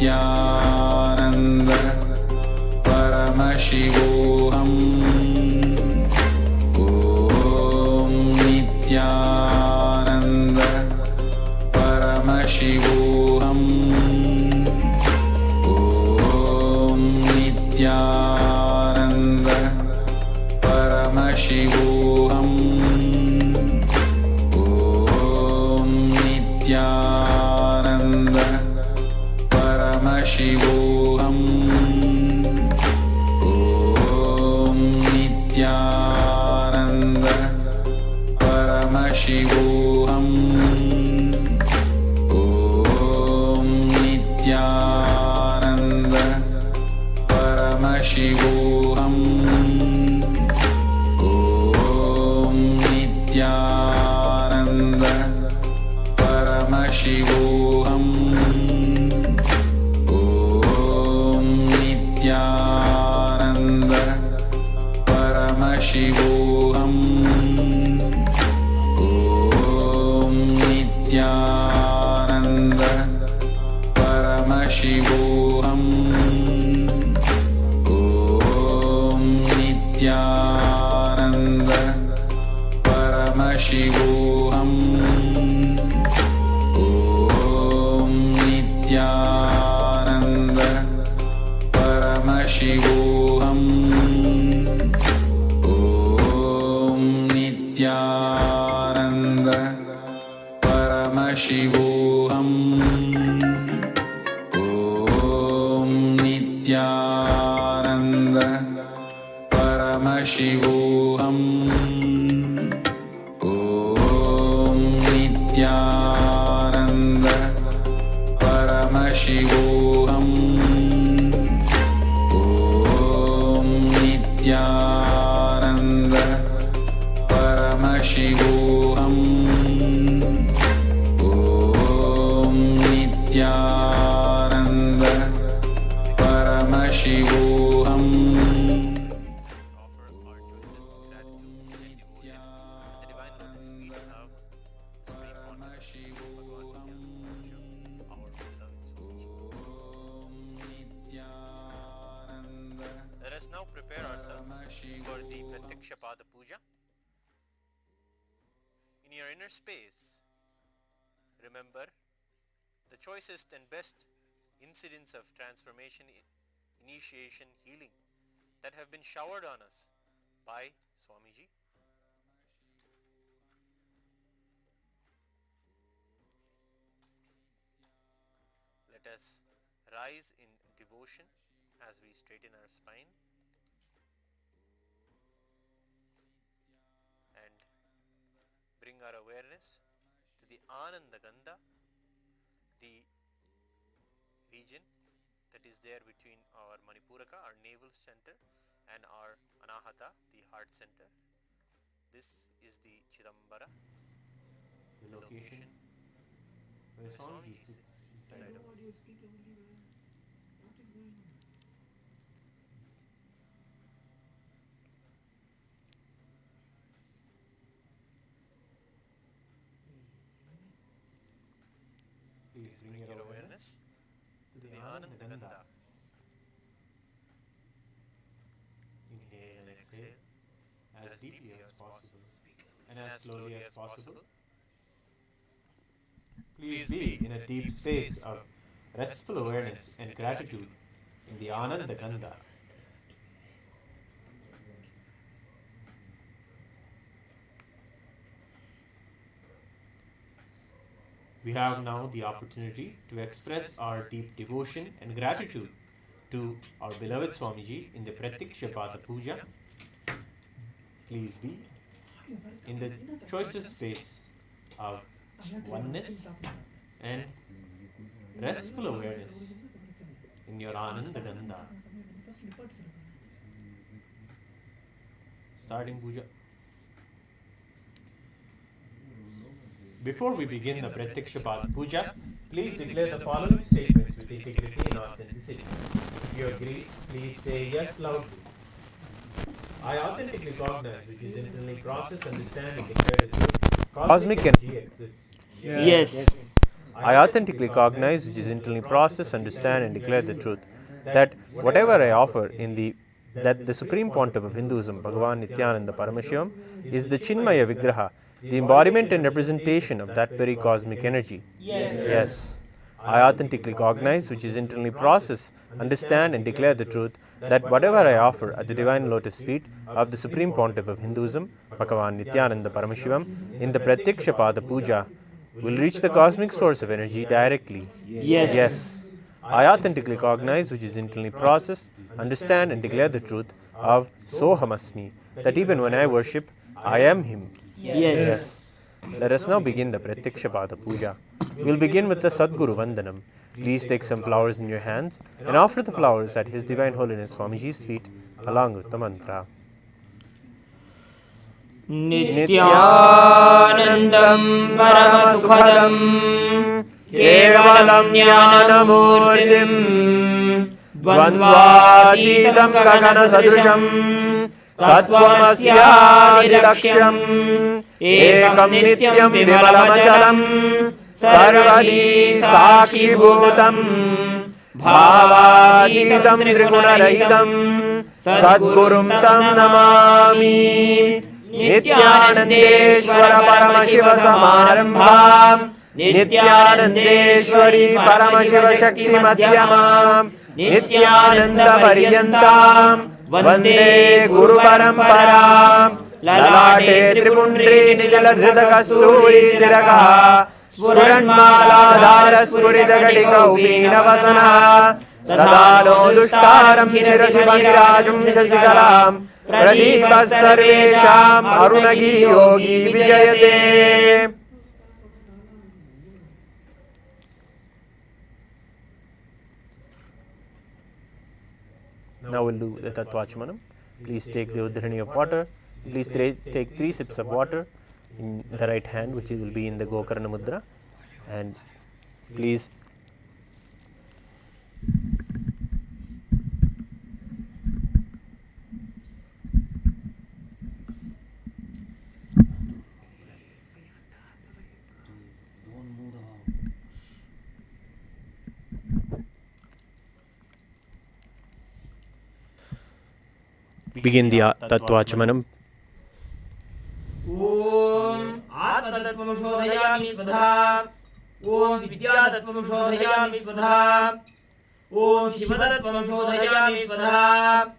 Nityananda Paramashivoham. Om Nityananda Paramashivoham. Om Nityananda Paramashivoham. Om Nityananda Paramashivoham. Om Nityananda Paramashivoham. Om Nityananda Paramashivoham. Om Nityananda Paramashivoham. Om Nityananda Paramashivoham. Om Nityananda Paramashivoham. Om Nityananda Paramashivoham. Om Nityananda Paramashivoham. Om Nityananda Paramashivoham. Om Nityananda Paramashivoham. Om Nityananda Paramashivoham. Om Nityananda Paramashivoham. Om Nityananda Paramashivoham. Offer our choicest gratitude and devotion at the divine lotus feet of the Supreme Pontiff of Bhagavan Paramashivam, our beloved Swamiji. Let us now prepare ourselves for the Pratyakshapada Puja. In your inner space, remember the choicest and best incidents of transformation, initiation, healing that have been showered on us by Swamiji. Let us rise in devotion as we straighten our spine and bring our awareness to the Ananda Ganda, the region that is there between our Manipuraka, our navel center, and our Anahata, the heart center. This is the Chidambara, the location where Swamiji sits inside of us. Please bring your awareness to the Ananda Ganda. Inhale and exhale as deeply as possible and as slowly as possible. Please be in a deep space of restful awareness and gratitude in the Ananda Ganda. We have now the opportunity to express our deep devotion and gratitude to our beloved Swamiji in the Pratyakshapada Puja. Please be in the choicest space of oneness and restful awareness in your Ananda Ganda. Starting Puja. Before we begin the Pratyakshapada Puja, please declare the following statements with integrity and authenticity. If you agree, please say yes loudly. I authentically cognize, which is internally processed, understand, and declare the truth. Cosmic energy exists. Yes. I authentically cognize, which is internally process, understand and declare the truth, that whatever I offer that the Supreme Pontiff of Hinduism, Bhagavan Nityananda Paramashivam, is the Chinmaya Vigraha, the embodiment and representation of that very cosmic energy. Yes. I authentically cognize, which is internally process, understand and declare the truth, that whatever I offer at the divine lotus feet of the Supreme Pontiff of Hinduism, Bhagavan Nityananda Paramashivam, in the Pratyaksha Pada Puja, will reach the cosmic source of energy directly. Yes. I authentically cognize, which is internally process, understand and declare the truth of Sohamasmi, that even when I worship, I am Him. Yes. Let us now begin the Pratyaksha Pada Puja. We will begin with the Sadguru Vandanam. Please take some flowers in your hands and offer the flowers at His Divine Holiness Swamiji's feet along with the mantra. Nityanandam Paramasukhadam Kevalam Jnanamurtim Dvandvatitam Gagana Sadrusham Tattvamasyadiraksham Ekam Nityam Vimalamachalam Sarvadi Sakshibhutam Bhavaditam Trigunarahitam Sadgurum Tam Namami Nityanandeshwara Paramashiva Samarambham Nityanandeshwari Paramashiva Shakti Madhyamam Nityananda Paryantam Vande Guru Paramparam Lalate Tripundri Nijala Dhrita Kasturi Tiraka Spuranmala Dhara Spurita Gadika Upina Vasana Tadano Dushtaram Chirashivanirajum Shashikalam Pradipa Sarvesham Arunagiri Yogi Vijayate. Now we'll do the Tattvachmanam. Please take the Udhrani of water. Please take 3 sips of water in the right hand, which will be in the Gokarna Mudra. And please begin the Tattvachmanam. Om Atmatattvam Shodhayami Svadha Om Vidyatattvam Shodhayami Svadha Om Shivatattvam Shodhayami Svadha.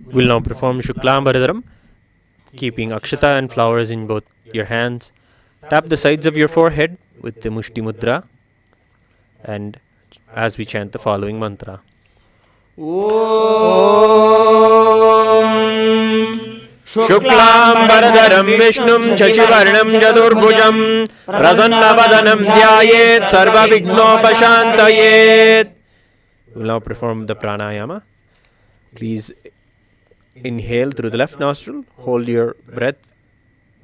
We will now perform Shuklam Bharadaram, keeping Akshata and flowers in both your hands. Tap the sides of your forehead with the Mushti Mudra, and as we chant the following mantra. Shuklam Bharadaram Vishnum Shashivarnam Jadurbhujam Prasanna Dhyayet Sarva Vignopashantayet. We will now perform the pranayama. Please inhale through the left nostril, hold your breath,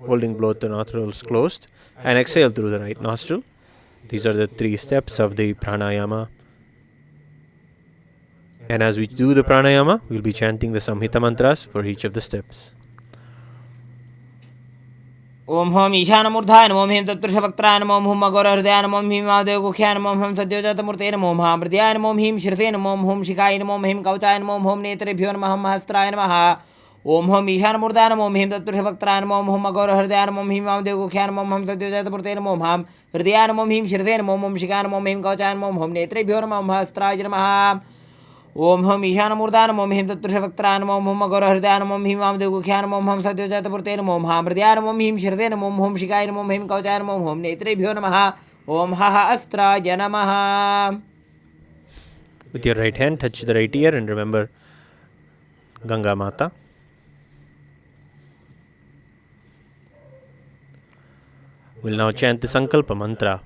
holding both the nostrils closed, and exhale through the right nostril. These are the 3 steps of the pranayama. And as we do the pranayama, we will be chanting the Samhita mantras for each of the steps. Om Hum Ishanamurdhaya Namo Him Tatpurushavaktaya Namo Hum Agorahridaya Namo Him Mahadev Gukhya Namo Hum Sadyojatatamurte Namo Mahamrityaya Namo Him Shirse Namo Hum Shikaya Namo Him Kauchaya Namo Hum Netrebhyo Namo Hastraya Namaha. Om Hum Ishanamurdhaya Namo Him Tatpurushavaktaya Namo Hum Agorahridaya Namo Him Mahadev Gukhya Namo Hum Sadyojatatamurte Namo Hum Hridaya Namo Him Shirse Namo Hum Shikaya Namo Him Kauchaya Namo Hum Netrebhyo Namo Hastraya Namaha. Om Hum Ishanamurdhaya Namo Him Tatpurushavaktaya Namo Hum Agorahridaya Namo Him Mahadev Gukhya Namo Hum Sadyojatatamurte Namo Hum Hridaya Namo Him Shirse Namo Hum Shikaya Namo Him Kauchaya Namo Hum Netrebhyo Namaha. Om Haha Astraya Namaha. With your right hand, touch the right ear and remember Ganga Mata. We'll now chant the Sankalpa mantra.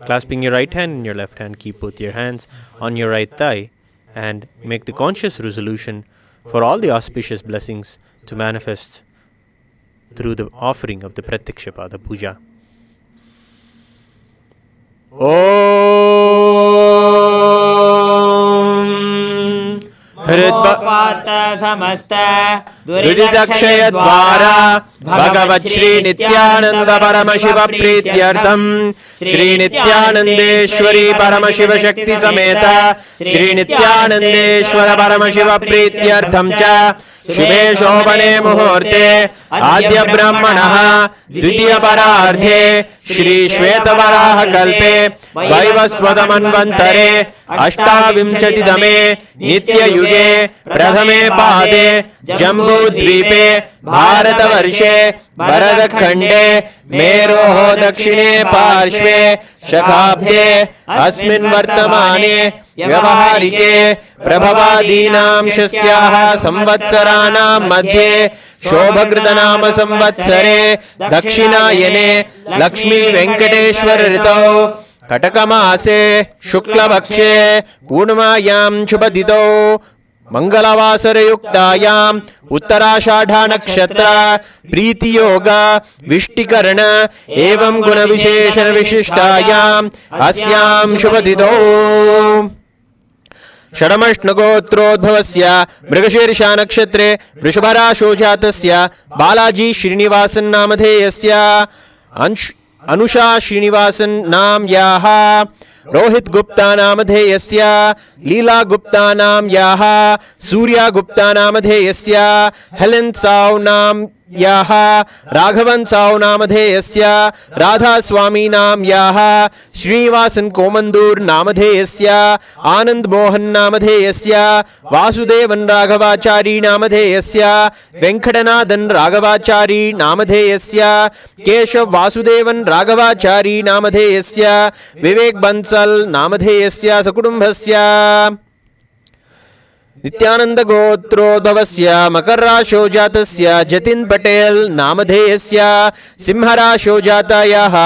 Clasping your right hand in your left hand, keep both your hands on your right thigh and make the conscious resolution for all the auspicious blessings to manifest through the offering of the Pratyaksha Pada Puja. हृद्पात समस्त दुरितक्षय द्वारा भगवत् श्री नित्यानंद परमशिव प्रीत्यर्थम श्री नित्यानंदेश्वरी परमशिव शक्ति समेत श्री नित्यानंदेश्वर परमशिव प्रीत्यर्थम च शुभे शोभने मुहूर्ते आद्य ब्रह्मणः द्वितीय परार्धे श्री श्वेत वराह कल्पे वैवस्वत मन्वन्तरे अष्टाविंशतितमे नित्य युगे प्रथमे पादे जम्बूद्वीपे भारतवर्षे भरतखण्डे मेरोः दक्षिणे पार्श्वे शकाब्दे अस्मिन् वर्तमाने व्यवहारिके प्रभवादीनां षष्ट्याः संवत्सराणां मध्ये शोभकृतनाम संवत्सरे दक्षिणायने लक्ष्मी वेंकटेश्वर ऋतौ कटकमासे शुक्लपक्षे पूर्णिमायां शुभतिथौ मंगलवासरयुक्तायाम् उत्तराषाढ़ा नक्षत्र प्रीतियोग विष्टिकरण एवं गुण विशेषण विशिष्टायाम् अस्यां शुभतिथौ षडमष्टगोत्रोद्भवस्य मृगशीर्षा नक्षत्रे वृषभराशौ जातस्य बालाजी श्रीनिवासन नामधेयस्य अनुषा श्रीनिवासन नाम्याः रोहित गुप्ता नामधेयस्य लीला गुप्ता नाम्याः सूर्या गुप्ता नामधेयस्य हेलेन साव नाम्याः राघवन साव नामधेयस्य राधा स्वामी नाम्याः श्रीनिवासन कोमंदूर नामधेयस्य आनंद मोहन नामधेयस्य वासुदेवन राघवाचारी नामधेयस्य वेंकटनाथन राघवाचारी नामधेयस्य केशव वासुदेवन राघवाचारी नामधेयस्य विवेक बंसल नामधेयस्य सकुटुंबस्य नित्यानंद गोत्रोद्भवस्य मकर राशौ जातस्य जतिन पटेल नामधेयस्य सिंह राशौ जातायाः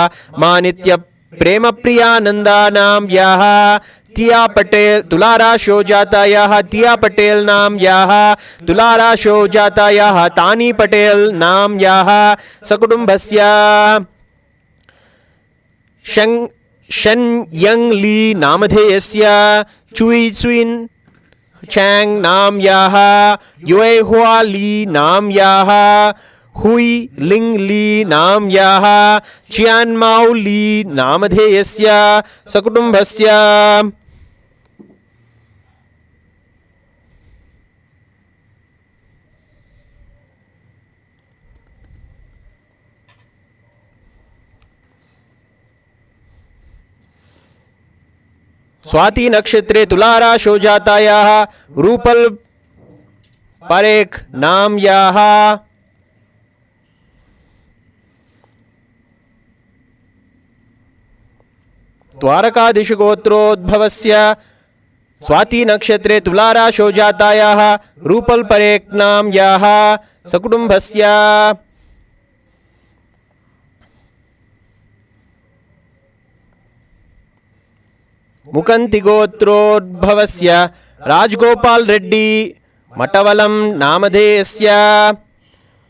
मानित्य प्रेम प्रियानंदा नाम्याः तिया पटेल तुला राशौ जातायाः तिया पटेल नाम्याः तुला राशौ जातायाः तानी पटेल नाम्याः सकुटुंबस्य शन यंग ली नामधेयस्य चुई चुइन चैंग नाम्याः युए हुआ ली नाम्याः हुई लिंग ली नाम्याः चियानमाउ ली नामधेयस्य सकुटुंबस्य स्वाति नक्षत्रे तुला राशौ जातायाः रूपल परेख नाम्याः द्वारकाधीश गोत्रोद्भवस्य स्वाति नक्षत्रे तुला राशौ जातायाः रूपल परेख नाम्याः सकुटुंबस्य मुकंति गोत्रोद्भवस्य राजगोपाल रेड्डी मटवलम नामधेयस्य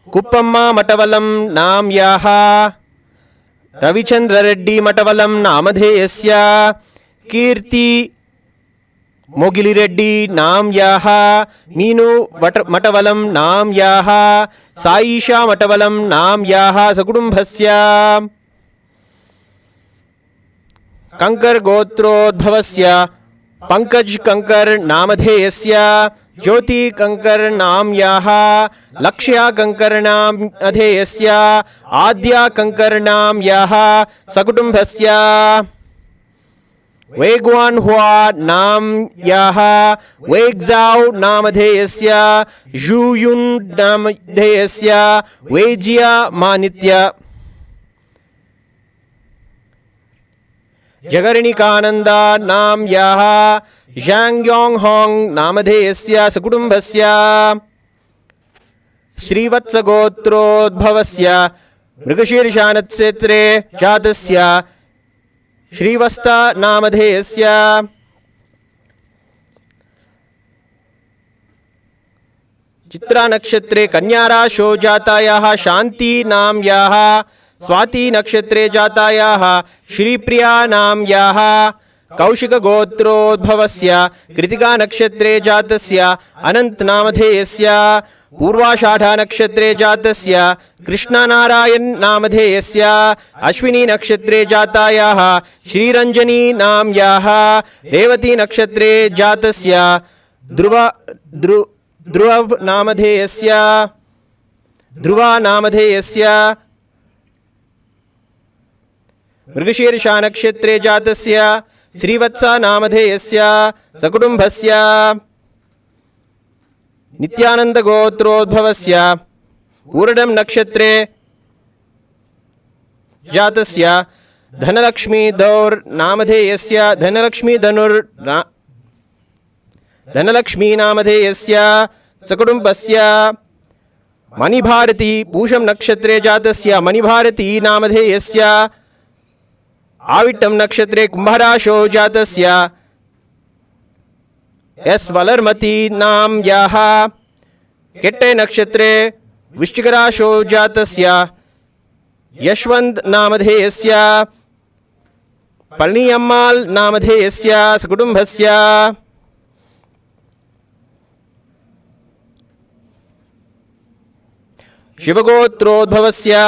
कुप्पम्मा मटवलम नाम्याः रविचंद्र रेड्डी मटवलम नामधेयस्य कीर्ति मोगिलिरेड्डी नाम्याः मीनु मटवलम नाम्याः साईशा मटवलम नाम्याः सकुटुंबस्य कंकर गोत्रोद्भवस्य पंकज कंकर नामधेयस्य ज्योति कंकर नाम्याः लक्ष्या कंकर नामधेयस्य आद्या कंकर नाम्याः सकुटुंबस्य वेगवान हुआ नाम्याः वेगजाओ नामधेयस्य जुयुन नामधेयस्य वेजिया मानित्य जगरणिकानंदा नाम्याः झांग्योंग होंग नामधेयस्य सकुटुंबस्य श्रीवत्स गोत्रोद्भवस्य मृगशीर्षा नक्षत्रे जातस्य श्रीवत्स नामधेयस्य चित्रा नक्षत्रे कन्या राशौ जातायाः शांति नाम्याः स्वाति नक्षत्रे जातायाः श्रीप्रिया नाम्याः कौशिकगोत्रोद्भवस्य कृतिका नक्षत्रे जातस्य अनंत नामधेयस्य पूर्वाषाढ़ा नक्षत्रे जातस्य कृष्णनारायण नामधेयस्य अश्विनी नक्षत्रे जातायाः श्रीरंजनी नाम्याः रेवती नक्षत्रे जातस्य ध्रुवा नामधेयस्य मृगशीर्षा नक्षत्रे जातस्य श्रीवत्सा नामधेयस्य सकुटुम्बस्य नित्यानंद गोत्रोद्भवस्य पूर्णम नक्षत्रे जातस्य धनलक्ष्मी दौर नामधेयस्य धनलक्ष्मी नामधेयस्य सकुटुम्बस्य मणिभारती पूषम नक्षत्रे जातस्य मणिभारती नामधेयस्य आविट्टम नक्षत्रे कुंभराशो जातस्य एस वलर्मती नाम्याः केट्टे नक्षत्रे वृश्चिकराशो जातस्य यशवंत नामधेयस्य पळनियम्माल नामधेयस्य सकुटुम्बस्य शिवगोत्रोद्भवस्य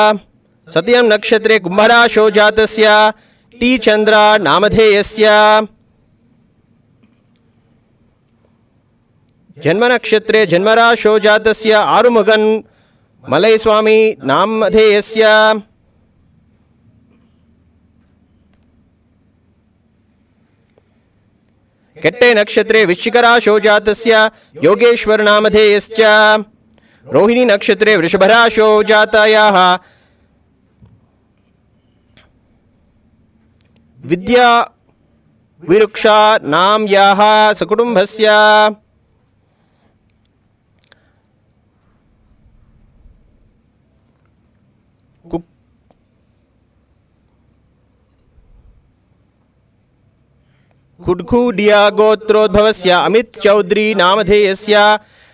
सत्यम नक्षत्रे कुंभराशो जातस्य टी चंद्र नामधेयस्य जन्म नक्षत्रे जन्मराशो जातस्य आरुमुगन मलय स्वामी नामधेयस्य केट्टे नक्षत्रे वृश्चिकराशो जातस्य योगेश्वर नामधेयस्य रोहिणी नक्षत्रे वृषभराशो जातायाः विद्या विरुक्षा नाम्याः सकुटुम्बस्य कुड्खुडिया गोत्रोद्भवस्य अमित चौधरी नामधेयस्य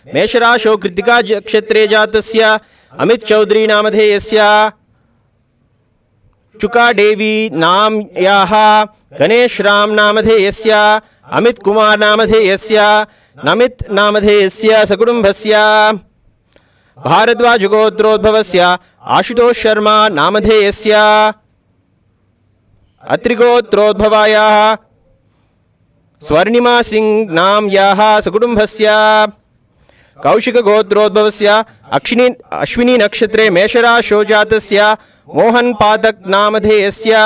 मेषराशो कृतिका नक्षत्रे जातस्य अमित चौधरी नामधेयस्य चुका देवी नाम्याः गणेश राम नामधेयस्य अमित कुमार नामधेयस्य नमित नामधेयस्य सकुटुम्बस्य भारद्वाज गोत्रोद्भवस्य आशुतोष शर्मा नामधेयस्य अत्रिगोत्रोद्भवायाः स्वर्णिमा सिंह नाम्याः सकुटुम्बस्य कौशिक गोत्रोद्भवस्य अश्विनी नक्षत्रे मेषराशो जातस्य मोहन पातक नामधेयस्य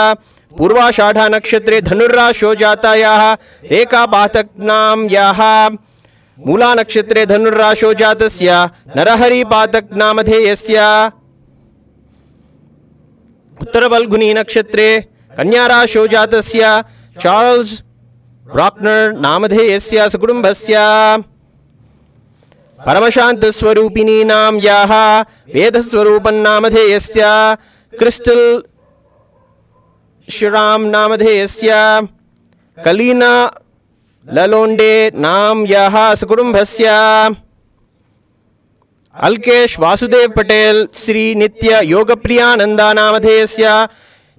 पूर्वाषाढ़ा नक्षत्रे धनुर्राशो जातायाः रेखा पातक नाम्याः मूला नक्षत्रे धनुर्राशो जातस्य नरहरि पातक नामधेयस्य उत्तर बल्गुनी नक्षत्रे कन्याराशो जातस्य चार्ल्स ब्रॉकनर नामधेयस्य सकुटुम्बस्य परमशांत स्वरूपिणी नाम्याः वेदस्वरूपं नामधेयस्य क्रिस्टल श्रीराम नामधेयस्य कलीना ललोंडे नाम्याः सकुटुम्बस्य अल्केश वासुदेव पटेल श्री नित्य योगप्रियानंदा नामधेयस्य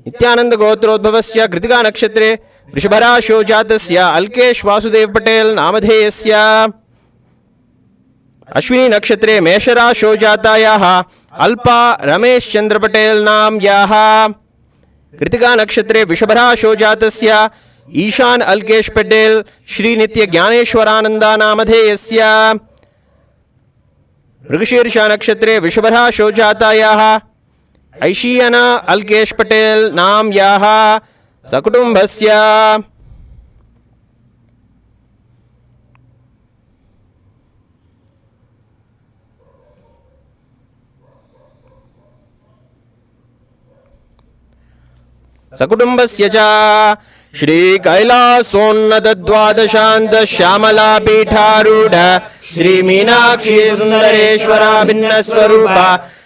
नित्यानंद गोत्रोद्भवस्य कृतिका नक्षत्रे वृषभराशो जातस्य अल्केश वासुदेव पटेल नामधेयस्य अश्विनी नक्षत्रे मेषराशो जातायाः अल्पा रमेश चंद्र पटेल नाम्याः कृतिका नक्षत्रे वृषभराशो जातस्य ईशान अल्केश पटेल श्री नित्य ज्ञानेश्वरानंदा नामधेयस्य मृगशीर्षा नक्षत्रे वृषभराशो जातायाः ऐशीयना अल्केश पटेल नाम्याः सकुटुम्बस्य सकुटुम्बस्य च श्री कैलासोन्नत द्वादशान्त श्यामला पीठारूढ़ श्री मीनाक्षी सुंदरेश्वरा भिन्न स्वरूप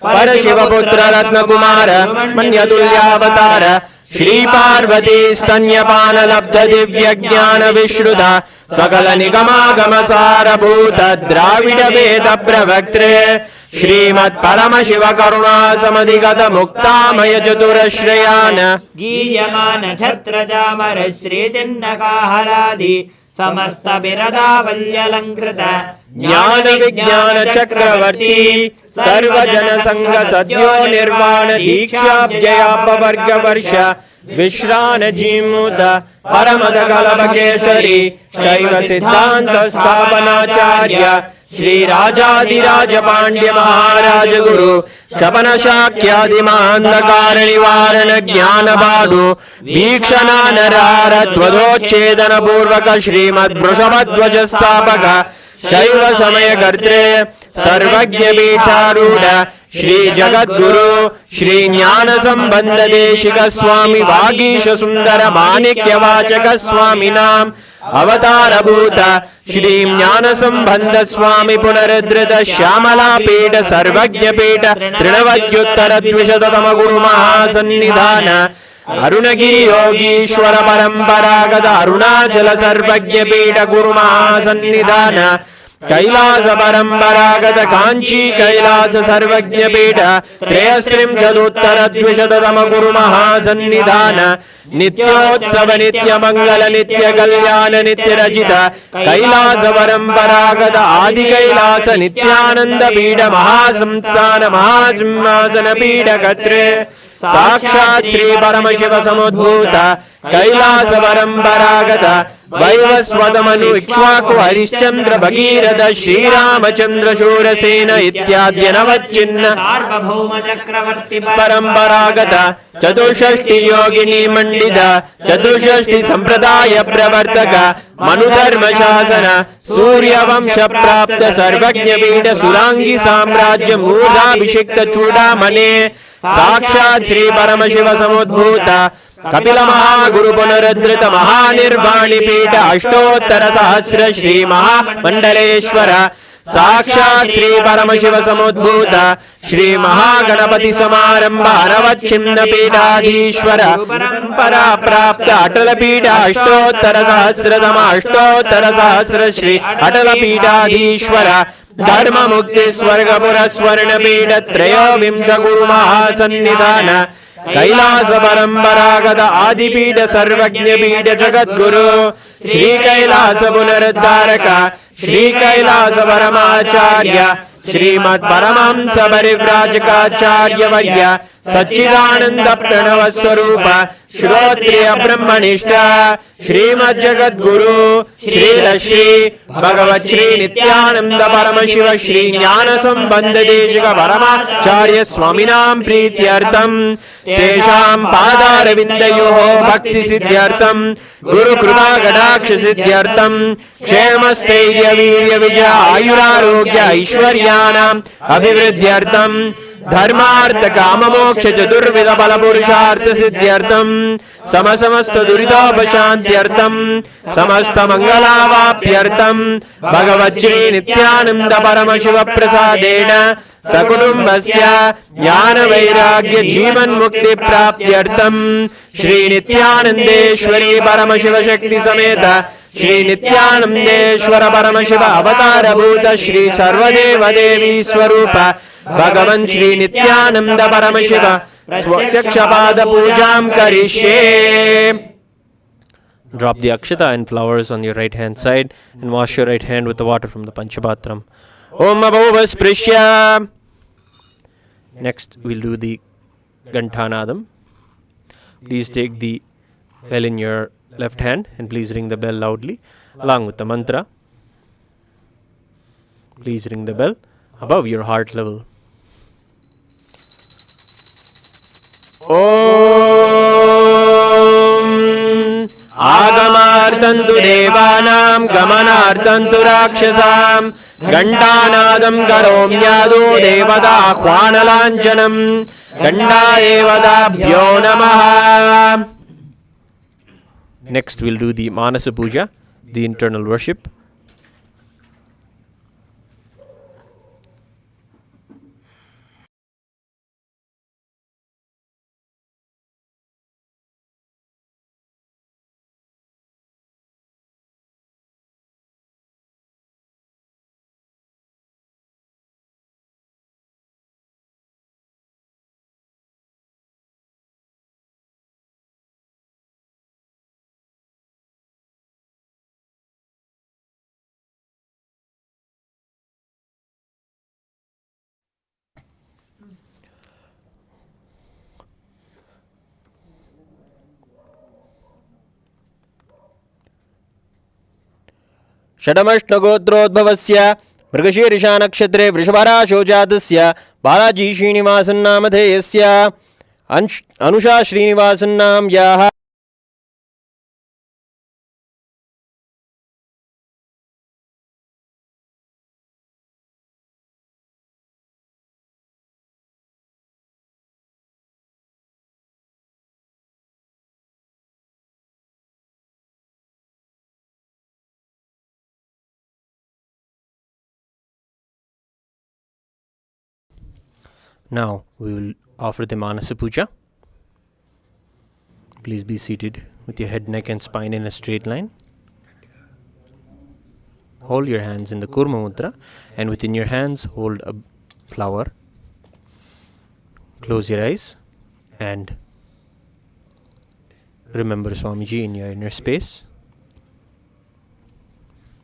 परशिवपुत्र रत्नकुमार मन्यतुल्यावतार श्रीपार्वती स्तन्यपानलब्धदिव्यज्ञानविश्रुता सकलनिगमागमसारभूत द्राविडवेदप्रवक्त्रे श्रीमत्परमशिवकरुणासमधिगतमुक्तामयचतुरश्रयान् गीयमानछत्रचामरश्रीचिन्नकाहलादि समस्तविरदावल्यलङ्कृत ज्ञानविज्ञानचक्रवर्ती सर्वजनसङ्घसद्यो निर्वाण दीक्षाब्जयापवर्गवर्ष विश्रानजीमूत परमदकलभकेशरी शैव सिद्धान्त स्थापनाचार्य श्रीराजाधिराज पाण्ड्य महाराज गुरु शपनशाक्यादिमान्धकार निवारण ज्ञानबाधु वीक्षणानरारत्वदोच्छेदन पूर्वक श्रीमद्वृषभध्वज स्थापक शैव समयकर्त्रे सर्वज्ञ पीठारूढ़ श्री जगद्गुरु श्री ज्ञान संबंध देशिक स्वामी वागीश सुंदर माणिक्य वाचक स्वामी नाम अवतार भूत श्री ज्ञान संबंध स्वामी पुनरुद्धृत श्यामला पीठ सर्वज्ञ पीठ तृणवत्युत्तर द्विशततम गुरु महासन्निधान अरुणगिरि योगीश्वर परंपरागत अरुणाचल सर्वज्ञ पीठ गुरु महासन्निधान कैलास परंपरागत कांची कैलास सर्वज्ञ पीठ त्रयस्त्रिंशदुत्तर द्विशततम गुरु महासन्निधान नित्योत्सव नित्य मंगल नित्य कल्याण नित्य रचित कैलास परंपरागत आदि कैलास नित्यानंद पीठ महासंस्थान महासिंहासन पीठ कर्त्रे साक्षात् श्री परमशिव समुद्भूत कैलास परंपरागत वैवस्वतमनु इक्ष्वाकु हरिश्चंद्र भगीरथ श्रीरामचंद्र शूरसेन इत्याद्य नवचिन्ह सार्वभौम चक्रवर्ती परंपरागत चतुष्षष्टि योगिनी मंडित चतुष्षष्टि संप्रदाय प्रवर्तक मनुधर्म शासन सूर्यवंश प्राप्त सर्वज्ञ पीठ सुरांगी साम्राज्य मूर्धाभिषिक्त चूड़ामणे साक्षात् श्री परमशिव समुद्भूत कपिल महागुरु पुनरुद्धृत महानिर्वाणी पीठ अष्टोत्तर सहस्र श्री महामंडलेश्वर साक्षात् श्री परमशिव समुद्भूत श्री महागणपति समारंभ अनवच्छिन्न पीठाधीश्वर परंपरा प्राप्त अटल पीठ अष्टोत्तर सहस्रतम अष्टोत्तर सहस्र श्री अटल पीठाधीश्वर धर्म मुक्ति स्वर्गपुर स्वर्ण पीठ त्रयोविंश गुरु महासन्निधान कैलास परंपरागत आदिपीठ सर्वज्ञ पीठ जगद्गुरु श्री कैलास पुनरुद्धारक श्री कैलास परमाचार्य श्रीमद् परमहंस परिव्राजकाचार्य वर्य सच्चिदानंद प्रणव स्वरूप श्रोत्रिय ब्रह्मनिष्ठ श्रीमद् जगद्गुरु श्री भगवत श्री नित्यानंद परमशिव श्री ज्ञान संबंध देशिक परमाचार्य स्वामिनां प्रीत्यर्थम तेषां पादारविन्दयोः भक्ति सिद्ध्यर्थम गुरु कृपा कटाक्ष सिद्ध्यर्थम क्षेम स्थैर्य वीर्य विजय आयुरारोग्य ऐश्वर्याणाम् अभिवृद्ध्यर्थम धर्मार्थ काम मोक्ष चतुर्विध फल पुरुषार्थ सिद्ध्यर्थम समस्त दुरितोपशान्त्यर्थम समस्त मंगलावाप्यर्थम भगवत् श्री नित्यानंद परमशिव प्रसादेन सकुटुम्बस्य ज्ञान वैराग्य जीवन मुक्ति प्राप्त्यर्थम श्री नित्यानंदेश्वरी परमशिव शक्ति समेत श्री नित्यानंदेश्वर परमशिव अवतार भूत श्री सर्वदेव देवी स्वरूप भगवन् श्री नित्यानंद परमशिव स्वप्रत्यक्षपाद पूजां करिष्ये. Drop the akshata and flowers on your right hand side and wash your right hand with the water from the panchapatram. Om abhuvasprishya. Next we'll do the Ganthanadam. Please take the bell in your left hand and please ring the bell loudly along with the mantra. Please ring the bell above your heart level. Om Agamartantu Devanam Gamanartantu Rakshasam Gandhanadam Karomyadu Devada Ahvanalanjanam Ganda Devadabhyo Namaha. Next we'll do the Manasa Puja, the internal worship. षडमष्टगोत्रोद्भवस्य मृगशीर्षा नक्षत्रे वृषभराशो जातस्य Balaji श्रीनिवासन्नामधेयस्य Anusha श्रीनिवासन्नाम्याः Now we will offer the Manasa Puja. Please be seated with your head, neck and spine in a straight line. Hold your hands in the Kurma Mudra, and within your hands hold a flower. Close your eyes and remember Swamiji in your inner space.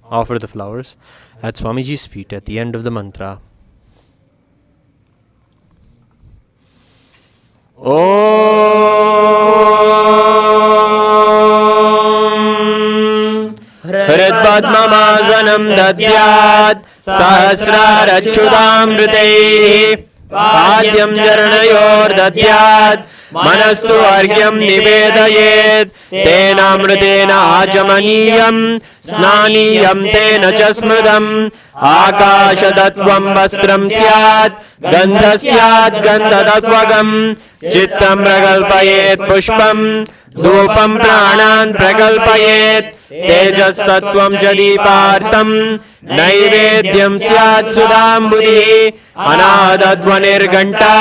Offer the flowers at Swamiji's feet at the end of the mantra. Om Hridpadmamasanam dadyat sahasrarachyudamritaihi Padyam jaranayor dadyat Manastu argyam nivedayet Tenamritena ajamaniyam Snaniyam tena jasmridam Akashadattvam vastram syat Gandhasyat gandhadatvagam Chittam prakalpayet pushpam Dhupam pranan prakalpayet Tejastattvam jadipartam Naivedyam syat sudambudhi Anadadvanirganta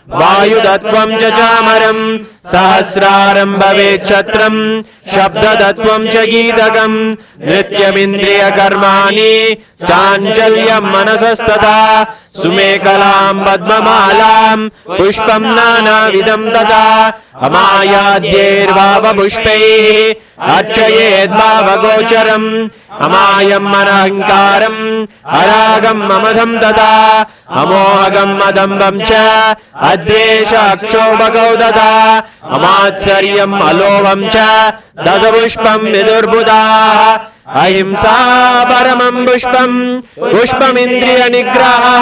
Vayudatvam jajamaram Sahasraram bhavet chatram Shabdadatvam jagidagam Nityamindriya karmani Chanchalyam manasastata Sumekalam padmamalam Pushpam nana vidam tata Amayadyer bhava pushpaihi Archayed bhava gocharam Amayam manahankaram Aragam mamadham tata Amohagam madambam cha Advesha akshobhagau tata Amatsaryam alovam cha Dasapushpam vidurbuddha Ahimsa paramam pushpam Pushpam indriya nigraha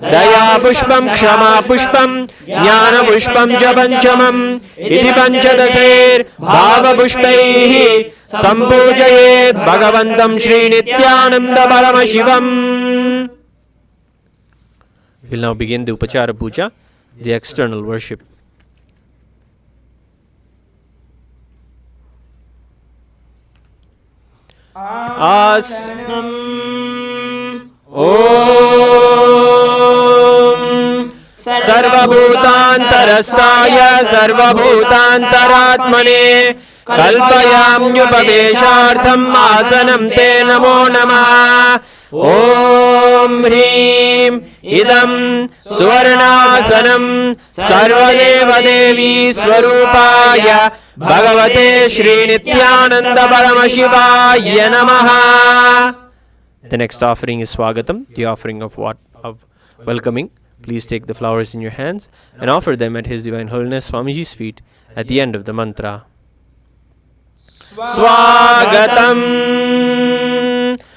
Daya pushpam kshama pushpam Jnana pushpam japanchamam Iti panchadaser bhava pushpaihi Sampujayet Bhagavantam Shri Nityananda Paramashivam. We'll now begin the Upachara Puja, the external worship. Asnam Om Sarvabhutantarastaya Sarvabhutantaratmane Kalpayamyupaveshartham asanam te namo namah. Om Hrim Idam Suvarnasanam Sarvadeva Devi Swarupaya Bhagavate Shri Nityananda Paramashivaya Namaha. The next offering is Swagatam, the offering of welcoming. Please take the flowers in your hands and offer them at His Divine Holiness Swamiji's feet at the end of the mantra. Swagatam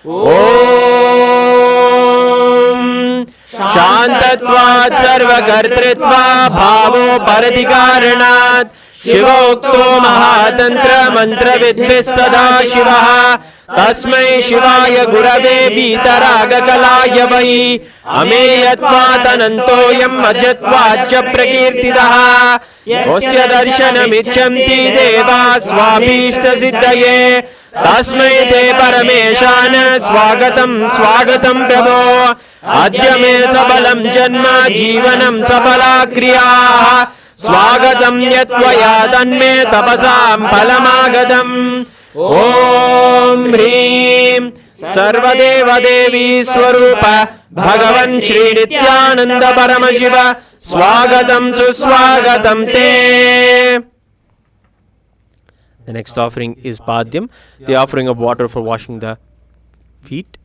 Om Shantatvat Sarvakartritva Bhavo Paradikaranat Shivokto Mahatantra Mantra Vidbhis Sada Shivaha Tasmai Shivaya Gurave Vitaraga Kalaya Vai Ameyatvatanantoyam Ajatvacha Prakirtidaha Osya Darshanamichamti Deva Swabhishta Siddhaye Tasmai Te Parameshana Swagatam Swagatam Prabho Adhyame Sabalam Janma Jivanam Sabala Kriyaha Swagatam Yatvaya Tanme Tapasam Palamagadam Om Hrim Sarvadeva Devi Swarupa Bhagavan Shri Nityananda Paramashiva Swagatam Suswagatam Te. The next offering is Padhyam, the offering of water for washing the feet.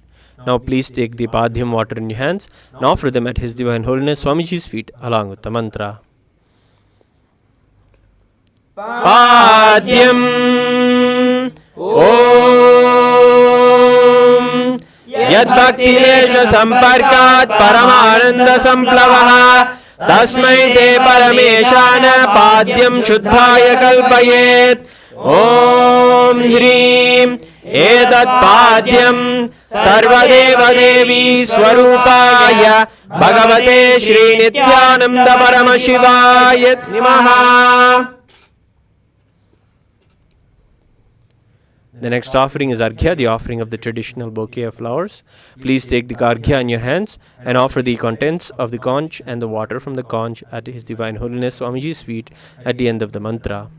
Now please take the Padhyam water in your hands and offer them at His Divine Holiness Swamiji's feet along with the mantra. Padhyam Om यद्भक्तिलेश सम्पर्कात् परमानन्द सम्प्लवः तस्मै ते परमेशान पाद्यं शुद्धाय कल्पयेत् ॐ ह्रीं एतत् पाद्यं सर्वदेवदेवी स्वरूपाय भगवते श्रीनित्यानन्द परमशिवाय नमः. The next offering is Arghya, the offering of the traditional bouquet of flowers. Please take the Arghya in your hands and offer the contents of the conch and the water from the conch at His Divine Holiness Swamiji's feet at the end of the mantra.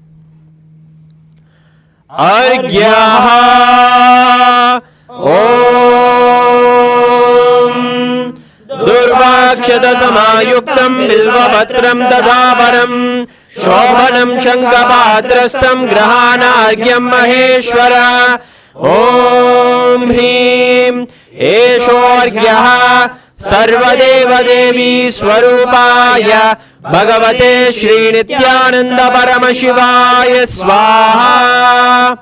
Arghyaha Om Durvakshata Samayuktam Bilvapatram Dadaparam Shobhanam Shankapatrastam Grahanargyam Maheshwara Om Hrim Eshorgyaha Sarvadeva Devi Swarupaya Bhagavate Shri Nityananda Paramashivaya Swaha.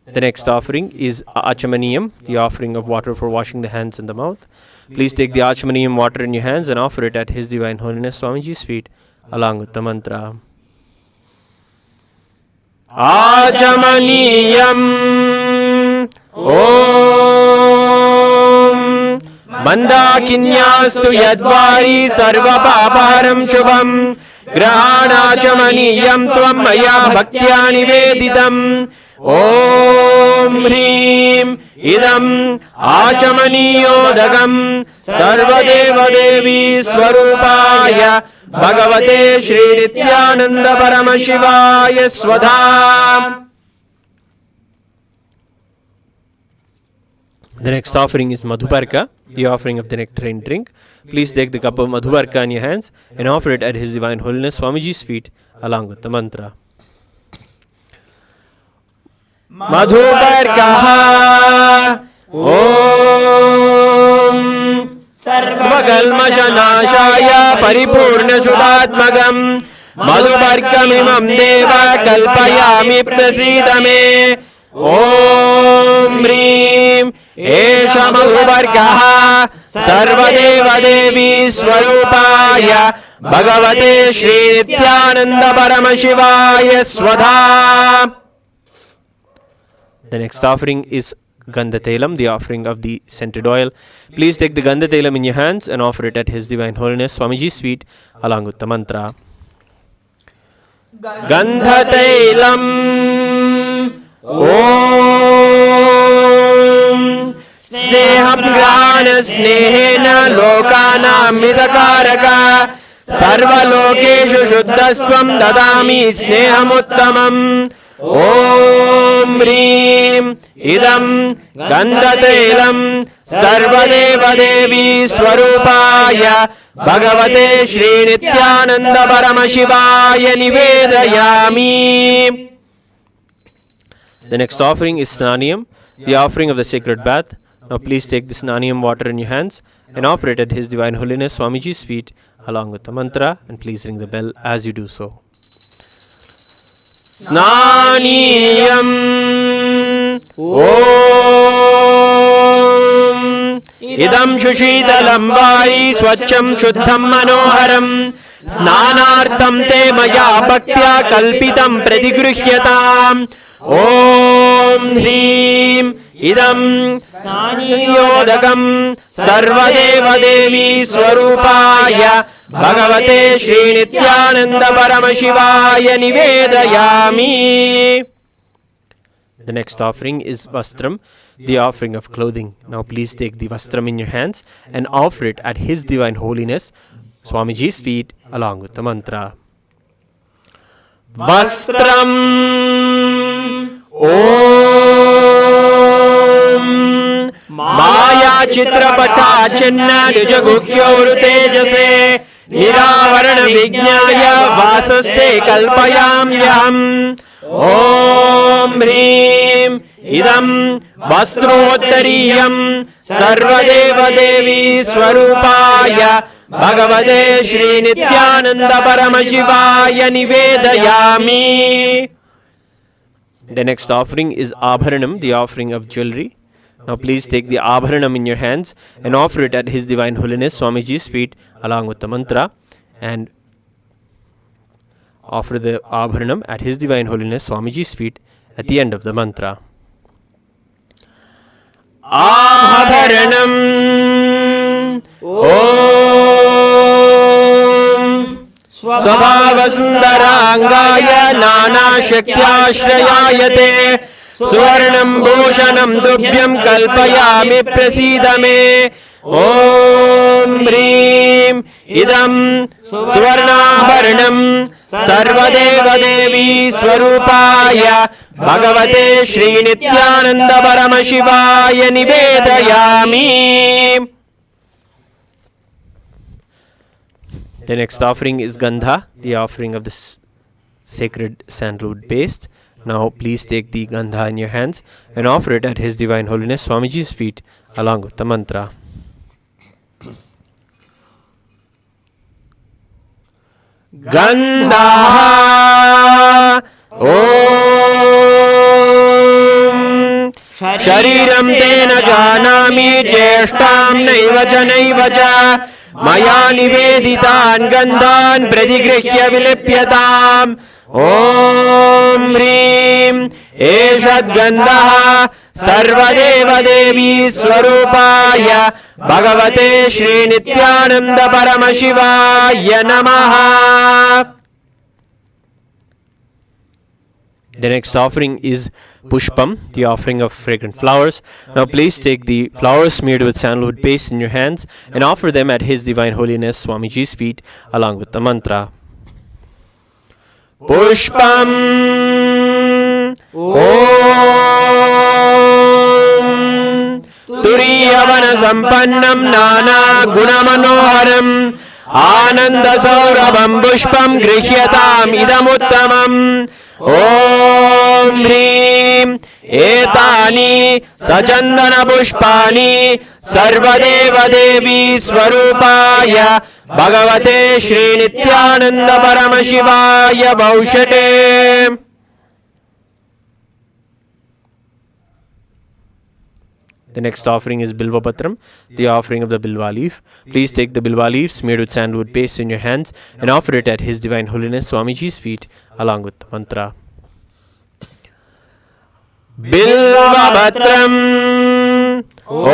The next offering is Achamaniyam, the offering of water for washing the hands and the mouth. Please take the Achamaniyam water in your hands and offer it at His Divine Holiness Swamiji's feet along with the mantra. Achamaniyam Om Mandakinyastu Yadvari Sarva Paparam Shubham Grahanachamaniyam Tvam Maya Bhaktya Niveditam Om Hrim Idam Achamaniyodagam Sarvadeva Devi Swarupaya Bhagavate Shri Nityananda Paramashivaya Swadha. The next offering is Madhuparka, the offering of the nectarine drink. Please take the cup of Madhuparka in your hands and offer it at His Divine Holiness Swamiji's feet along with the mantra. Madhuparkaha Om Sarvakalmashanashaya Paripurna Shuddhatmagam Madhuparkamimam Deva Kalpayami Prasidame Om Hrim Esha Madhuparkaha Sarvadeva Devi Swarupaya Bhagavate Shri Nityananda Paramashivaya Swadha. The next offering is Gandhatelam, the offering of the scented oil. Please take the Gandhatelam in your hands and offer it at His Divine Holiness Swamiji's feet along with the mantra. Gandhatelam Om Sneham Grana Snehena Lokanam Midakaraka Sarva Lokeshu Shuddhasvam Dadami Sneham Om Hrim Idam Gandhatelam Sarvadeva Devi Swarupaya Bhagavate Shri Nityananda Paramashivaya Nivedayami. The next offering is Snaniyam, the offering of the sacred bath. Now please take the Snaniyam water in your hands and offer it at His Divine Holiness Swamiji's feet along with the mantra, and please ring the bell as you do so. Snaniyam Om Idam Shushitalam Vai Swacham Shuddham Manoharam Snanartham Te Maya Bhaktya Kalpitam Pratigruhyatam Om Hrim Idam Snaniyodakam Sarvadeva Devi Swarupaya Bhagavate Shri Nityananda Paramashivaya Nivedayami. The next offering is Vastram, the offering of clothing. Now please take the Vastram in your hands and offer it at His Divine Holiness Swamiji's feet along with the mantra. Vastram Om Maya Chitrapata Chinna Nijagukhyaur Tejase Niravarana Vignaya Vasaste Kalpayamyam Om Hrim Idam Vastrottariyam Sarvadeva Devi Swarupaya Bhagavate Shri Nityananda Paramashivaya Nivedayami. The next offering is Abharanam, the offering of jewelry. Now please take the abharanam in your hands and offer it at His Divine Holiness Swamiji's feet along with the mantra, and offer the abharanam at His Divine Holiness Swamiji's feet at the end of the mantra. Abharanam Om Swabhavasundarangaya Nana Shaktyashrayayate Suvarnam Bhushanam Dubhyam Kalpayami Prasidame Om Hrim Idam Suvarnabharanam Sarvadeva Devi Swarupaya Bhagavate Shri Nityananda Paramashivaya Nivedayami. The next offering is Gandha, the offering of the sacred sandalwood paste. Now please take the Gandha in your hands and offer it at His Divine Holiness Swamiji's feet along with the mantra. Gandha Om Shariram Tena Janami Cheshtam Naiva Cha Maya Niveditan Gandhan Pradigrihya Vilipyatam Om Hrim Eshad Gandha Sarvadeva Devi Swarupaya Bhagavate Shri Nityananda Paramashivaya Namaha. The next offering is Pushpam, the offering of fragrant flowers. Now please take the flowers smeared with sandalwood paste in your hands and offer them at His Divine Holiness Swamiji's feet along with the mantra. Pushpam Om Turiyavana Sampannam Nana Gunamanoharam Ananda Saurabham Pushpam Grihyatam Idamuttamam Om Hrim Etani Sachandana Pushpani Sarvadeva Devi Swarupaya Bhagavate Shri Nityananda Paramashivaya Vaushate. The next offering is Bilva Patram, the offering of the Bilva leaf. Please take the Bilva leaf smeared with sandalwood paste in your hands and offer it at His Divine Holiness Swamiji's feet along with the mantra. Bilva Patram Om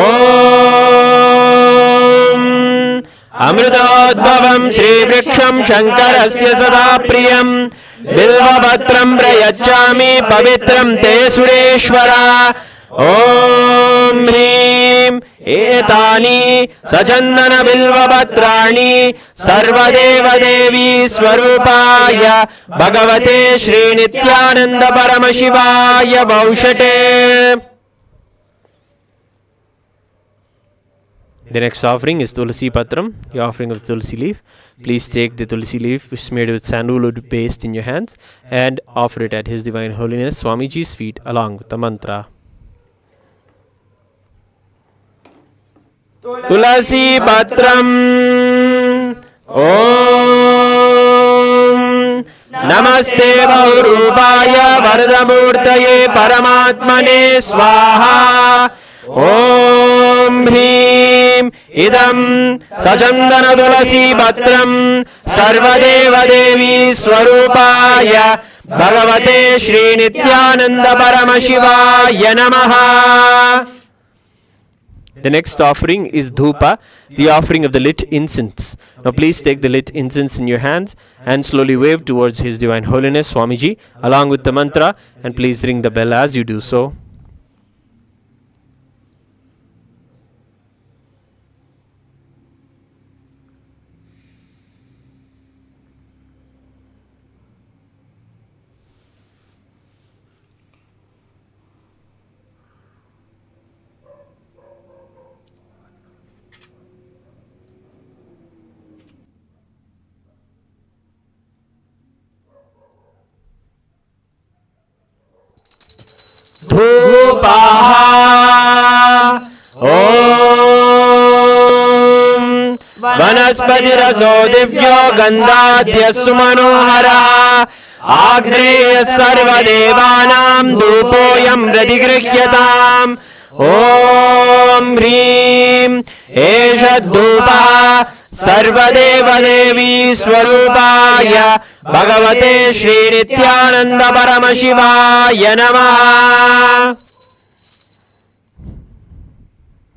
Amrutodbhavam Shri Vriksham Shankarasya Sada Priyam Bilva Patram Prayachami Pavitram Te Sureshwara. Om Hrim Etani Sachandana Bilva Patrani Sarvadeva Devi Swarupaya Bhagavate Shri Nityananda Paramashivaya Vaushate. The next offering is Tulsi Patram, the offering of Tulsi leaf. Please take the Tulsi leaf which is made with sandalwood paste in your hands and offer it at His Divine Holiness Swamiji's feet along with the mantra. Tulasi Patram Om Namaste Bahurupaya Vardamurtaye Paramatmane Swaha. Om Hrim Idam Sachandana Tulasi Patram Sarvadeva Devi Swarupaya Bhagavate Shri Nityananda Paramashivaya Namaha. The next offering is Dhupa, the offering of the lit incense. Now please take the lit incense in your hands and slowly wave towards His Divine Holiness Swamiji along with the mantra, and please ring the bell as you do so. Dhupaha Om Vanaspatiraso Divyo Gandhadya Sumanohara Agreya Sarva Devanam Dhupoyam Radigrihyatam ॐ ह्रीं एष धूपः सर्वदेवदेवी स्वरूपाय भगवते श्रीनित्यानन्द परमशिवाय नमः.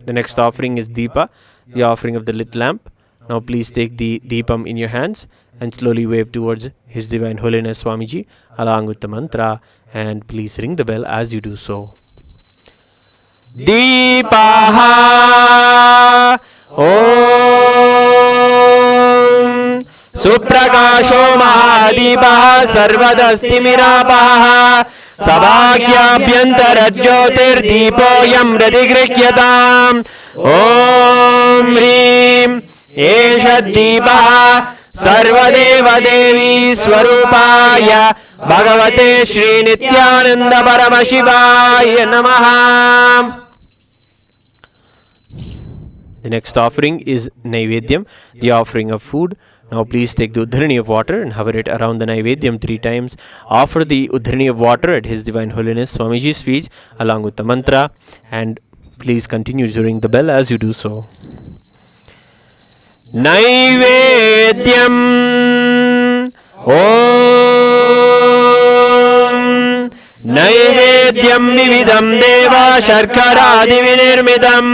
The next offering is Deepa, the offering of the lit lamp. Now please take the Deepam in your hands and slowly wave towards His Divine Holiness Swamiji along with the mantra, and please ring the bell as you do so. Deepaha Om Suprakaso Mahadipah Sarvadastimirapaha Sabhakyabhyantarajyotir Deepoyam Radighrikyatam. Om Hrim Esha Deepaha Sarvadevadevi Swarupaya Bhagavate Shri Nityananda Paramashivaya Namaha. The next offering is Naivedyam, the offering of food. Now please take the Uddharani of water and hover it around the Naivedyam 3 times. Offer the Uddharani of water at His Divine Holiness Swamiji's feet along with the mantra, and please continue during the bell as you do so. Naivedyam Om Naivedyam Vividam Deva Sharkaradi Vinirmidam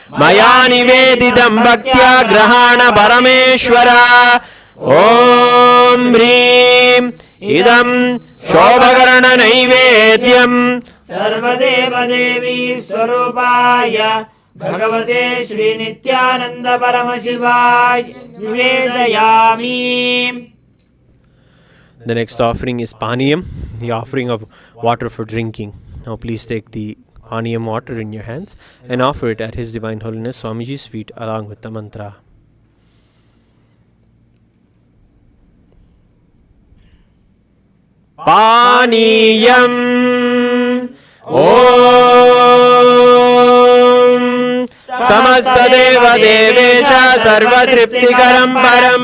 Maya Nivedidam Bhaktya Grahana Parameshwara. Om Hrim Idam Shobhakarana Naivedyam Sarvadeva Devi Swarupaya Bhagavate Shri Nityananda Paramashivaya Nivedayami. The next offering is Paniyam, the offering of water for drinking. Now please take the Paniyam water in your hands and offer it at His Divine Holiness Swamiji's feet along with the mantra. Paniyam Om Samasta Deva Devesha Sarva Triptikaram Param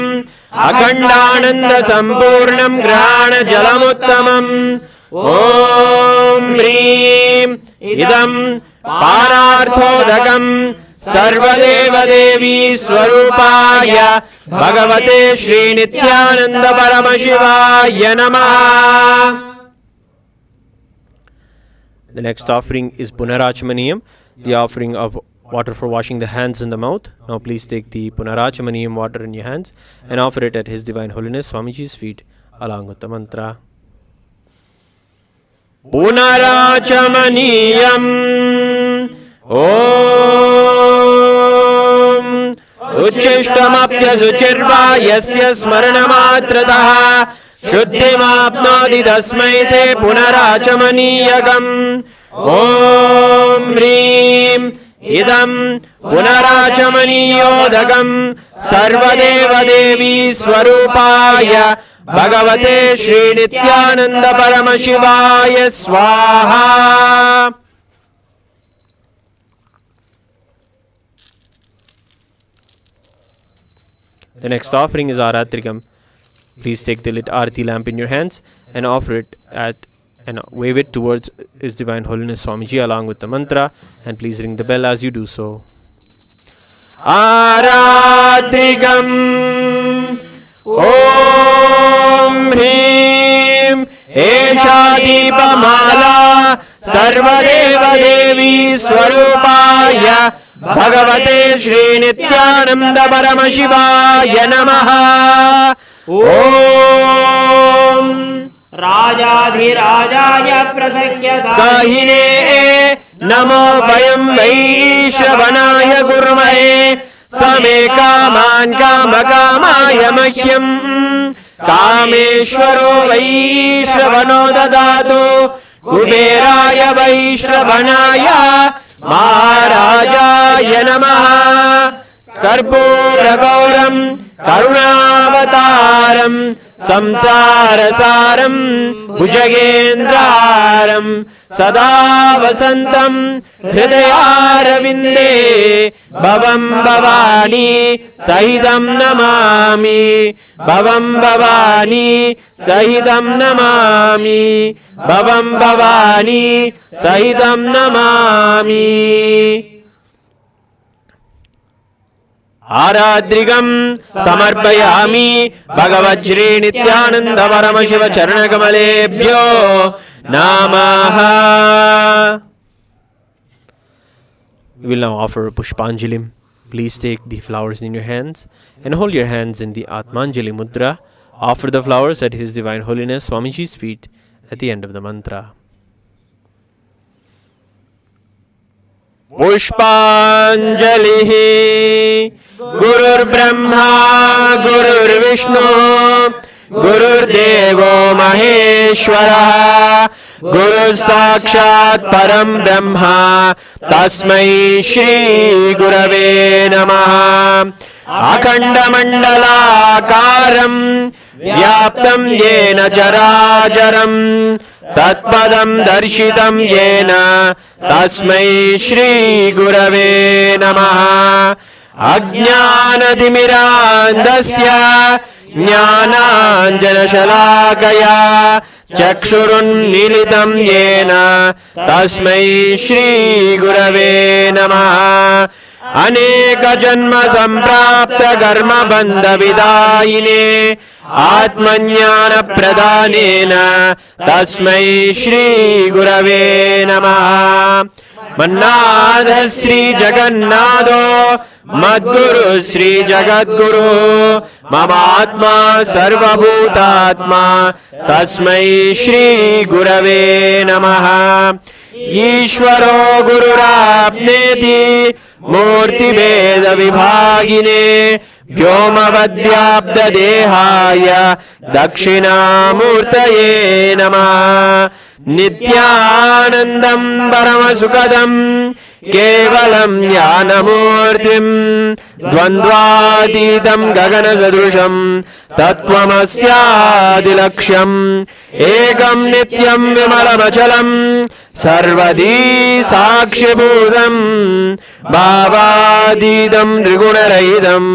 Akhandananda Sampurnam Grahana Jalamuttamam. Om Hrim Idam Pararthodakam Sarvadeva Devi Swarupaya Bhagavate Shri Nityananda Paramashivaya Namaha. The next offering is Punarachamaniyam, the offering of water for washing the hands and the mouth. Now please take the Punarachamaniyam water in your hands and offer it at His Divine Holiness Swamiji's feet along with the mantra. Punarachamaniyam Om Uchishtamapya Suchirva Yasya Smaranamatrataha Shuddhimapnodi Tasmaite Punarachamaniyagam. Om Hrim Idam Punarachamaniyodagam Sarvadeva Devi Swarupaya Bhagavate Shri Nityananda Paramashivaya Swaha. The next offering is Aratrikam. Please take the lit Aarti lamp in your hands and offer it at and wave it towards His Divine Holiness Swamiji along with the mantra, and please ring the bell as you do so. Aratrikam Om Hrim Esha Deepamala Sarvadeva Devi Swarupaya Bhagavate Shri Nityananda Paramashivaya Namaha. Om Rajadhirajaya Prasakya Sahine Namo Vayam Vaishravanaya Gurmahe Same Kaman Kamakamaya Mahyam Kameshwaro Vaishravano Dadatu Kuberaya Vaishravanaya Maharajaya Namaha. Karpura Gauram Karunavataram Samsarasaram Bhujagendraram Sada Vasantam Hridayaravinde भवं भवानी सहितं नमामि भवं भवानी सहितं नमामि भवं भवानी सहितं नमामि आराद्रिगं समर्पयामि भगवच्छ्री नित्यानंद परमशिव चरणकमलेभ्यो नमः. We will now offer Pushpanjalim. Please take the flowers in your hands and hold your hands in the Atmanjali Mudra. Offer the flowers at His Divine Holiness Swamiji's feet at the end of the mantra. Pushpanjalihi Gurur Brahma Gurur Vishnu Gurur Devo Maheshwara Guru Sakshat Param Brahma Tasmai Shri Gurave Namaha. Akhanda Mandalakaram Vyaptam Yena Characharam Tatpadam Darshitam Yena Tasmai Shri Gurave Namaha. Ajnanatimirandasya Jnananjanashalakaya Chakshurunmilitam Yena Tasmai Shri Gurave Namaha. Aneka Janma Samprapta Karma Bandha Vidayine Atmanyana Pradhanena Tasmai Shri Gurave Namaha. Mannadha Sri Jagannatho Madguru Sri Jagadguru Mama Atma Sarva Bhutatma Tasmai Shri Gurave Namaha. Ishvaro Gururapneti Murti Veda Vibhagine Vyomavadvyapta Dehaya Dakshinamurtaye Namaha. Nityanandam Paramasukadam Kevalam Jnanamurtim Dvandvatitam Gaganasadrusham Tattvamasyaadilaksham Ekam Nityam Vimalamachalam Sarvadi Sakshibhudam Bhavadidam Trigunarahidam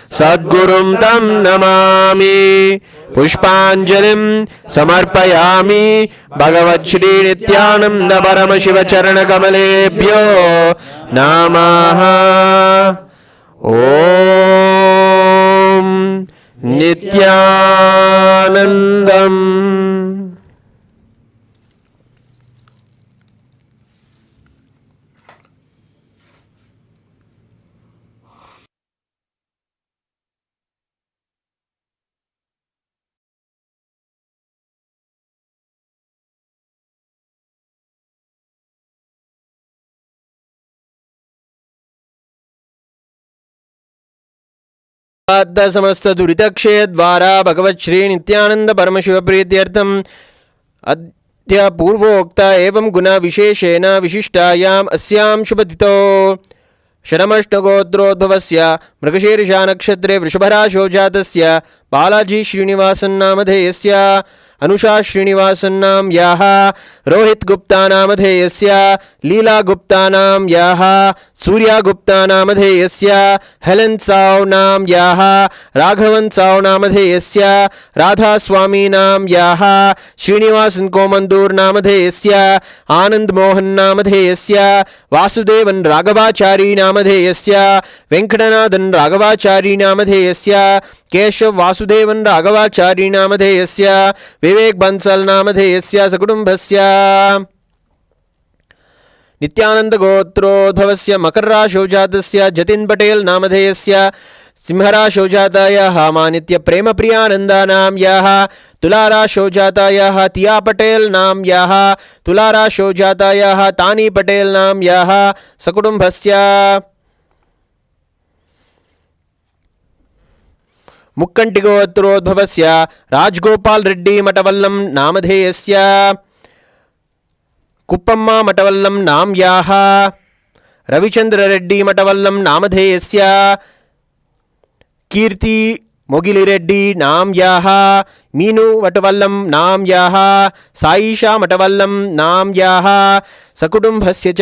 Sadgurum Tam Namami. Pushpanjalim Samarpayami Bhagavachri Nityananda Paramashiva Charanakamaleebhyo Namaha. Om Nityanandam. समस्त दुरितक्षय द्वारा भगवत् श्री नित्यानंद परमशिव प्रीत्यर्थम अद्य पूर्वोक्त एवं गुण विशेषेण विशिष्टायाम अस्याम शुभतिथौ शरमष्टगोत्रोद्भवस्य मृगशीर्षा नक्षत्रे वृषभराशौ जातस्य बालाजी श्रीनिवासन नामधेयस्य अनुषा श्रीनिवासन नाम याः रोहित गुप्ता नामधेयस्य लीला गुप्ता नाम याः सूर्या गुप्ता नामधेयस्य हेलेन साव नाम याः राघवन साव नामधेयस्य राधा स्वामी नाम याः श्रीनिवासन कोमंदूर नामधेयस्य आनंद मोहन नामधेयस्य वासुदेवन राघवाचारी नामधेयस्य वेंकटनाथन राघवाचारी नामधेयस्य केशव वासुदेवन राघवाचारी नामधेयस्य विवेक बंसल नामधेयस्य सकुटुंबस्य नित्यानंद गोत्रोद्भवस्य मकर राशौ जातस्य जतिन पटेल नामधेयस्य सिंहराशौ जातायाः मानित्य प्रेम प्रियानंदा नाम याः तुलाराशौ जातायाः तिया पटेल नाम याः तुलाराशौ जातायाः तानी पटेल नाम याः सकुटुंबस्य मुक्कंटिगोत्रोद्भवस्य राजगोपाल रेड्डी मठवल्लम नामधेयस्य कुप्पम्मा मठवल्लम नाम याः रविचंद्र रेड्डी मठवल्लम नामधेयस्य कीर्ति मोगिलिरेड्डी नाम याः मीनू मठवल्लम नाम याः साईशा मठवल्लम नाम याः सकुटुंबस्य च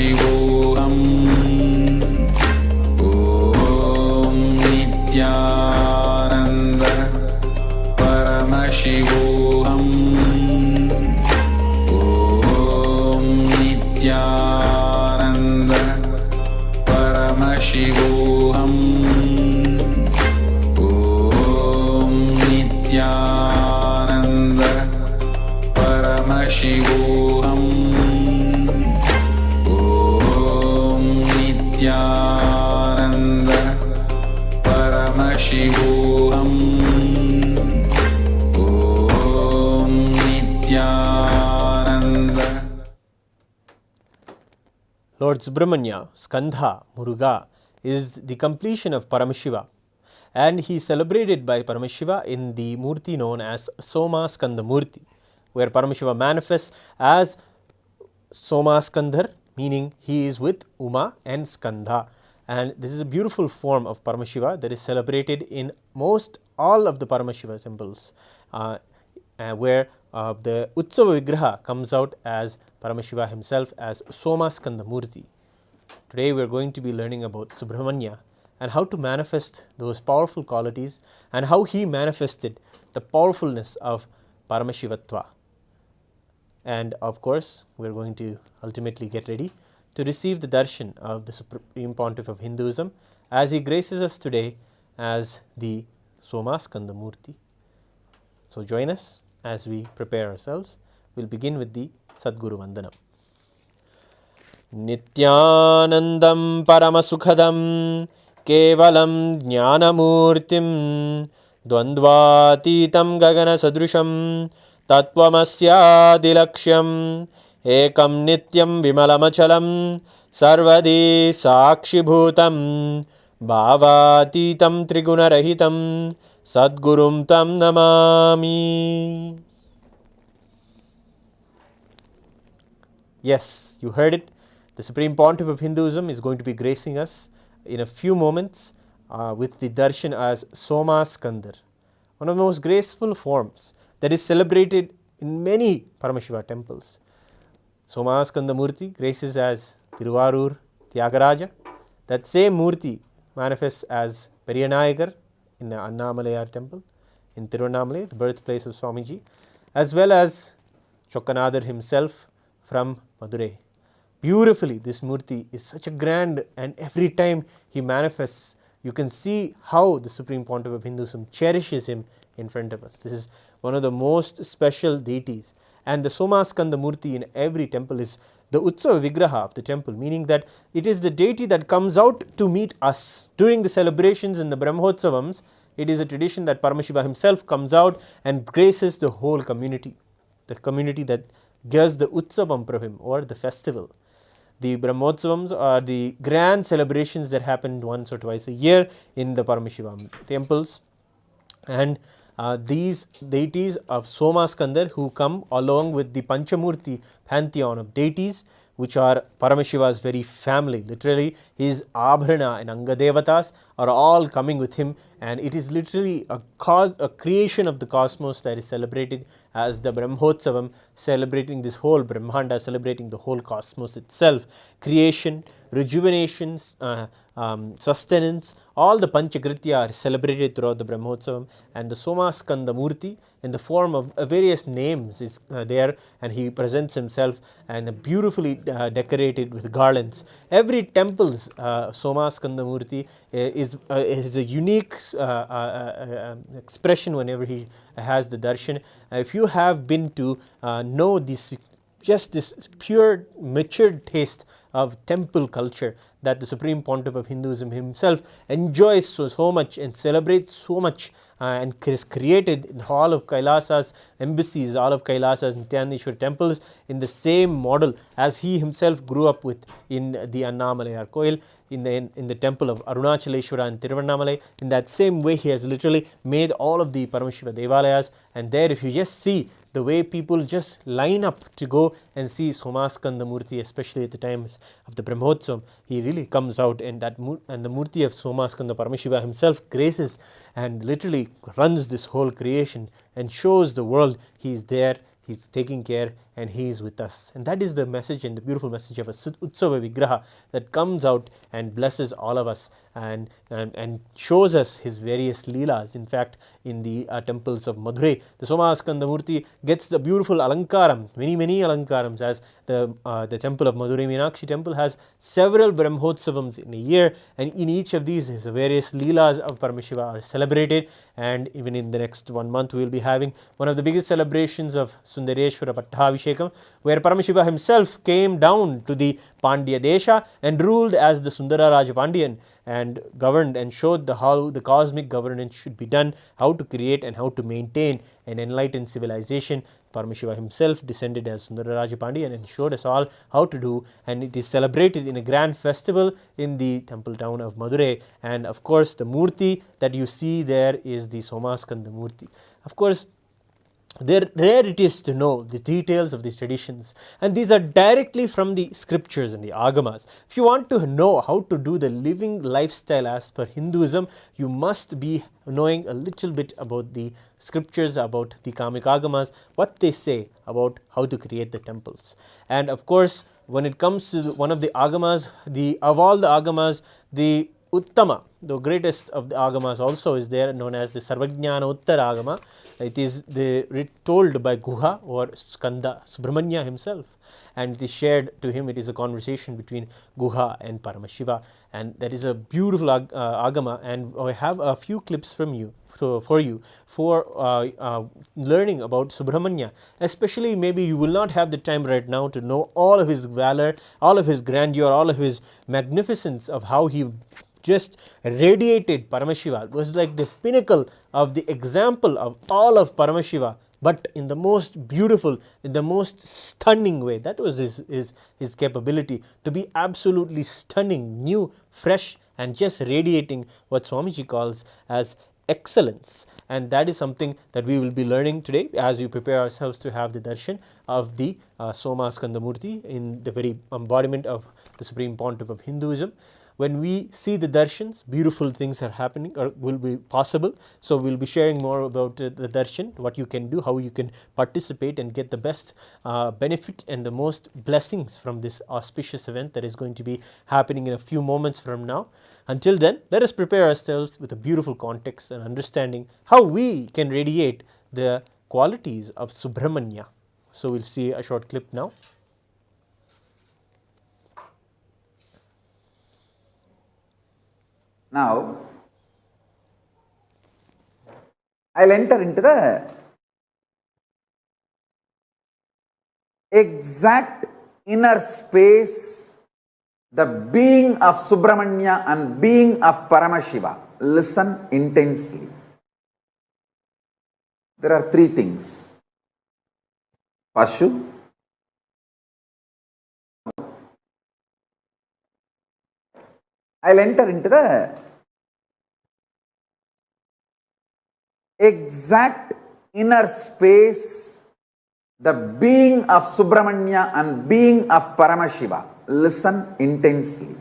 Paramashivoham. Om Nityananda Paramashivoham. Om Nityananda Paramashivoham. Om Nityananda Paramashivoham. Om Nityananda Paramashivoham. Om Nityananda. Lord Subrahmanya, Skanda, Muruga, is the completion of Paramashiva, and he is celebrated by Paramashiva in the Murti known as Somaskanda Murty, where Paramashiva manifests as Somaskandar, meaning he is with Uma and Skanda. And this is a beautiful form of Paramashiva that is celebrated in all of the Paramashiva temples, where the Utsava Vigraha comes out as Paramashiva himself as Somaskanda Murty. Today we are going to be learning about Subrahmanya and how to manifest those powerful qualities and how he manifested the powerfulness of Paramashivatva. And of course, we are going to ultimately get ready to receive the darshan of the Supreme Pontiff of Hinduism as he graces us today as the Somaskanda Murty. So join us as we prepare ourselves. We'll begin with the Sadguru Vandanam. Nityanandam Paramasukhadam Kevalam Jnanamurtim Dvandvatitam Gagana Sadrusham Tattvamasyaadilaksham Ekam Nityam Vimalamachalam Sarvadi Sakshibhutam Bhavatitam Trigunarahitam Sadgurum Tam Namami. Yes, you heard it. The Supreme Pontiff of Hinduism is going to be gracing us in a few moments with the darshan as Somaskandar, one of the most graceful forms that is celebrated in many Paramashiva temples. Somaskanda Murty graces as Tiruvarur Tyagaraja. That same Murty manifests as Periyanayagar in the Annamalayar temple in Tiruvannamalai, the birthplace of Swamiji, as well as Chokkanadar himself from Madurai. Beautifully, this Murti is such a grand, and every time he manifests, you can see how the Supreme Pontiff of Hinduism cherishes him in front of us. This is one of the most special deities, and the Somaskanda Murti in every temple is the Utsava Vigraha of the temple, meaning that it is the deity that comes out to meet us. During the celebrations in the Brahmotsavams, it is a tradition that Paramashiva himself comes out and graces the whole community, the community that gives the Utsavam Pravim or the festival. The Brahmotsavams are the grand celebrations that happen once or twice a year in the Paramashiva temples, and these deities of Somaskandar who come along with the Panchamurti pantheon of deities, which are Paramashiva's very family. Literally, his Abhrana and Angadevatas are all coming with him, and it is literally a creation of the cosmos that is celebrated as the Brahmotsavam, celebrating this whole Brahmanda, celebrating the whole cosmos itself. Creation, rejuvenation, sustenance, all the Panchakritya are celebrated throughout the Brahmotsavam, and the Somaskanda Murti in the form of various names is there, and he presents himself and beautifully decorated with garlands. Every temple's Somaskanda Murti is a unique expression whenever he has the darshan. If you have been to know this, just this pure matured taste of temple culture that the Supreme Pontiff of Hinduism himself enjoys so much and celebrates so much, and is created in all of Kailasa's embassies, all of Kailasa's Nityaneshwar temples in the same model as he himself grew up with in the Annamalayar Koil, in the temple of Arunachaleshwara and Tiruvannamalai. In that same way, he has literally made all of the Paramashiva Devalayas, and there if you just see the way people just line up to go and see Somaskanda Murti, especially at the times of the Brahmotsavam, he really comes out, and the Murti of Somaskanda Paramashiva himself graces and literally runs this whole creation and shows the world he is there, he is taking care, and He is with us. And that is the message and the beautiful message of a Utsava Vigraha that comes out and blesses all of us and shows us His various Leelas. In fact, in the temples of Madurai, the Somaskanda Murty gets the beautiful alankaram, many alankarams, as the temple of Madurai Meenakshi temple has several Brahmotsavams in a year, and in each of these his various Leelas of Paramashiva are celebrated. And even in the next 1 month we will be having one of the biggest celebrations of Sundareshwara Pattabhishekam, where Paramashiva himself came down to the Pandya Desha and ruled as the Sundara Raja Pandyan and governed and showed how the cosmic governance should be done, how to create and how to maintain an enlightened civilization. Paramashiva himself descended as Sundara Raja Pandyan and showed us all how to do, and it is celebrated in a grand festival in the temple town of Madurai. And of course the Murti that you see there is the Somaskanda Murty. Of course, rare it is to know the details of these traditions, and these are directly from the scriptures and the agamas. If you want to know how to do the living lifestyle as per Hinduism, you must be knowing a little bit about the scriptures, about the Kamic agamas, what they say about how to create the temples. And of course, when it comes to one of the agamas, of all the agamas, the Uttama, the greatest of the agamas also is there, known as the Sarvajnana Uttara Agama. It is told by Guha or Skanda, Subrahmanya himself, and it is shared to him. It is a conversation between Guha and Paramashiva, and that is a beautiful agama. And I have a few clips from you for learning about Subrahmanya. Especially, maybe you will not have the time right now to know all of his valor, all of his grandeur, all of his magnificence of how he just radiated Paramashiva. It was like the pinnacle of the example of all of Paramashiva, but in the most beautiful, in the most stunning way. That was his capability to be absolutely stunning, new, fresh, and just radiating what Swamiji calls as excellence. And that is something that we will be learning today as we prepare ourselves to have the darshan of the Somaskanda Murty in the very embodiment of the Supreme Pontiff of Hinduism. When we see the darshans, beautiful things are happening or will be possible. So we'll be sharing more about the darshan, what you can do, how you can participate and get the best benefit and the most blessings from this auspicious event that is going to be happening in a few moments from now. Until then, let us prepare ourselves with a beautiful context and understanding how we can radiate the qualities of Subrahmanya. So we'll see a short clip now. Now, I'll enter into the exact inner space, the being of Subrahmanya and being of Paramashiva. Listen intensely. There are three things: Pashu, I'll enter into the exact inner space, the being of Subrahmanya and being of Paramashiva. Listen intensely.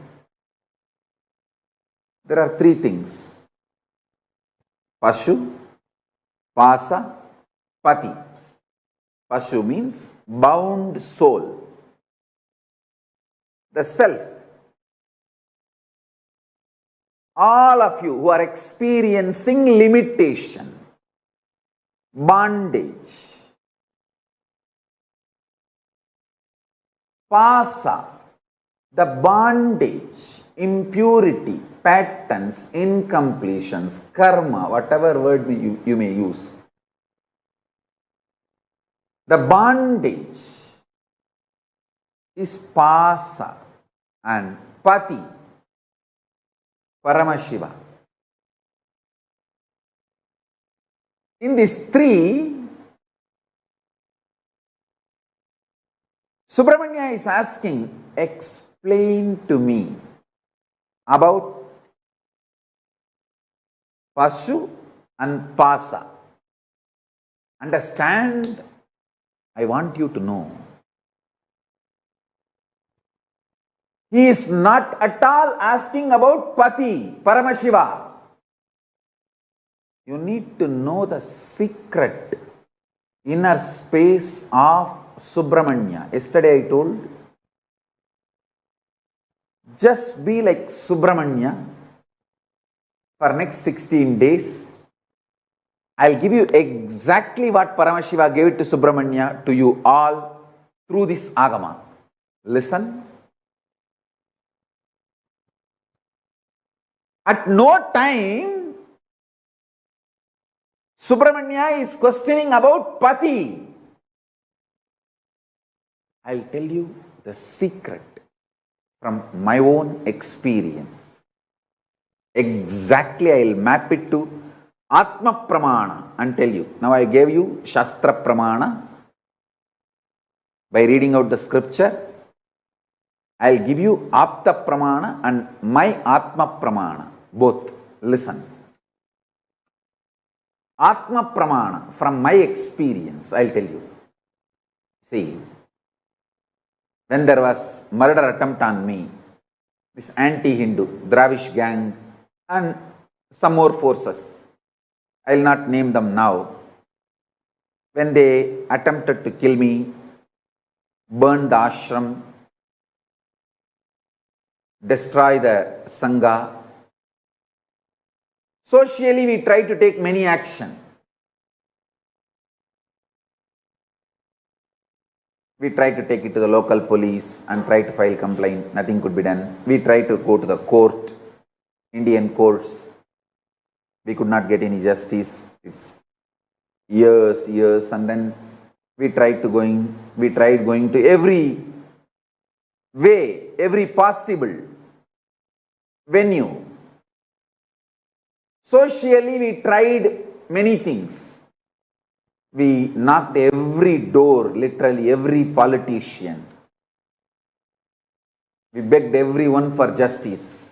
There are three things: Pashu, Pasa, Pati. Pashu means bound soul, the self. All of you who are experiencing limitation, bondage, Pasa, the bondage, impurity, patterns, incompletions, karma, whatever word you may use. The bondage is Pasa, and Pati, Paramashiva. In these three, Subrahmanya is asking, explain to me about Pashu and Pasa. Understand? I want you to know. He is not at all asking about Pati, Paramashiva. You need to know the secret inner space of Subrahmanya. Yesterday I told, just be like Subrahmanya for next 16 days. I'll give you exactly what Paramashiva gave it to Subrahmanya to you all through this Agama. Listen. At no time Subrahmanya is questioning about Pati. I'll tell you the secret from my own experience. Exactly, I'll map it to Atma Pramana and tell you. Now I gave you Shastra Pramana by reading out the scripture. I'll give you Apta Pramana and my Atma Pramana. Both. Listen. Atma Pramana, from my experience, I'll tell you. See, when there was murder attempt on me, this anti-Hindu, Dravish gang and some more forces, I'll not name them now, when they attempted to kill me, burn the ashram, destroy the Sangha, socially we try to take many action. We try to take it to the local police and try to file complaint. Nothing could be done. We try to go to the court, Indian courts. We could not get any justice. It's years, and then we tried going to every way, every possible venue. Socially, we tried many things. We knocked every door, literally every politician. We begged everyone for justice.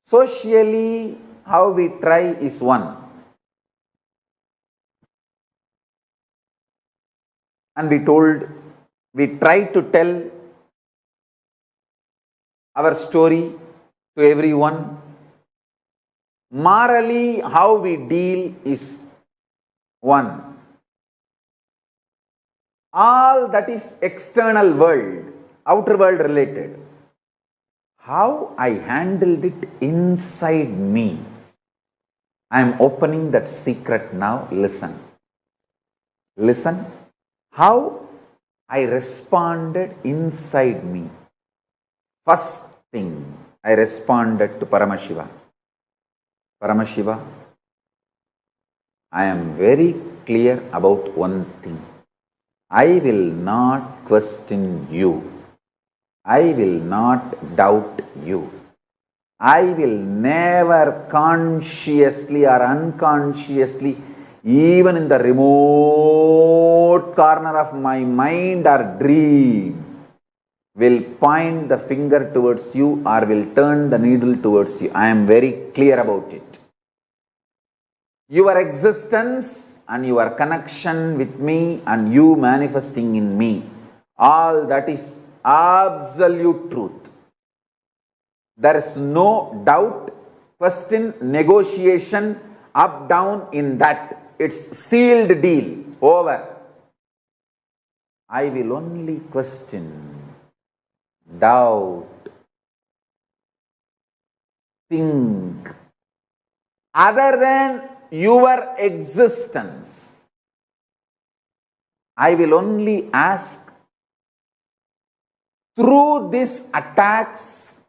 Socially, how we try is one. And we tried to tell our story to everyone. Morally, how we deal is one. All that is external world, outer world related. How I handled it inside me. I am opening that secret now. Listen. Listen. How I responded inside me. First thing, I responded to Paramashiva. Paramashiva, I am very clear about one thing. I will not question you. I will not doubt you. I will never consciously or unconsciously, even in the remote corner of my mind or dream, will point the finger towards you or will turn the needle towards you. I am very clear about it. Your existence and your connection with me and you manifesting in me, all that is absolute truth. There is no doubt, question, negotiation, up, down in that. It's sealed deal. Over. I will only question, doubt, think, other than your existence. I will only ask, through these attacks,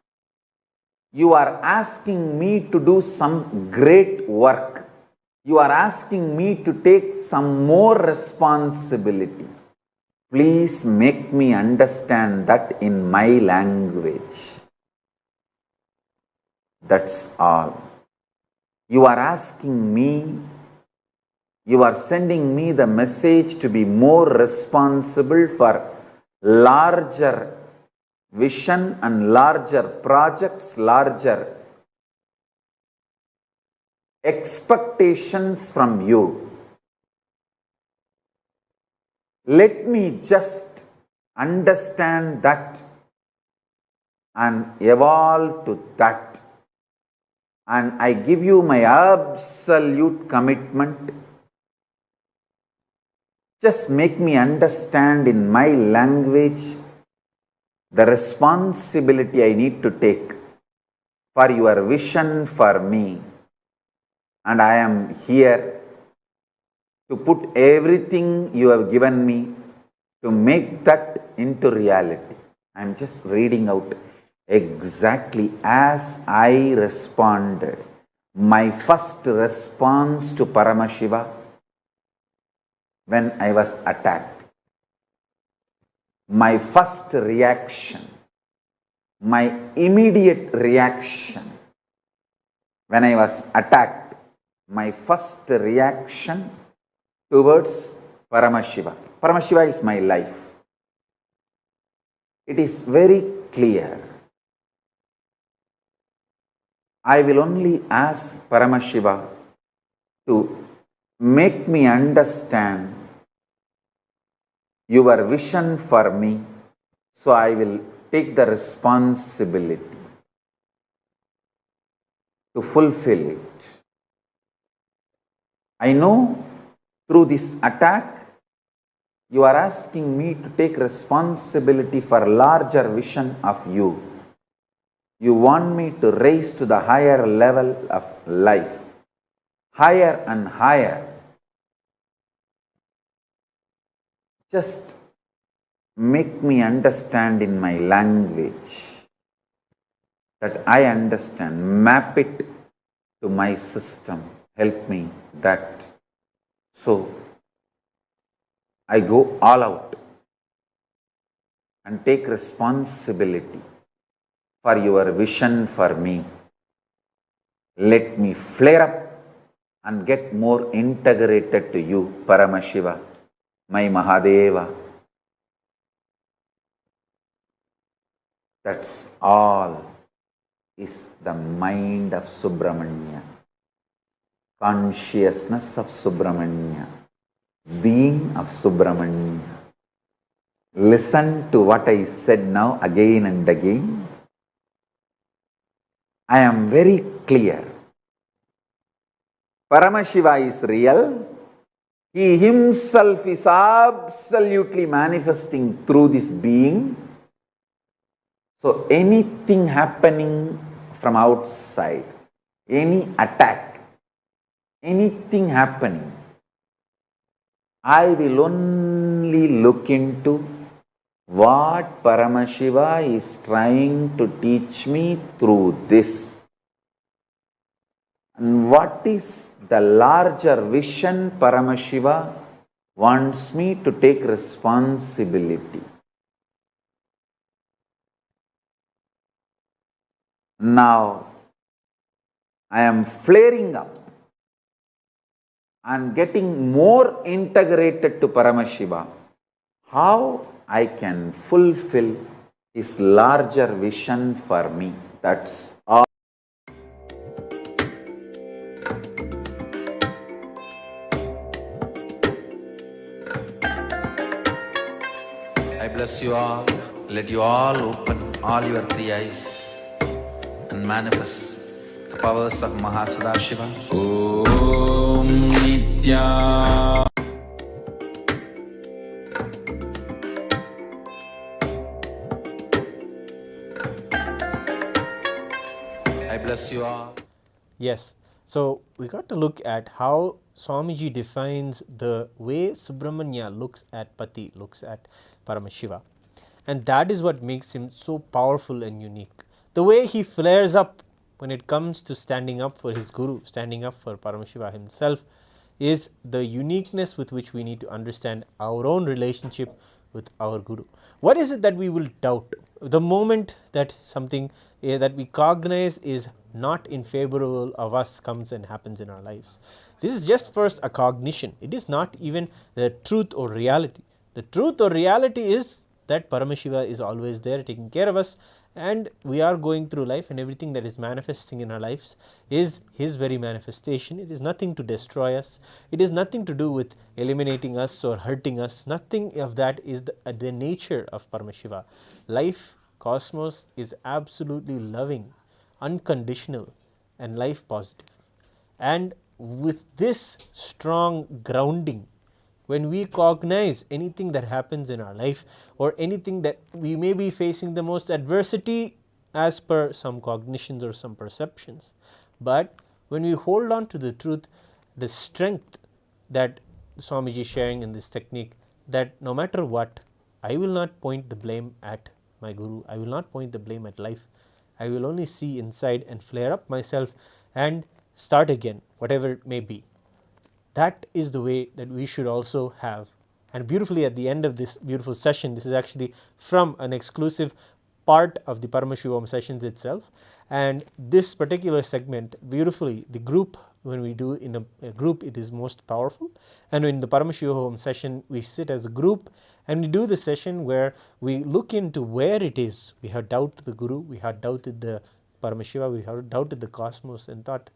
you are asking me to do some great work. You are asking me to take some more responsibility. Please make me understand that in my language. That's all. You are asking me, you are sending me the message to be more responsible for larger vision and larger projects, larger expectations from you. Let me just understand that and evolve to that. and I give you my absolute commitment. Just make me understand in my language the responsibility I need to take for your vision for me. And I am here to put everything you have given me to make that into reality. I am just reading out exactly as I responded. My first response to Paramashiva when I was attacked. My first reaction, my immediate reaction when I was attacked, my first reaction towards Paramashiva. Paramashiva is my life. It is very clear. I will only ask Paramashiva to make me understand your vision for me, so I will take the responsibility to fulfill it. I know through this attack, you are asking me to take responsibility for larger vision of you. You want me to raise to the higher level of life, higher and higher. Just make me understand in my language that I understand. Map it to my system. Help me that. So I go all out and take responsibility for your vision for me. Let me flare up and get more integrated to you, Paramashiva, my Mahadeva. That's all is the mind of Subrahmanya, consciousness of Subrahmanya, being of Subrahmanya. Listen to what I said now again and again. I am very clear. Paramashiva is real. He himself is absolutely manifesting through this being. So anything happening from outside, any attack, anything happening, I will only look into what Paramashiva is trying to teach me through this. And what is the larger vision Paramashiva wants me to take responsibility. Now, I am flaring up and getting more integrated to Paramashiva. How I can fulfill his larger vision for me. That's all. I bless you all. Let you all open all your three eyes and manifest the powers of Mahasudashiva. Om Nitya. I bless you all. Yes, so we got to look at how Swamiji defines the way Subrahmanya looks at Pati, looks at Paramashiva. And that is what makes him so powerful and unique. The way he flares up when it comes to standing up for his Guru, standing up for Paramashiva himself, is the uniqueness with which we need to understand our own relationship with our Guru. What is it that we will doubt? The moment that something that we cognize is not in favorable of us comes and happens in our lives. This is just first a cognition. It is not even the truth or reality. The truth or reality is that Paramashiva is always there taking care of us, and we are going through life, and everything that is manifesting in our lives is his very manifestation. It is nothing to destroy us. It is nothing to do with eliminating us or hurting us. Nothing of that is the nature of Paramashiva. Life, cosmos is absolutely loving, unconditional, and life positive. And with this strong grounding, when we cognize anything that happens in our life or anything that we may be facing the most adversity as per some cognitions or some perceptions, but when we hold on to the truth, the strength that Swamiji is sharing in this technique, that no matter what, I will not point the blame at my Guru, I will not point the blame at life, I will only see inside and flare up myself and start again, whatever it may be. That is the way that we should also have. And beautifully at the end of this beautiful session, this is actually from an exclusive part of the Paramashivoham sessions itself, and this particular segment, beautifully, the group, when we do in a group, it is most powerful. And in the Paramashivoham session, we sit as a group and we do the session where we look into where it is. We have doubted the Guru, we have doubted the Paramashiva, we have doubted the cosmos and thought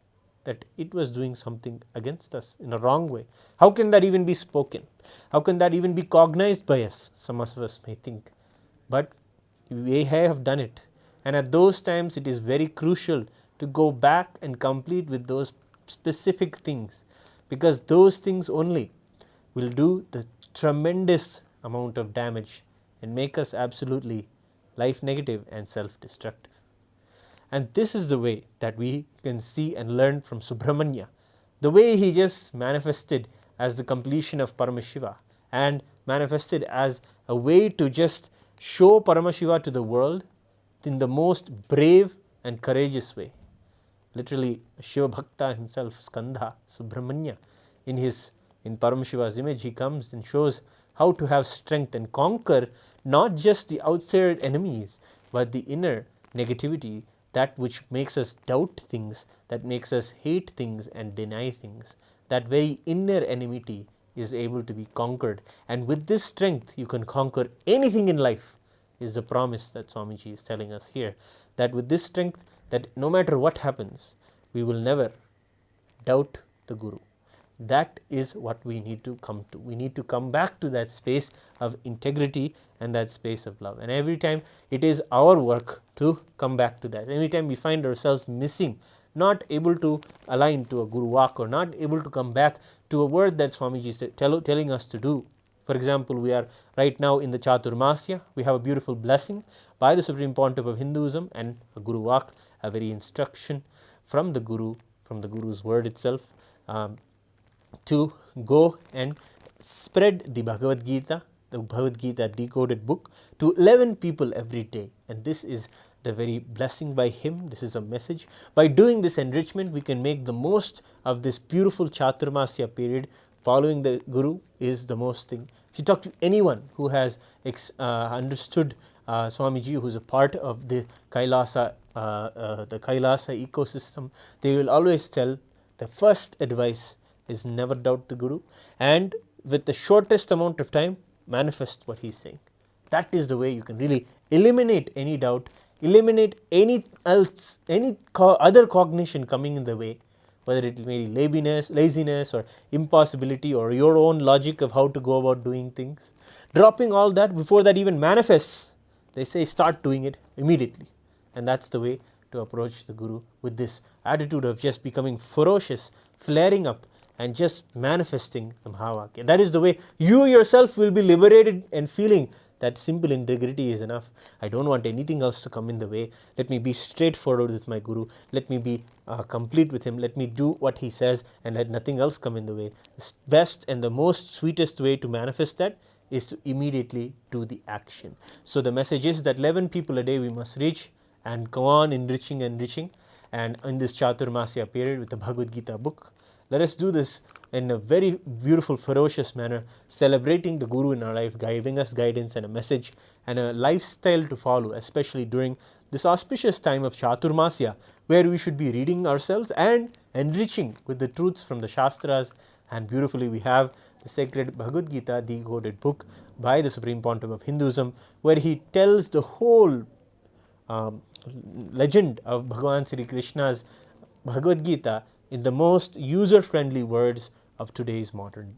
that it was doing something against us in a wrong way. How can that even be spoken? How can that even be cognized by us? Some of us may think. But we have done it. And at those times, it is very crucial to go back and complete with those specific things, because those things only will do the tremendous amount of damage and make us absolutely life negative and self-destructive. And this is the way that we can see and learn from Subrahmanya, the way he just manifested as the completion of Paramashiva and manifested as a way to just show Paramashiva to the world in the most brave and courageous way. Literally, Shiva Bhakta himself, Skanda, Subrahmanya, in Paramashiva's image, he comes and shows how to have strength and conquer not just the outside enemies, but the inner negativity, that which makes us doubt things, that makes us hate things and deny things. That very inner enmity is able to be conquered. And with this strength, you can conquer anything in life, is the promise that Swamiji is telling us here. That with this strength, that no matter what happens, we will never doubt the Guru. That is what we need to come to. We need to come back to that space of integrity and that space of love. And every time it is our work to come back to that. Every time we find ourselves missing, not able to align to a Guru Vak, or not able to come back to a word that Swamiji is telling us to do. For example, we are right now in the Chaturmasya. We have a beautiful blessing by the Supreme Pontiff of Hinduism and a Guru Vak, a very instruction from the Guru, from the Guru's word itself, to go and spread the Bhagavad Gita decoded book, to 11 people every day. And this is the very blessing by him. This is a message. By doing this enrichment, we can make the most of this beautiful Chaturmasya period. Following the Guru is the most thing. If you talk to anyone who has understood Swamiji, who is a part of the Kailasa ecosystem, they will always tell the first advice is never doubt the Guru, and with the shortest amount of time, manifest what he is saying. That is the way you can really eliminate any doubt, eliminate any other cognition coming in the way, whether it may be laziness or impossibility or your own logic of how to go about doing things. Dropping all that before that even manifests, they say start doing it immediately. And that's the way to approach the Guru, with this attitude of just becoming ferocious, flaring up, and just manifesting the Mahavakya. That is the way you yourself will be liberated and feeling that simple integrity is enough. I don't want anything else to come in the way. Let me be straightforward with my Guru. Let me be complete with him. Let me do what he says and let nothing else come in the way. The best and the most sweetest way to manifest that is to immediately do the action. So the message is that 11 people a day we must reach and go on enriching. And in this Chaturmasya period with the Bhagavad Gita book, let us do this in a very beautiful, ferocious manner, celebrating the Guru in our life, giving us guidance and a message and a lifestyle to follow, especially during this auspicious time of Chaturmasya, where we should be reading ourselves and enriching with the truths from the Shastras. And beautifully we have the sacred Bhagavad Gita decoded book by the Supreme Pontiff of Hinduism, where he tells the whole legend of Bhagavan Sri Krishna's Bhagavad Gita in the most user-friendly words of today's modern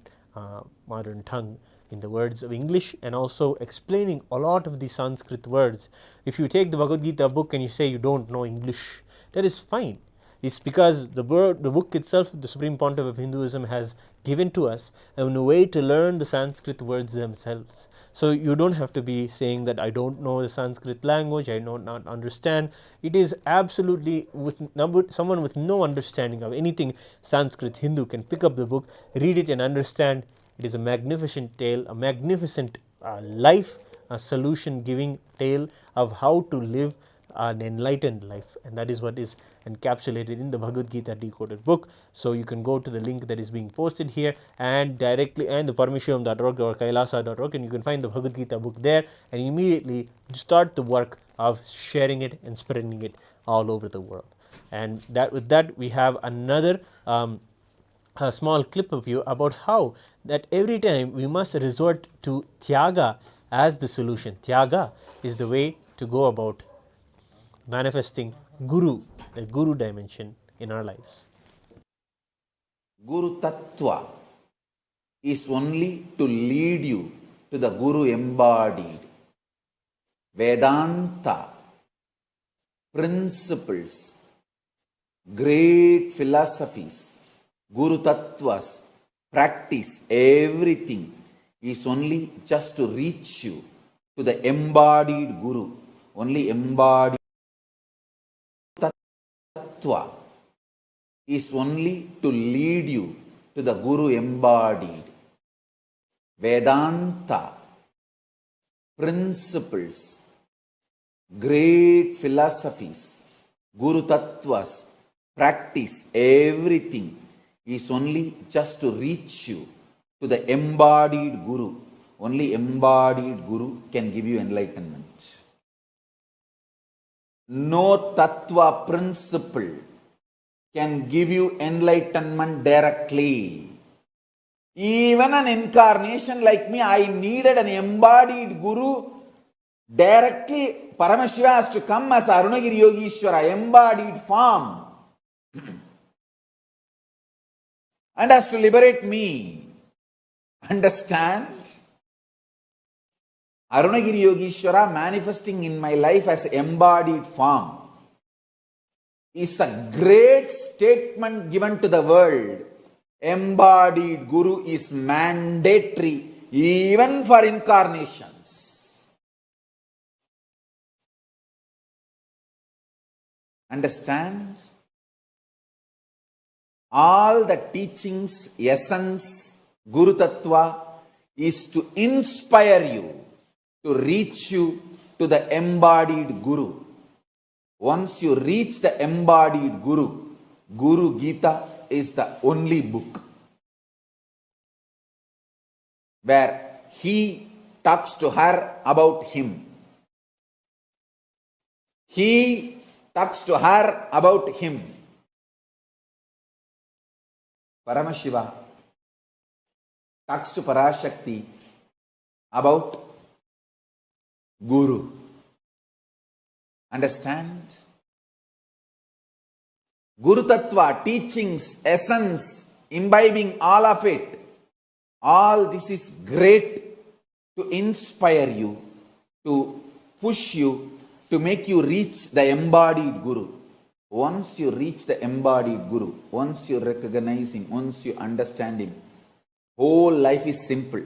tongue, in the words of English, and also explaining a lot of the Sanskrit words. If you take the Bhagavad Gita book and you say you don't know English, that is fine. It's because the book itself, the Supreme Pontiff of Hinduism, has given to us a way to learn the Sanskrit words themselves. So you don't have to be saying that I don't know the Sanskrit language, I do not understand. It is absolutely, someone with no understanding of anything Sanskrit Hindu can pick up the book, read it and understand. It is a magnificent tale, a magnificent life, a solution giving tale of how to live an enlightened life, and that is what is encapsulated in the Bhagavad Gita decoded book. So you can go to the link that is being posted here and directly, and the Paramashivoham.org or Kailasa.org, and you can find the Bhagavad Gita book there and immediately start the work of sharing it and spreading it all over the world. And with that we have another a small clip of you about how that every time we must resort to Tyaga as the solution. Tyaga is the way to go about manifesting Guru, the Guru dimension in our lives. Guru Tattva is only to lead you to the Guru embodied. Vedanta, principles, great philosophies, Guru Tattvas, practice, everything is only just to reach you to the embodied Guru, only embodied. Tattva is only to lead you to the Guru embodied. Vedanta, principles, great philosophies, Guru Tattvas, practice, everything is only just to reach you to the embodied Guru. Only embodied Guru can give you enlightenment. No Tattva principle can give you enlightenment directly. Even an incarnation like me, I needed an embodied Guru. Directly, Paramashiva has to come as Arunagiri Yogishwara, embodied form, and has to liberate me. Understand? Arunagiri Yogishwara manifesting in my life as embodied form is a great statement given to the world. Embodied Guru is mandatory even for incarnations. Understand? All the teachings, essence, Guru Tattva is to inspire you, to reach you to the embodied Guru. Once you reach the embodied Guru, Guru Gita is the only book where he talks to her about him. He talks to her about him. Paramashiva talks to Parashakti about Guru. Understand? Guru Tattva, teachings, essence, imbibing all of it. All this is great to inspire you, to push you, to make you reach the embodied Guru. Once you reach the embodied Guru, once you recognize him, once you understand him, whole life is simple.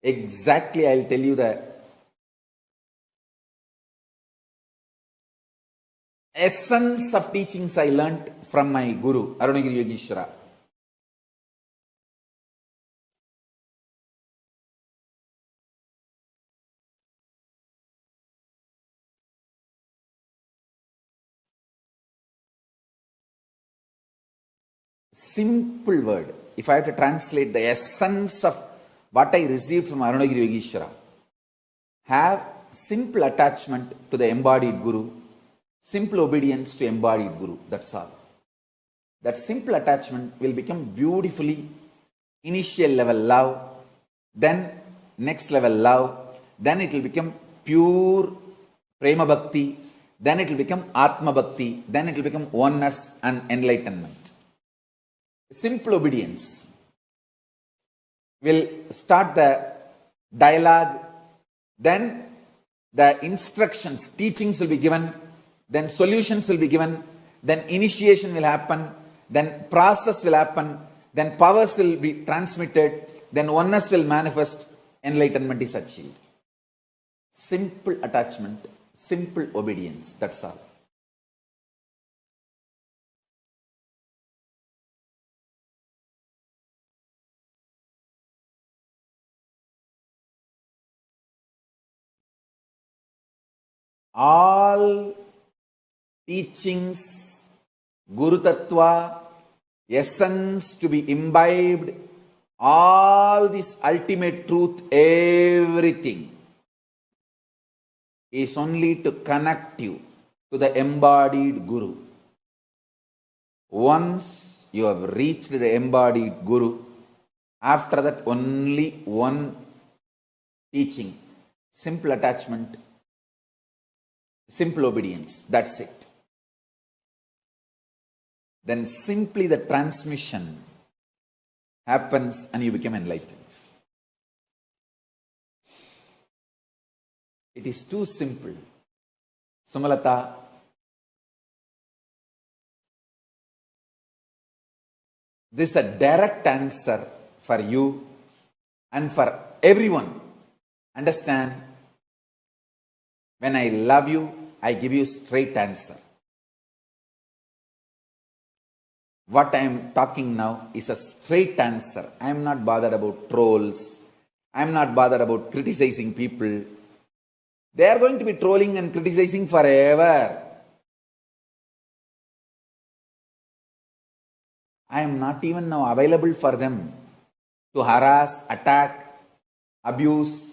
Exactly, I'll tell you the essence of teachings I learnt from my Guru, Arunagiri Yogishwara. Simple word. If I have to translate the essence of what I received from Arunagiri Yogishwara, have simple attachment to the embodied Guru, simple obedience to embodied Guru. That's all. That simple attachment will become beautifully initial level love, then next level love, then it will become pure prema bhakti, then it will become atma bhakti, then it will become oneness and enlightenment. Simple obedience will start the dialogue, then the instructions, teachings will be given, then solutions will be given, then initiation will happen, then process will happen, then powers will be transmitted, then oneness will manifest, enlightenment is achieved. Simple attachment, simple obedience, that's all. All teachings, Guru Tattva, essence to be imbibed, all this ultimate truth, everything is only to connect you to the embodied Guru. Once you have reached the embodied Guru, after that only one teaching, simple attachment, simple obedience, that's it. Then simply the transmission happens and you become enlightened. It is too simple. Sumalata, this is a direct answer for you and for everyone. Understand? When I love you, I give you straight answer. What I am talking now is a straight answer. I am not bothered about trolls. I am not bothered about criticizing people. They are going to be trolling and criticizing forever. I am not even now available for them to harass, attack, abuse.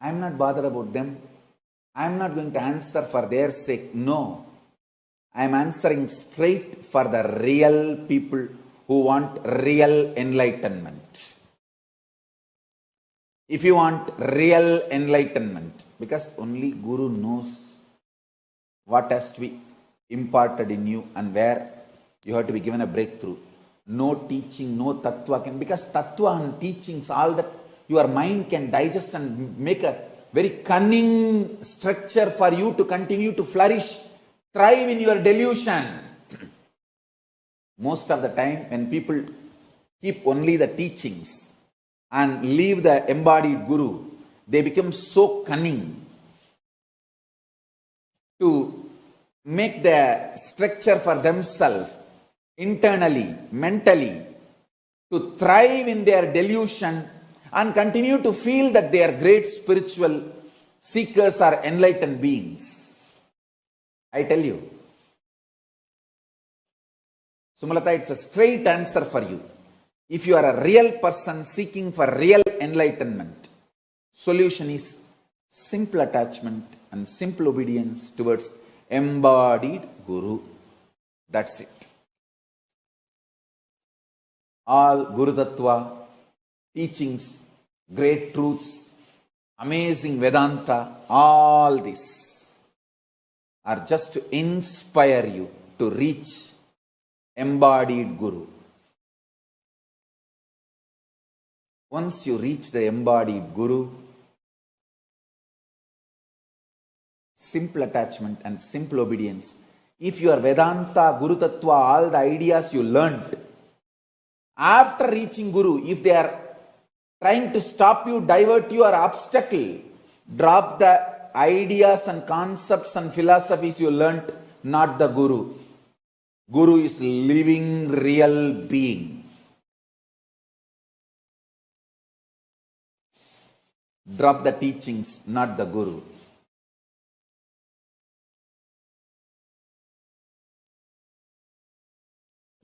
I am not bothered about them. I am not going to answer for their sake. No. I am answering straight for the real people who want real enlightenment. If you want real enlightenment, because only Guru knows what has to be imparted in you and where you have to be given a breakthrough. No teaching, no tattva can, because tattva and teachings, all that your mind can digest and make a very cunning structure for you to continue to flourish, thrive in your delusion. Most of the time when people keep only the teachings and leave the embodied Guru, they become so cunning to make the structure for themselves internally, mentally, to thrive in their delusion and continue to feel that they are great spiritual seekers or enlightened beings. I tell you, Sumalata, it's a straight answer for you. If you are a real person seeking for real enlightenment, solution is simple attachment and simple obedience towards embodied Guru. That's it. All Guru Tattva, teachings, great truths, amazing Vedanta, all this are just to inspire you to reach embodied Guru. Once you reach the embodied Guru, simple attachment and simple obedience. If your Vedanta, Guru Tattva, all the ideas you learnt, after reaching Guru, if they are trying to stop you, divert you or obstacle, drop the ideas and concepts and philosophies you learnt, not the Guru. Guru is living real being. Drop the teachings, not the Guru.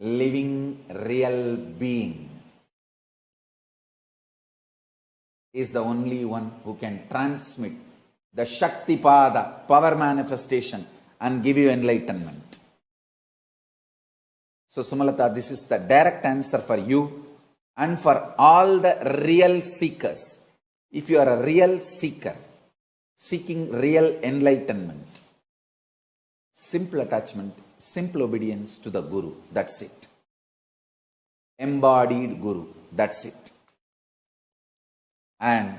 Living real being is the only one who can transmit the Shaktipada, power manifestation, and give you enlightenment. So Sumalata, this is the direct answer for you and for all the real seekers. If you are a real seeker, seeking real enlightenment, simple attachment, simple obedience to the Guru, that's it. Embodied Guru, that's it. And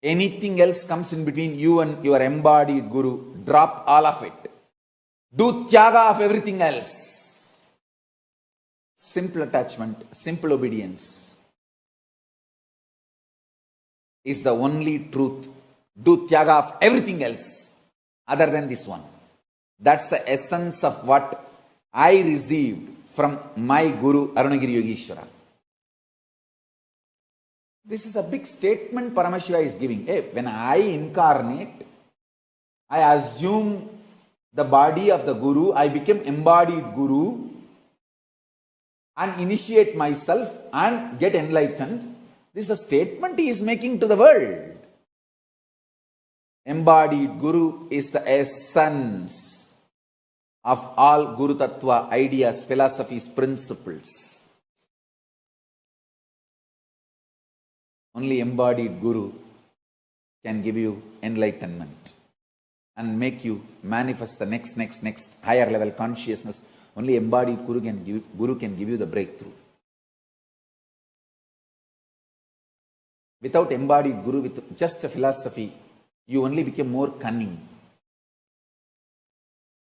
Anything else comes in between you and your embodied Guru, drop all of it. Do tyaga of everything else. Simple attachment, simple obedience is the only truth. Do tyaga of everything else other than this one. That's the essence of what I received from my Guru Arunagiri Yogeshwara. This is a big statement Paramashiva is giving. Hey, when I incarnate, I assume the body of the Guru, I become embodied Guru and initiate myself and get enlightened. This is a statement he is making to the world. Embodied Guru is the essence of all Guru Tattva ideas, philosophies, principles. Only embodied Guru can give you enlightenment and make you manifest the next higher level consciousness. Only embodied Guru can give you the breakthrough. Without embodied Guru, with just a philosophy, you only become more cunning.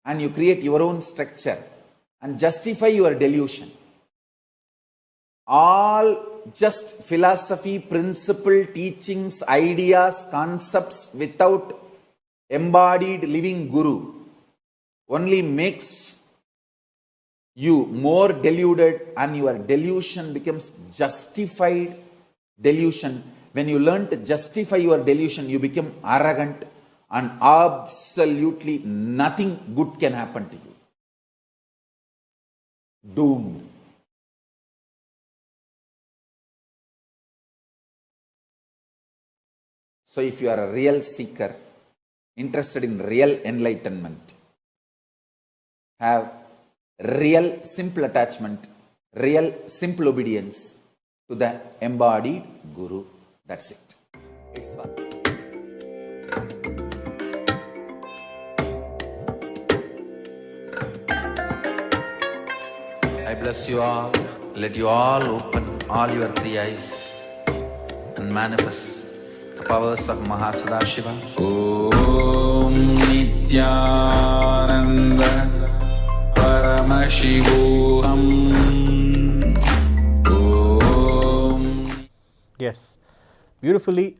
And you create your own structure and justify your delusion. All just philosophy, principle, teachings, ideas, concepts without embodied living Guru only makes you more deluded, and your delusion becomes justified delusion. When you learn to justify your delusion, you become arrogant and absolutely nothing good can happen to you. Doomed. So if you are a real seeker, interested in real enlightenment, have real simple attachment, real simple obedience to the embodied Guru. That's it. It's fun. I bless you all. Let you all open all your three eyes and manifest the powers of Mahasudashiva. Om Nityananda Paramashivoham. Om. Yes, beautifully.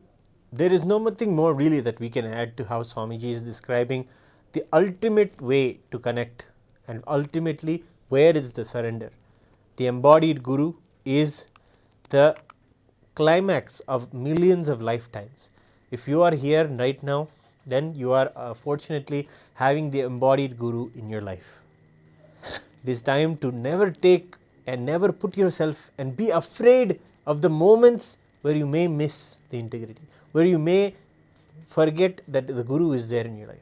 There is nothing more really that we can add to how Swamiji is describing the ultimate way to connect, and ultimately where is the surrender. The embodied Guru is the climax of millions of lifetimes. If you are here right now, then you are fortunately having the embodied Guru in your life. It is time to never take and never put yourself and be afraid of the moments where you may miss the integrity, where you may forget that the Guru is there in your life.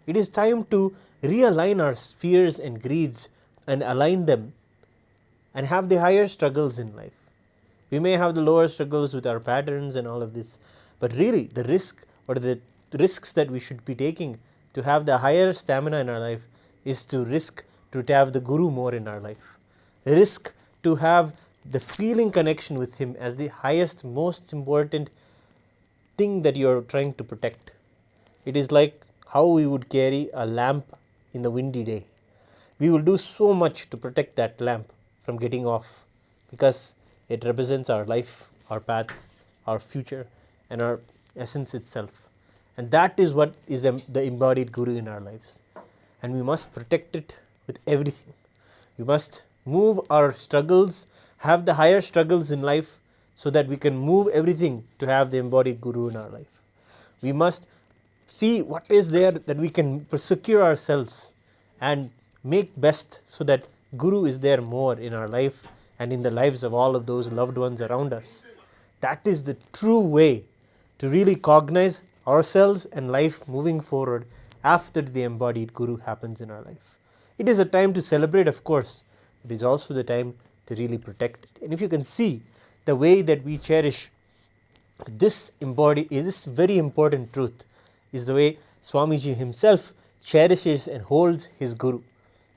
It is time to realign our fears and greeds and align them and have the higher struggles in life. We may have the lower struggles with our patterns and all of this, but really the risk or the risks that we should be taking to have the higher stamina in our life is to risk to have the Guru more in our life. Risk to have the feeling connection with him as the highest, most important thing that you are trying to protect. It is like how we would carry a lamp in the windy day. We will do so much to protect that lamp from getting off because it represents our life, our path, our future, and our essence itself. And that is what is the embodied Guru in our lives. And we must protect it with everything. We must move our struggles, have the higher struggles in life so that we can move everything to have the embodied Guru in our life. We must see what is there that we can secure ourselves and make best so that Guru is there more in our life and in the lives of all of those loved ones around us. That is the true way to really cognize ourselves and life moving forward after the embodied Guru happens in our life. It is a time to celebrate, of course. It is also the time to really protect it. And if you can see the way that we cherish this very important truth is the way Swamiji himself cherishes and holds his Guru.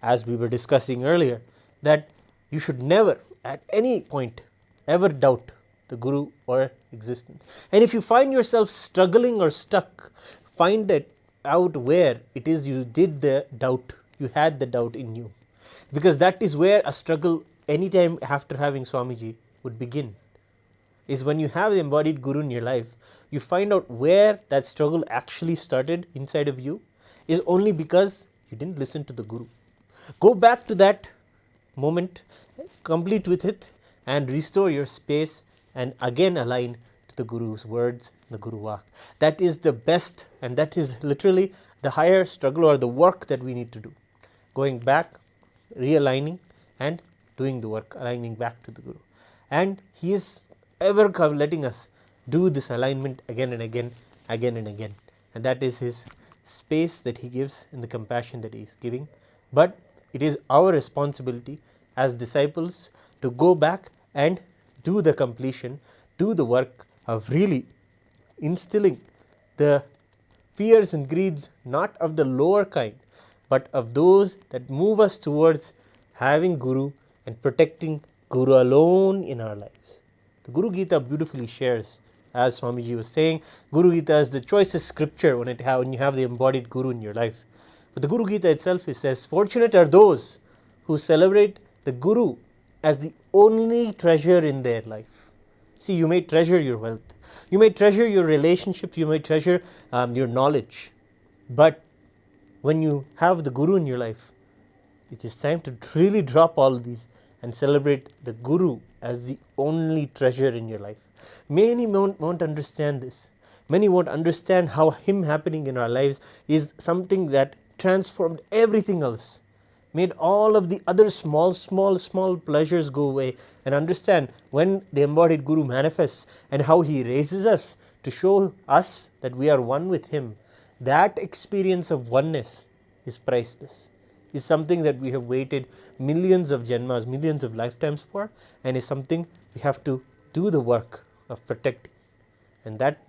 As we were discussing earlier, that you should never at any point ever doubt the Guru or existence. And if you find yourself struggling or stuck, find it out where it is you did the doubt, you had the doubt in you. Because that is where a struggle anytime after having Swamiji would begin. Is when you have the embodied Guru in your life, you find out where that struggle actually started inside of you is only because you didn't listen to the Guru. Go back to that moment, complete with it, and restore your space and again align to the Guru's words, the Guru Vak. That is the best, and that is literally the higher struggle or the work that we need to do. Going back, realigning and doing the work, aligning back to the Guru. And he is ever letting us do this alignment again and again, and that is his space that he gives and the compassion that he is giving. But it is our responsibility as disciples to go back and do the completion, do the work of really instilling the fears and greeds, not of the lower kind, but of those that move us towards having Guru and protecting Guru alone in our lives. The Guru Gita beautifully shares, as Swamiji was saying, Guru Gita is the choicest scripture when you have the embodied Guru in your life. But the Guru Gita itself, it says, fortunate are those who celebrate the Guru as the only treasure in their life. See, you may treasure your wealth, you may treasure your relationships, you may treasure your knowledge, but when you have the Guru in your life, it is time to really drop all these and celebrate the Guru as the only treasure in your life. Many won't understand this. Many won't understand how him happening in our lives is something that transformed everything else, made all of the other small pleasures go away, and understand when the embodied Guru manifests and how he raises us to show us that we are one with him. That experience of oneness is priceless, is something that we have waited millions of janmas, millions of lifetimes for, and is something we have to do the work of protecting. And that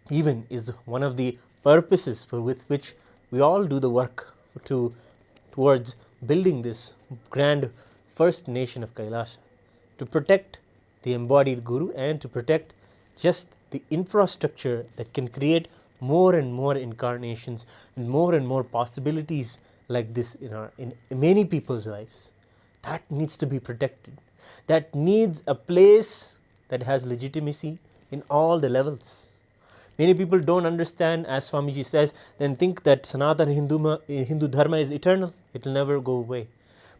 even is one of the purposes for with which we all do the work towards building this grand first nation of Kailasa, to protect the embodied Guru and to protect just the infrastructure that can create more and more incarnations and more possibilities like this in many people's lives. That needs to be protected. That needs a place that has legitimacy in all the levels. Many people don't understand, as Swamiji says, then think that Sanatana Hindu Dharma is eternal, it will never go away.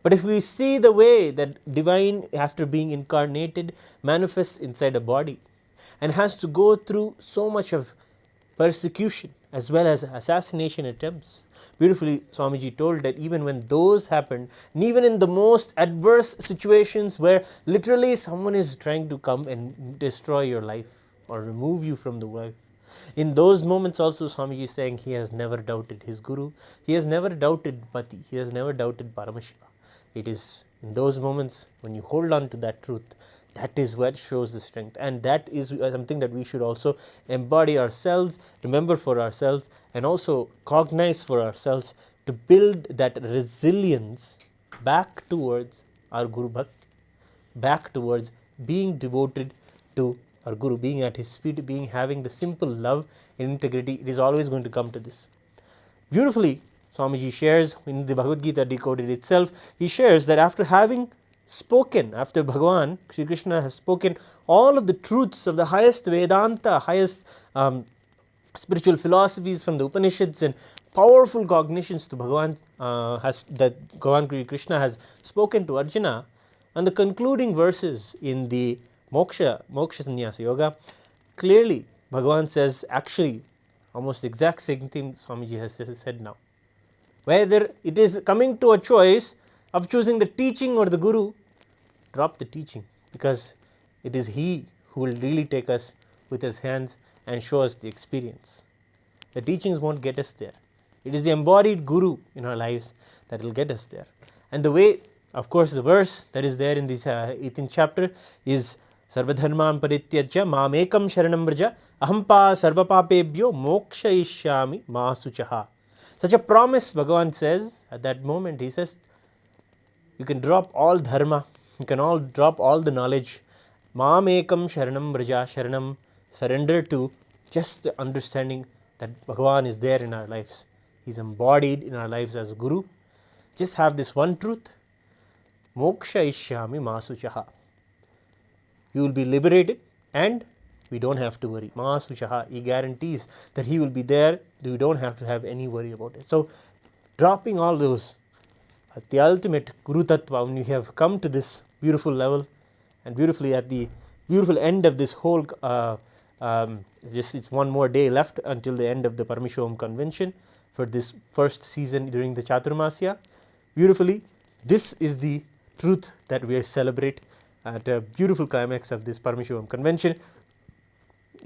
But if we see the way that divine, after being incarnated, manifests inside a body and has to go through so much of persecution as well as assassination attempts. Beautifully, Swamiji told that even when those happened, and even in the most adverse situations where literally someone is trying to come and destroy your life or remove you from the life, in those moments also Swamiji is saying he has never doubted his Guru, he has never doubted Pati, he has never doubted Paramashiva. It is in those moments when you hold on to that truth, that is what shows the strength, and that is something that we should also embody ourselves, remember for ourselves, and also cognize for ourselves to build that resilience back towards our Guru Bhakti, back towards being devoted to our Guru, being at his feet, having the simple love and integrity. It is always going to come to this. Beautifully, Swamiji shares in the Bhagavad Gita decoded itself, he shares that after having spoken, after Bhagavan, Sri Krishna has spoken all of the truths of the highest Vedanta, highest spiritual philosophies from the Upanishads and powerful cognitions to Bhagavan, that Bhagavan Krishna has spoken to Arjuna, and the concluding verses in the Moksha Sannyasa Yoga, clearly Bhagavan says actually almost the exact same thing Swamiji has said now. Whether it is coming to a choice of choosing the teaching or the Guru, drop the teaching, because it is he who will really take us with his hands and show us the experience. The teachings won't get us there. It is the embodied Guru in our lives that will get us there. And the way, of course, the verse that is there in this 18th chapter is Sarvadharman Parityajya Mamekam Sharanam Vraja Ahampa Sarvapapebhyo Mokshayishyami Masuchaha. Such a promise Bhagavan says at that moment. He says, you can drop all dharma, you can all drop all the knowledge, Mam ekam sharanam braja sharanam, surrender to just the understanding that Bhagavan is there in our lives. He's embodied in our lives as Guru. Just have this one truth. Moksha ishyami masuchaha. You will be liberated and we don't have to worry. Masuchaha, he guarantees that he will be there. You don't have to have any worry about it. So dropping all those at the ultimate Guru Tattva, when you have come to this beautiful level and beautifully at the beautiful end of this whole, it's one more day left until the end of the Paramashivoham convention for this first season during the Chaturmasya. Beautifully, this is the truth that we celebrate at a beautiful climax of this Paramashivoham convention.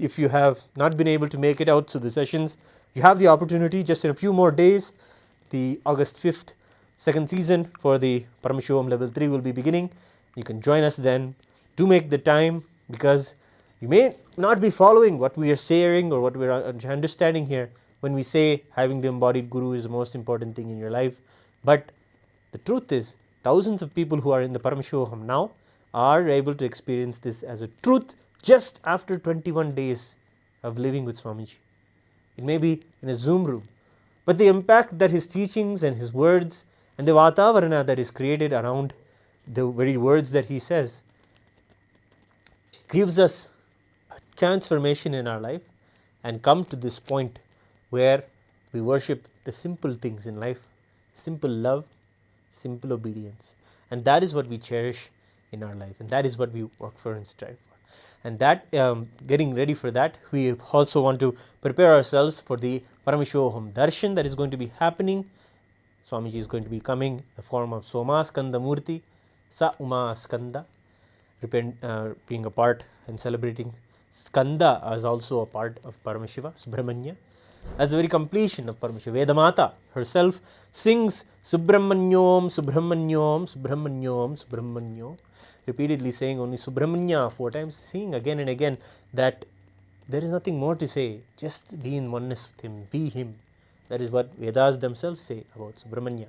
If you have not been able to make it out to the sessions, you have the opportunity just in a few more days. The August 5th second season for the Paramashivoham level 3 will be beginning. You can join us then. Do make the time, because you may not be following what we are saying or what we are understanding here when we say having the embodied Guru is the most important thing in your life. But the truth is, thousands of people who are in the Paramashivoham now are able to experience this as a truth just after 21 days of living with Swamiji. It may be in a Zoom room, but the impact that his teachings and his words and the Vatavarana that is created around the very words that he says gives us a transformation in our life and come to this point where we worship the simple things in life, simple love, simple obedience. And that is what we cherish in our life, and that is what we work for and strive for. And that, getting ready for that, we also want to prepare ourselves for the Paramashivoham Darshan that is going to be happening. Swamiji is going to be coming in the form of Somaskanda Murty, Sa Uma Skanda, being a part and celebrating Skanda as also a part of Paramashiva, Subrahmanya. As the very completion of Paramashiva, Vedamata herself sings Subrahmanyom, Subrahmanyom, Subrahmanyom, Subrahmanyom, repeatedly saying only Subrahmanya 4 times, saying again and again that there is nothing more to say, just be in oneness with him, be him. That is what Vedas themselves say about Subrahmanya.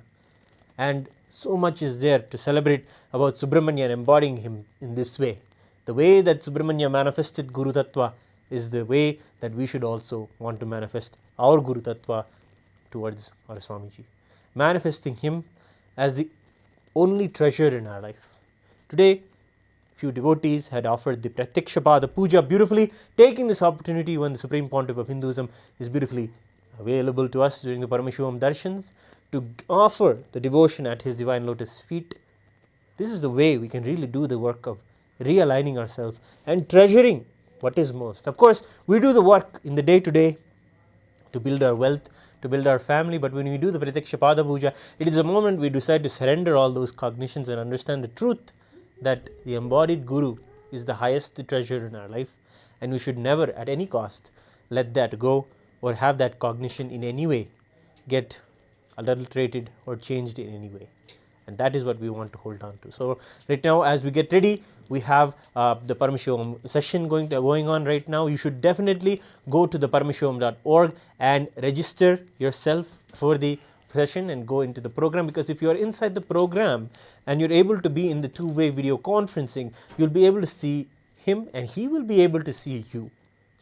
And so much is there to celebrate about Subrahmanya and embodying him in this way. The way that Subrahmanya manifested Guru Tattva is the way that we should also want to manifest our Guru Tattva towards our Swamiji. Manifesting him as the only treasure in our life. Today, few devotees had offered the Pratyakshapada Puja beautifully, taking this opportunity when the Supreme Pontiff of Hinduism is beautifully available to us during the Paramashivoham Darshans to offer the devotion at his divine lotus feet. This is the way we can really do the work of realigning ourselves and treasuring what is most. Of course, we do the work in the day-to-day to build our wealth, to build our family, but when we do the Pratyakshapada Puja, it is a moment we decide to surrender all those cognitions and understand the truth that the embodied Guru is the highest treasure in our life, and we should never at any cost let that go or have that cognition in any way get adulterated or changed in any way. And that is what we want to hold on to. So right now, as we get ready, we have the Paramashivoham session going on right now. You should definitely go to the paramashivoham.org and register yourself for the session and go into the program, because if you are inside the program and you're able to be in the two-way video conferencing, you'll be able to see him and he will be able to see you.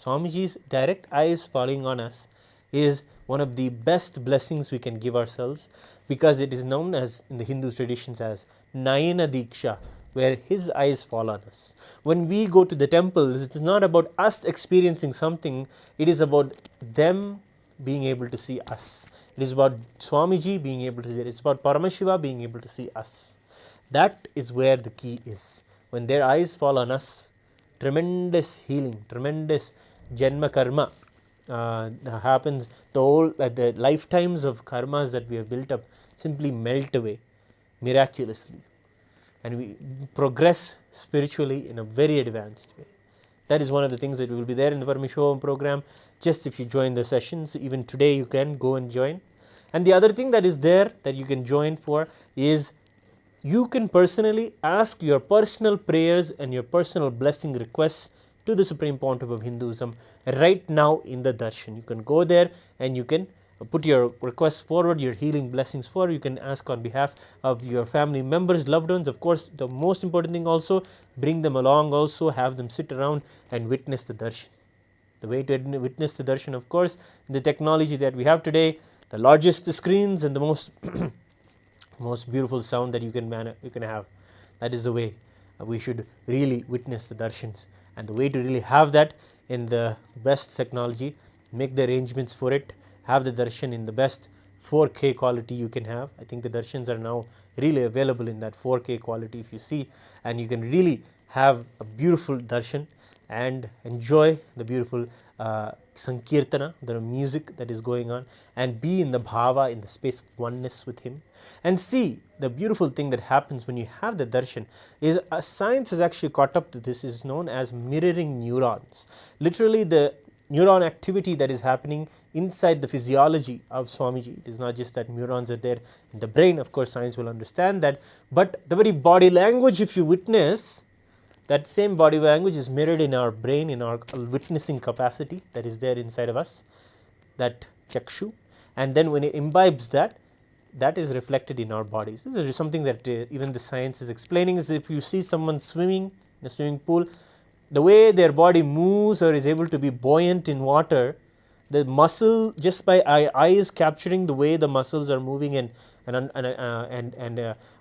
Swamiji's direct eyes falling on us is one of the best blessings we can give ourselves, because it is known as in the Hindu traditions as Nayana Diksha, where his eyes fall on us. When we go to the temples, it is not about us experiencing something, it is about them being able to see us. It is about Swamiji being able to see it. It's about Paramashiva being able to see us. That is where the key is. When their eyes fall on us, tremendous healing, tremendous Janma karma happens. The lifetimes of karmas that we have built up simply melt away miraculously, and we progress spiritually in a very advanced way. That is one of the things that will be there in the Paramashivoham program. Just if you join the sessions, even today you can go and join. And the other thing that is there that you can join for is you can personally ask your personal prayers and your personal blessing requests to the Supreme Pontiff of Hinduism right now in the darshan. You can go there and you can put your requests forward, your healing blessings forward. You can ask on behalf of your family members, loved ones. Of course, the most important thing also, bring them along also, have them sit around and witness the darshan. The way to witness the darshan, of course, the technology that we have today, the largest screens and the most most beautiful sound that you can have. That is the way we should really witness the darshans. And the way to really have that in the best technology, make the arrangements for it, have the darshan in the best 4K quality you can have. I think the darshans are now really available in that 4K quality if you see, and you can really have a beautiful darshan and enjoy the beautiful sankirtana, the music that is going on, and be in the bhava, in the space of oneness with him. And see, the beautiful thing that happens when you have the darshan is science has actually caught up to this, is known as mirroring neurons. Literally, the neuron activity that is happening inside the physiology of Swamiji. It is not just that neurons are there in the brain, of course science will understand that, but the very body language, if you witness, that same body language is mirrored in our brain, in our witnessing capacity that is there inside of us, that chakshu, and then when it imbibes that, that is reflected in our bodies. This is something that even the science is explaining, is if you see someone swimming in a swimming pool, the way their body moves or is able to be buoyant in water, the muscle, just by eyes capturing the way the muscles are moving and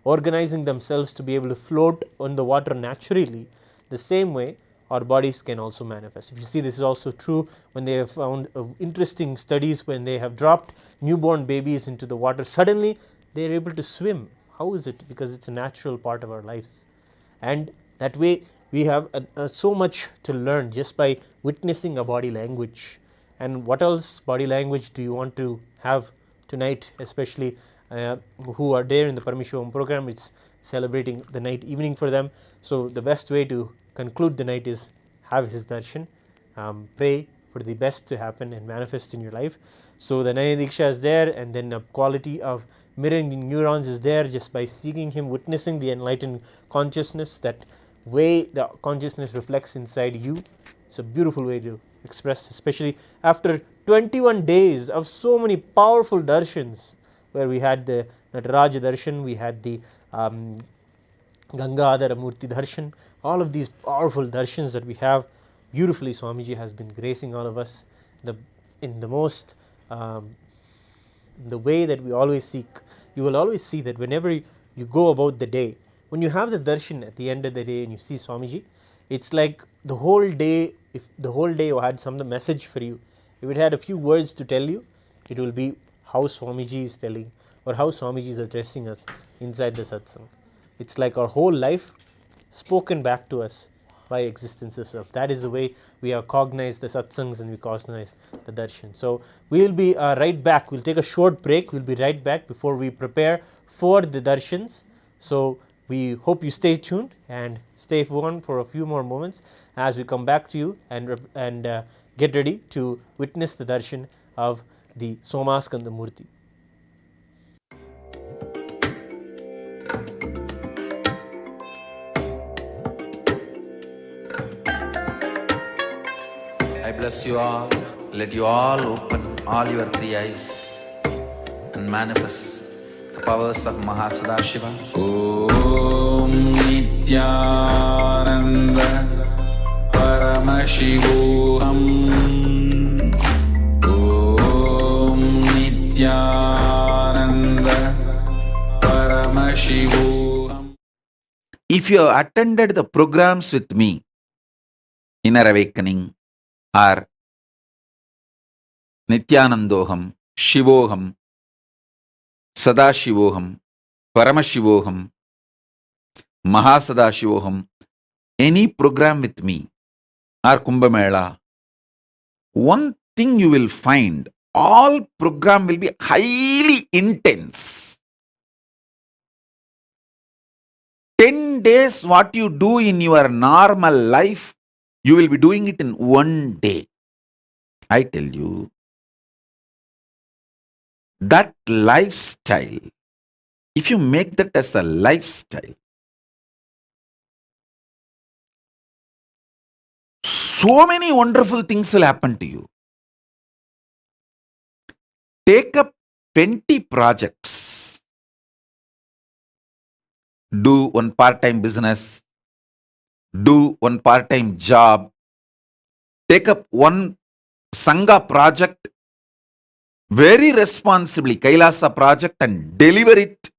organizing themselves to be able to float on the water naturally, the same way our bodies can also manifest. If you see, this is also true when they have found interesting studies when they have dropped newborn babies into the water, suddenly they are able to swim. How is it? Because it's a natural part of our lives. And that way we have so much to learn just by witnessing a body language. And what else body language do you want to have tonight, especially who are there in the Paramashivoham program? It's celebrating the night evening for them. So the best way to conclude the night is have his darshan, pray for the best to happen and manifest in your life. So the Naya Diksha is there, and then a quality of mirroring neurons is there just by seeking him, witnessing the enlightened consciousness, that way the consciousness reflects inside you. It's a beautiful way to express, especially after 21 days of so many powerful darshans, where we had the Nataraja darshan, we had the Gangadhara Murty darshan, all of these powerful darshans that we have. Beautifully Swamiji has been gracing all of us in the most the way that we always seek. You will always see that whenever you go about the day, when you have the darshan at the end of the day and you see Swamiji, it's like the whole day, if the whole day had some message for you, if it had a few words to tell you, it will be how Swamiji is telling, or how Swamiji is addressing us inside the satsang. It's like our whole life spoken back to us by existence itself. That is the way we have cognized the satsangs and we cognize the darshan. So we will be right back. We'll take a short break. We'll be right back before we prepare for the darshans. So we hope you stay tuned and stay on for a few more moments as we come back to you and get ready to witness the darshan of the Somaskanda Murty. I bless you all. Let you all open all your three eyes and manifest the powers of Mahasadashiva. Om Nityananda Paramashivoham. Om Nityananda Paramashivoham. If you have attended the programs with me, Inner Awakening, or Nithyanandoham, Shivoham, Sadashivoham, Paramashivoham, Mahasadashivoham, any program with me or Kumbh Mela, one thing you will find, all program will be highly intense. 10 days what you do in your normal life, you will be doing it in one day. I tell you, that lifestyle, if you make that as a lifestyle, so many wonderful things will happen to you. take up 20 projects, do one part-time business, do one part-time job, take up one Sangha project very responsibly, Kailasa project, and deliver it.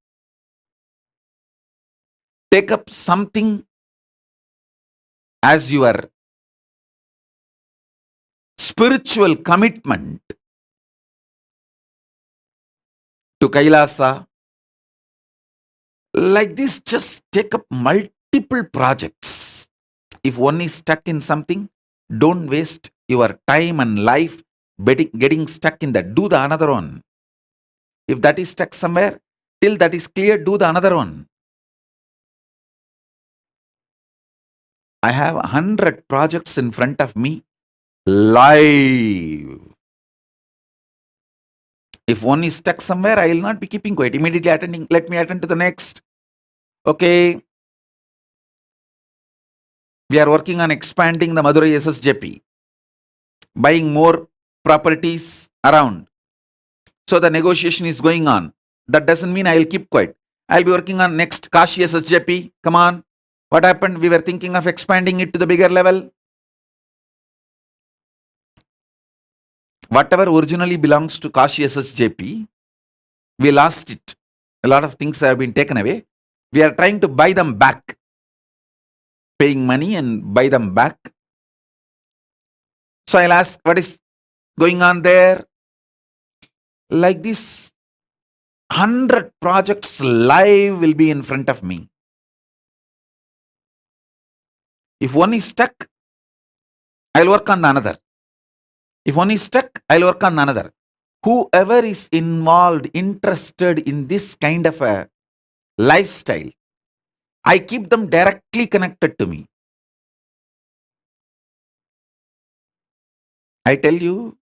Take up something as your spiritual commitment to Kailasa. Like this, just take up multiple projects. If one is stuck in something, don't waste your time and life getting stuck in that. Do the another one. If that is stuck somewhere, till that is clear, do the another one. I have 100 projects in front of me, live. If one is stuck somewhere, I will not be keeping quiet. Immediately attending, let me attend to the next. Okay. We are working on expanding the Madurai SSJP, buying more properties around. So the negotiation is going on. That doesn't mean I will keep quiet. I'll be working on next Kashi SSJP. Come on. What happened? We were thinking of expanding it to the bigger level. Whatever originally belongs to Kashi SSJP, we lost it. A lot of things have been taken away. We are trying to buy them back. Paying money and buy them back. So I'll ask, what is going on there? Like this, 100 projects live will be in front of me. If one is stuck, I'll work on the another. If one is stuck, I'll work on the another. Whoever is involved, interested in this kind of a lifestyle, I keep them directly connected to me. I tell you,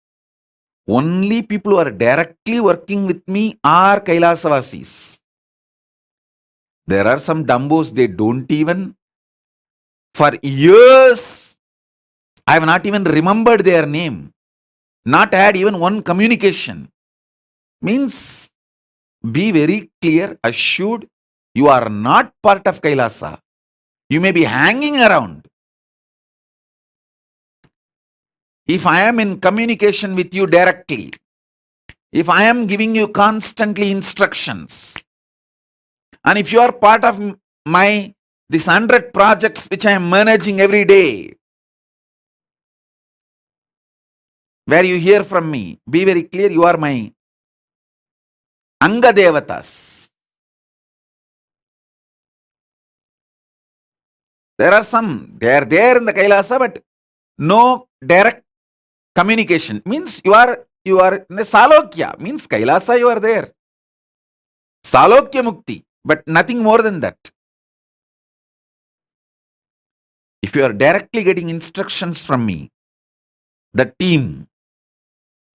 only people who are directly working with me are Kailasavasis. There are some dumbos, they don't even, for years, I have not even remembered their name, not had even one communication. Means, be very clear, assured, you are not part of Kailasa. You may be hanging around. If I am in communication with you directly, if I am giving you constantly instructions, and if you are part of my these 100 projects which I am managing every day, where you hear from me, be very clear, you are my Anga Devatas. There are some, they are there in the Kailasa, but no direct communication. Means you are in the Salokya, means Kailasa you are there. Salokya Mukti, but nothing more than that. If you are directly getting instructions from me, the team,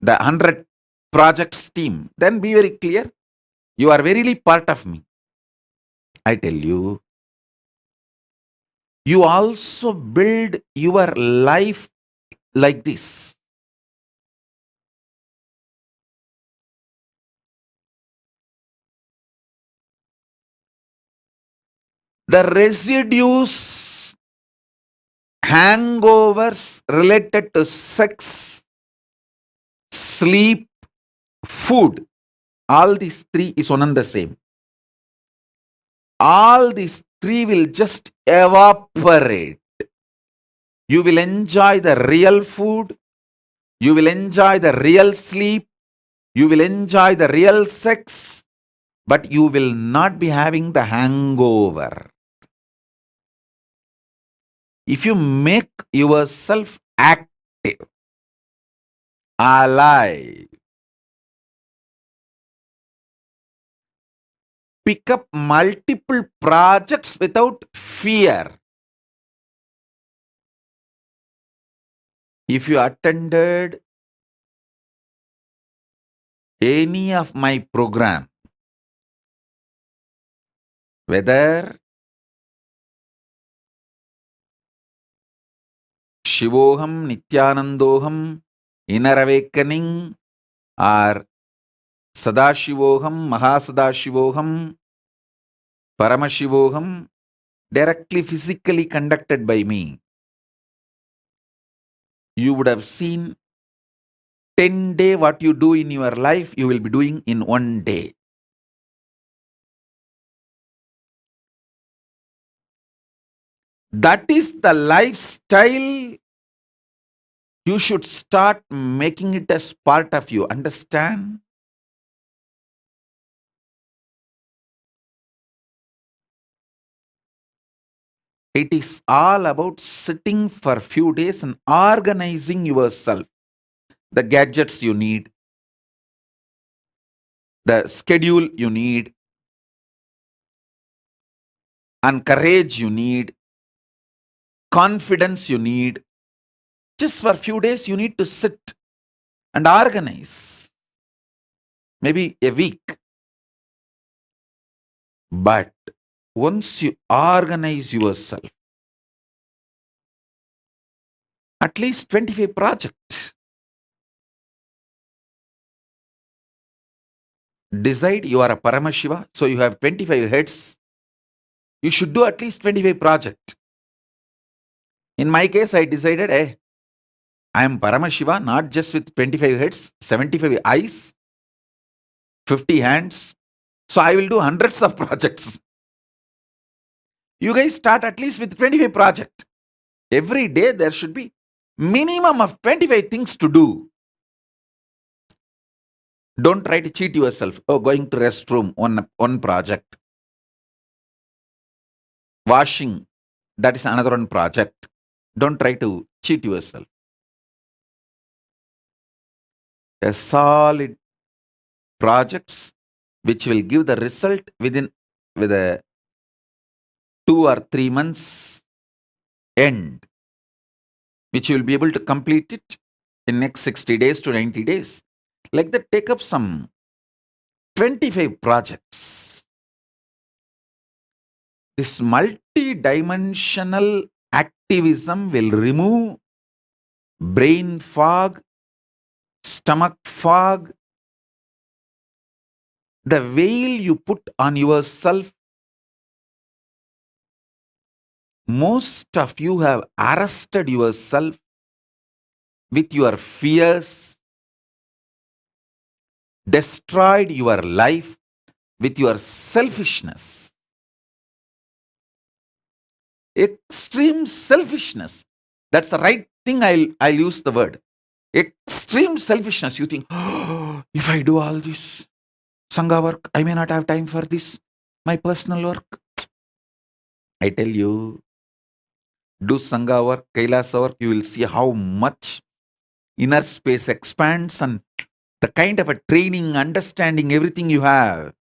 the 100 projects team, then be very clear, you are verily part of me. I tell you, you also build your life like this. The residues, hangovers related to sex, sleep, food, all these three is one and the same. All these three will just evaporate. You will enjoy the real food, you will enjoy the real sleep, you will enjoy the real sex, but you will not be having the hangover. If you make yourself active, alive, pick up multiple projects without fear. If you attended any of my program, whether Shivoham, Nithyanandoham, Inner Awakening, or Sadashivoham, Mahasadashivoham, Paramashivoham, directly physically conducted by me, you would have seen 10 days what you do in your life, you will be doing in 1 day. That is the lifestyle. You should start making it as part of you. Understand? It is all about sitting for a few days and organizing yourself. The gadgets you need, the schedule you need, and courage you need, confidence you need. Just for a few days, you need to sit and organize. Maybe a week. But once you organize yourself, at least 25 projects. Decide you are a Paramashiva, so you have 25 heads. You should do at least 25 projects. In my case, I decided, I am Paramashiva, not just with 25 heads, 75 eyes, 50 hands. So I will do hundreds of projects. You guys start at least with 25 projects. Every day there should be minimum of 25 things to do. Don't try to cheat yourself. Going to restroom, one project. Washing, that is another one project. Don't try to cheat yourself. A solid projects which will give the result with a 2 or 3 months end, which you will be able to complete it in next 60 days to 90 days. Like that, take up some 25 projects. This multidimensional activism will remove brain fog, stomach fog, the veil you put on yourself. Most of you have arrested yourself with your fears, destroyed your life with your selfishness. Extreme selfishness. That's the right thing. I'll use the word. Extreme selfishness. You think, if I do all this Sangha work, I may not have time for this, my personal work. I tell you, do Sangha work, Kailasa work, you will see how much inner space expands and the kind of a training, understanding, everything you have.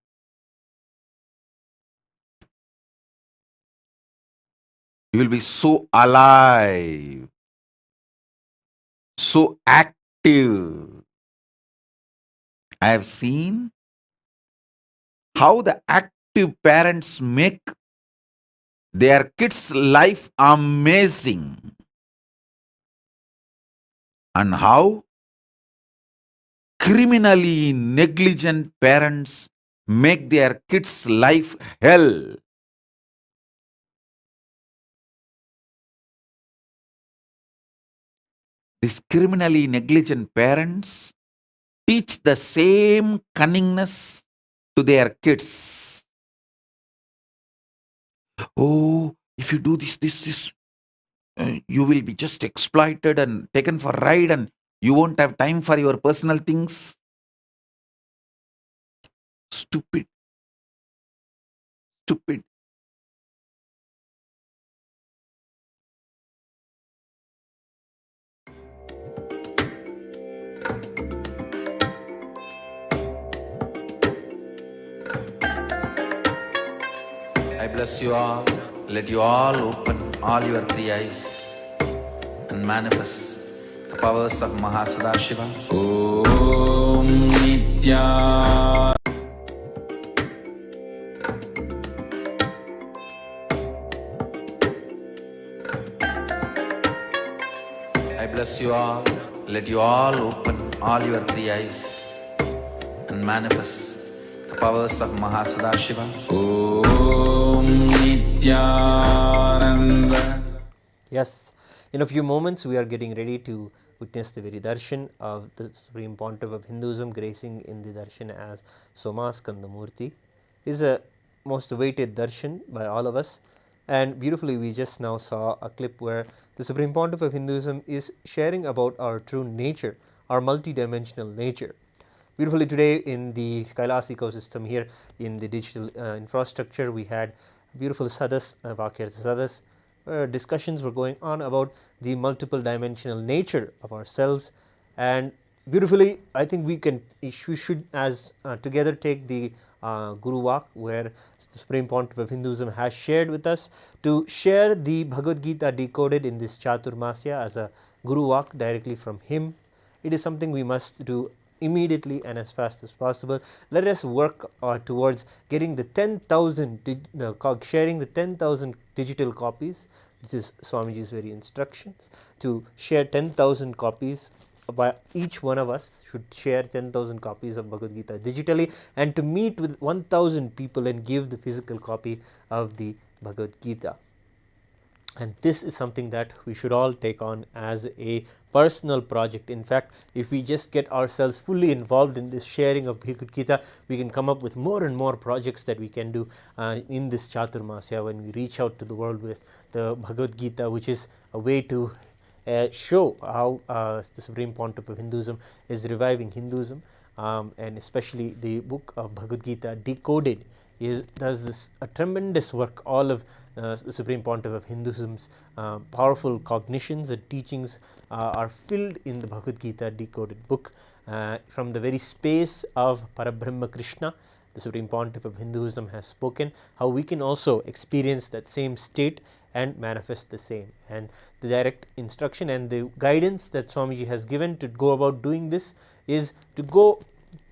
You will be so alive, so active. I have seen how the active parents make their kids' life amazing, and how criminally negligent parents make their kids' life hell. These criminally negligent parents teach the same cunningness to their kids. Oh, if you do this, you will be just exploited and taken for a ride and you won't have time for your personal things. Stupid. Stupid. I bless you all. Let you all open all your 3 eyes and manifest the powers of Mahasadashiva. Om Nitya. I bless you all. Let you all open all your 3 eyes and manifest the powers of Mahasudashiva. Om Nityananda. Yes, in a few moments we are getting ready to witness the very darshan of the Supreme Pontiff of Hinduism, gracing in the darshan as Somaskanda Murty. Is a most awaited darshan by all of us, and beautifully we just now saw a clip where the Supreme Pontiff of Hinduism is sharing about our true nature, our multidimensional nature. Beautifully today in the Kailasa ecosystem here in the digital infrastructure, we had beautiful sadhas, sadhas, discussions were going on about the multiple dimensional nature of ourselves, and beautifully I think we should as together take the Guru Walk, where the Supreme Pontiff of Hinduism has shared with us to share the Bhagavad Gita decoded in this Chaturmasya as a Guru Walk directly from him. It is something we must do immediately and as fast as possible. Let us work towards getting the 10,000 sharing the 10,000 digital copies. This is Swamiji's very instructions to share 10,000 copies. By each one of us should share 10,000 copies of Bhagavad Gita digitally, and to meet with 1,000 people and give the physical copy of the Bhagavad Gita. And this is something that we should all take on as a personal project. In fact, if we just get ourselves fully involved in this sharing of Bhagavad Gita, we can come up with more and more projects that we can do in this Chaturmasya when we reach out to the world with the Bhagavad Gita, which is a way to show how the Supreme Pontiff of Hinduism is reviving Hinduism, and especially the book of Bhagavad Gita decoded does this a tremendous work. All of the Supreme Pontiff of Hinduism's powerful cognitions and teachings are filled in the Bhagavad Gita decoded book. From the very space of Parabrahma Krishna, the Supreme Pontiff of Hinduism has spoken how we can also experience that same state and manifest the same. And the direct instruction and the guidance that Swamiji has given to go about doing this is to go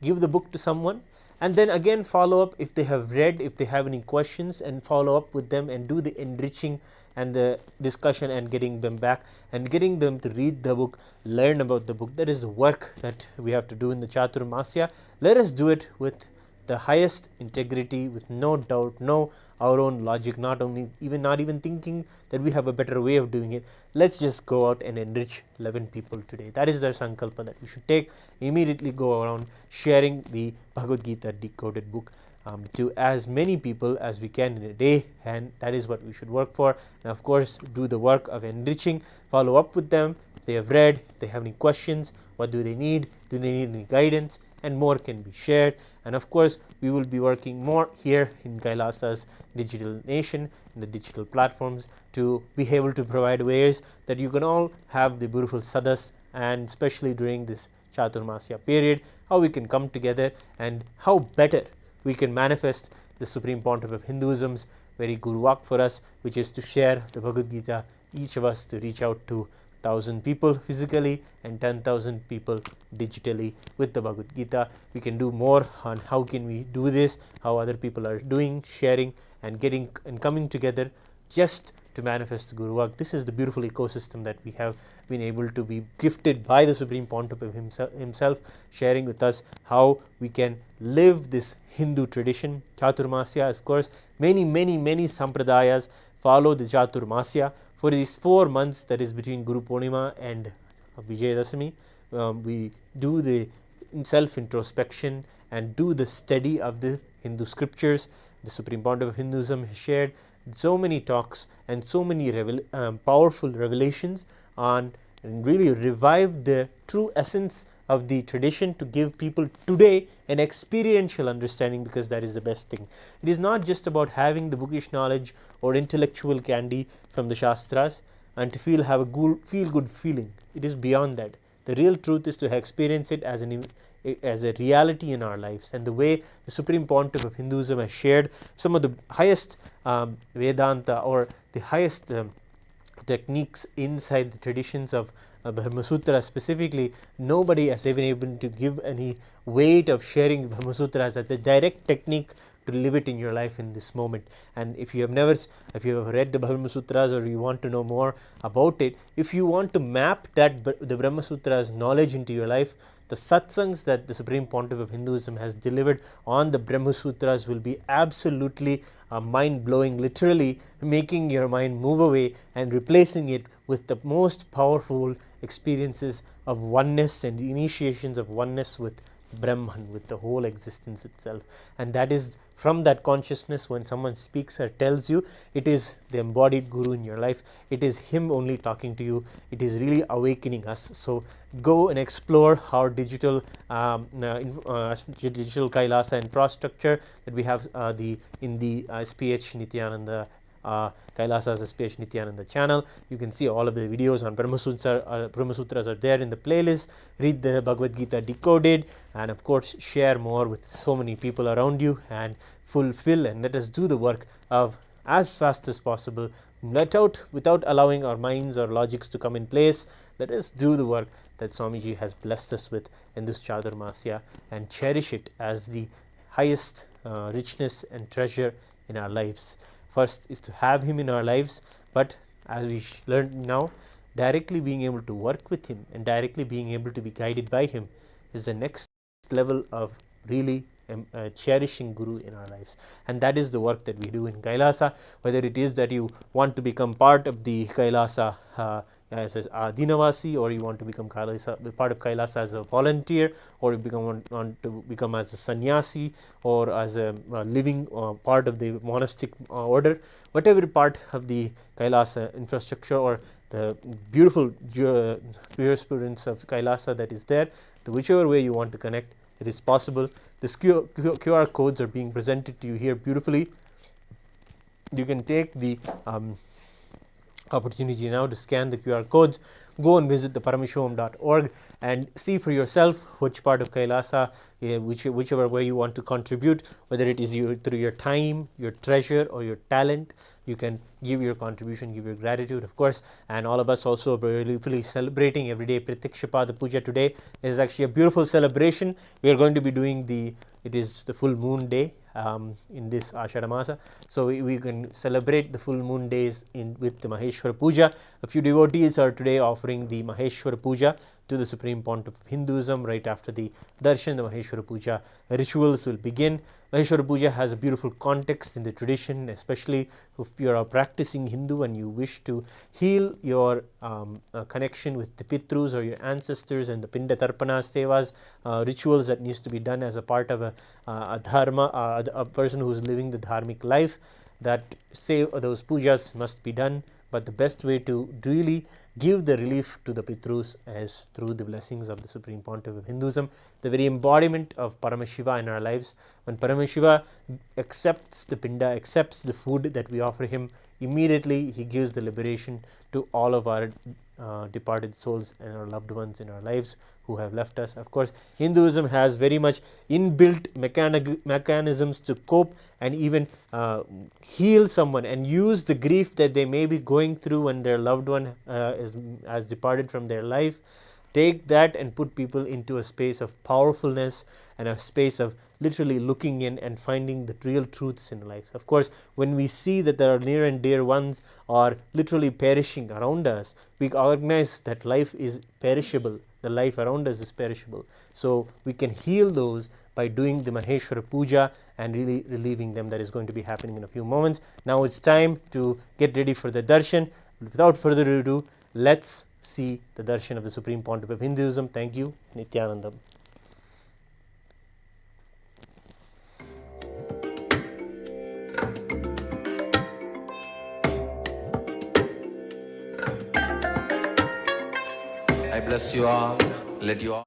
give the book to someone, and then again follow up if they have read, if they have any questions, and follow up with them and do the enriching and the discussion and getting them back and getting them to read the book, learn about the book. That is the work that we have to do in the Chaturmasya. Let us do it with the highest integrity, with no doubt, no our own logic, not even thinking that we have a better way of doing it. Let's just go out and enrich 11 people today. That is the sankalpa that we should take. Immediately go around sharing the Bhagavad Gita decoded book to as many people as we can in a day, and that is what we should work for. And of course, do the work of enriching, follow up with them if they have read, if they have any questions, what do they need any guidance, and more can be shared. And of course, we will be working more here in Kailasa's digital nation, in the digital platforms, to be able to provide ways that you can all have the beautiful sadhas, and especially during this Chaturmasya period, how we can come together and how better we can manifest the Supreme Pontiff of Hinduism's very Guru Walk for us, which is to share the Bhagavad Gita, each of us to reach out to 1,000 people physically and 10,000 people digitally with the Bhagavad Gita. We can do more on how can we do this, how other people are doing, sharing and getting and coming together just to manifest the Guru Walk. This is the beautiful ecosystem that we have been able to be gifted by the Supreme Pontiff of himself, sharing with us how we can live this Hindu tradition. Chaturmasya, of course, many sampradayas follow the Chaturmasya. For these 4 months, that is between Guru Purnima and Vijayadashami, we do the self-introspection and do the study of the Hindu scriptures. The Supreme Pontiff of Hinduism has shared so many talks and so many powerful revelations on and really revive the true essence of the tradition to give people today an experiential understanding, because that is the best thing. It is not just about having the bookish knowledge or intellectual candy from the Shastras and to have a feel-good feeling. It is beyond that. The real truth is to experience it as a reality in our lives. And the way the Supreme Pontiff of Hinduism has shared some of the highest Vedanta or the highest techniques inside the traditions of Brahma Sutra specifically, nobody has even able to give any weight of sharing Brahma Sutras as a direct technique to live it in your life in this moment. And if you have read the Brahma Sutras, or you want to know more about it, if you want to map the Brahma Sutras knowledge into your life, the satsangs that the Supreme Pontiff of Hinduism has delivered on the Brahma Sutras will be absolutely mind-blowing, literally making your mind move away and replacing it with the most powerful experiences of oneness and the initiations of oneness with Brahman, with the whole existence itself. And that is from that consciousness, when someone speaks or tells you, it is the embodied Guru in your life. It is him only talking to you. It is really awakening us. So go and explore our digital Kailasa infrastructure that we have in the SPH Nityananda Kailasa's SPH Nityananda channel. You can see all of the videos on Brahma Sutras are there in the playlist. Read the Bhagavad Gita decoded, and of course share more with so many people around you, and fulfill and let us do the work of as fast as possible. Without allowing our minds or logics to come in place, let us do the work that Swamiji has blessed us with in this Chaturmasya, and cherish it as the highest richness and treasure in our lives. First is to have him in our lives, but as we learned now, directly being able to work with him and directly being able to be guided by him is the next level of really cherishing Guru in our lives. And that is the work that we do in Kailasa, whether it is that you want to become part of the Kailasa as an Adinavasi, or you want to become part of Kailasa as a volunteer, or you want to become as a sannyasi, or as a living part of the monastic order, whatever part of the Kailasa infrastructure or the beautiful jurisprudence of Kailasa that is there, whichever way you want to connect, it is possible. The QR codes are being presented to you here beautifully. You can take the opportunity now to scan the QR codes, go and visit the Paramashivoham.org and see for yourself which part of Kailasa, whichever way you want to contribute, whether it is through your time, your treasure, or your talent. You can give your contribution, give your gratitude, of course. And all of us also are beautifully celebrating everyday Pratikshapada Puja today. It is actually a beautiful celebration. We are going to be doing it is the full moon day in this Ashada Masa. So we can celebrate the full moon days with the Maheshwara Puja. A few devotees are today offering the Maheshwara Puja to the Supreme Pontiff of Hinduism. Right after the Darshan, the Maheshwara Puja rituals will begin. Maheshwara Puja has a beautiful context in the tradition, especially if you are a practicing Hindu and you wish to heal your connection with the Pitrus or your ancestors, and the Pinda Tarpana Sevas, rituals that needs to be done as a part of a dharma, a person who is living the dharmic life. Those pujas must be done, but the best way to really give the relief to the Pitrus is through the blessings of the Supreme Pontiff of Hinduism, the very embodiment of Paramashiva in our lives. When Paramashiva accepts the Pinda, accepts the food that we offer him, immediately he gives the liberation to all of our departed souls and our loved ones in our lives who have left us. Of course, Hinduism has very much inbuilt mechanisms to cope and even heal someone and use the grief that they may be going through when their loved one has departed from their life. Take that and put people into a space of powerfulness and a space of literally looking in and finding the real truths in life. Of course, when we see that there are near and dear ones are literally perishing around us, we recognize that life is perishable. The life around us is perishable. So we can heal those by doing the Maheshwara Puja and really relieving them. That is going to be happening in a few moments. Now it's time to get ready for the darshan. Without further ado, let's see the darshan of the Supreme Pontiff of Hinduism. Thank you. Nityanandam. I bless you all. Let you all.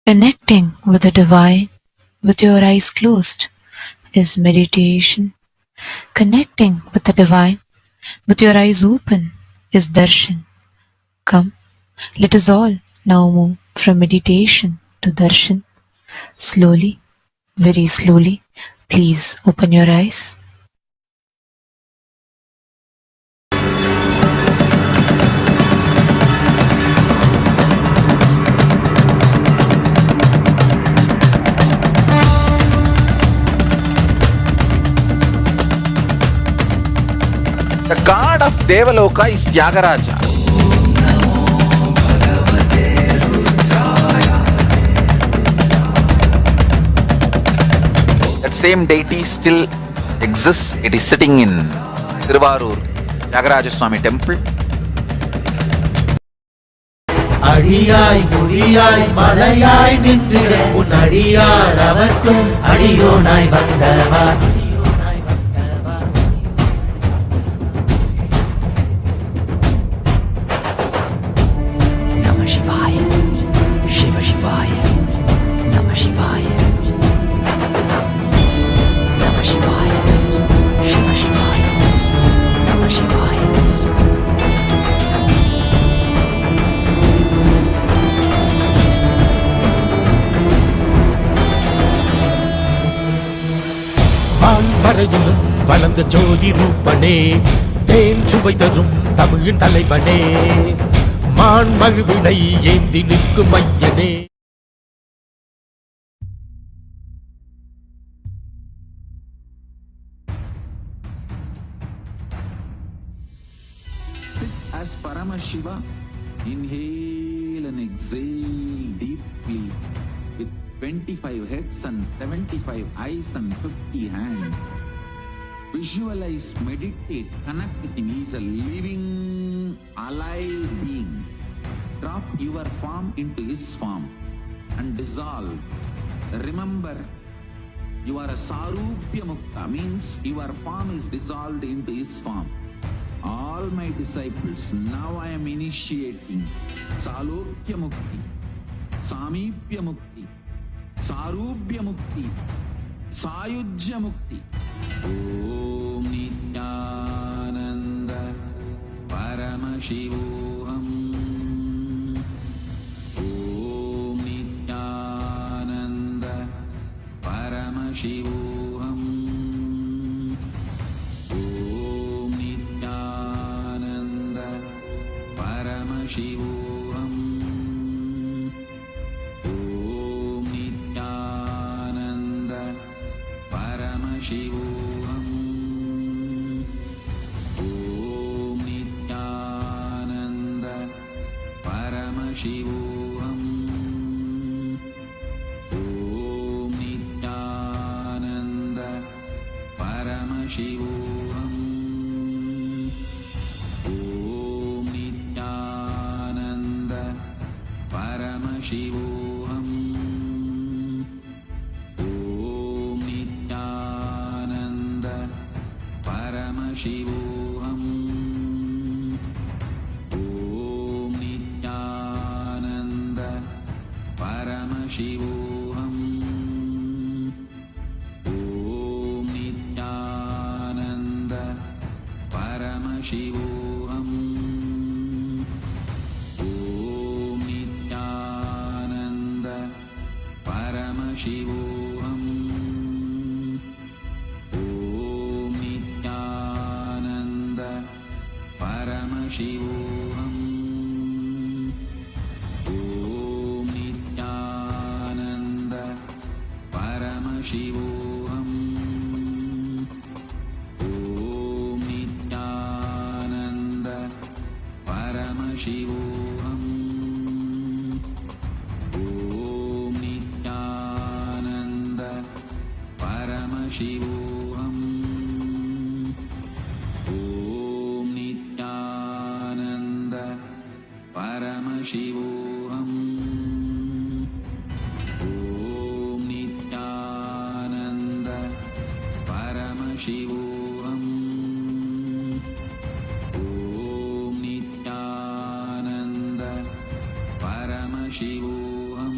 Connecting with the divine with your eyes closed is meditation. Connecting with the divine with your eyes open is darshan. Come, let us all now move from meditation to darshan. Slowly, very slowly, please open your eyes. The god of Devaloka is Tyagaraja. That same deity still exists. It is sitting in Thiruvarur Tyagaraja Swami temple. அடியாய் முடியாய் மலையாய் நின்றிட உன் அடியார் அவர்க்கும் அடியோனாய் வந்தவா நம சிவாய சிவ சிவாய நம சிவாய நம சிவாய சிவ சிவாய நம சிவாய வரையிலும் வளர்ந்த ஜோதி ரூபனே தேன் சுவை தரும் தமிழின் தலைவனே மான் மகிழ்வினை ஏந்தி நிற்கும் ஐயனே. Sit as Paramashiva. Inhale and exhale deeply with 25 heads and 75 eyes and 50 hands. Visualize, meditate, connect with him. He is a living, alive being. Drop your form into his form and dissolve. Remember, you are a Sarupya Mukta, means your form is dissolved into his form. All my disciples, now I am initiating Salokya Mukti, Samipya Mukti, Sarubhya Mukti, Sayujya Mukti. Om Nityananda Paramashivoham. Om Nityananda Paramashivoham. Om Nityananda Paramashivoham. Om Nityananda Paramashivoham. Om Nityananda Paramashivoham. Om Nityananda Paramashivoham. Om Nityananda Paramashivoham. Om Nityananda Paramashivoham. Om Nityananda Paramashivoham. Om Nityananda Paramashivoham. Om Nityananda Paramashivoham. Om Nityananda Paramashivoham. Om Nityananda Paramashivoham. Om Nityananda Paramashivoham. Om Nityananda Paramashivoham. Om Nityananda Paramashivoham. Om Nityananda Paramashivoham. Om Nityananda Paramashivoham.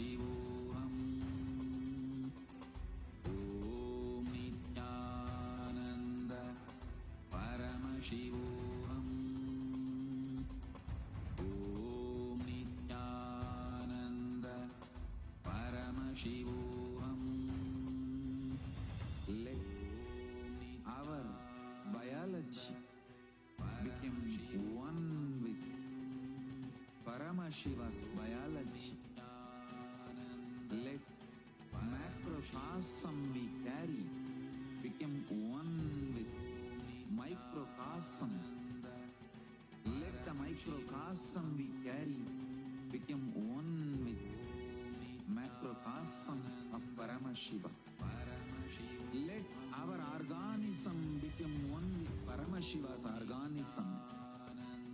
Paramashivoham. Om Nityananda Paramashivoham. Om Nityananda Paramashivoham. Let our biology become one with Paramashiva's biology. Let macrocosm we carry become one with microcosm. Let the microcosm we carry become one with macrocosm of Paramashiva. Let our organism become one with Paramashiva's organism.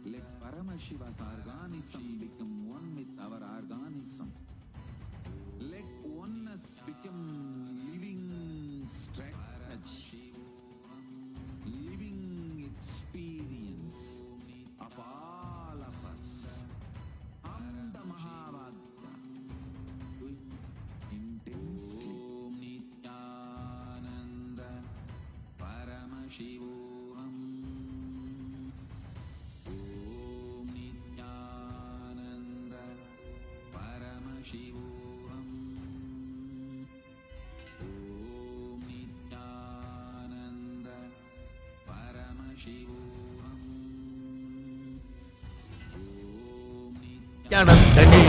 Let Paramashiva's organism become one with our organism. Let oneness become living strategy, living experience of all of us. Amda Mahavagya. Do it intensely. Om Nityananda Paramashivoham. Om Nityananda Paramashivoham. Om Nityananda Paramashivoham. Om ஞானந்தனே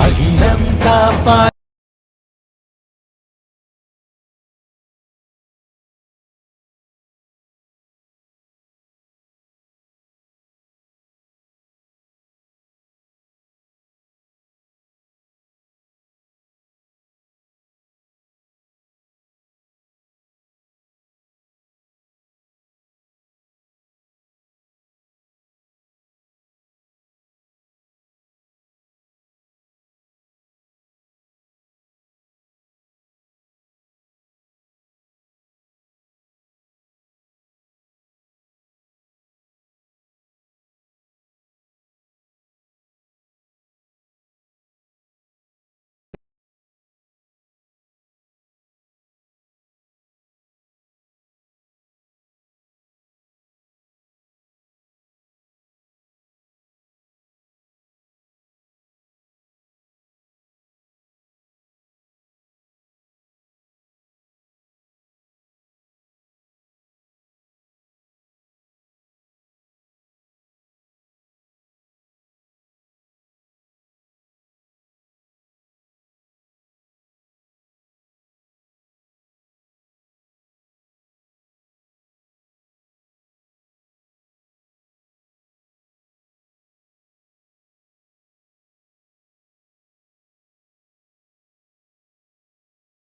அகிலம் காப்பாய்.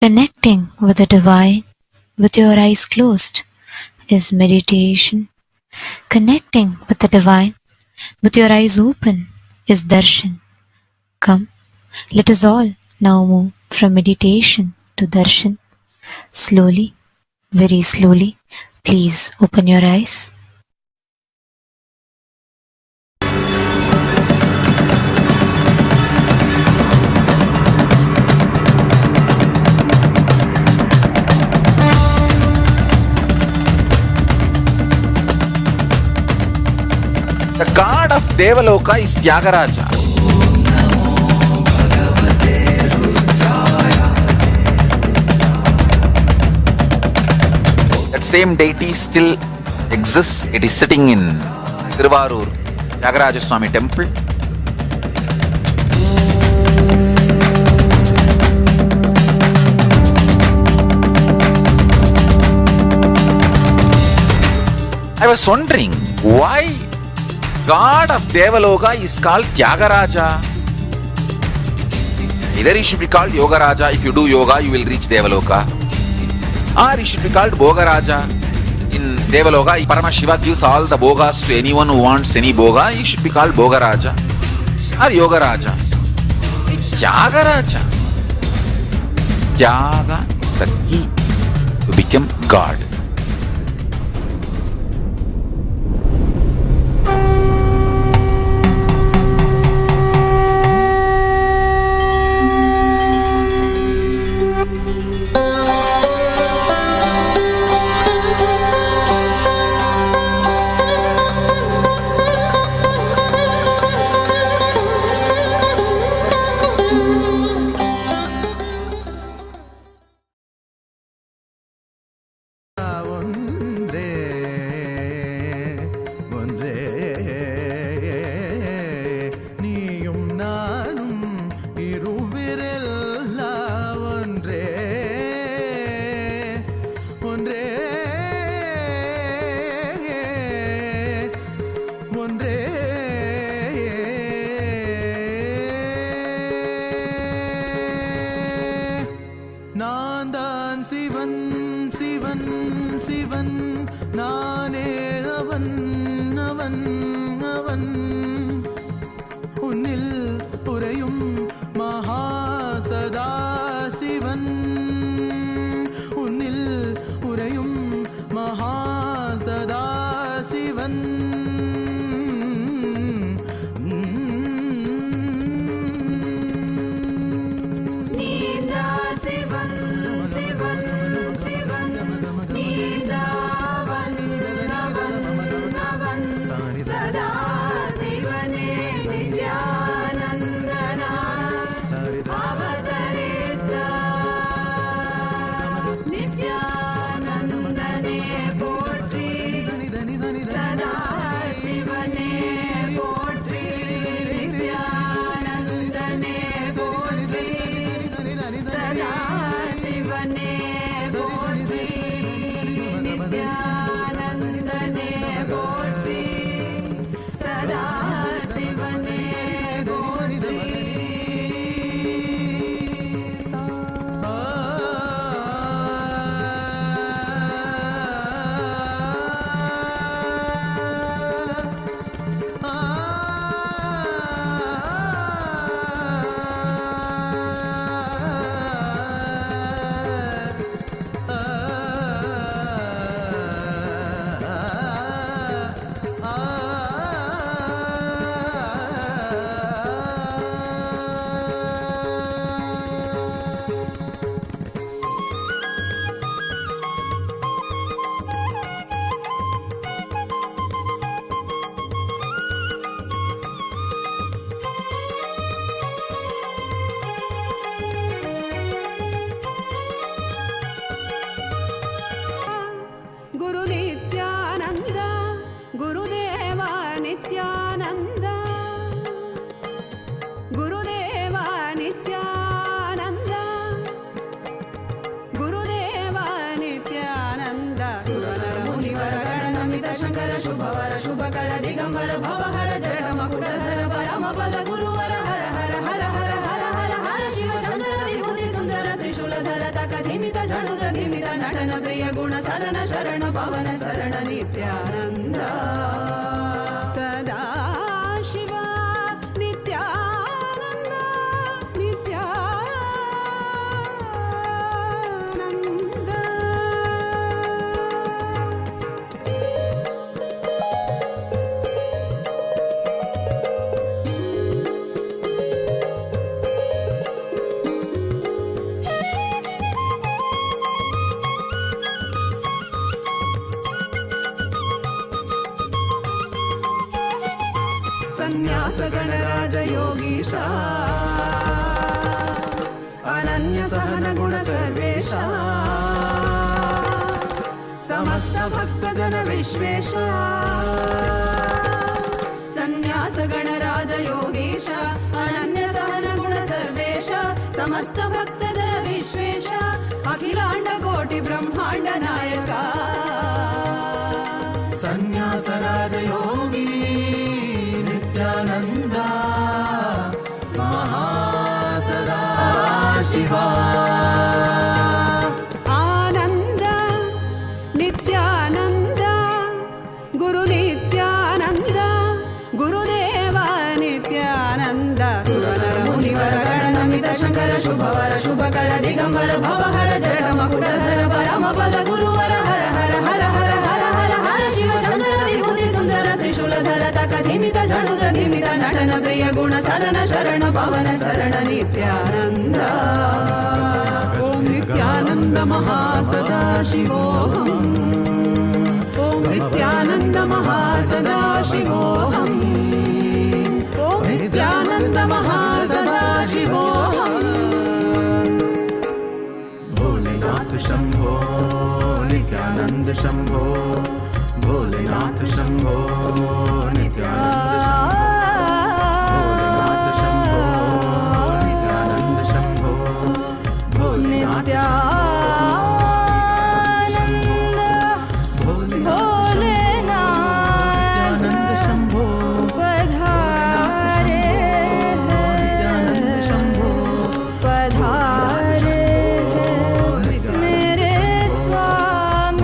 Connecting with the divine with your eyes closed is meditation. Connecting with the divine with your eyes open is darshan. Come, let us all now move from meditation to darshan. Slowly, very slowly, please open your eyes. The god of Devaloka is Tyagaraja. That same deity still exists. It is sitting in Tiruvarur Tyagaraja Swami temple. I was wondering why God of Devaloka is called Tyagaraja. Either he should be called Yogaraja. If you do yoga, you will reach Devaloka. Or he should be called Bhogaraja. In Devaloka, Paramashiva gives all the bhogas to anyone who wants any bhoga. He should be called Bhogaraja or Yogaraja. Tyagaraja. Tyaga is the key to become God. Shubhkar Digambar भवहर जट मकुटधर परम पद गुरुवर हर हर हर हर हर हर हर शिव शंकर विभूति सुंदर त्रिशूलधर तकधिमित झणुत धिमित नटन प्रिय गुण सदन शरण पवन शरण नित्यानंद सदा शिवा नित्यानंद नित्यानंद संन्यास गणराज योगीशा अनन्य सहन गुण सर्वेशा समस्त भक्त जन विश्वेशा संन्यास गणराज योगीशा अनन्य सहन गुण सर्वेशा समस्त भक्त जन विश्वेशा अखिलांड कोटि ब्रह्मांड नायका संन्यास राज योगी नित्यानंद महासदा शिवा आनंद नित्यानंद गुरु नित्यानंद गुरुदेव नित्यानंद सुरनर मुनिवर गणनमित शंकर शुभवर शुभकर दिगंबर भवहर जट मकुटधर परम पद गुरुवर हर हर हर हर हर हर हर शिव शंकर विभूति सुंदर त्रिशूलधर तकधिमित झणुत धिमित नटन प्रिय गुण सदन शरण पवन शरण नित्यानंद ओम नित्यानंद महासदा शिवोहम ओम नित्यानंद महासदा शिवोहम ओम नित्यानंद महासदा शिवोहम भोलेनाथ शंभो नित्यानंद शंभो भोलेनाथ शंभो नित्यानंद शंभो नित्यानंद शंभो भोलेनाथ भोलेनाथ शंभो पधारे नित्यानंद शंभो पधारे मेरे स्वामी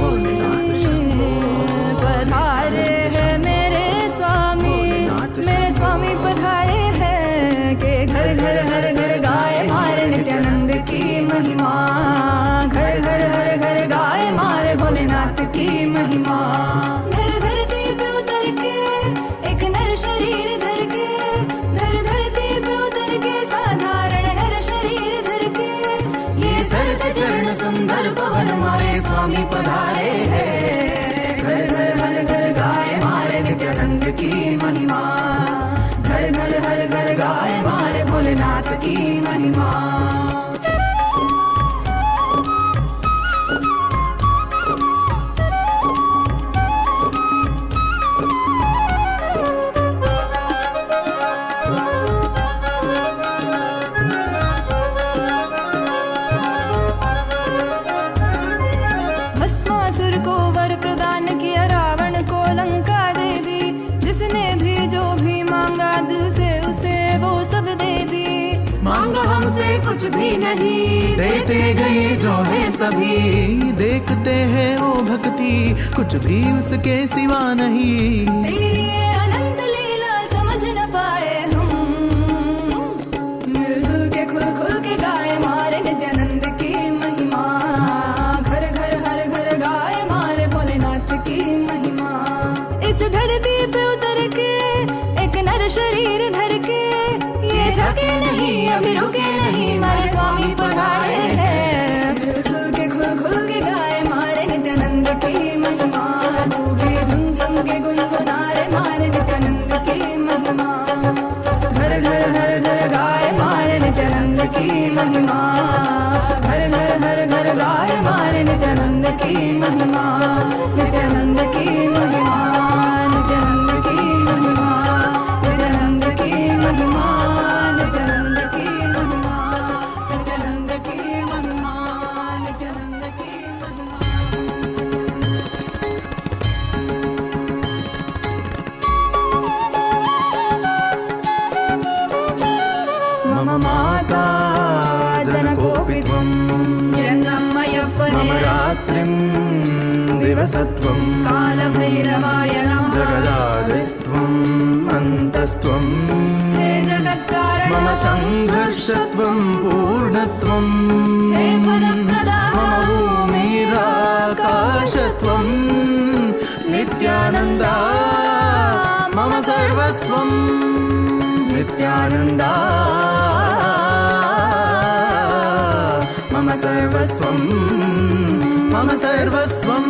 पधारे हैं मेरे स्वामी पधारे हैं के घर घर हर घर गाय मारे नित्यानंद की महिमा घर घर हर घर गाय मारे भोलेनाथ की महिमा धर धरती पे उतर के एक नर शरीर धर के धर धरती पे उतर के साधारण नर शरीर धर के ये सर से चरण सुंदर पवन मारे स्वामी पधारे हैं घर घर हर घर गाय मारे नित्यानंद की महिमा घर घर हर घर गाय मारे भोलेनाथ की महिमा भस्मासुर को वर प्रदान किया रावण को लंका दे दी जिसने भी जो भी मांगा दिल से उसे वो सब दे दी मांगा हमसे कुछ भी नहीं देते गए जो है सभी देखते हैं वो भक्ति कुछ भी उसके सिवा नहीं तेरे लिए अनंत लीला समझ न पाए हम मिलजुल के खुल खुल के गाए मारे नित्यानंद की महिमा घर घर हर घर गाए मारे भोलेनाथ की महिमा इस धरती पे उतर के एक नर शरीर धर के ये थके नहीं अभी रुके नहीं मारे स्वामी पधारे हैं मिलजुल के खुल खुल के गाए मारे नित्यानंद की महिमा तू भी धुन सम के गुनगुनारे मारे नित्यानंद की महिमा घर घर हर घर गाए मारे नित्यानंद की महिमा घर घर हर घर गाए मारे नित्यानंद की महिमा नित्यानंद की महिमा नित्यानंद की महिमा नित्यानंद की महिमा नित्यानंद की महिमा नित्यानंद की महिमा नित्यानंद की महिमा मम माता जनकोऽपि त्वं मम रात्रिं दिवसत्वं कालभैरवाय नमः जगदादिस्त्वं अन्तस्त्वं हे जगत्कारण मम संघर्षत्वं पूर्णत्वं हे फलप्रदा मम भूमिराकाशत्वं नित्यानन्दा मम सर्वस्वं नित्यानन्दा मम सर्वस्वं मम सर्वस्वं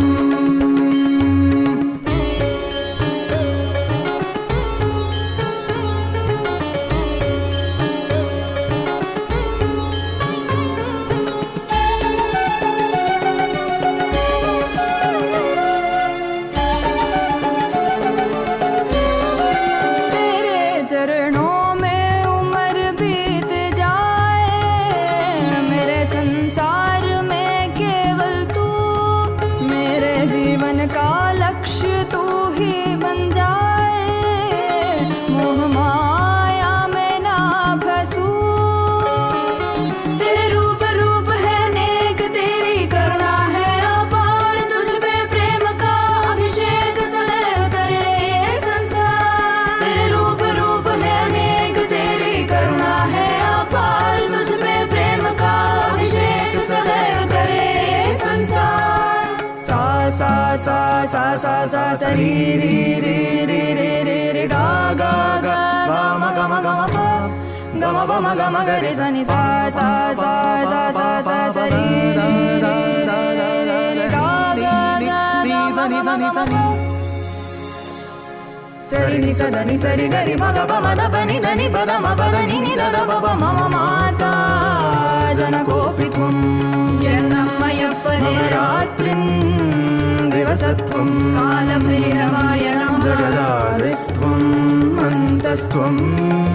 सा री री रे रे रे रे रे गा गा गा ग म ग म ग म प ग म प म ग म ग रे सा नि सा सा सा सा सा सा सा री रे रे रे रे रे रे गा गा गा गा सा नि सा नि सा नि सरि नि सा द नि सरि ग रि म ग प म द प नि द नि प द म प द नि नि द द प प म म माता जनकोऽपि त्वं यन्नम्मयप्पने रात्रिं दिवसत्वं कालभैरवाय नमः जगदादिस्त्वं अन्तस्त्वं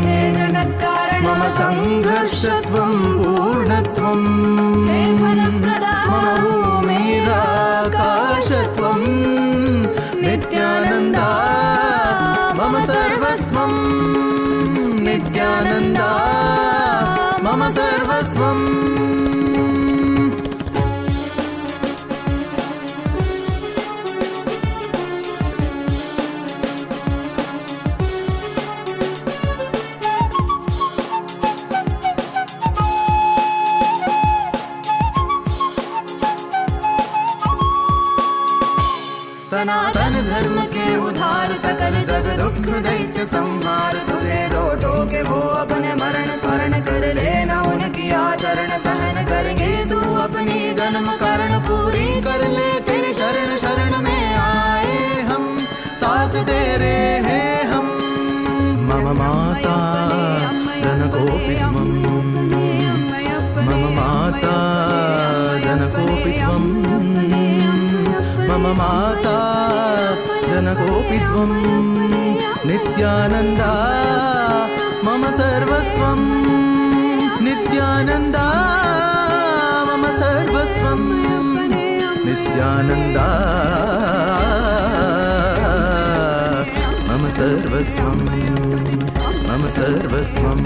हे जगत्कारण मम संघर्षत्वं पूर्णत्वं हे फलप्रदा मम भूमिराकाशत्वं नित्यानन्दा मम सर्वस्वं नित्यानन्दा मम सर्वस्वं सनातन धर्म के उधार सकल जग दुख दैत्य संहार तुझे दो टोके वो अपने मरण स्मरण कर लेना उनकी आचरण सहन करेंगे तू अपनी जन्म कारण पूरी कर ले तेरे शरण शरण में आए हम साथ तेरे हैं हम मम माता जनकोऽपि त्वं मम माता जनकोऽपि त्वं मम माता जनकोऽपि त्वं नित्यानन्दा मम सर्वस्वं नित्यानन्दा मम सर्वस्वं नित्यानन्दा मम सर्वस्वं मम सर्वस्वं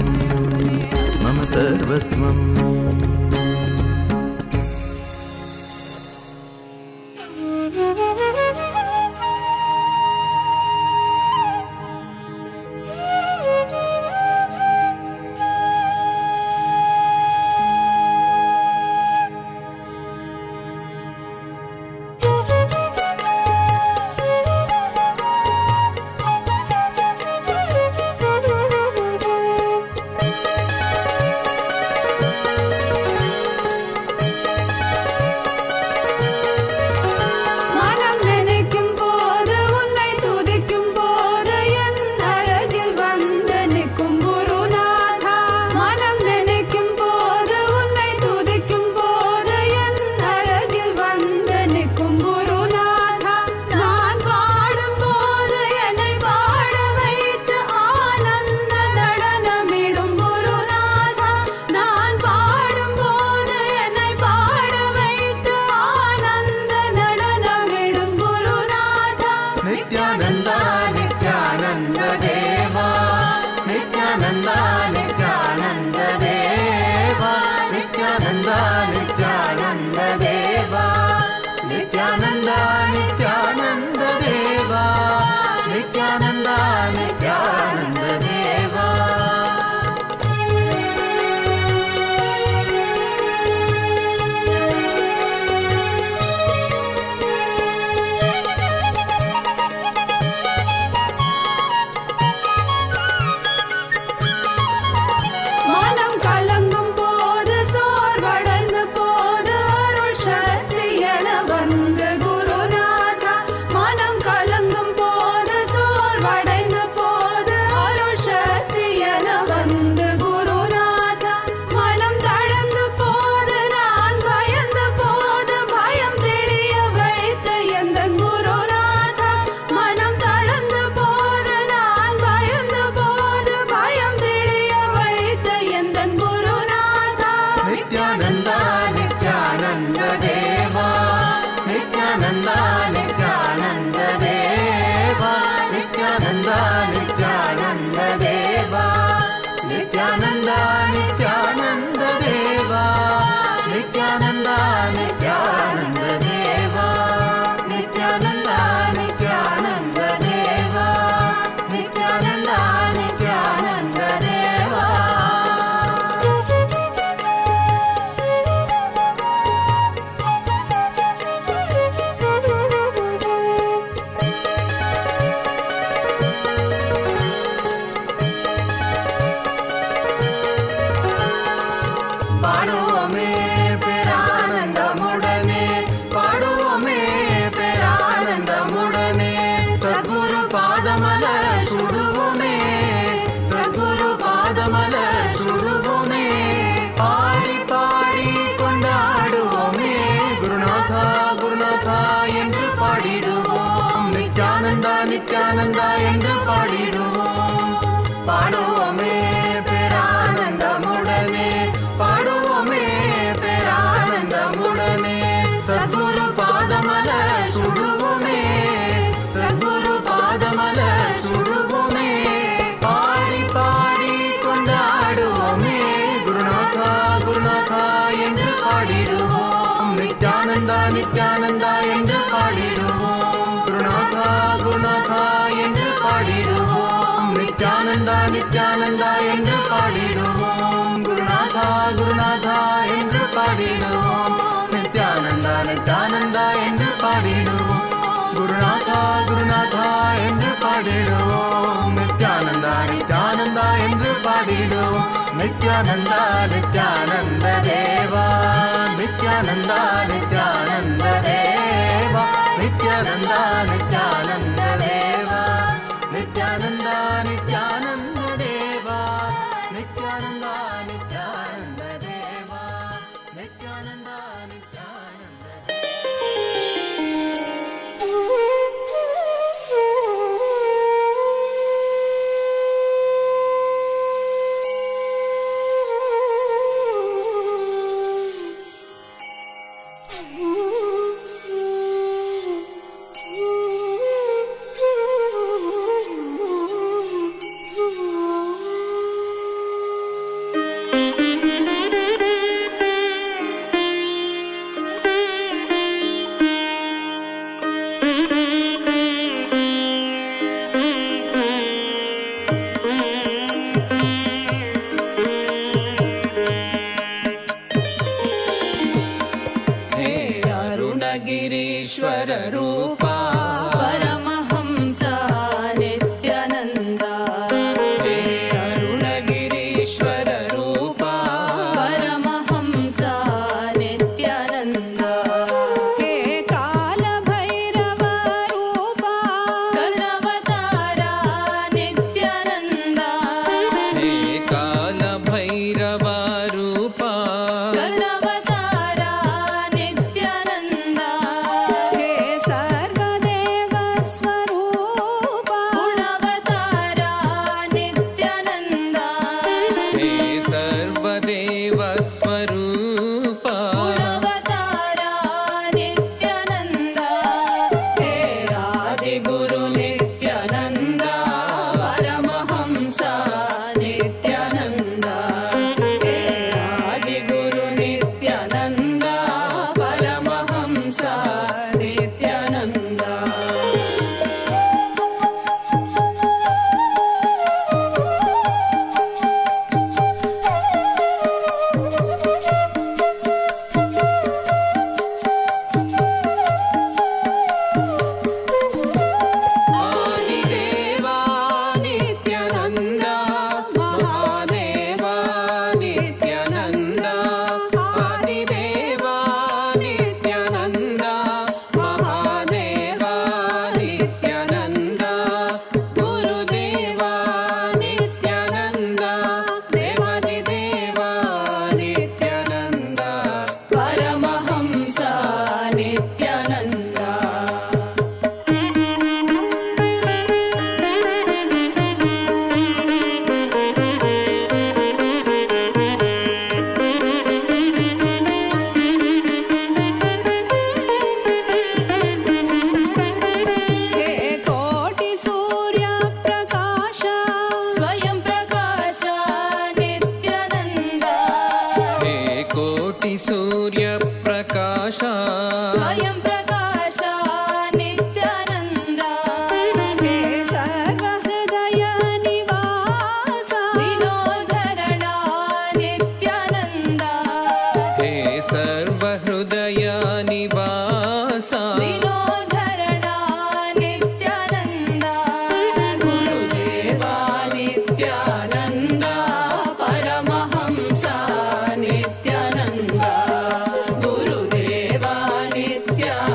मम सर्वस्वं குருநாதா குருநாதா என்று பாடிடுவோம். நித்யானந்தா நித்யானந்தா என்று பாடிடுவோம். குருநாதா குருநாதா என்று பாடிடுவோம். நித்யானந்தா நித்யானந்தா என்று பாடிடுவோம். குருநாதா குருநாதா என்று பாடிடுவோம். நித்யானந்தா நித்யானந்தா என்று பாடிடுவோம். குருநாதா குருநாதா என்று பாடிடுவோம். நித்யானந்தா நித்யானந்தா என்று பாடிடுவோம். நித்யானந்தா நித்யானந்த தேவா நித்யானந்தா நித்யானந்த தேவா நித்யானந்தா நித்யானந்த தேவா நித்யானந்தா நித்யானந்த தேவா நித்யானந்தா நித்யானந்த தேவா நித்யானந்தா நித்யானந்த अरुणगिरीश्वर रूपा परमहंस नित्यानन्दा हे अरुणगिरीश्वर रूपा परमहंस नित्यानन्दा हे कालभैरव रूपा कर्णवतारा नित्यानन्दा हे कालभैरव रूपा कर्णवतारा नित्यानन्दा हे सर्वदेव स्वरूपा गुणवतारा नित्यानन्दा हे सर्वदेव स्वरूपा गुणवतारा नित्यानन्दा हे आदिगुरु नित्यानन्दा परमहंस नित्यानन्दा हे आदिगुरु नित्यानन्दा परमहंस नित्यानन्दा आदिदेवा नित्यानन्दा महादेवा नित्यानन्दा आदिदेवा नित्यानन्दा महादेवा नित्यानन्दा गुरुदेवा नित्यानन्दा देवादिदेवा नित्यानन्दा परमहंस नित्यानन्दा हे कोटि सूर्य प्रकाश स्वयं प्रकाश नित्यानन्दा हे कोटि सूर्य प्रकाश स्वयं प्रकाश नित्यानन्दा हे सर्वहृदय निवास विनोधरणा नित्यानन्दा हे सर्वहृदय निवास विनोधरणा नित्यानन्दा गुरुदेवा नित्यानन्दा परमहंस नित्यानन्दा गुरुदेवा Nityananda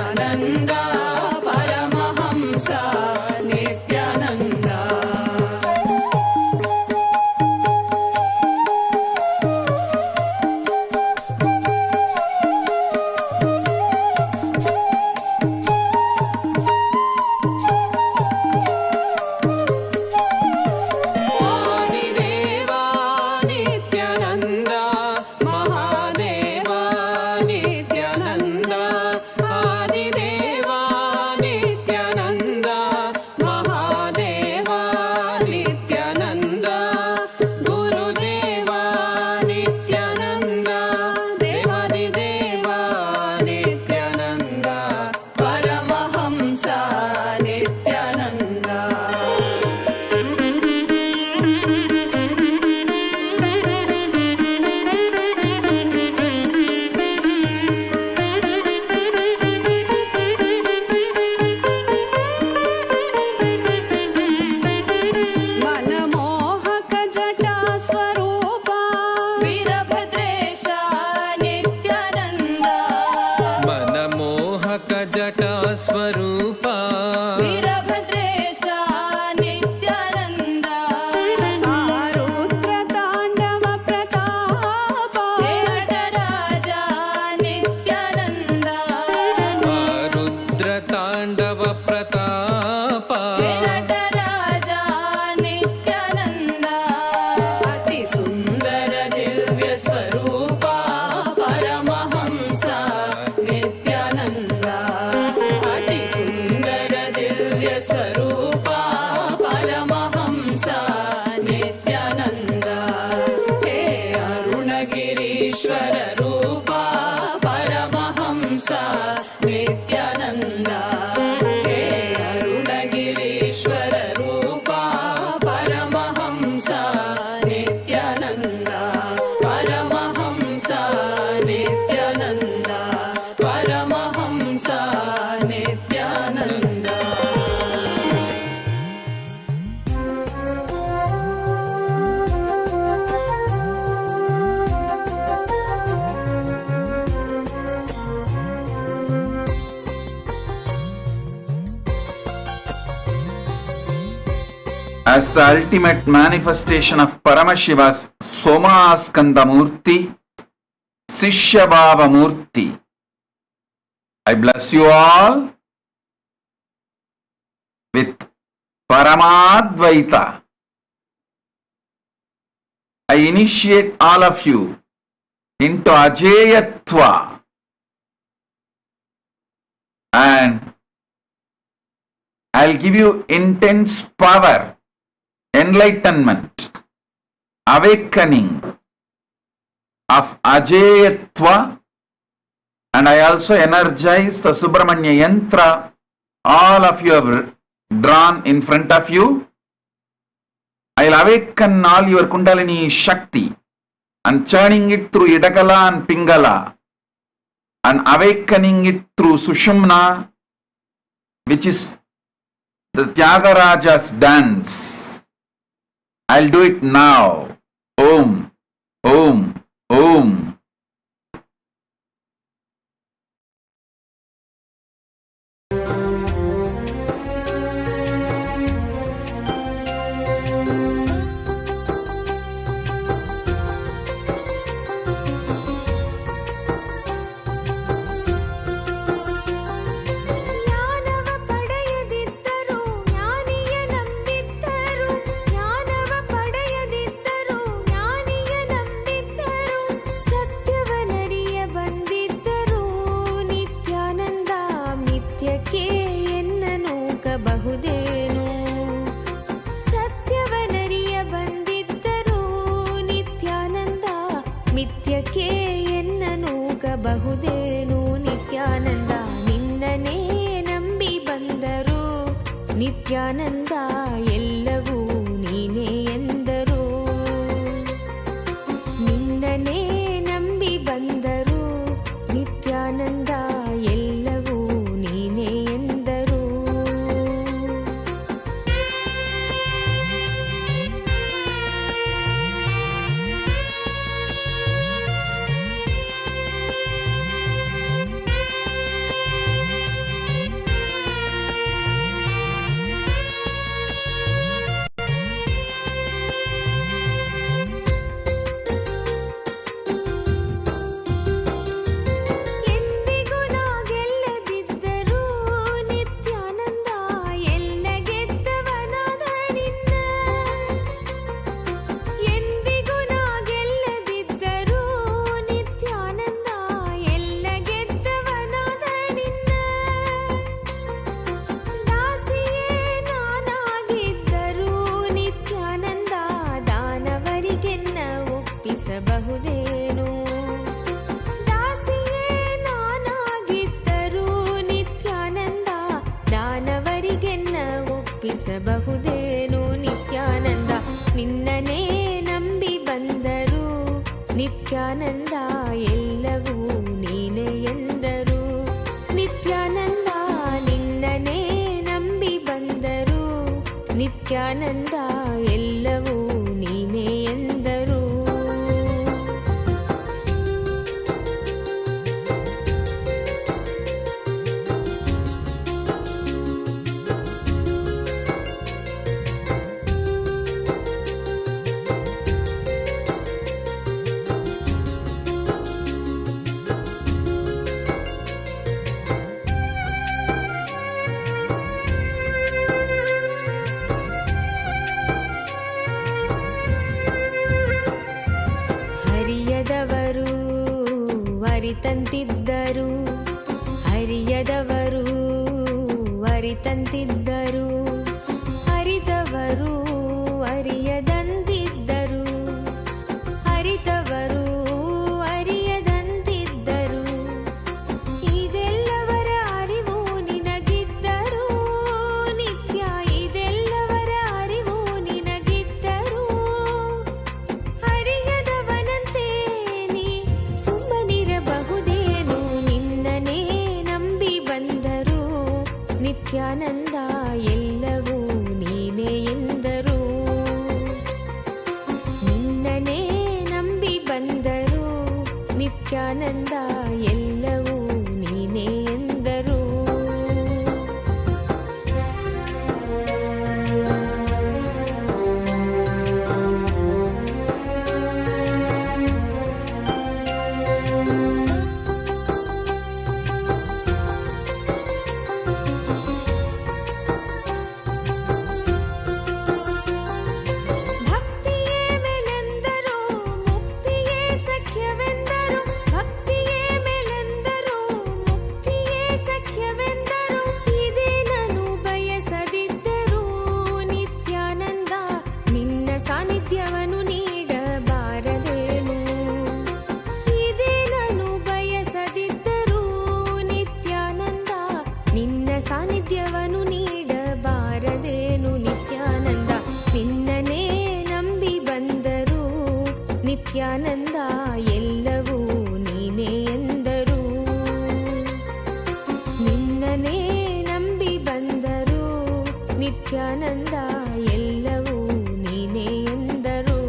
as the ultimate manifestation of Paramashiva's Somaskanda Murty, Sishya Bhava Murty. I bless you all with Paramadvaita. I initiate all of you into Ajeyatva, and I'll give you intense power, enlightenment, awakening of Ajeyatva, and I also energize the Subrahmanya yantra. All of you have drawn in front of you. I'll awaken all your Kundalini Shakti and churning it through Idagala and Pingala and awakening it through Sushumna, which is the Tyagaraja's dance. I'll do it now. Om, Om, Om. ಬಹುದೇನು ನಿತ್ಯಾನಂದ ನಿನ್ನನೇ ನಂಬಿ ಬಂದರು ನಿತ್ಯಾನಂದ ಎಲ್ಲವೂ ನೀನೇ ಎಂದರು ನಿನ್ನನೇ ನಂಬಿ ಬಂದರು ನಿತ್ಯಾನಂದ ಎಲ್ಲವೂ ನೀನೇ ಎಂದರು ಬಹುದೇನು ದಾಸಿಯೇ ನಾನಾಗಿದ್ದರೂ ನಿತ್ಯಾನಂದ ದಾನವರಿಗೆನ್ನ ಒಪ್ಪಿಸಬಹುದೇನು ನಿತ್ಯಾನಂದ ನಿನ್ನನೇ ನಂಬಿ ಬಂದರು ನಿತ್ಯಾನಂದ ಎಲ್ಲವೂ ನೀನೇ ಎಂದರು ನಿತ್ಯಾನಂದ ನಿನ್ನನೇ ನಂಬಿ ಬಂದರು ನಿತ್ಯಾನಂದ ಎಲ್ಲವೂ ನೀನೇ ಎಂದರು ಅರಿತಂತಿದ್ದರು ಹರಿಯದವರು ಅರಿತಂತಿದ್ದರು ಹರಿದವರು ಅರಿಯದಂತಿದ್ದರು ಹರಿದವರು ಅರಿಯದಂತಿದ್ದರು ಇದೆಲ್ಲವರ ಅರಿವು ನಿನಗಿದ್ದರು ನಿತ್ಯ ಇದೆಲ್ಲವರ ಅರಿವು ನಿನಗಿದ್ದರು ಹರಿಯದವನಂತೆ ನೀ ಸುಮ್ಮನಿರಬಹುದೇನು ನಿನ್ನನೇ ನಂಬಿ ಬಂದರು ನಿತ್ಯಾನಂದ ಎಲ್ಲವೂ ನೀನೇ ಎಂದರು ನಿನ್ನನೇ ನಂಬಿ ಬಂದರು ನಿತ್ಯಾನಂದ ಎಲ್ಲವೂ ನೀನೇ ಎಂದರು ಎಲ್ಲವೂ ನೀನೇ ಎಂದರು. ನಿನ್ನನೇ ನಂಬಿ ಬಂದರು ನಿತ್ಯಾನಂದ ಎಲ್ಲವೂ ನೀನೇ ಎಂದರು.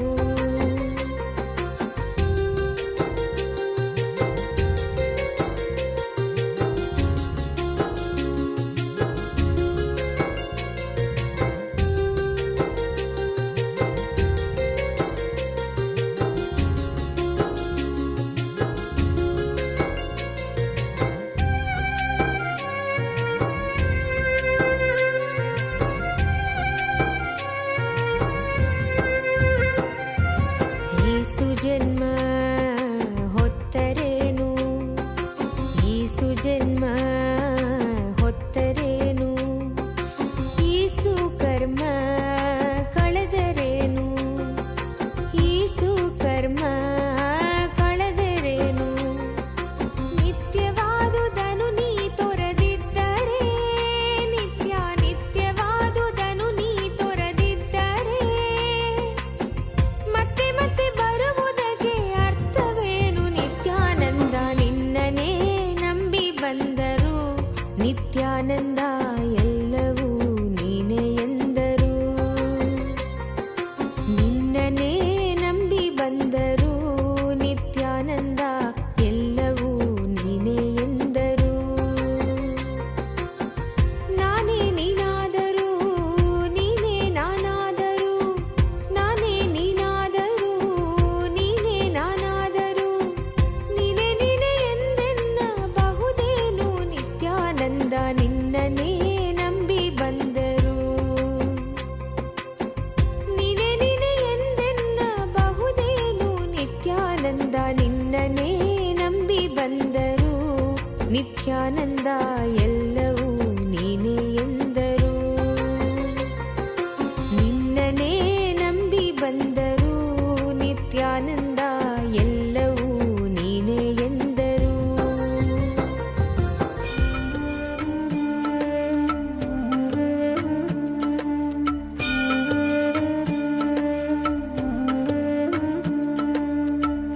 ಈಸು ಜನ್ಮ ಹೊತ್ತರೇನು, ಈಸು ಜನ್ಮ ಹೊತ್ತರೇನು, ಈಸು ಕರ್ಮ ಕಳೆದರೇನು, ಈಸು ಕರ್ಮ ಕಳೆದರೇನು. ನಿತ್ಯವಾದುದನು ನೀ ತೊರೆದಿದ್ದರೆ, ನಿತ್ಯ ನಿತ್ಯವಾದುದನು ನೀ ತೊರೆದಿದ್ದರೆ, ಮತ್ತೆ ಮತ್ತೆ ಬರುವುದಕ್ಕೆ ಅರ್ಥವೇನು. ನಿತ್ಯಾನಂದ ನಿನ್ನನೇ ನಂಬಿ ಬಂದರು ನಿತ್ಯಾನಂದ ಎಲ್ಲವೂ ನೀನೇ ಎಂದರು. ನಿನ್ನನೇ ನಂಬಿ ಬಂದರು ನಿತ್ಯಾನಂದ ಎಲ್ಲವೂ ನೀನೇ ಎಂದರು. ನಾನೇ ನೀನಾದರೂ ನೀನೇ ನಾನಾದರೂ, ನಾನೇ ನೀನಾದರೂ ನೀನೇ ನಾನಾದರೂ, ನೀನೇ ನೀನೇ ಎಂದೆನ್ನಬಹುದೇನು. ನಿತ್ಯಾನಂದ ನಿನ್ನನೇ ನಂಬಿ ಬಂದರು, ನೀನೇ ನೀನೇ ಎಂದೆನ್ನಬಹುದೇನು. ನಿತ್ಯಾನಂದ ನಿನ್ನನೇ ನಂಬಿ ಬಂದರು ನಿತ್ಯಾನಂದ ಎಲ್ಲವೂ ನೀನೇ ಎಂದರು. ನಿನ್ನನೇ ನಂಬಿ ಬಂದರು ನಿತ್ಯಾನಂದ ಎಲ್ಲವೂ ನೀನೇ ಎಂದರು.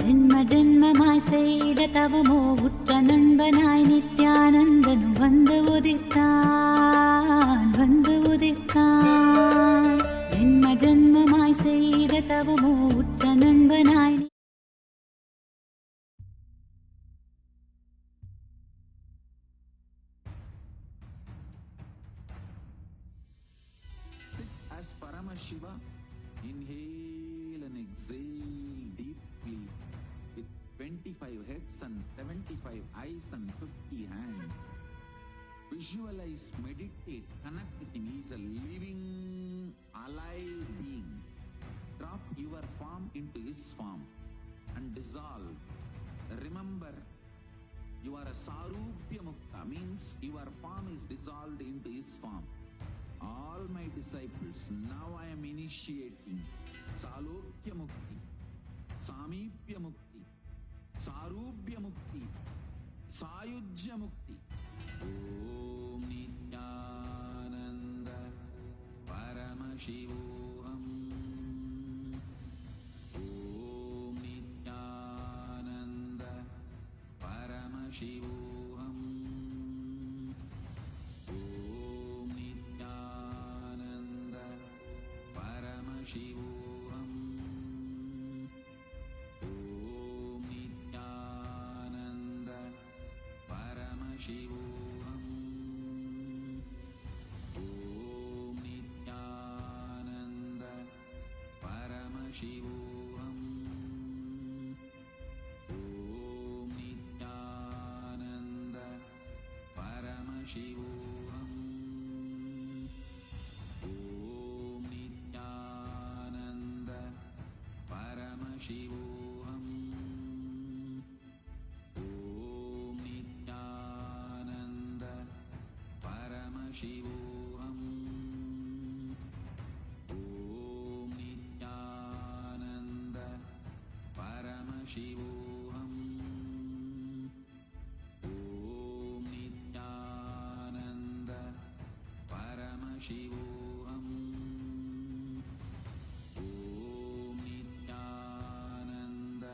ജന്മ ജന്മമായി ചെയ്ത തവമോ ഉറ്റ നண்பனாய் നിത്യാനന്ദനും வந்து உதித்தான், வந்து உதித்தான். ஜென்ம ஜென்மமாய் செய்த தவமோ உற்ற நண்பனாய் Sit as Paramashiva. Inhale and exhale deeply with 25 heads and 75 eyes and 50 hands. Visualize, meditate, connect with him. He is a living, alive being. Drop your form into his form and dissolve. Remember, you are a Sarupya Mukta, means your form is dissolved into his form. All my disciples, now I am initiating Salokya Mukti, Samipya Mukti, Sarupya Mukti, Sayujya Mukti. Om Nityananda Paramashivoham. Om Nityananda Paramashivoham. Om Nityananda Paramashivoham. Om Nityananda Paramashivoham. Om Nityananda Paramashivoham. Om Nityananda Paramashivoham. Om Nityananda Paramashivoham. Om Nityananda Paramashivoham. Om Nityananda Paramashivoham. Om Nityananda Paramashivoham. Om Nityananda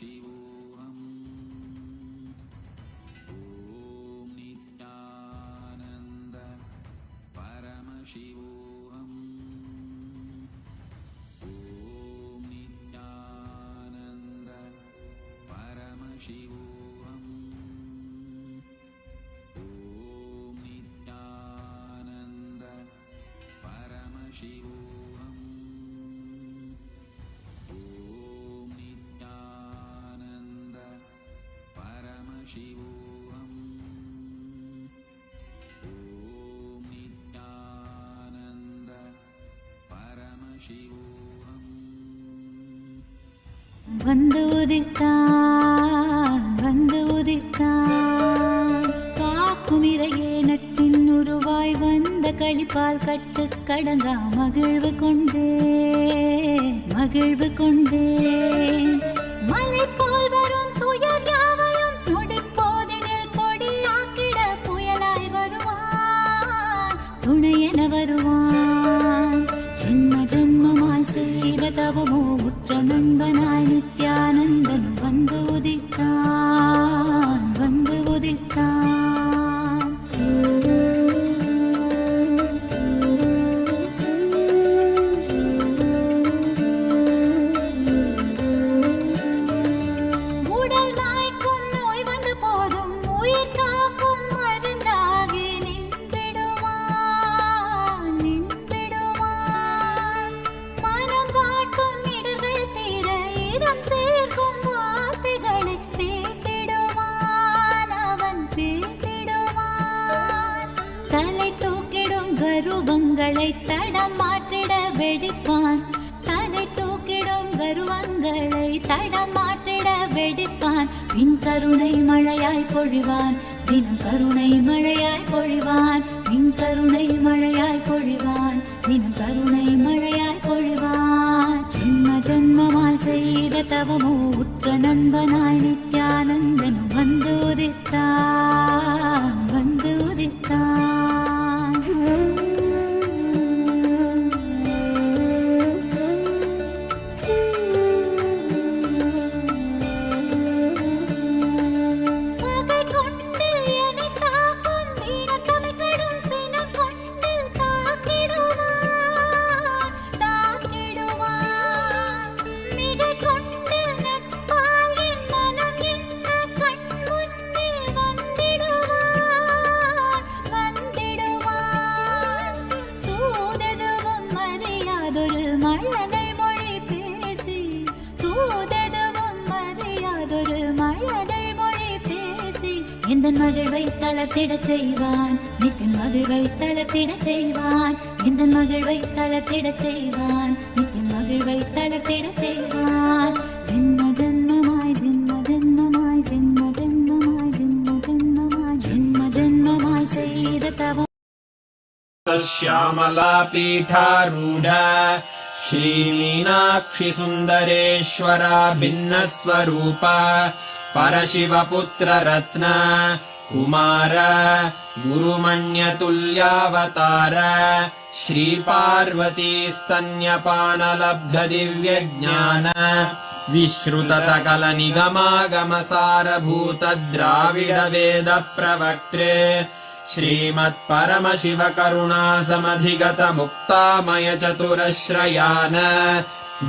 Paramashivoham. Om Nityananda Paramashivoham. Om Nityananda Paramashivoham. Om Nityananda Paramashivoham. Om Nityananda Paramashivoham. Om Nityananda Paramashivoham. வந்து உதித்தான் காக்கும் இறையே நட்பின் உருவாய் வந்த களிப்பால் கட்டு கடங்கா மகிழ்வு கொண்டே மலை போல் வரும் துயர் யாவையும் நொடிப்போதினில் பொடியாக்கிட புயலாய் வருவான் துணையென வருவான் ஜென்ம ஜென்மமாய் செய்த தவமோ உற்ற நண்பனாய் நித்யானந்தன் வந்து உதித்தான் உடல் மாய்க்கும் நோய் வந்த போதும் உயிர் காக்கும் மருந்தாகி நின்றிடுவான் மனம் வாட்டும் இடர்கள் தீர இடம் சேர்க்கும் வார்த்தைகளை அவன் பேசிடுவான் தலை தூக்கிடும் கருவங்களை தடம் மாற்றிட வெடிப்பான் பின் கருணை மழையாய் பொழிவான் தினம் கருணை மழையாய் பொழிவான் பின் கருணை மழையாய் பொழிவான் தினம் கருணை மழையாய் பொழிவான் ஜென்ம ஜென்மமாய் செய்த தவமோ உற்ற நண்பனாய் நித்யானந்தன் வந்து உதித்தான் எந்தன் மகிழ்வை தளர்த்திடச் செய்வான் நித்தின் மகிழ்வை தளர்த்திடச் செய்வான் எந்தன் மகிழ்வை தளர்த்திடச் செய்வான் நித்தின் மகிழ்வை தளர்த்திடச் செய்வான் ஜென்ம ஜென்மமாய் ஜென்ம ஜென்மமாய் ஜென்ம ஜென்மமாய் ஜென்ம ஜென்மமாய் ஜென்ம ஜென்மமாய் செய்த தவம் श्यामला पीठारूढा श्रीमीनाक्षि सुन्दरेश्वरा भिन्नस्वरूपा परशिवपुत्र रत्न कुमार गुरुमण्यतुल्यावतार श्रीपार्वती स्तन्यपानलब्ध दिव्यज्ञान विश्रुत सकल निगमागमसारभूत द्राविड वेद प्रवक्त्रे श्रीमत्परमशिव करुणा समधिगत मुक्तामय चतुरश्रयान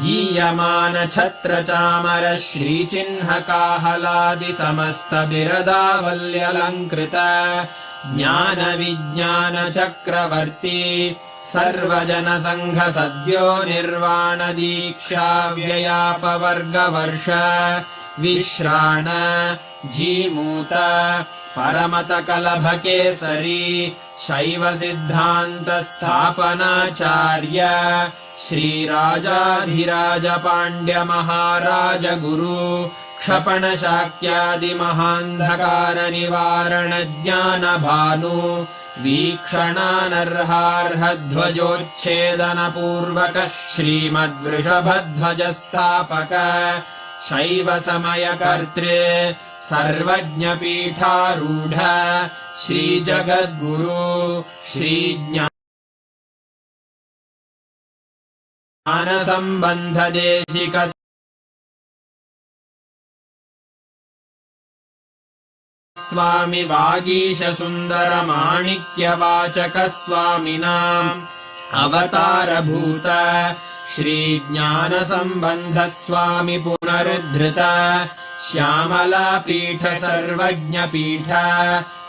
गीयमान छत्र चामर श्रीचिह्न काहलादि समस्त बिरदावल्यलङ्कृत ज्ञान विज्ञान चक्रवर्ती सर्वजन संघ सद्यो निर्वाण दीक्षा व्ययापवर्गवर्ष विश्राण जीमूत परमत कलभ केसरी शैव सिद्धांत स्थापनाचार्य श्रीराजाधिराज पाण्ड्य महाराज गुरु क्षपण शाक्यादि महान्धकार निवारण ज्ञान भानु वीक्षणानर्हार्ह ध्वजोच्छेदन पूर्वक श्रीमद्वृषभध्वज स्थापक शैव समय कर्तृ सर्वज्ञ पीठारूढ़ श्री जगद्गुरु श्री ज्ञान संबंध देशिक स्वामि वागीशसुन्दरमाणिक्यवाचकस्वामिनाम् अवतारभूत श्रीज्ञानसम्बन्धस्वामि पुनरुद्धृत श्यामलापीठ सर्वज्ञपीठ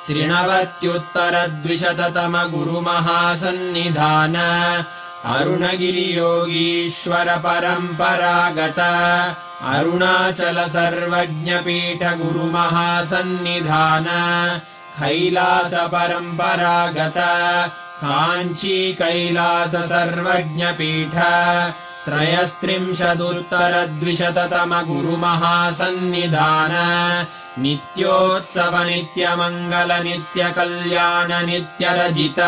त्रिणवत्युत्तरद्विशततम गुरुमहासन्निधान अरुणगिरियोगीश्वर परम्परागत अरुणाचल सर्वज्ञपीठ गुरुमहासन्निधान कैलास परम्परागत काञ्ची कैलास सर्वज्ञपीठ त्रयस्त्रिंशदुत्तरद्विशततम गुरुमहासन्निधान नित्योत्सव नित्यमङ्गल नित्यकल्याण नित्यरजित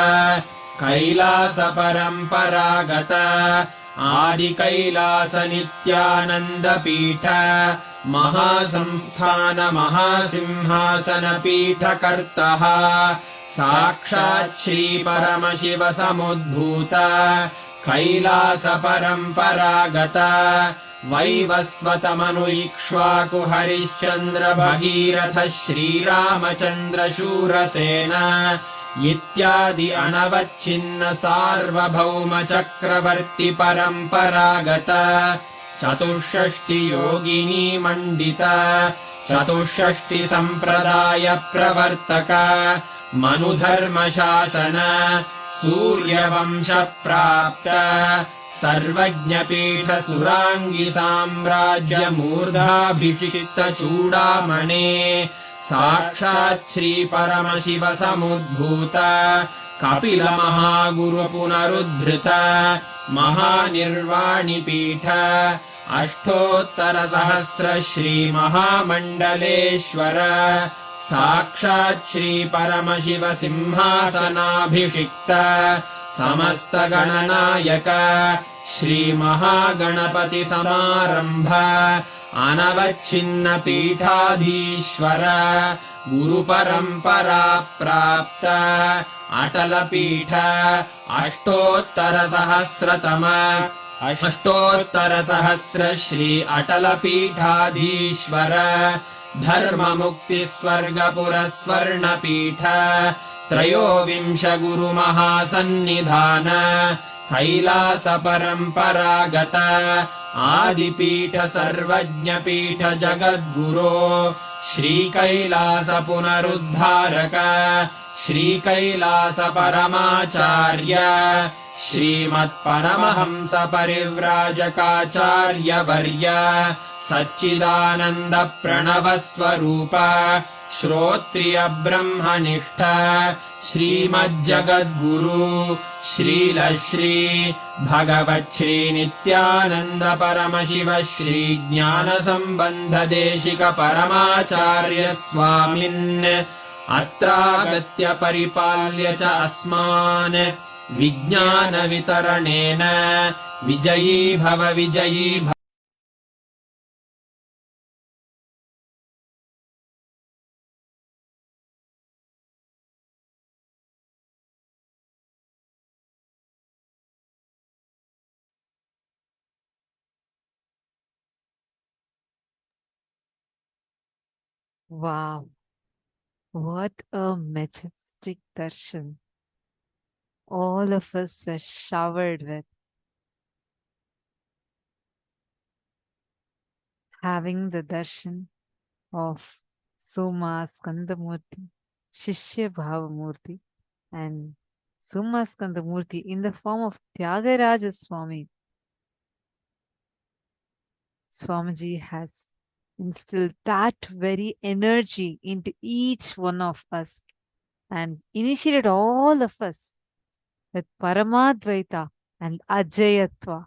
कैलास परम्परागत आदिकैलास नित्यानन्दपीठ महासंस्थान महासिंहासनपीठकर्तः साक्षात् श्रीपरमशिव समुद्भूत कैलास परम्परागत वैवस्वतमनु इक्ष्वाकु हरिश्चन्द्र भगीरथ श्रीरामचन्द्र शूरसेन इत्यादि अनवच्छिन्न सार्वभौम चक्रवर्ति परम्परागत चतुष्षष्टि योगिनी मण्डित चतुष्षष्टि सम्प्रदाय प्रवर्तक मनुधर्मशासन सूर्यवंश प्राप्त सर्वज्ञपीठ सुराङ्गि साम्राज्य मूर्धाभिषिक्त चूडामणे साक्षात् श्रीपरमशिव समुद्भूत कपिल महागुरु पुनरुद्धृत महानिर्वाणिपीठ अष्टोत्तर सहस्र श्रीमहामण्डलेश्वर साक्षात् श्रीपरमशिव सिंहासनाभिषिक्त समस्त गणनायक श्रीमहागणपति समारम्भ अनवच्छिन्न पीठाधीश्वर गुरुपरम्परा प्राप्त अटलपीठ अष्टोत्तर सहस्र श्री अटलपीठाधीश्वर धर्ममुक्तिस्वर्गपुरस्वर्णपीठ त्रयोविंश गुरुमहासन्निधान कैलास परम्परागत आदिपीठ सर्वज्ञपीठ जगद्गुरो श्रीकैलास पुनरुद्धारक श्रीकैलास परमाचार्य श्रीमत्परमहंस परिव्राजकाचार्यवर्य सच्चिदानन्द प्रणव स्वरूप श्रोत्रिय ब्रह्मनिष्ठ श्रीमज्जगद्गुरु श्रीलश्री भगवच्छ्री नित्यानन्द परमशिव श्री ज्ञानसम्बन्ध देशिक परमाचार्य स्वामिन् अत्रागत्य परिपाल्य च अस्मान् विज्ञान वितरणेन विजयी भव विजयी भव। Wow, what a majestic darshan all of us were showered with. Having the darshan of Somaskanda Murty, Shishya Bhava Murty, and Somaskanda Murty in the form of Tyagaraja Swami. Swamiji has instilled that very energy into each one of us and initiated all of us with Paramadvaita and Ajayatva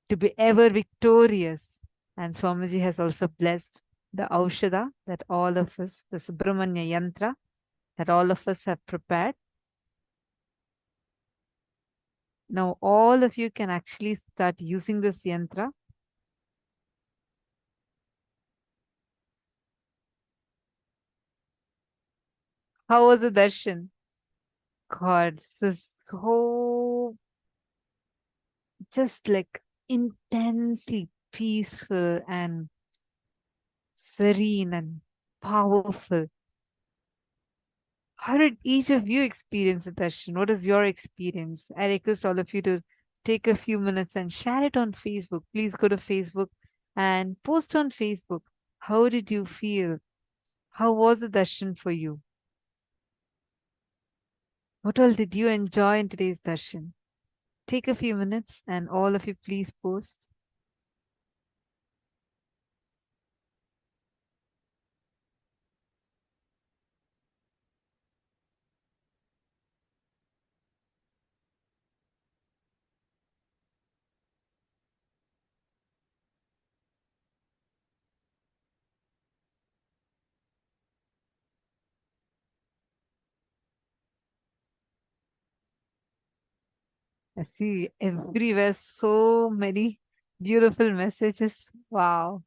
to be ever victorious. And Swamiji has also blessed the Aushadha that all of us, the Subrahmanya Yantra that all of us have prepared. Now all of you can actually start using this yantra. How was the darshan? God, this is so just like intensely peaceful and serene and powerful. How did each of you experience the darshan? What is your experience? I request all of you to take a few minutes and share it on Facebook. Please go to Facebook and post on Facebook. How did you feel? How was the darshan for you? What all did you enjoy in today's darshan? Take a few minutes and all of you please post. I see everywhere so many beautiful messages. Wow.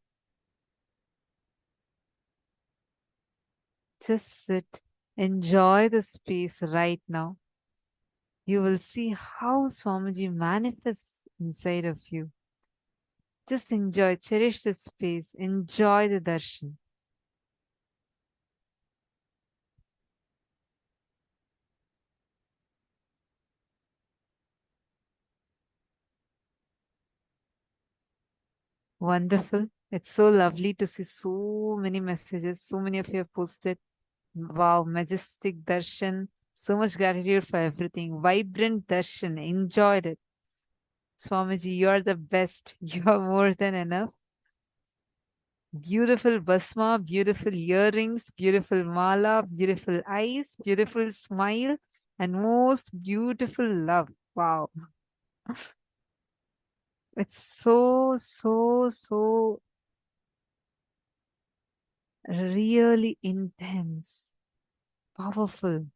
Just sit, enjoy the space right now. You will see how Swamiji manifests inside of you. Just enjoy, cherish the space, enjoy the darshan. Wonderful. It's so lovely to see so many messages. So many of you have posted. Wow, majestic darshan. So much gratitude for everything. Vibrant darshan. Enjoyed it. Swamiji, you are the best. You are more than enough. Beautiful basma, beautiful earrings, beautiful mala, beautiful eyes, beautiful smile, and most beautiful love. Wow. It's so really intense, powerful.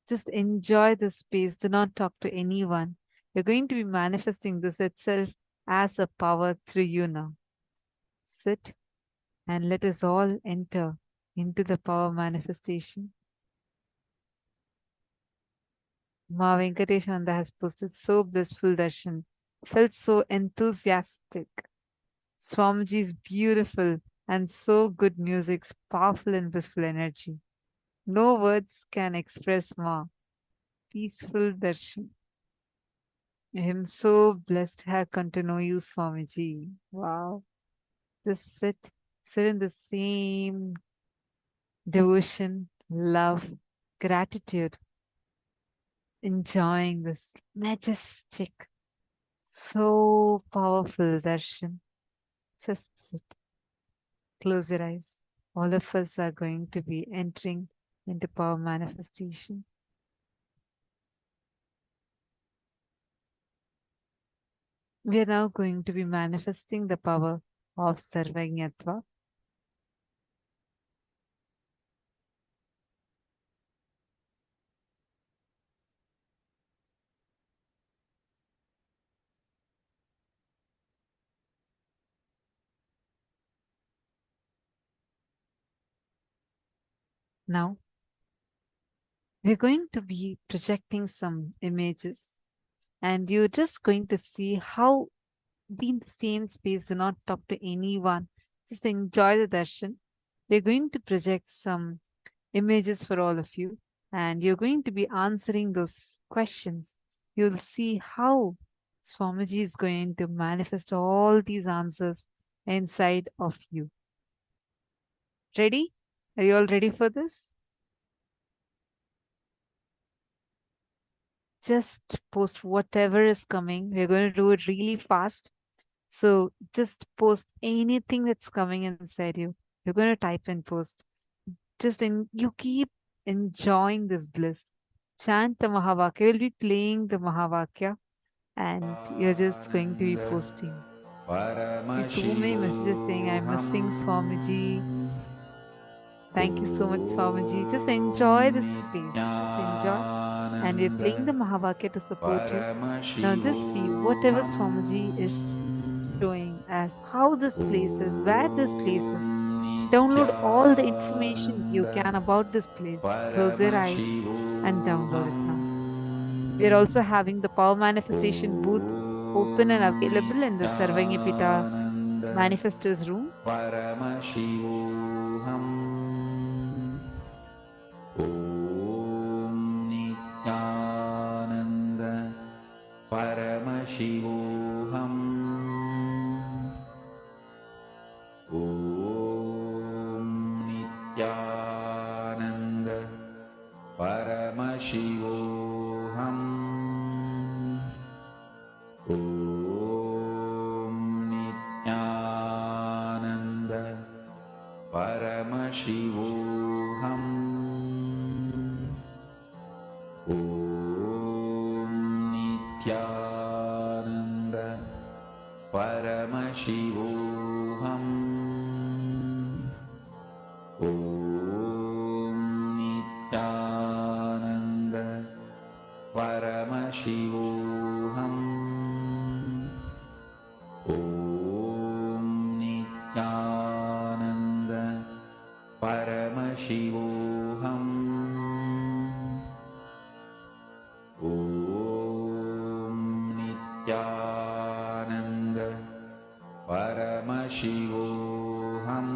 Just enjoy the space. Do not talk to anyone. You're going to be manifesting this itself as a power through you now. Sit and let us all enter into the power manifestation. Ma Venkateshananda has posted so blissful darshan. Felt so enthusiastic. Swamiji's beautiful and so good music's powerful and blissful energy. No words can express Ma. Peaceful darshan. I am so blessed to have come to know you, Swamiji. Wow. Just sit in the same devotion, love, gratitude, enjoying this majestic, so powerful darshan. Just sit. Close your eyes. All of us are going to be entering into power manifestation. We are now going to be manifesting the power of Sarvajñatva. Now, we're going to be projecting some images, and you're just going to see how be in the same space, do not talk to anyone, just enjoy the darshan. We're going to project some images for all of you, and you're going to be answering those questions. You'll see how Swamiji is going to manifest all these answers inside of you. Ready? Are you all ready for this? Just post whatever is coming. We're going to do it really fast. So just post anything that's coming inside you. You're going to type and post. You keep enjoying this bliss. Chant the Mahavakya. We'll be playing the Mahavakya and you're just going to be posting. See so many messages saying, I'm missing Swamiji. Thank you so much, Swamiji. Just enjoy the space. Just enjoy. And we're playing the Mahavakya to support you. Now just see whatever Swamiji is showing as how this place is, where this place is. Download all the information you can about this place. Close your eyes and download it now. We're also having the Power Manifestation booth open and available in the Sarvajñapita Manifestors room. Paramashivoham. Om Nityananda Paramashivoham. Om Nityananda Paramashivoham. Om Nityananda Paramashivoham. Om Nityananda Paramashivoham. Om Nityananda Paramashivoham. Om Nityananda Paramashivoham. Om Nityananda Paramashivoham.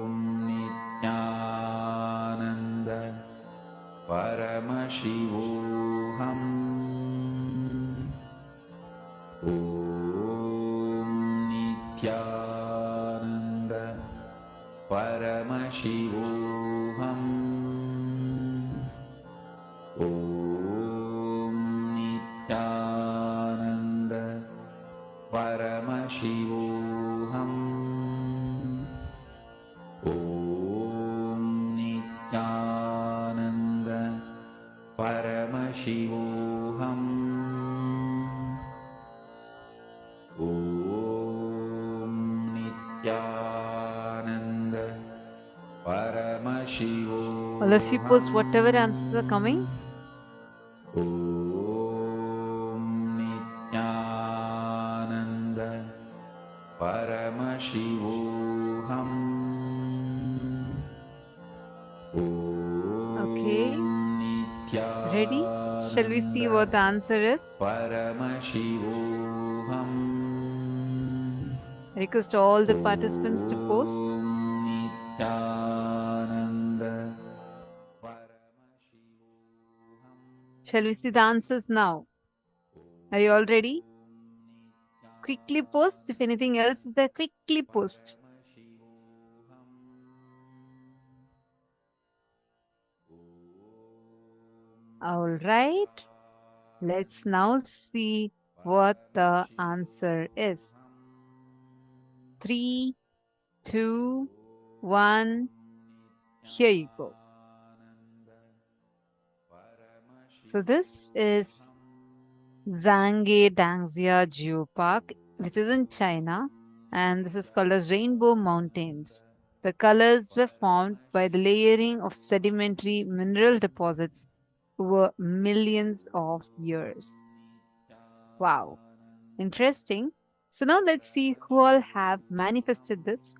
Om Nityananda Paramashivoham. Om Nityananda Paramashivoham. Om Nityananda Paramashivoham. Om Nityananda Paramashivoham. Om Nityananda Paramashivoham. All of you post whatever answers are coming. Om Nityananda Paramashivoham. Okay. Ready? Shall we see what the answer is? Paramashivoham. I request all the participants to post. Nityananda Shall we see the answers now? Are you all ready? Quickly post. If anything else is there, quickly post. All right. Let's now see what the answer is. 3, 2, 1. Here you go. So this is Zhangye Dangxia Geopark, which is in China, and this is called as Rainbow Mountains. The colors were formed by the layering of sedimentary mineral deposits over millions of years. Wow, interesting. So now let's see who all have manifested this.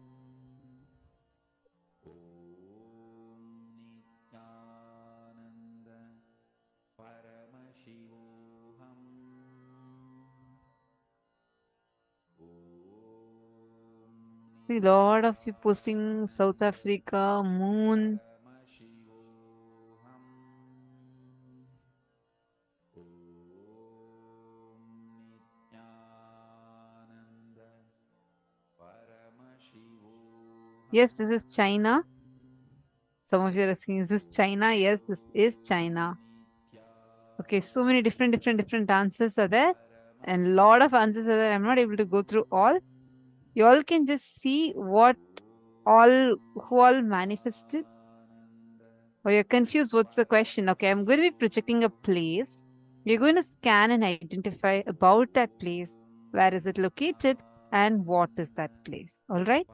See, a lot of you posting South Africa, moon. Yes, this is China. Some of you are asking, is this China? Yes, this is China. Okay, so many different answers are there, and a lot of answers are there. I'm not able to go through all. You all can just see who all manifested. Or you're confused, what's the question? Okay, I'm going to be projecting a place. You're going to scan and identify about that place. Where is it located and what is that place? All right?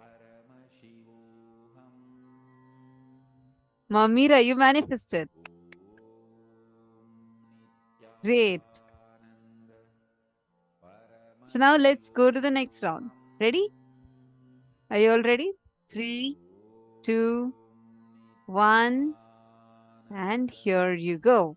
Mamira, you manifested. Great. So now let's go to the next round. Ready? Are you all ready? 3, 2, 1. And here you go.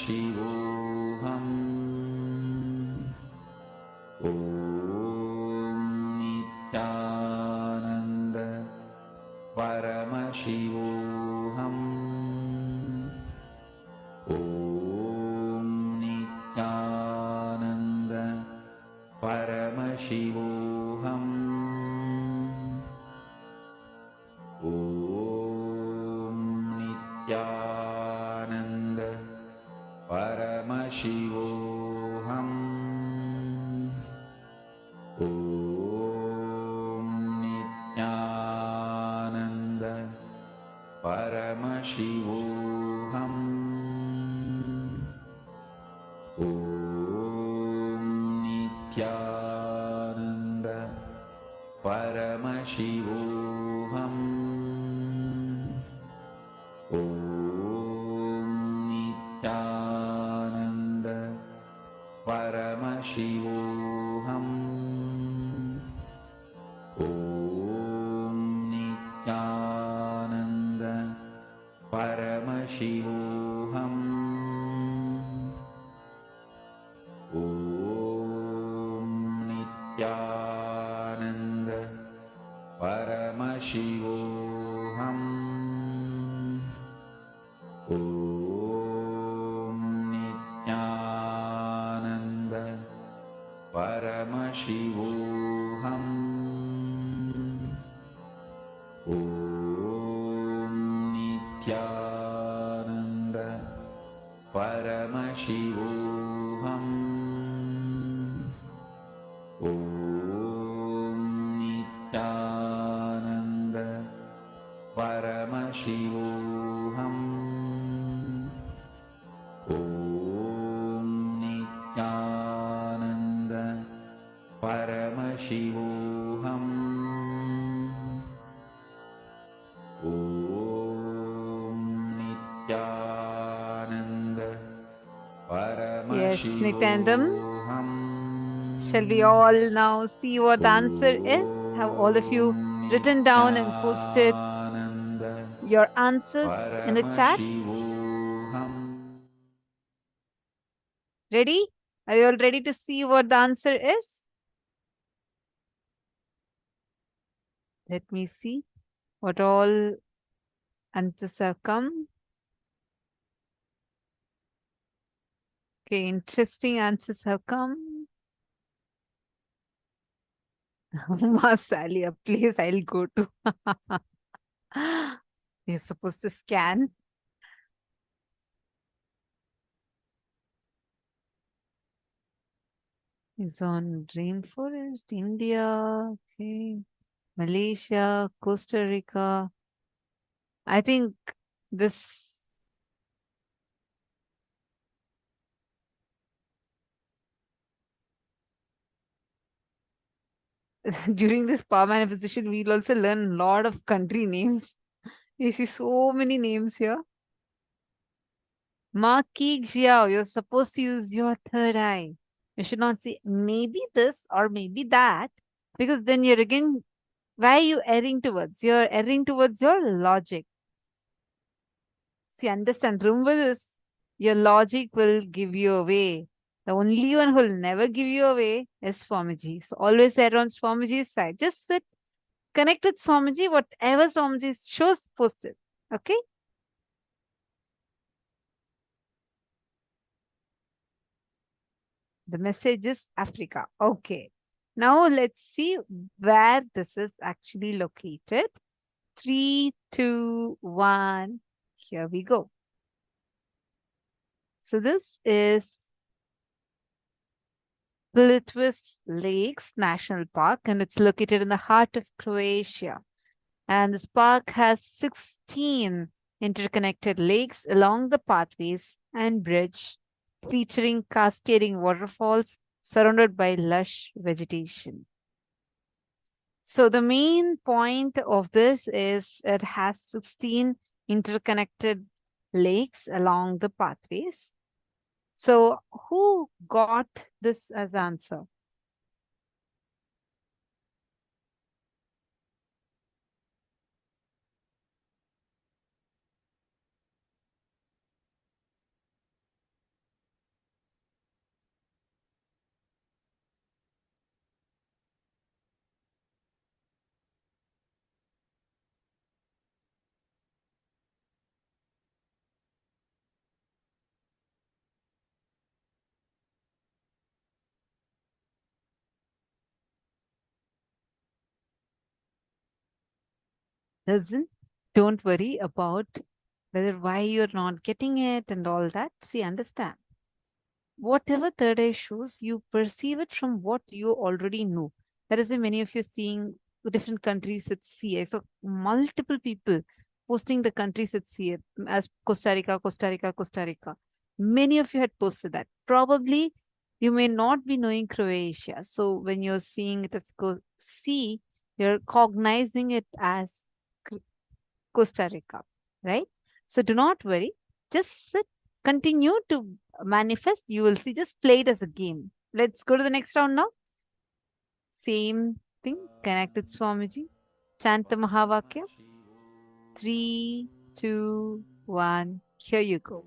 Paramashivoham. Om Nityananda Paramashivoham. Om Nityananda Paramashivoham. Om Nityananda Paramashivoham. Om Nityananda Paramashivoham. Om Nityananda Paramashivoham. Om Nityananda Paramashivoham. Om Nityananda Paramashivoham. Om Nityananda Paramashivoham. Om Nityananda Paramashivoham. Om Nityananda Paramashivoham. Om Nityananda Paramashivoham. Om Nityananda Paramashivoham. Om Nityananda Yes, Nityanandam. Paramashivoham. Shall we all now see what the answer is? Have all of you written down and posted your answers in the chat? Ready? Are you all ready to see what the answer is? Let me see what all answers have come. Okay, interesting answers have come. Masali, a place I'll go to. You're supposed to scan. Is on rainforest, India, okay, Malaysia, Costa Rica. I think this during this power manifestation, we'll also learn a lot of country names. You see so many names here. Ma Ki Xiao, you're supposed to use your third eye. You should not say maybe this or maybe that, because then you're again, where are you erring towards? You're erring towards your logic. See, understand, remember this, your logic will give you away. The only one who will never give you away is Swamiji. So always err on Swamiji's side. Just sit, connect with Swamiji, whatever Swamiji shows, post it. Okay? The message is Africa. Okay. Now let's see where this is actually located. 3, 2, 1. Here we go. So this is Plitvice Lakes National Park, and it's located in the heart of Croatia. And this park has 16 interconnected lakes along the pathways and bridge, featuring cascading waterfalls surrounded by lush vegetation. So the main point of this is it has 16 interconnected lakes along the pathways. So who got this as answer? Don't worry about why you're not getting it and all that. See, understand. Whatever third eye shows, you perceive it from what you already know. That is why many of you seeing different countries with CA. So multiple people posting the countries with CA as Costa Rica, Costa Rica, Costa Rica. Many of you had posted that. Probably you may not be knowing Croatia. So when you're seeing it as C, you're cognizing it as Costa Rica, right? So do not worry. Just sit, continue to manifest. You will see. Just play it as a game. Let's go to the next round now. Same thing. Connect with Swamiji. Chant the Mahavakya. 3, 2, 1. Here you go.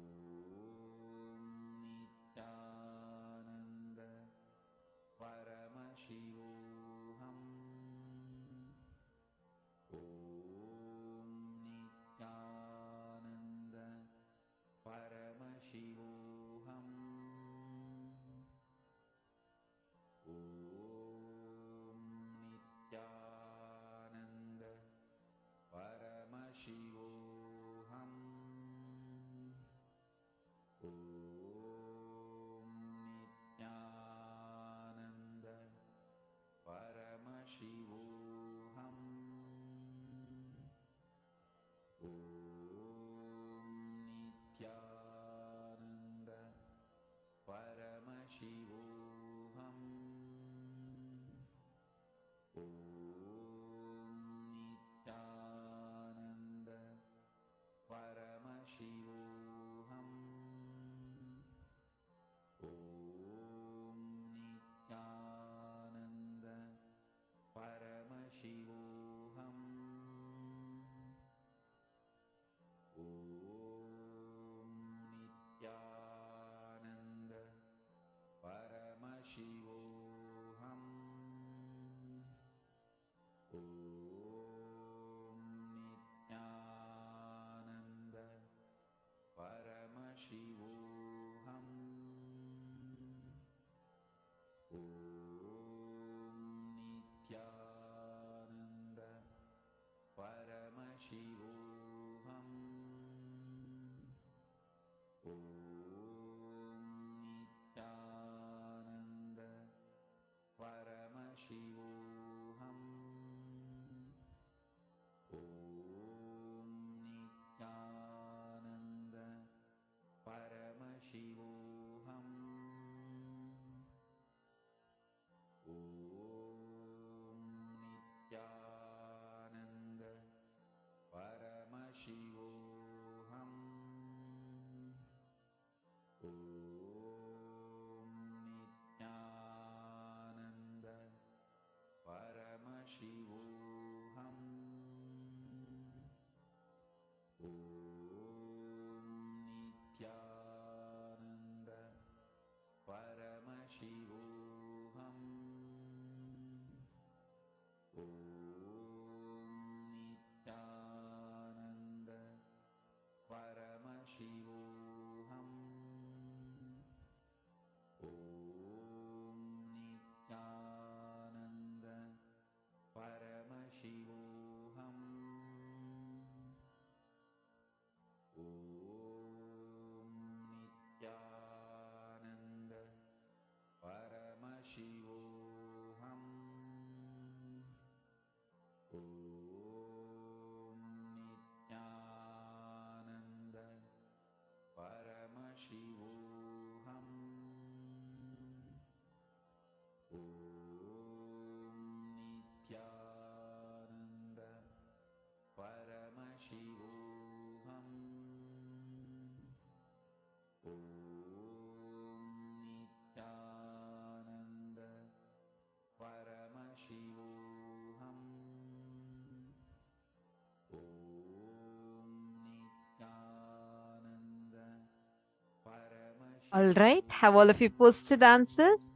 All right. Have all of you posted answers?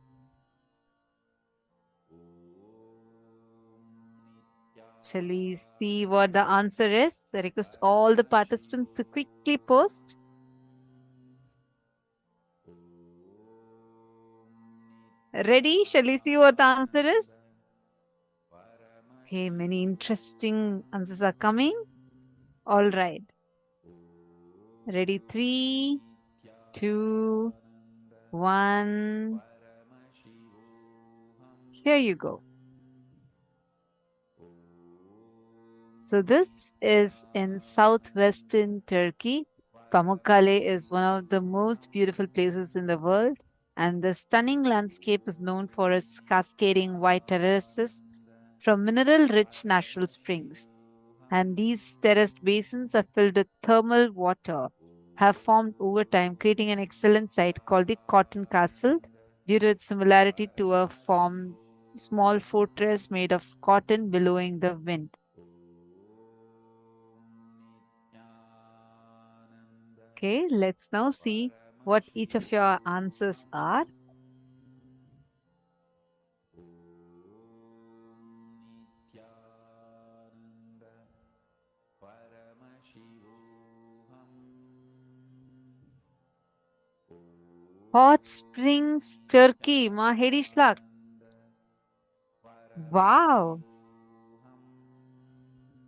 Shall we see what the answer is? I request all the participants to quickly post. Ready? Shall we see what the answer is? Okay, many interesting answers are coming. All right. Ready? 3, 2, 1. Here you go. So this is in southwestern Turkey. Pamukkale is one of the most beautiful places in the world, and the stunning landscape is known for its cascading white terraces from mineral-rich natural springs. And these terraced basins are filled with thermal water, have formed over time, creating an excellent site called the Cotton Castle due to its similarity to a small fortress made of cotton billowing the wind. Okay, let's now see what each of your answers are. Hot Springs, Turkey, Mahedishlag. Wow.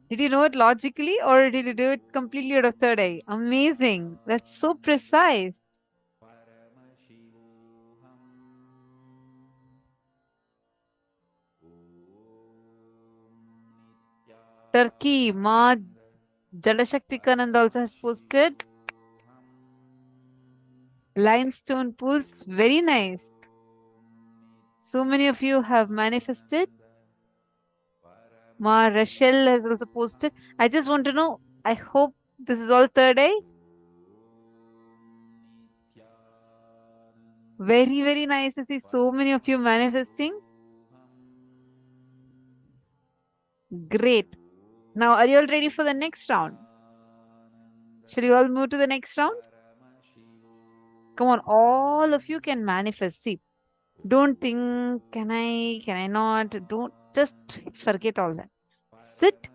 Did you know it logically or did you do it completely out of third eye? Amazing. That's so precise. Turkey, Ma Jalashaktikanand also has posted. Limestone pools, very nice. So many of you have manifested. Ma Rachel has also posted. I just want to know, I hope this is all third eye. Very, very nice to see so many of you manifesting. Great. Now, are you all ready for the next round? Shall we all move to the next round? Come on, all of you can manifest. See, don't think, can I not? Don't, just forget all that. Sit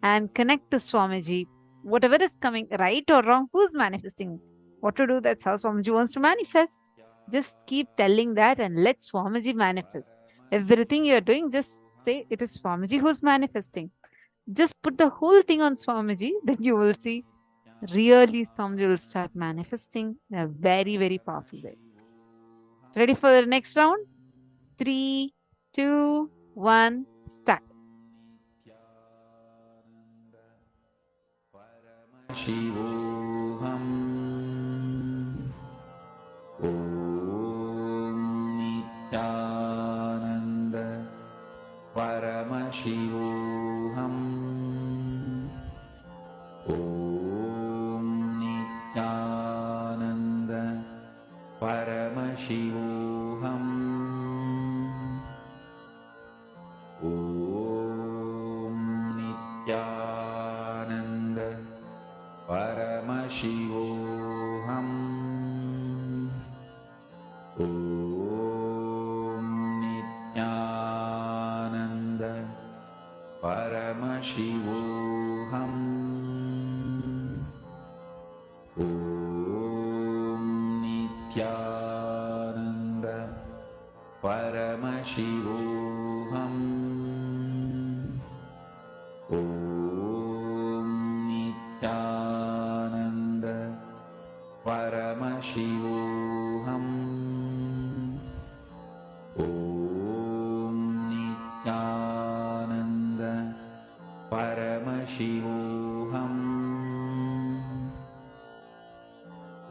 and connect to Swamiji. Whatever is coming, right or wrong, who's manifesting? What to do, that's how Swamiji wants to manifest. Just keep telling that and let Swamiji manifest. Everything you're doing, just say it is Swamiji who's manifesting. Just put the whole thing on Swamiji, then you will see really Swamiji will start manifesting in a very, very powerful way. Ready for the next round? 3, 2, 1, start. Paramashivoham. Om Nityananda Paramashivoham. Om Nityananda Paramashivoham. Om Nityananda Paramashivoham. Om Nityananda Paramashivoham. Om Nityananda Paramashivoham. Om Nityananda Paramashivoham. Om Nityananda Paramashivoham.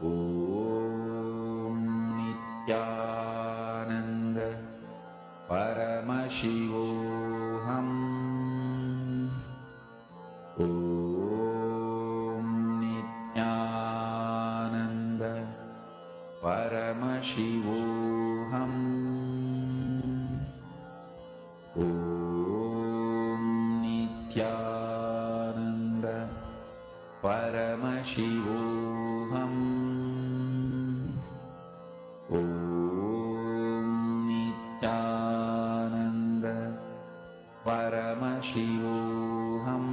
Om Nityananda Paramashivoham. Om Nityananda Paramashivoham. Om Nityananda Paramashivoham. Om Nityananda Paramashivoham.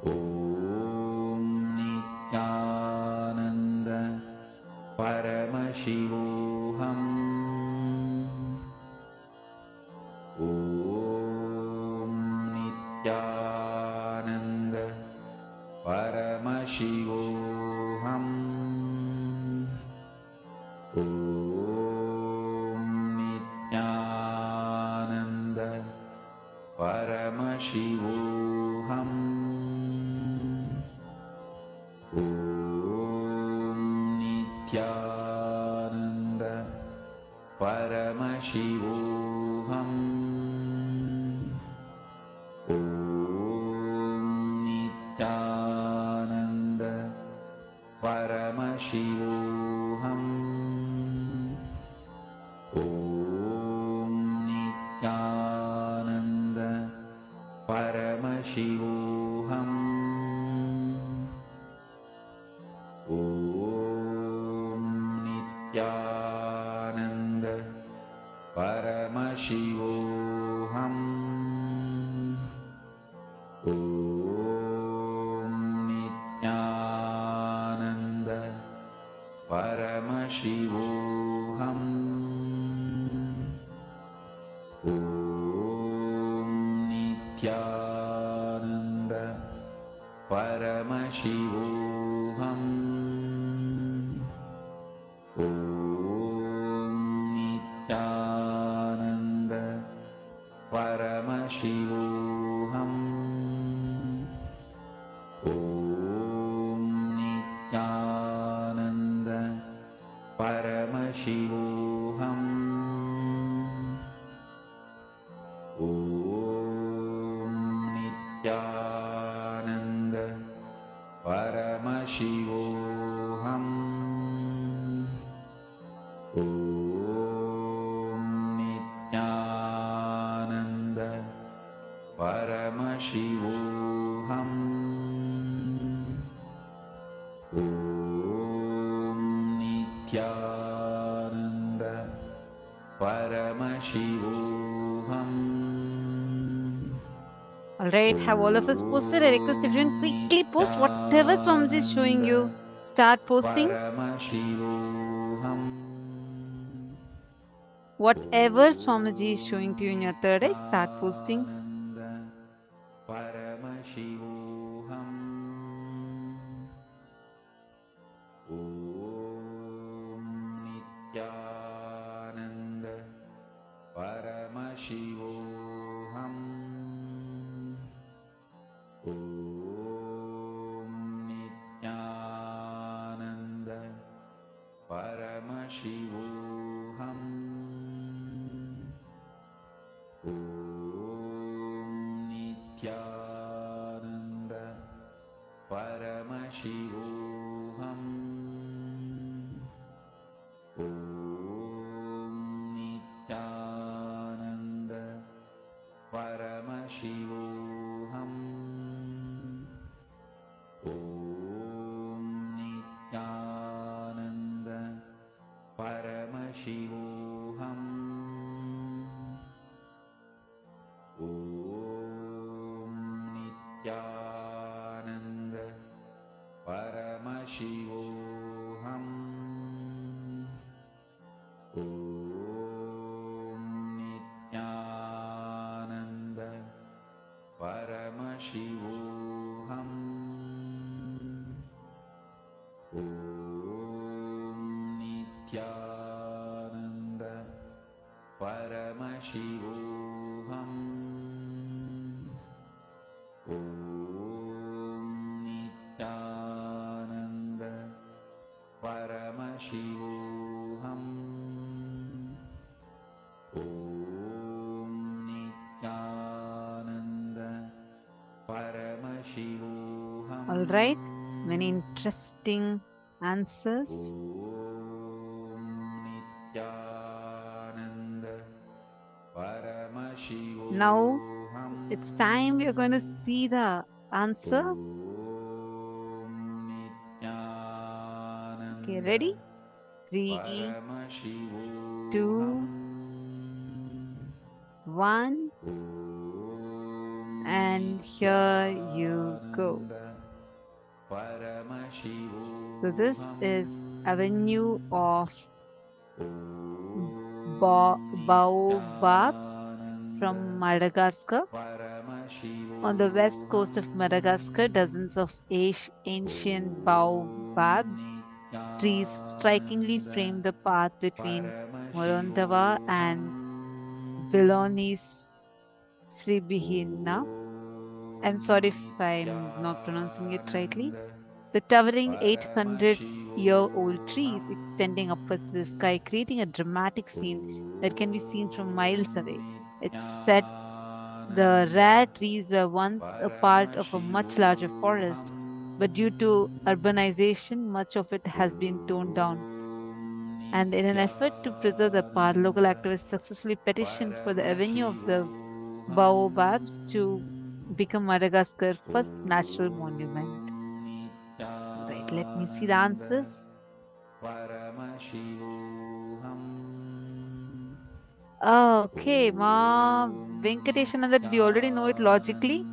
Om Nityananda Paramashivoham. Om Paramashivoham. Om Nityananda Paramashivoham. Om Nityananda Paramashivoham. Om Nityananda Paramashivoham. Om Nityananda Paramashivoham. Om Nityananda Paramashivoham. Om Nityananda Paramashivoham. Om Nityananda Paramashivoham. Om Nityananda Paramashivoham. Om Nityananda Paramashivoham. Om Nityananda Paramashivoham. Om Nityananda Paramashivoham. All right, have all of us posted? I request everyone quickly post whatever Swamiji is showing you. Start posting. Whatever Swamiji is showing to you in your third eye, start posting. Paramashivoham. Om Nityananda Paramashivoham. Om Nityananda Paramashivoham. Om Nityananda Paramashivoham. Om Nityananda Paramashivoham. Om Nityananda Paramashivoham. Om Nityananda Paramashivoham. Om Nityananda Paramashivoham. Om Nityananda Paramashivoham. Om Nityananda Paramashivoham. Om Nityananda Paramashivoham. All right, many interesting answers. Om Nityananda Paramashivoham. Now it's time we are going to see the answer. Okay, ready? 3, 2, 1, and here you go. So this is avenue of baobabs from Madagascar. On the west coast of Madagascar, dozens of ancient baobabs trees strikingly frame the path between Morondava and Billoni's Sribihina. I'm sorry if I'm not pronouncing it rightly. The towering 800-year-old trees extending upwards to the sky, creating a dramatic scene that can be seen from miles away. It's said the rare trees were once a part of a much larger forest, but due to urbanization, much of it has been torn down. And in an effort to preserve the park, local activists successfully petitioned for the avenue of the baobabs to become Madagascar's first natural monument. Right, let me see the answers. Okay, Ma Venkateshananda, did you already know it logically?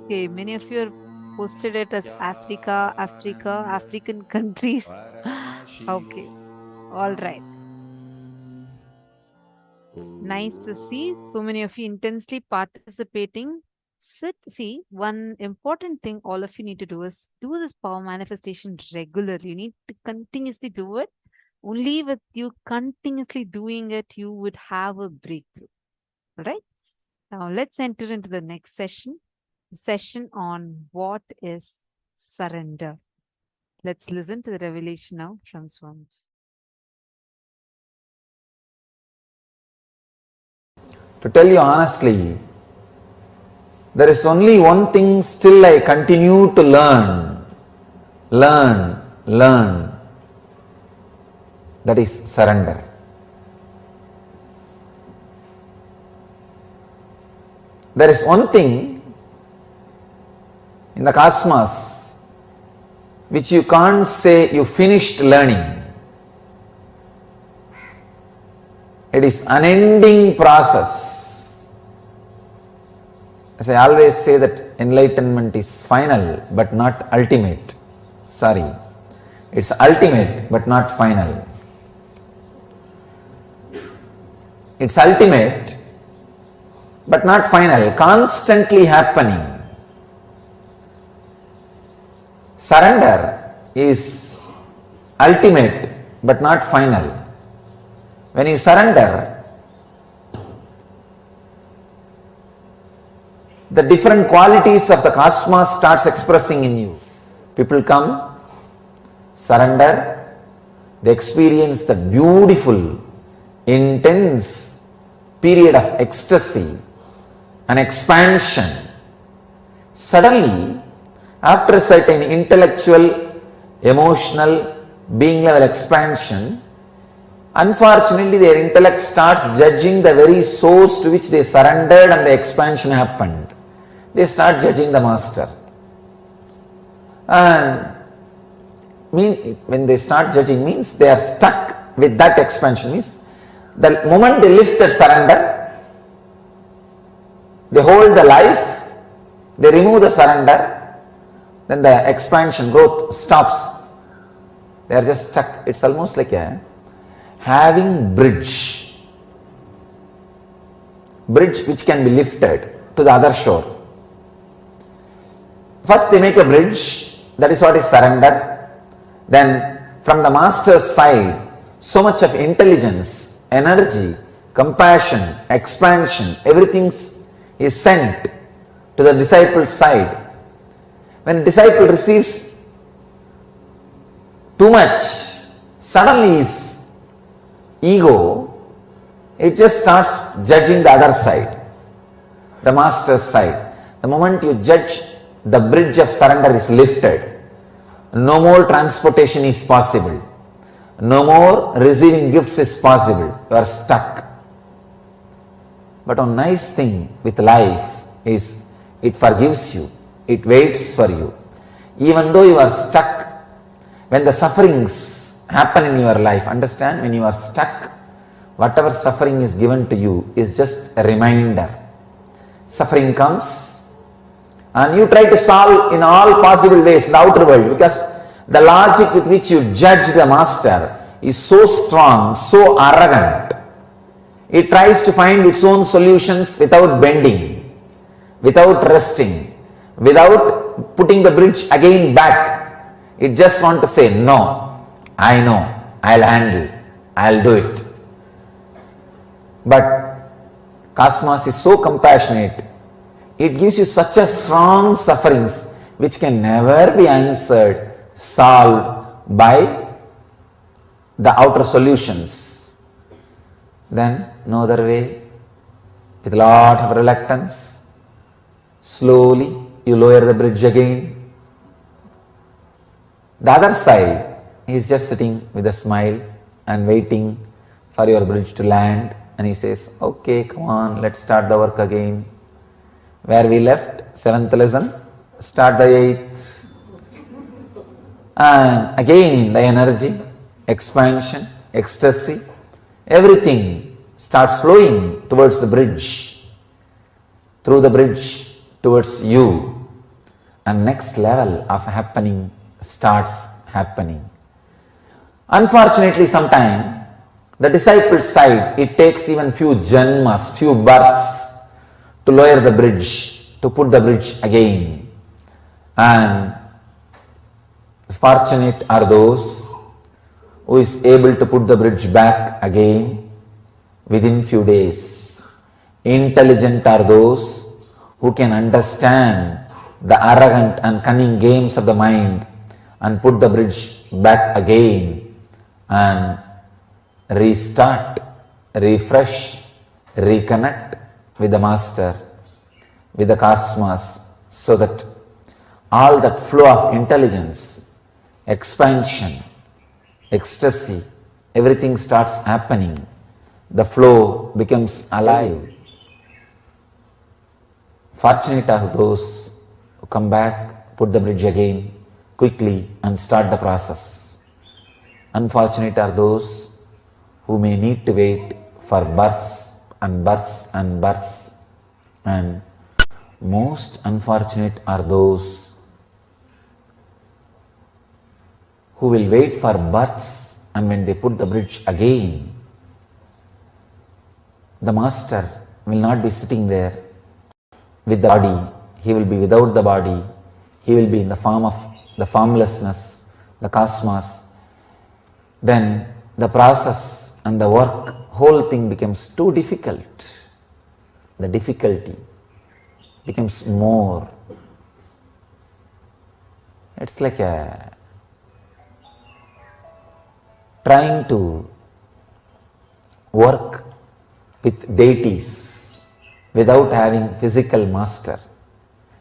Okay, many of you are posted it as Africa, African countries. Okay, all right. Nice to see so many of you intensely participating. See, one important thing all of you need to do is do this power manifestation regularly. You need to continuously do it. Only with you continuously doing it, you would have a breakthrough. All right. Now let's enter into the next session. Session on what is surrender. Let's listen to the revelation now from Swami. To tell you honestly, there is only one thing still I continue to learn. That is surrender. There is one thing in the cosmos which you can't say you finished learning. It is unending process. As I always say that enlightenment is final but not ultimate. Sorry, it's ultimate but not final. It's ultimate but not final, constantly happening. Surrender is ultimate but not final. When you surrender, the different qualities of the cosmos starts expressing in you. People come, surrender, they experience the beautiful, intense period of ecstasy and expansion. Suddenly, after a certain intellectual, emotional, being level expansion, unfortunately their intellect starts judging the very source to which they surrendered and the expansion happened. They start judging the master. And when they start judging means they are stuck with that expansion. Means the moment they lift their surrender, they hold the life, they remove the surrender, then the expansion, growth stops. They are just stuck. It's almost like having bridge which can be lifted to the other shore. First they make a bridge, that is what is surrender. Then from the master's side, so much of intelligence, energy, compassion, expansion, everything is sent to the disciple's side. When the disciple receives too much, suddenly his ego, it just starts judging the other side, the master's side. The moment you judge, the bridge of surrender is lifted. No more transportation is possible. No more receiving gifts is possible. You are stuck. But one nice thing with life is it forgives you. It waits for you. Even though you are stuck, when the sufferings happen in your life, understand, when you are stuck, whatever suffering is given to you is just a reminder. Suffering comes and you try to solve in all possible ways the outer world, because the logic with which you judge the master is so strong, so arrogant. It tries to find its own solutions without bending, without resting, without putting the bridge again back. It just wants to say, no, I know, I'll handle, I'll do it. But cosmos is so compassionate, it gives you such a strong sufferings which can never be answered, solved by the outer solutions. Then no other way, with a lot of reluctance, slowly you lower the bridge again. The other side, he is just sitting with a smile and waiting for your bridge to land, and he says, okay, come on, let's start the work again. Where we left, 7th lesson, start the 8th. And again the energy, expansion, ecstasy, everything starts flowing towards the bridge, through the bridge towards you, and next level of happening starts happening. Unfortunately, sometimes the disciples' side, it takes even few janmas, few births to lower the bridge, to put the bridge again. And fortunate are those who is able to put the bridge back again within few days. Intelligent are those who can understand the arrogant and cunning games of the mind and put the bridge back again and restart, refresh, reconnect with the Master, with the cosmos, so that all that flow of intelligence, expansion, ecstasy, everything starts happening. The flow becomes alive. Fortunate are those who come back, put the bridge again quickly and start the process. Unfortunate are those who may need to wait for births and births and births. And most unfortunate are those who will wait for births, and when they put the bridge again, the Master will not be sitting there with the body, he will be without the body, he will be in the form of the formlessness, the cosmos. Then the process and the work, whole thing becomes too difficult. The difficulty becomes more. It's like trying to work with deities without having physical master.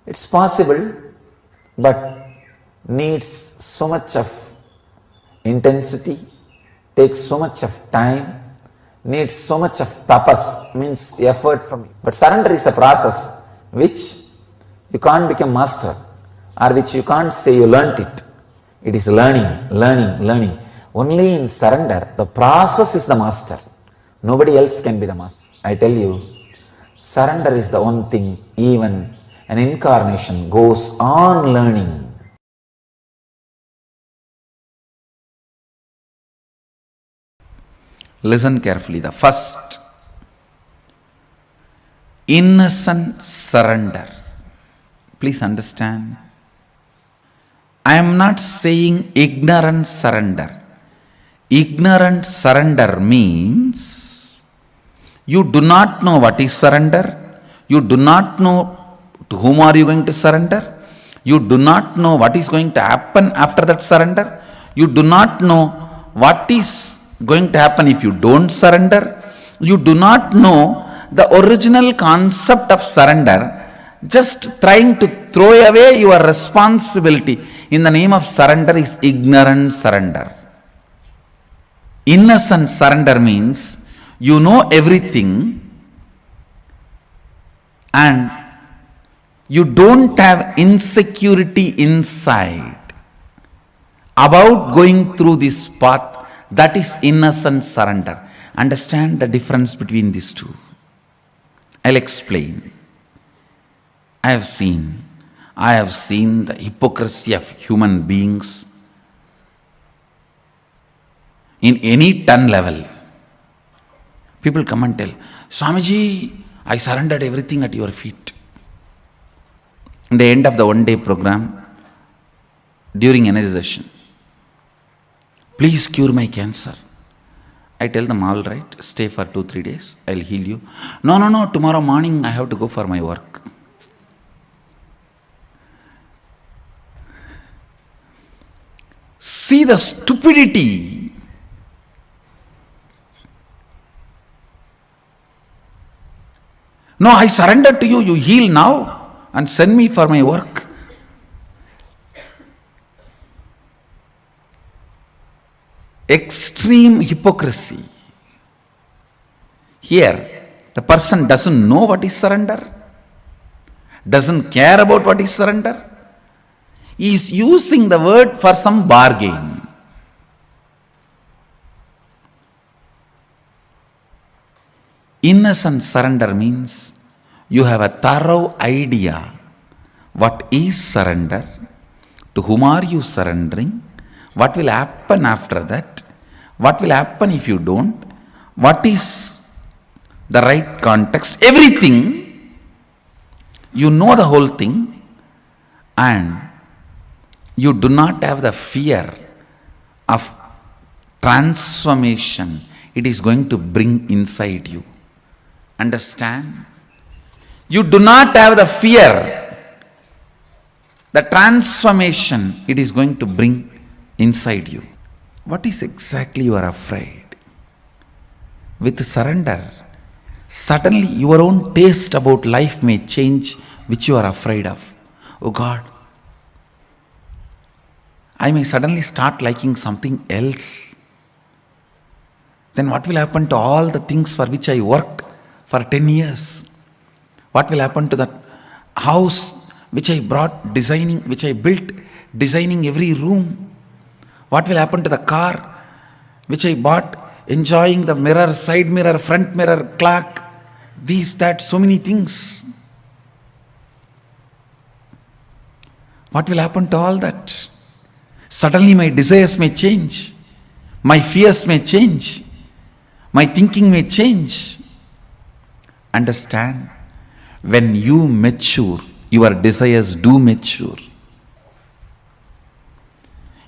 It's possible, but needs so much of intensity, takes so much of time, needs so much of tapas, means effort from you. But surrender is a process which you can't become master, or which you can't say you learnt it. It is learning, learning, learning. Only in surrender, the process is the master. Nobody else can be the master. I tell you, surrender is the one thing even an incarnation goes on learning. Listen carefully. The first, innocent surrender. Please understand. I am not saying ignorant surrender. Ignorant surrender means you do not know what is surrender. You do not know to whom are you going to surrender. You do not know what is going to happen after that surrender. You do not know what is going to happen if you don't surrender. You do not know the original concept of surrender, just trying to throw away your responsibility in the name of surrender is ignorant surrender. Innocent surrender means you know everything and you don't have insecurity inside about going through this path. That is innocent surrender. Understand the difference between these two. I'll explain. I have seen the hypocrisy of human beings in any ton level. People come and tell, Swamiji, I surrendered everything at your feet. In the end of the one-day program, during energy session, Please cure my cancer. I tell them, all right, stay for 2-3 days, I'll heal you. No, tomorrow morning I have to go for my work. See the stupidity. No, I surrender to you, you heal now and send me for my work. Extreme hypocrisy. Here, the person doesn't know what is surrender, doesn't care about what is surrender. He is using the word for some bargain. Innocent surrender means you have a thorough idea what is surrender, to whom are you surrendering, what will happen after that, what will happen if you don't, what is the right context, everything. You know the whole thing, and you do not have the fear of transformation it is going to bring inside you. Understand? You do not have the fear, the transformation it is going to bring inside you. What is exactly you are afraid? With surrender, suddenly your own taste about life may change, which you are afraid of. Oh God, I may suddenly start liking something else. Then what will happen to all the things for which I worked for 10 years? What will happen to that house which I brought designing, which I built designing every room? What will happen to the car which I bought enjoying the mirror, side mirror, front mirror, clock, these, that, so many things? What will happen to all that? Suddenly my desires may change, my fears may change, my thinking may change. Understand? When you mature, your desires do mature.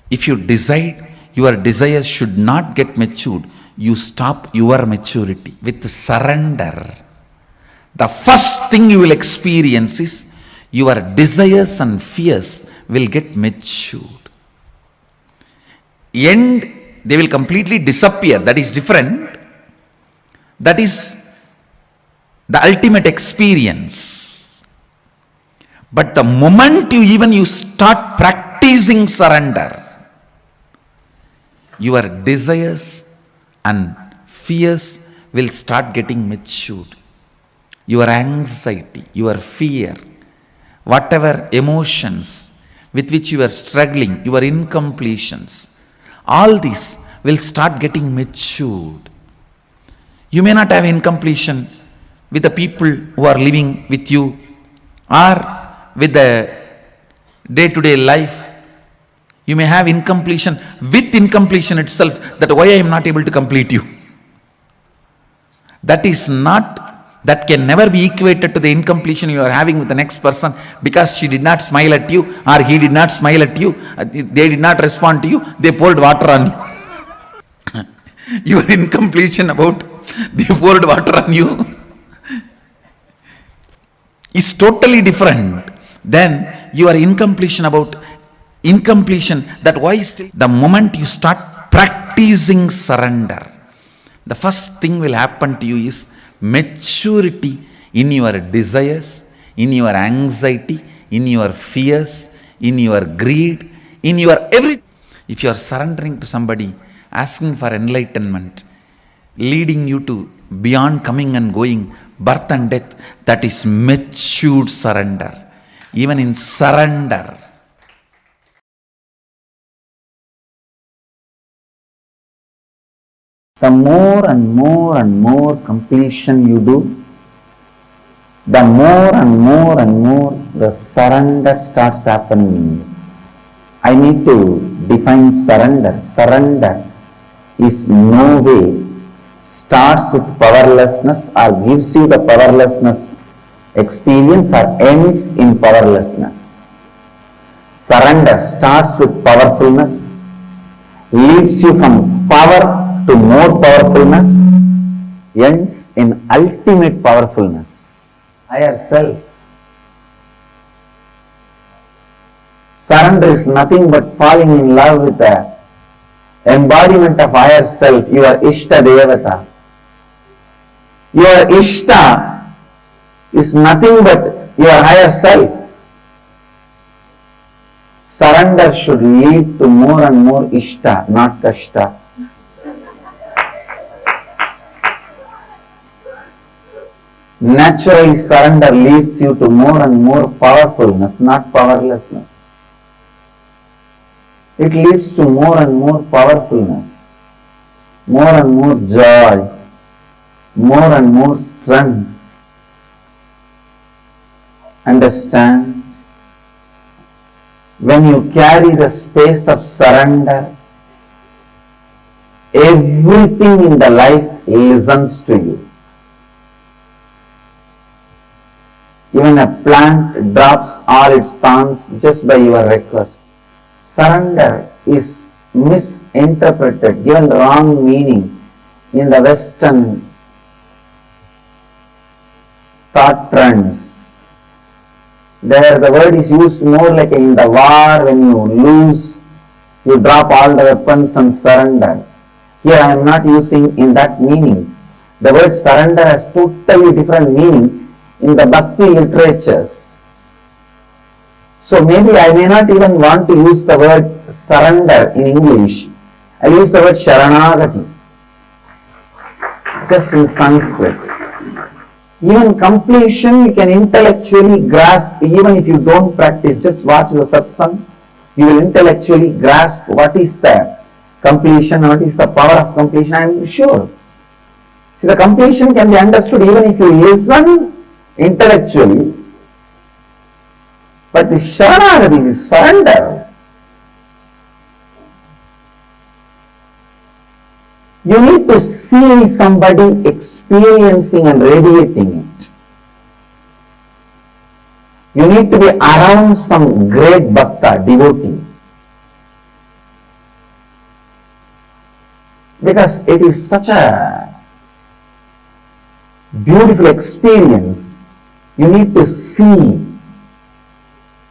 If you decide your desires should not get matured, you stop your maturity. With surrender, the first thing you will experience is your desires and fears will get matured. End, they will completely disappear. That is different. That is the ultimate experience. But the moment you start practicing surrender, your desires and fears will start getting matured. Your anxiety, your fear, whatever emotions with which you are struggling, your incompletions, all these will start getting matured. You may not have incompletion with the people who are living with you or with the day-to-day life. You may have incompletion with incompletion itself, that why I am not able to complete you. That can never be equated to the incompletion you are having with the next person because she did not smile at you or he did not smile at you, they did not respond to you, they poured water on you. Your incompletion about they poured water on you is totally different than your incompletion about incompletion. That why still? The moment you start practicing surrender, the first thing will happen to you is maturity in your desires, in your anxiety, in your fears, in your greed, in your everything. If you are surrendering to somebody, asking for enlightenment, leading you to beyond coming and going, birth and death, that is matured surrender. Even in surrender, the more and more completion you do, the more and more the surrender starts happening in you. I need to define surrender. Surrender is no way starts with powerlessness or gives you the powerlessness experience or ends in powerlessness. Surrender starts with powerfulness, leads you from power to more powerfulness, ends in ultimate powerfulness, higher self. Surrender is nothing but falling in love with the embodiment of higher self, your Ishta Devata. Your Ishta is nothing but your higher self. Surrender should lead to more and more Ishta, not Kashta. Naturally, surrender leads you to more and more powerfulness, not powerlessness. It leads to more and more powerfulness, more and more joy, more and more strength. Understand? When you carry the space of surrender, everything in the life listens to you. Even a plant drops all its thorns just by your request. Surrender is misinterpreted, given wrong meaning in the Western thought trends. There the word is used more like in the war, when you lose, you drop all the weapons and surrender. Here I am not using in that meaning. The word surrender has totally different meaning in the Bhakti literatures. So maybe I may not even want to use the word surrender in English. I use the word Sharanagati, just in Sanskrit. Even completion you can intellectually grasp, even if you don't practice, just watch the satsang, you will intellectually grasp what is the completion, what is the power of completion, I am sure. So the completion can be understood even if you listen intellectually, but the Sharanagati is surrender. You need to see somebody experiencing and radiating it. You need to be around some great bhakta, devotee. Because it is such a beautiful experience. You need to see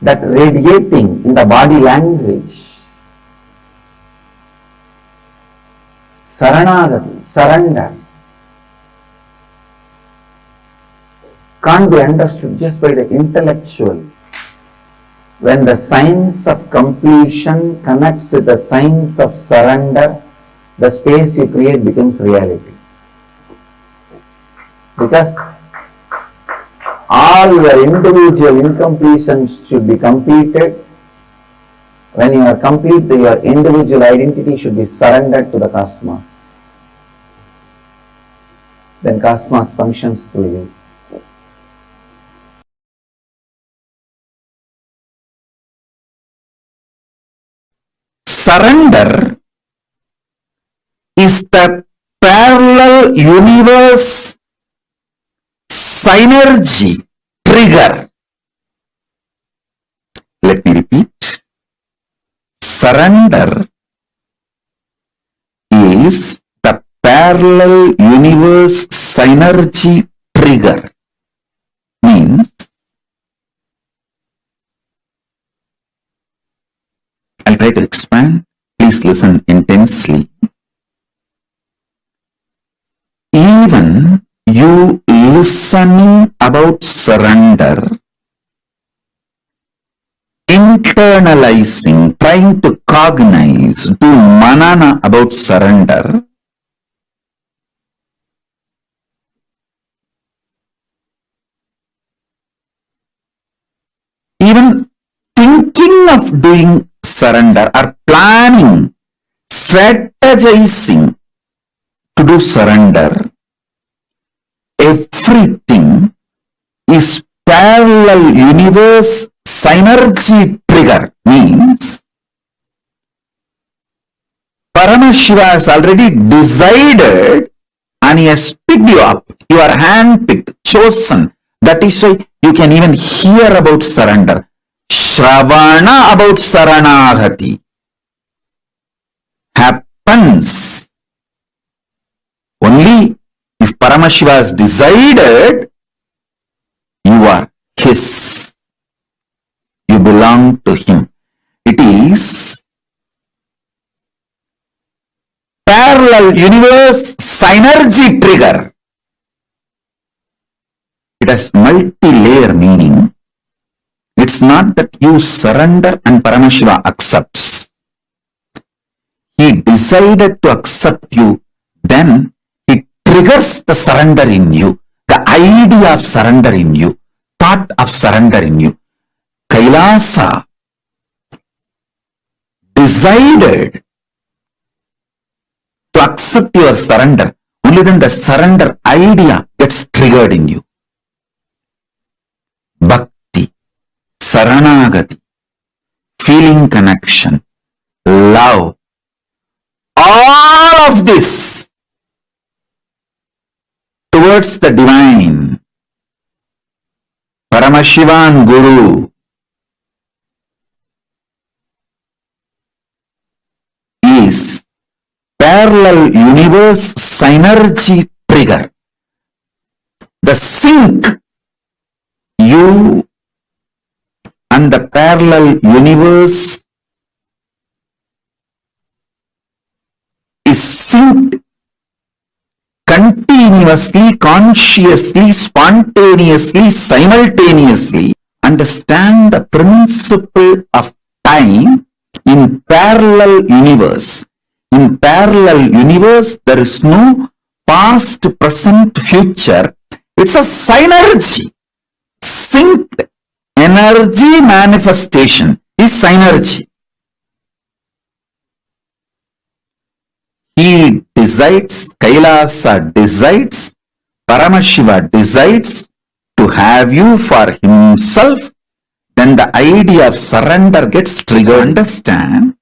that radiating in the body language. Saranagati, surrender, can't be understood just by the intellectual. When the science of completion connects with the science of surrender, the space you create becomes reality. Because all your individual incompletions should be completed. When you are complete, your individual identity should be surrendered to the cosmos. Then cosmos functions through you. Surrender is the parallel universe synergy trigger. Let me repeat. Surrender is the parallel universe synergy trigger. Means, I'll try to expand. Please listen intensely. Even you listening about surrender, internalizing, trying to cognize, do manana about surrender, even thinking of doing surrender or planning, strategizing to do surrender, everything is parallel universe synergy trigger. Means Paramashiva has already decided and he has picked you up. You are handpicked, chosen. That is why you can even hear about surrender. Shravana about Saranagati. happens only if Paramashiva has decided you are his. You belong to him. It is parallel universe synergy trigger. It has multi-layer meaning. It's not that you surrender and Paramashiva accepts. He decided to accept you, then it triggers the surrender in you, the idea of surrender in you, thought of surrender in you. Kailasa decided to accept your surrender. Only then the surrender idea gets triggered in you. Bhakti, Saranagati, feeling connection, love, all of this towards the divine, Paramashiva and Guru, is parallel universe synergy trigger. The sync you and the parallel universe is synced continuously, consciously, spontaneously, simultaneously. Understand the principle of time in parallel universe. In parallel universe, there is no past, present, future. It's a synergy. Synced energy manifestation is synergy. He decides, Kailasa decides, Paramashiva decides to have you for himself. Then the idea of surrender gets triggered. Understand?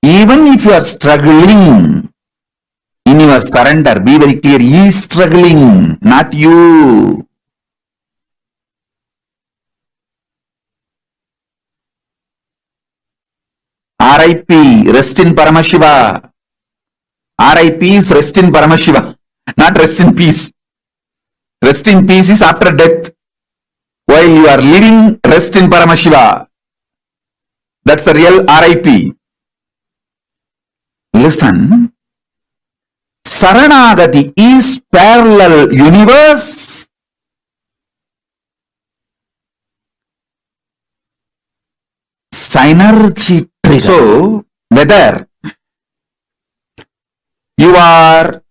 Even if you are struggling in your surrender, be very clear, he is struggling, not you. R.I.P. Rest in Paramashiva. R.I.P. is rest in Paramashiva, not rest in peace. Rest in peace is after death. While you are living, rest in Paramashiva. That's the real R.I.P. Listen. Saranagati is parallel universe. Synergy trigger. So, whether you are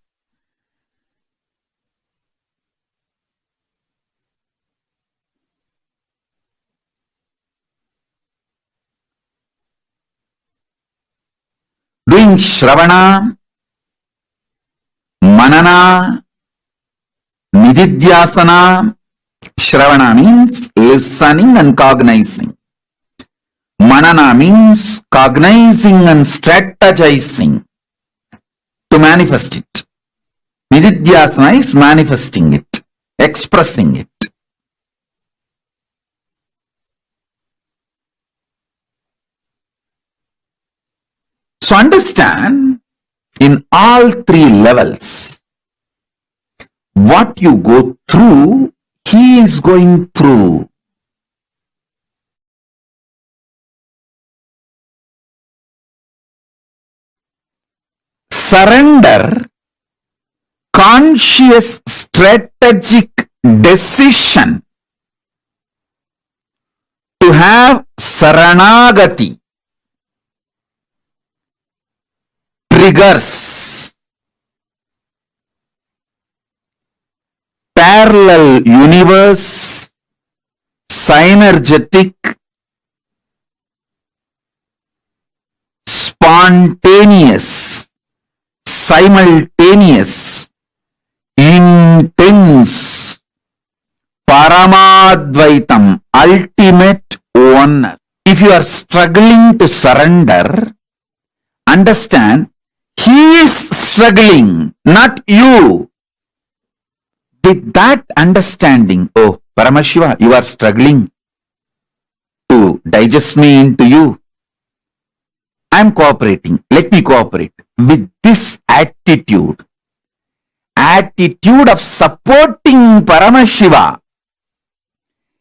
doing Shravana, Manana, Nididhyasana. Shravana means listening and cognizing. Manana means cognizing and strategizing to manifest it. Nididhyasana is manifesting it, expressing it. So understand, in all three levels, what you go through, he is going through. Surrender, conscious strategic decision to have Saranagati triggers parallel universe, synergetic, spontaneous, simultaneous, intense, Paramadvaitam, ultimate oneness. If you are struggling to surrender, understand, he is struggling, not you. With that understanding, oh, Paramashiva, you are struggling to digest me into you. I am cooperating. Let me cooperate. With this attitude of supporting Paramashiva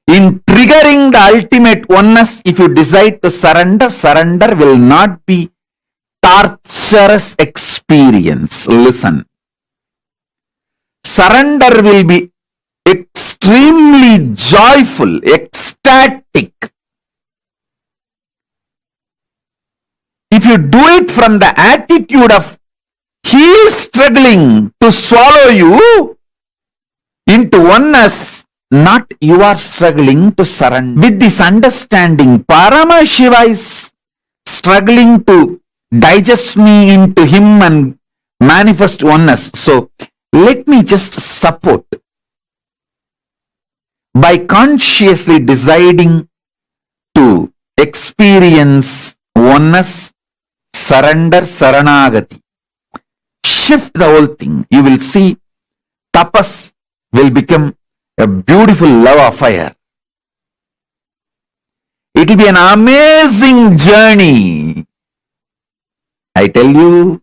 in triggering the ultimate oneness, if you decide to surrender, surrender will not be torturous experience. Listen. Surrender will be extremely joyful, ecstatic. If you do it from the attitude of he is struggling to swallow you into oneness, not you are struggling to surrender. With this understanding, Paramashiva is struggling to digest me into him and manifest oneness. So, let me just support by consciously deciding to experience oneness, surrender, saranagati. Shift the whole thing. You will see tapas will become a beautiful love affair. It will be an amazing journey. I tell you.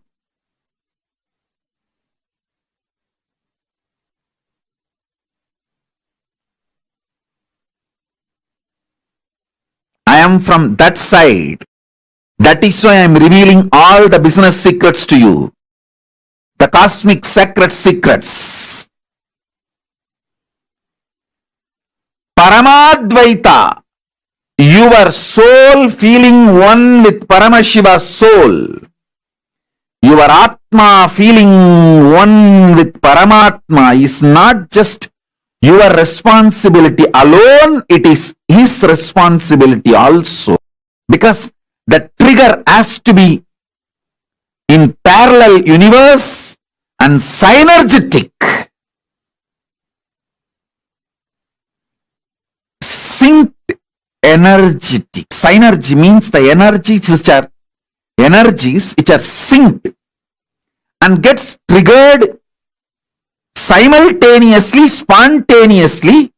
I am from that side. That is why I am revealing all the business secrets to you. The cosmic sacred secrets. Paramadvaita. Your soul feeling one with Paramashiva's soul. Your Atma feeling one with Paramatma is not just your responsibility alone, it is his responsibility also. Because the trigger has to be in parallel universe and synergetic. Synced energetic. Synergy means the energies which are synced and gets triggered simultaneously, spontaneously,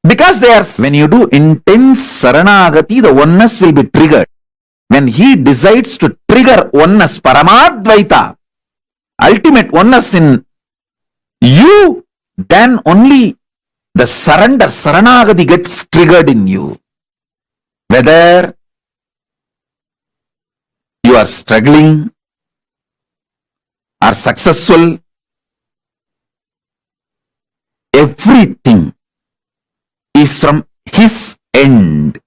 because they are, when you do intense saranagati, the oneness will be triggered. When he decides to trigger oneness, Paramadvaita, ultimate oneness in you, then only the surrender, saranagati gets triggered in you. Whether you are struggling or successful, everything is from his end.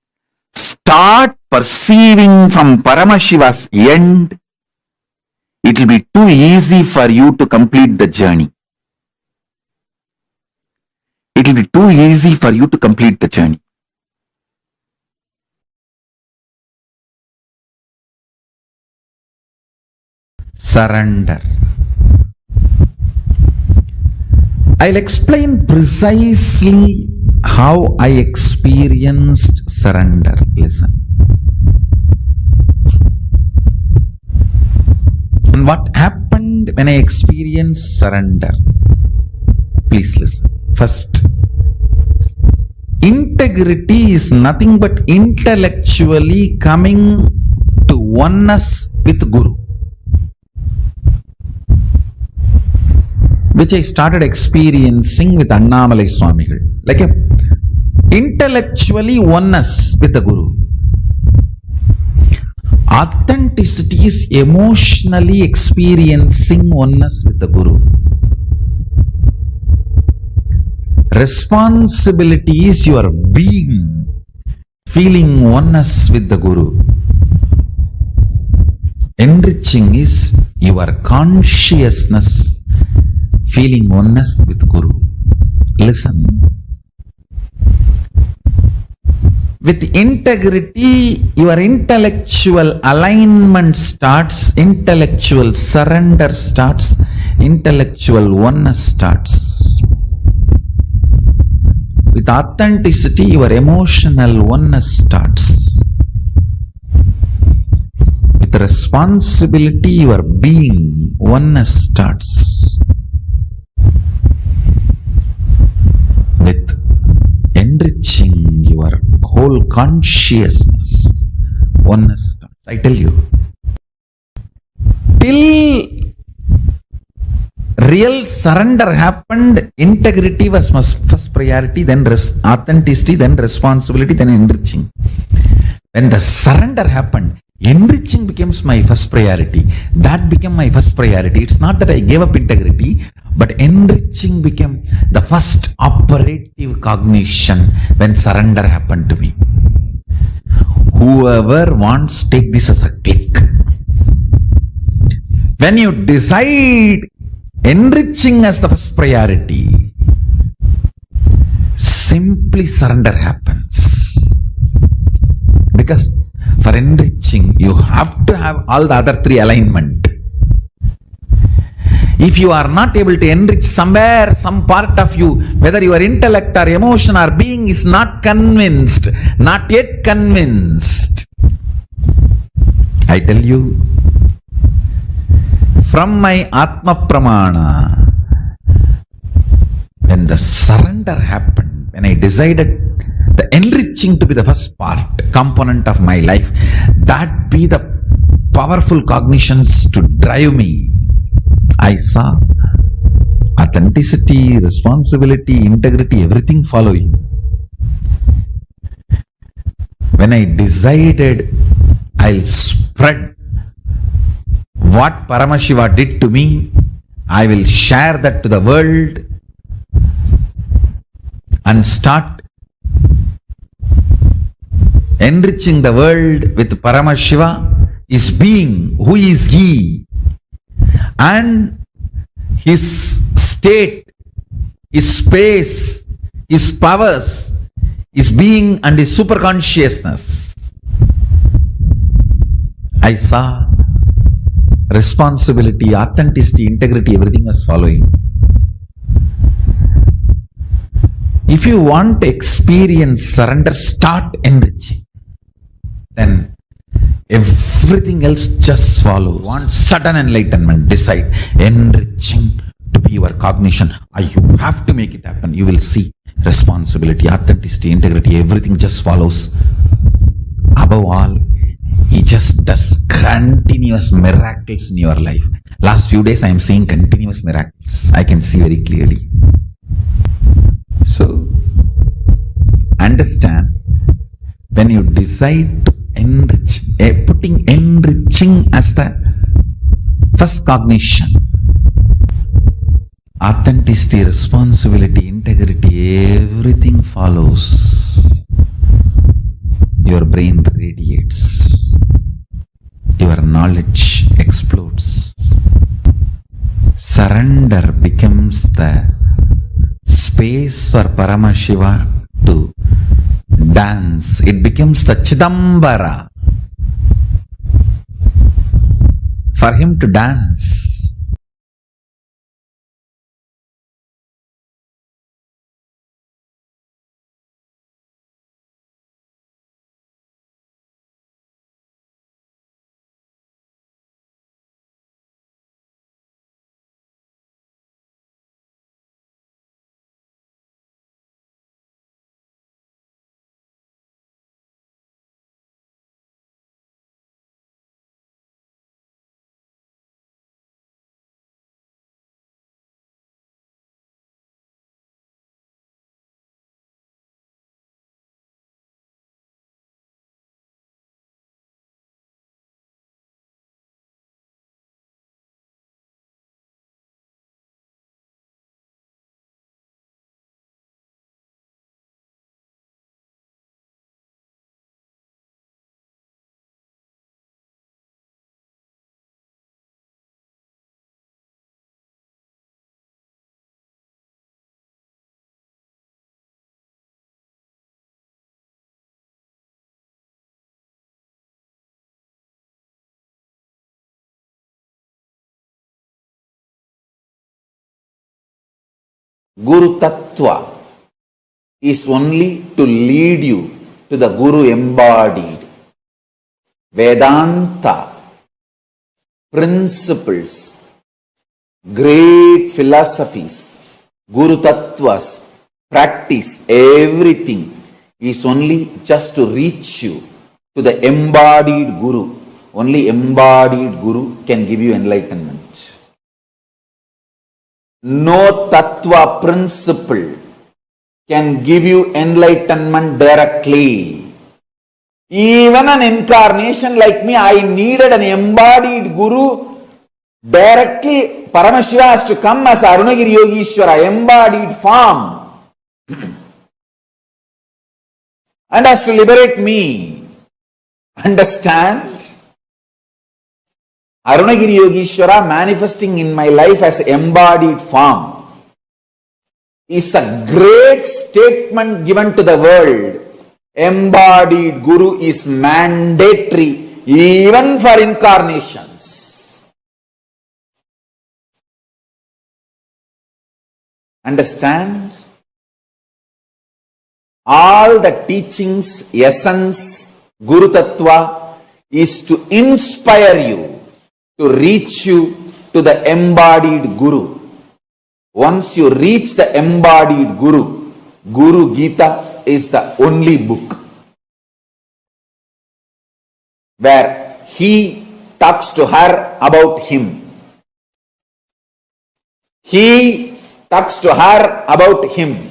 Start perceiving from Paramashiva's end. It will be too easy for you to complete the journey. It will be too easy for you to complete the journey. Surrender. I'll explain precisely how I experienced surrender. Listen. And what happened when I experienced surrender? Please listen. First, integrity is nothing but intellectually coming to oneness with Guru, which I started experiencing with Annamalai Swamigal. Like a intellectually oneness with the Guru. Authenticity is emotionally experiencing oneness with the Guru. Responsibility is your being feeling oneness with the Guru. Enriching is your consciousness feeling oneness with Guru. Listen. With integrity, your intellectual alignment starts, intellectual surrender starts, intellectual oneness starts. With authenticity, your emotional oneness starts. With responsibility, your being oneness starts. With enriching your whole consciousness, oneness starts. I tell you, till real surrender happened, integrity was first priority, then authenticity, then responsibility, then enriching. When the surrender happened, enriching becomes my first priority. That became my first priority. It's not that I gave up integrity, but enriching became the first operative cognition when surrender happened to me. Whoever wants, take this as a click. When you decide enriching as the first priority, simply surrender happens. Because for enriching, you have to have all the other three alignment. If you are not able to enrich somewhere, some part of you, whether your intellect or emotion or being is not convinced, not yet convinced, I tell you, from my Atma Pramana, when the surrender happened, when I decided the enriching to be the first part, component of my life, that be the powerful cognitions to drive me, I saw authenticity, responsibility, integrity, everything following. When I decided I'll spread what Paramashiva did to me, I will share that to the world and start enriching the world with Paramashiva, his being, who is he, and his state, his space, his powers, his being and his superconsciousness. I saw responsibility, authenticity, integrity, everything was following. If you want to experience surrender, start enriching. Then everything else just follows. Want sudden enlightenment, decide enriching to be your cognition. You have to make it happen. You will see responsibility, authenticity, integrity, everything just follows. Above all, he just does continuous miracles in your life. Last few days I am seeing continuous miracles. I can see very clearly. So, understand, when you decide to enrich, putting enriching as the first cognition, authenticity, responsibility, integrity, everything follows. Your brain radiates. Your knowledge explodes. Surrender becomes the space for Paramashiva to dance. It becomes the Chidambara for him to dance. Guru Tattva is only to lead you to the Guru embodied. Vedanta, principles, great philosophies, Guru Tattvas, practice, everything is only just to reach you to the embodied Guru Only embodied Guru can give you enlightenment. No tattva principle can give you enlightenment directly. Even an incarnation like me, I needed an embodied Guru directly. Paramashiva has to come as Arunagiri Yogishwara, embodied form, and has to liberate me. Understand? Arunagiri Yogishwara manifesting in my life as embodied form is a great statement given to the world. Embodied Guru is mandatory even for incarnations. Understand? All the teachings, essence, Guru Tattva is to inspire you, to reach you to the embodied Guru. Once you reach the embodied Guru, Guru Gita is the only book where he talks to her about him. He talks to her about him.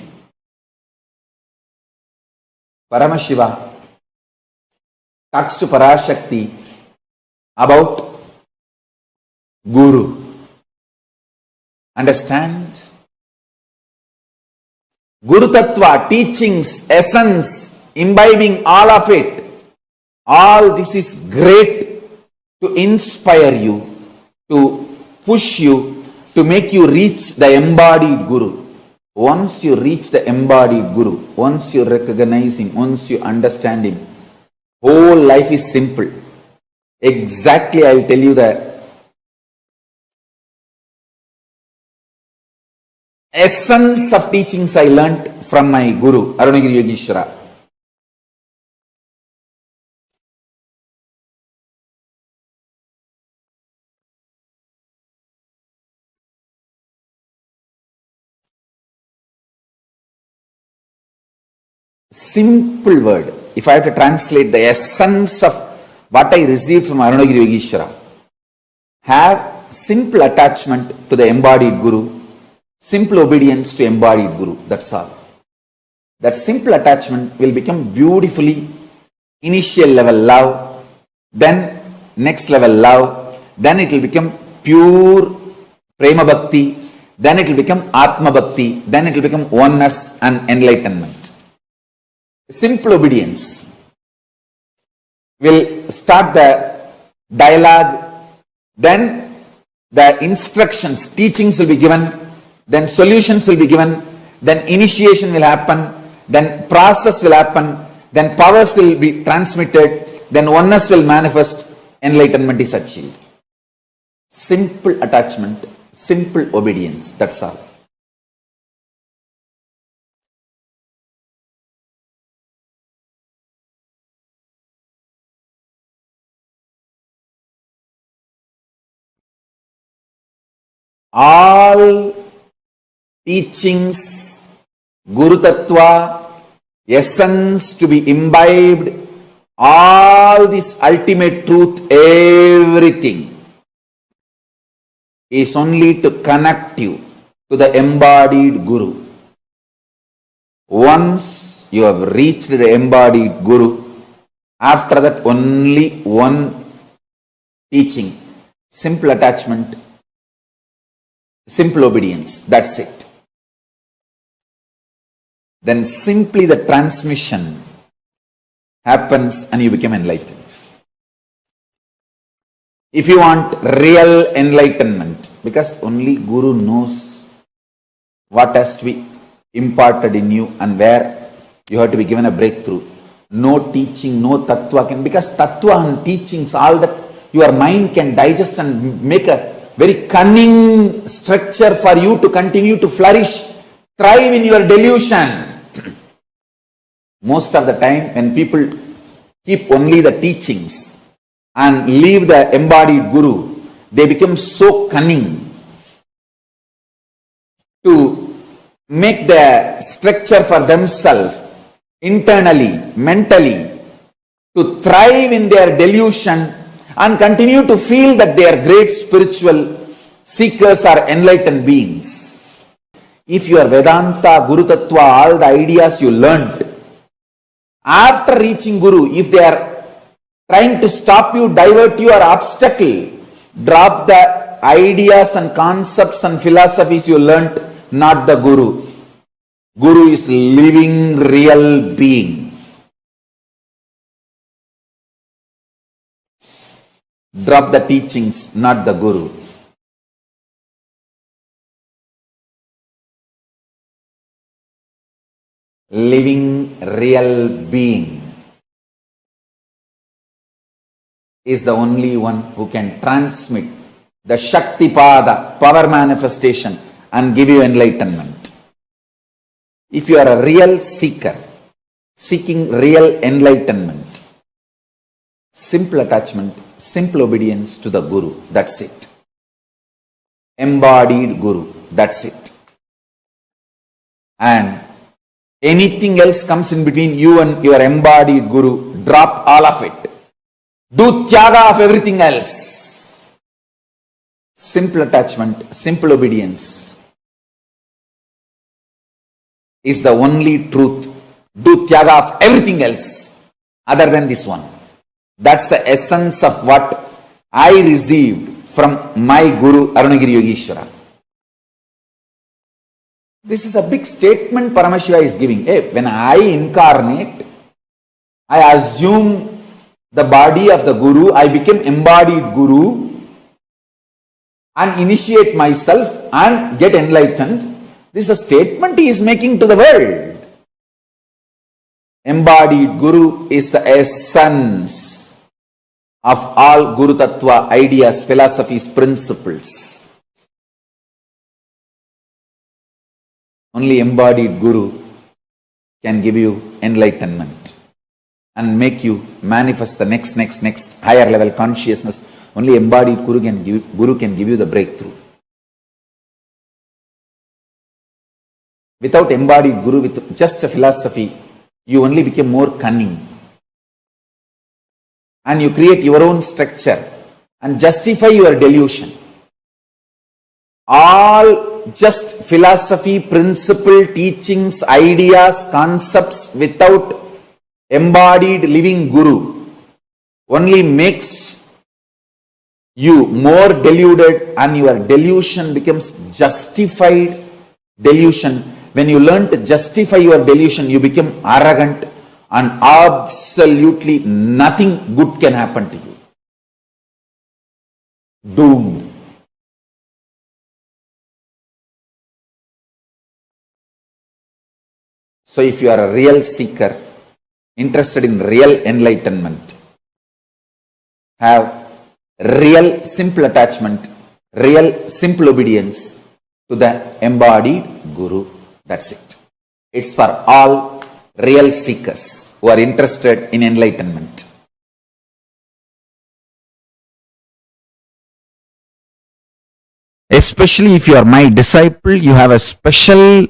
Paramashiva talks to Parashakti about Guru. Understand? Guru Tattva, teachings, essence, imbibing all of it. All this is great to inspire you, to push you, to make you reach the embodied Guru. Once you reach the embodied Guru, once you recognize him, once you understand him, whole life is simple. Exactly, I will tell you the essence of teachings I learnt from my Guru, Arunagiri Yogishwara. Simple word. If I have to translate the essence of what I received from Arunagiri Yogishwara, have simple attachment to the embodied Guru, simple obedience to embodied Guru. That's all. That simple attachment will become beautifully initial level love, then next level love, then it will become pure prema bhakti, then it will become atma bhakti, then it will become oneness and enlightenment. Simple obedience will start the dialogue, then the instructions, teachings will be given, then solutions will be given, then initiation will happen, then process will happen, then powers will be transmitted, then oneness will manifest, enlightenment is achieved. Simple attachment, simple obedience, that's all. All teachings, Guru Tattva, essence to be imbibed, all this ultimate truth, everything is only to connect you to the embodied Guru. Once you have reached the embodied Guru, after that only one teaching, simple attachment, simple obedience, that's it. Then simply the transmission happens and you become enlightened. If you want real enlightenment, because only Guru knows what has to be imparted in you and where you have to be given a breakthrough. No teaching, no tattva can, because tattva and teachings, all that your mind can digest and make a very cunning structure for you to continue to flourish, thrive in your delusion. Most of the time when people keep only the teachings and leave the embodied Guru, they become so cunning to make the structure for themselves internally, mentally, to thrive in their delusion and continue to feel that they are great spiritual seekers or enlightened beings. If your Vedanta, Guru Tattva, all the ideas you learnt, after reaching Guru, if they are trying to stop you, divert you or obstacle, drop the ideas and concepts and philosophies you learnt, not the Guru. Guru is living real being. Drop the teachings, not the Guru. Living real being is the only one who can transmit the Shaktipada, power manifestation, and give you enlightenment. If you are a real seeker, seeking real enlightenment, simple attachment, simple obedience to the Guru, that's it. Embodied Guru, that's it. And anything else comes in between you and your embodied Guru, drop all of it. Do tyaga of everything else. Simple attachment, simple obedience is the only truth. Do tyaga of everything else other than this one. That's the essence of what I received from my Guru Arunagiri Yogeshwara. This is a big statement Paramashiva is giving. Hey, when I incarnate, I assume the body of the Guru, I become embodied Guru and initiate myself and get enlightened. This is a statement he is making to the world. Embodied Guru is the essence of all Guru Tattva ideas, philosophies, principles. Only embodied Guru can give you enlightenment and make you manifest the next higher level consciousness. Only embodied Guru can give you the breakthrough. Without embodied Guru, with just a philosophy, you only become more cunning. And you create your own structure and justify your delusion. All just philosophy, principle, teachings, ideas, concepts without embodied living Guru only makes you more deluded, and your delusion becomes justified delusion. When you learn to justify your delusion, you become arrogant and absolutely nothing good can happen to you. Doomed. So if you are a real seeker, interested in real enlightenment, have real simple attachment, real simple obedience to the embodied Guru. That's it. It's for all real seekers who are interested in enlightenment. Especially if you are my disciple, you have a special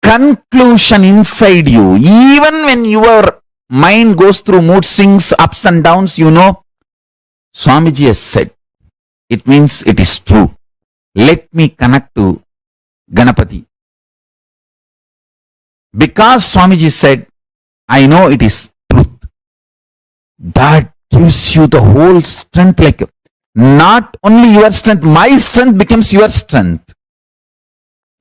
conclusion inside you. Even when your mind goes through mood swings, ups and downs, you know, Swamiji has said, it means it is true. Let me connect to Ganapati. Because Swamiji said, I know it is truth. That gives you the whole strength, like not only your strength, my strength becomes your strength.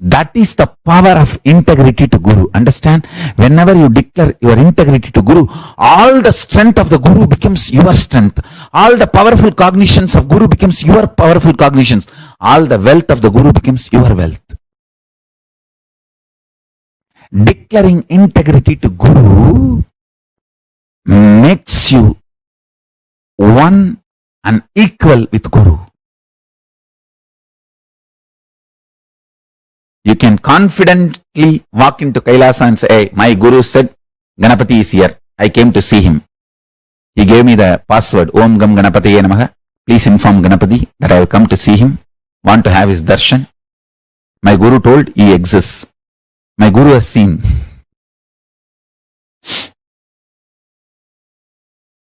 That is the power of integrity to Guru. Understand? Whenever you declare your integrity to Guru, all the strength of the Guru becomes your strength. All the powerful cognitions of Guru becomes your powerful cognitions. All the wealth of the Guru becomes your wealth. Declaring integrity to Guru makes you one and equal with Guru. You can confidently walk into Kailasa and say, hey, my Guru said Ganapati is here. I came to see him. He gave me the password, Om Gam Ganapatiye Namaha. Please inform Ganapati that I have come to see him. Want to have his darshan. My Guru told he exists. My Guru has seen.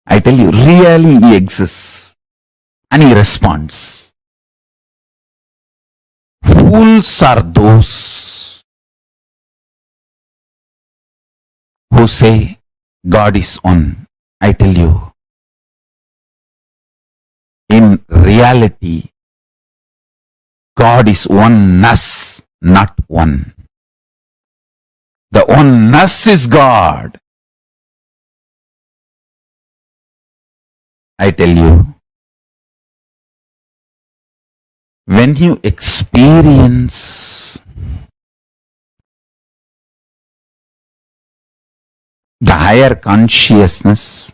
I I tell you, really he exists. And he responds. Fools are those who say God is one. I tell you, in reality, God is oneness, not one. The oneness is God. I tell you, when you experience the higher consciousness,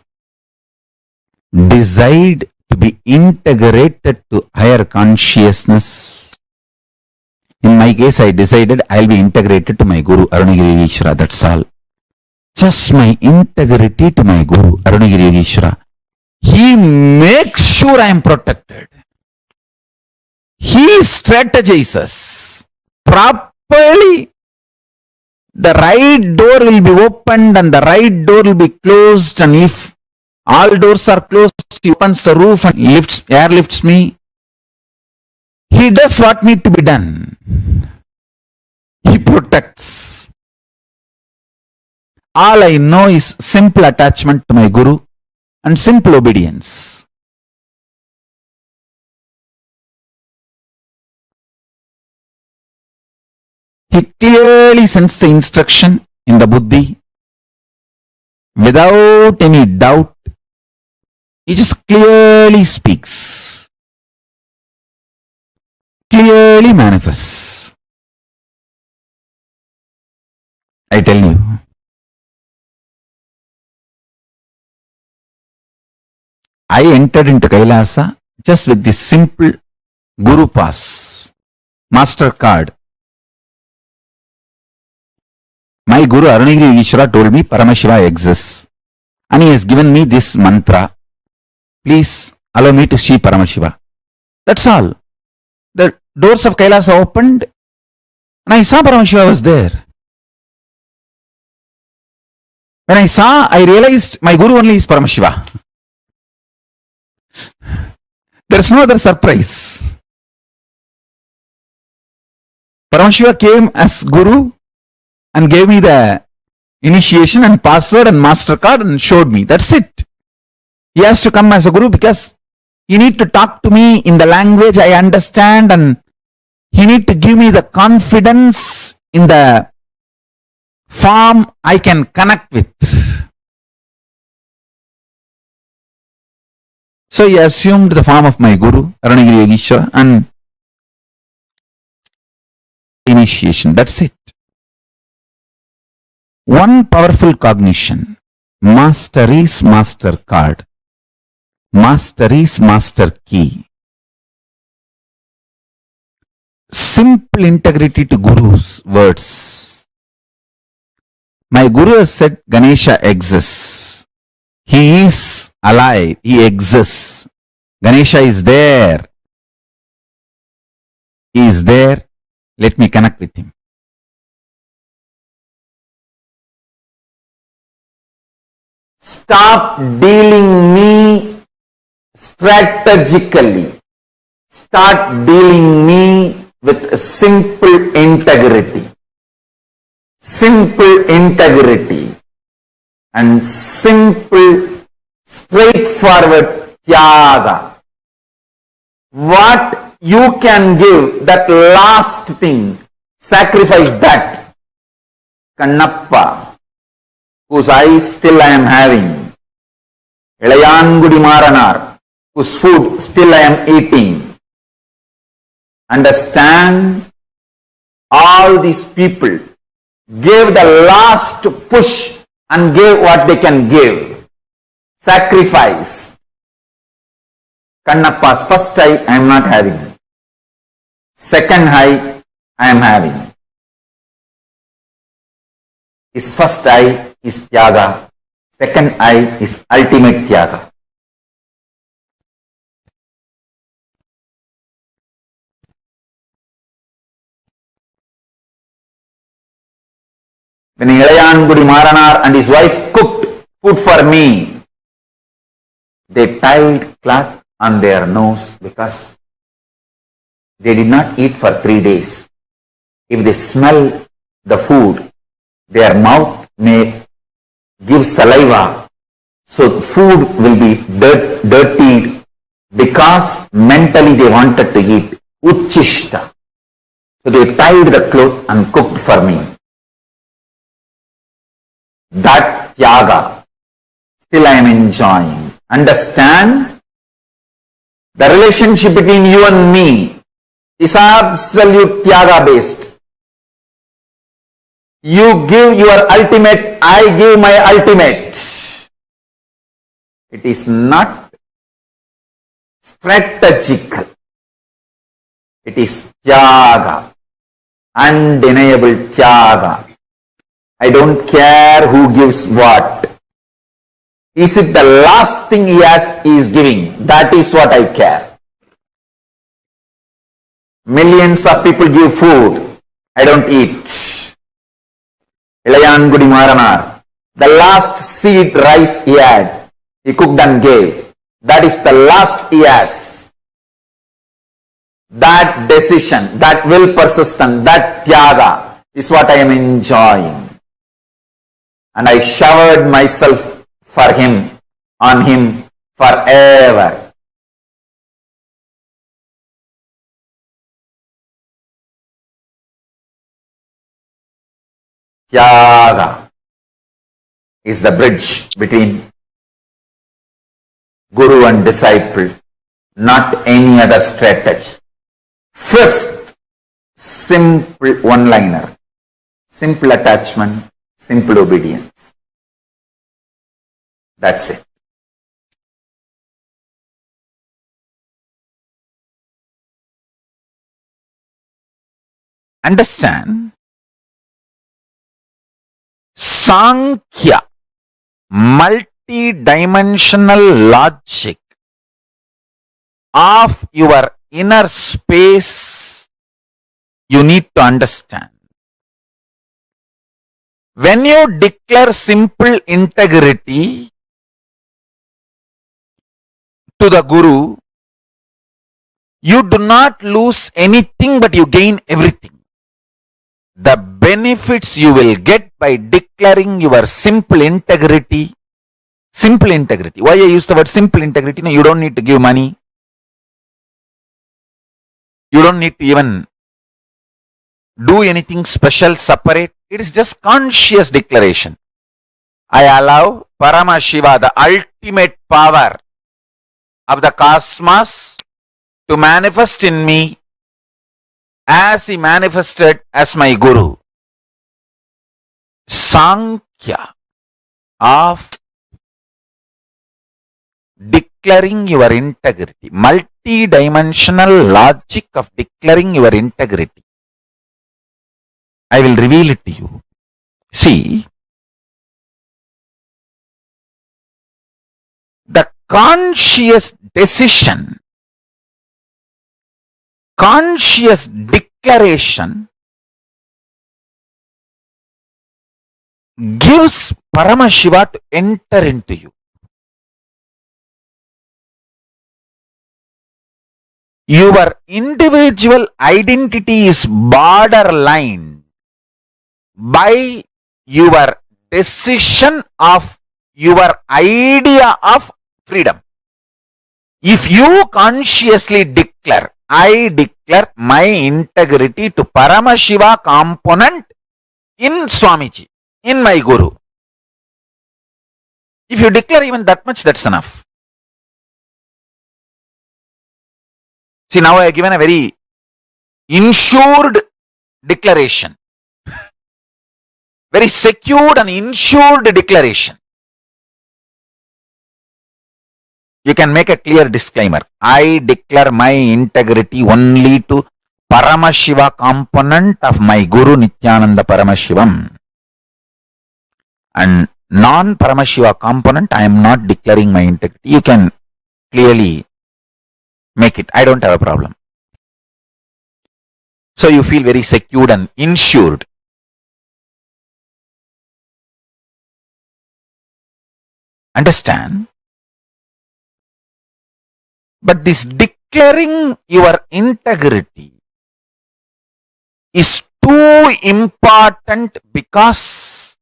decide to be integrated to higher consciousness. In my case, I decided I'll be integrated to my Guru Arunagiri Yogeshwara. That's all. Just my integrity to my Guru Arunagiri Yogeshwara. He makes sure I am protected. He strategizes properly. The right door will be opened and the right door will be closed, and if all doors are closed, he opens the roof and airlifts me. He does what needs to be done. He protects. All I know is simple attachment to my Guru and simple obedience. He clearly sends the instruction in the buddhi without any doubt. He just clearly speaks, clearly manifests. I tell you, I entered into Kailasa just with this simple Guru Pass, Master Card. My Guru Arunagiri Yogeshwara told me Paramashiva exists, and he has given me this mantra. Please allow me to see Paramashiva. That's all. The doors of Kailasa opened and I saw Paramashiva was there. When I saw, I realized my Guru only is Paramashiva. There is no other surprise. Paramashiva came as Guru and gave me the initiation and password and master card and showed me. That's it. He has to come as a Guru because he need to talk to me in the language I understand, and he need to give me the confidence in the form I can connect with. So he assumed the form of my Guru, Arunagiri Yogeshwara, and initiation. That's it. One powerful cognition. Master is master card. Master is master key. Simple integrity to Guru's words. My Guru has said Ganesha exists. He is alive. He exists. Ganesha is there. He is there. Let me connect with him. Stop dealing me strategically. Start dealing me with simple integrity. Simple integrity and simple straightforward tyaga. What you can give, that last thing, sacrifice that. Kannappa, whose eyes still I am having. Ilayangudi Maranar, whose food still I am eating. Understand, all these people gave the last push and gave what they can give. Sacrifice. Kannappa's first eye I am not having. Second eye I am having. His first eye is Tyaga. Second eye is ultimate Tyaga. When Ilayangudi Maranar and his wife cooked food for me, They tied cloth on their nose because they did not eat for 3 days. If they smell the food, their mouth may give saliva, so food will be dirtied because mentally they wanted to eat. Uchishta. So they tied the cloth and cooked for me. That tyaga, still I am enjoying. Understand? The relationship between you and me is absolute tyaga based. You give your ultimate, I give my ultimate. It is not strategic. It is tyaga, undeniable tyaga. I don't care who gives what. Is it the last thing he is giving? That is what I care. Millions of people give food. I don't eat. Ilayan Gudi Maranar. The last seed rice he had, he cooked and gave. That is the last he has. That decision, that will persistent, that tyaga is what I am enjoying. And I showered myself for him, on him forever. Tyaga is the bridge between guru and disciple, not any other strategy. Fifth, simple one-liner, simple attachment, simple obedience. That's it. Understand? Sankhya, multi-dimensional logic of your inner space, you need to understand. When you declare simple integrity to the Guru, you do not lose anything but you gain everything. The benefits you will get by declaring your simple integrity. Simple integrity. Why I use the word simple integrity? No, you don't need to give money. You don't need to even do anything special, separate. It is just conscious declaration. I allow Paramashiva, the ultimate power of the cosmos, to manifest in me as he manifested as my Guru. Sankhya of declaring your integrity, multi-dimensional logic of declaring your integrity. I will reveal it to you. See, the conscious decision, conscious declaration gives Paramashiva to enter into you. Your individual identity is borderline by your decision of your idea of freedom. If you consciously declare, I declare my integrity to Paramashiva component in Swamiji, in my Guru. If you declare even that much, that's enough. See, now I have given a very insured declaration. Very secured and insured declaration. You can make a clear disclaimer. I declare my integrity only to Paramashiva component of my Guru Nithyananda Paramashivam. And non-Paramashiva component, I am not declaring my integrity. You can clearly make it. I don't have a problem. So you feel very secured and insured. Understand? But this declaring your integrity is too important because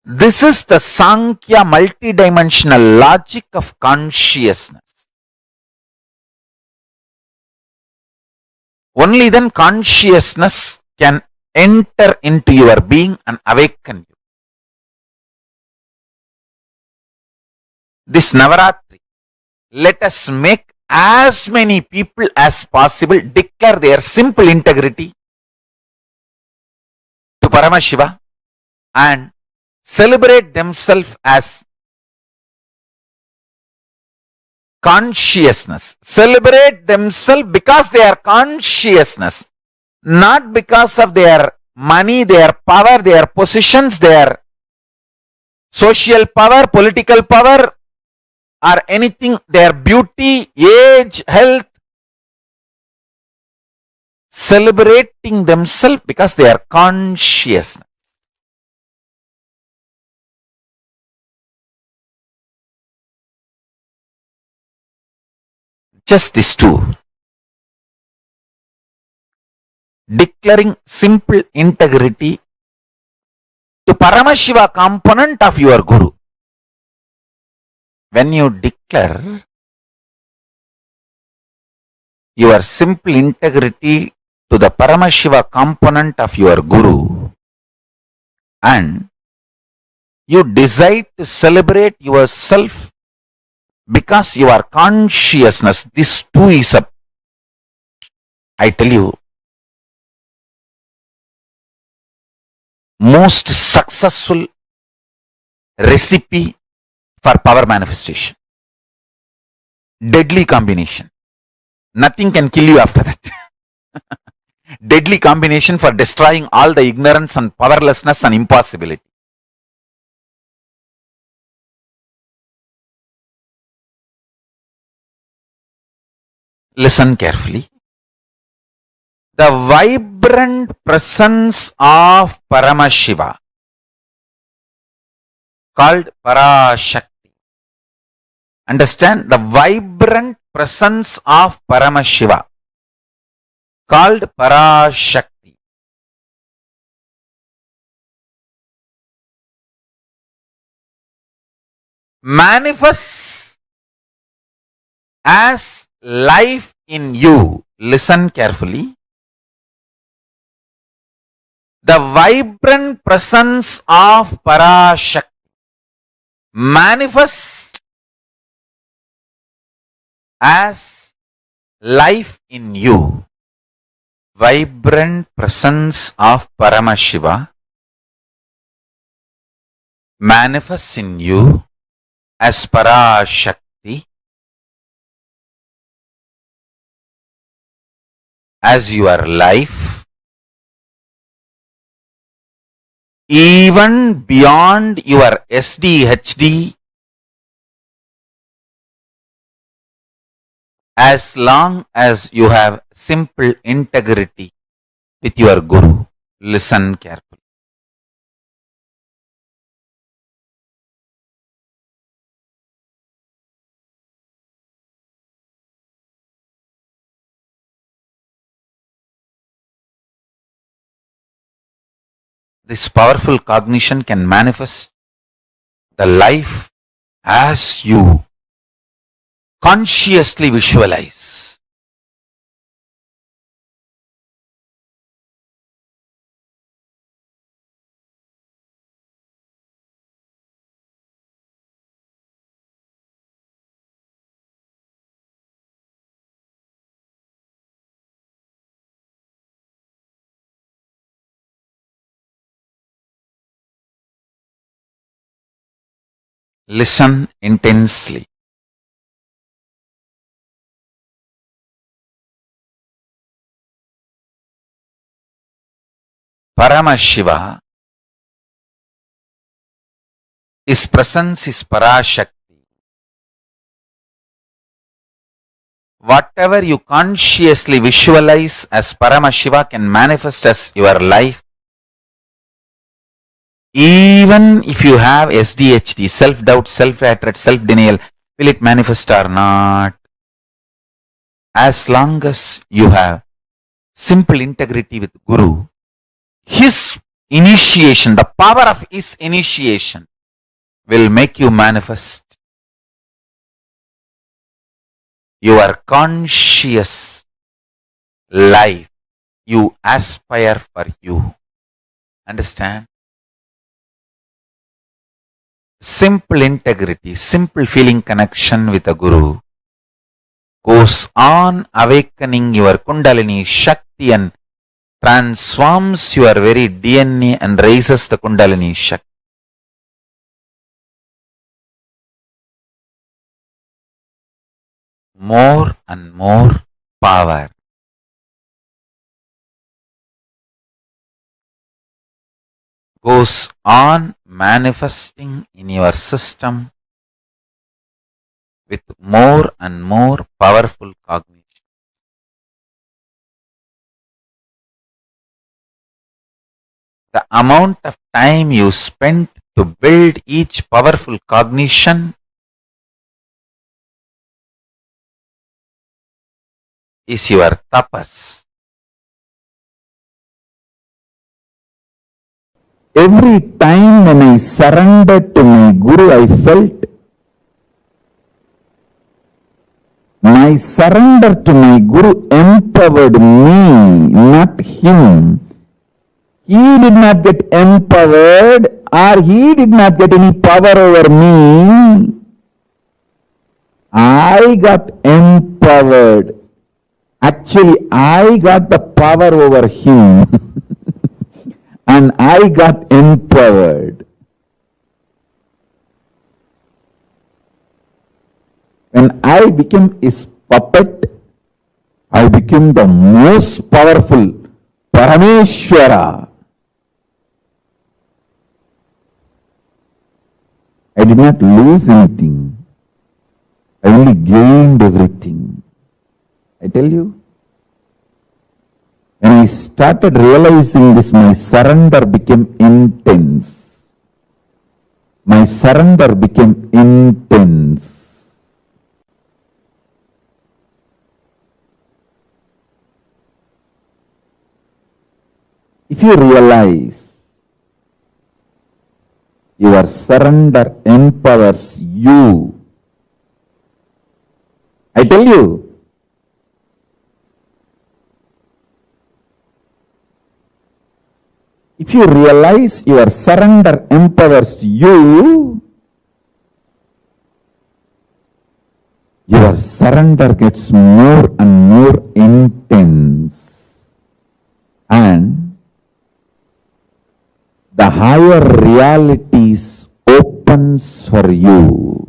this is the Sankhya multidimensional logic of consciousness. Only then consciousness can enter into your being and awaken you. This Navaratri, let us make as many people as possible declare their simple integrity to Paramashiva and celebrate themselves as consciousness. Celebrate themselves because they are consciousness, not because of their money, their power, their positions, their social power, political power, or anything, their beauty, age, health. Celebrating themselves because they are conscious. Just these two. Declaring simple integrity to Paramashiva component of your Guru. When you declare your simple integrity to the Paramashiva component of your Guru and you decide to celebrate yourself because you are consciousness, this too is a, I tell you, most successful recipe for power manifestation. Deadly combination. Nothing can kill you after that. Deadly combination for destroying all the ignorance and powerlessness and impossibility. Listen carefully. The vibrant presence of Paramashiva called Parashakti. Understand? The vibrant presence of Paramashiva called Parashakti manifests as life in you. Listen carefully. The vibrant presence of Parashakti manifests as life in you. Vibrant presence of Paramashiva manifests in you as Parashakti, as your life, even beyond your SDHD, as long as you have simple integrity with your Guru. Listen carefully. This powerful cognition can manifest the life as you consciously visualize. Listen intensely. Paramashiva, his presence is Parashakti. Whatever you consciously visualize as Paramashiva can manifest as your life Even if you have SDHD, self-doubt, self-hatred, self-denial, will it manifest or not? As long as you have simple integrity with Guru, his initiation, the power of his initiation will make you manifest your conscious life you aspire for you. Understand? Simple integrity, simple feeling connection with the Guru goes on awakening your Kundalini Shakti and transforms your very DNA and raises the Kundalini Shakti. More and more power. Goes on manifesting in your system with more and more powerful cognition. The amount of time you spent to build each powerful cognition is your tapas. Every time when I surrendered to my Guru, I felt my surrender to my Guru empowered me, not him. He did not get empowered or he did not get any power over me. I got empowered. Actually, I got the power over him. And I got empowered. When I became his puppet, I became the most powerful Parameshwara. I did not lose anything. I only gained everything. I tell you. When I started realizing this, my surrender became intense. My surrender became intense. If you realize your surrender empowers you, I tell you, if you realize your surrender empowers you, your surrender gets more and more intense. And the higher realities opens for you.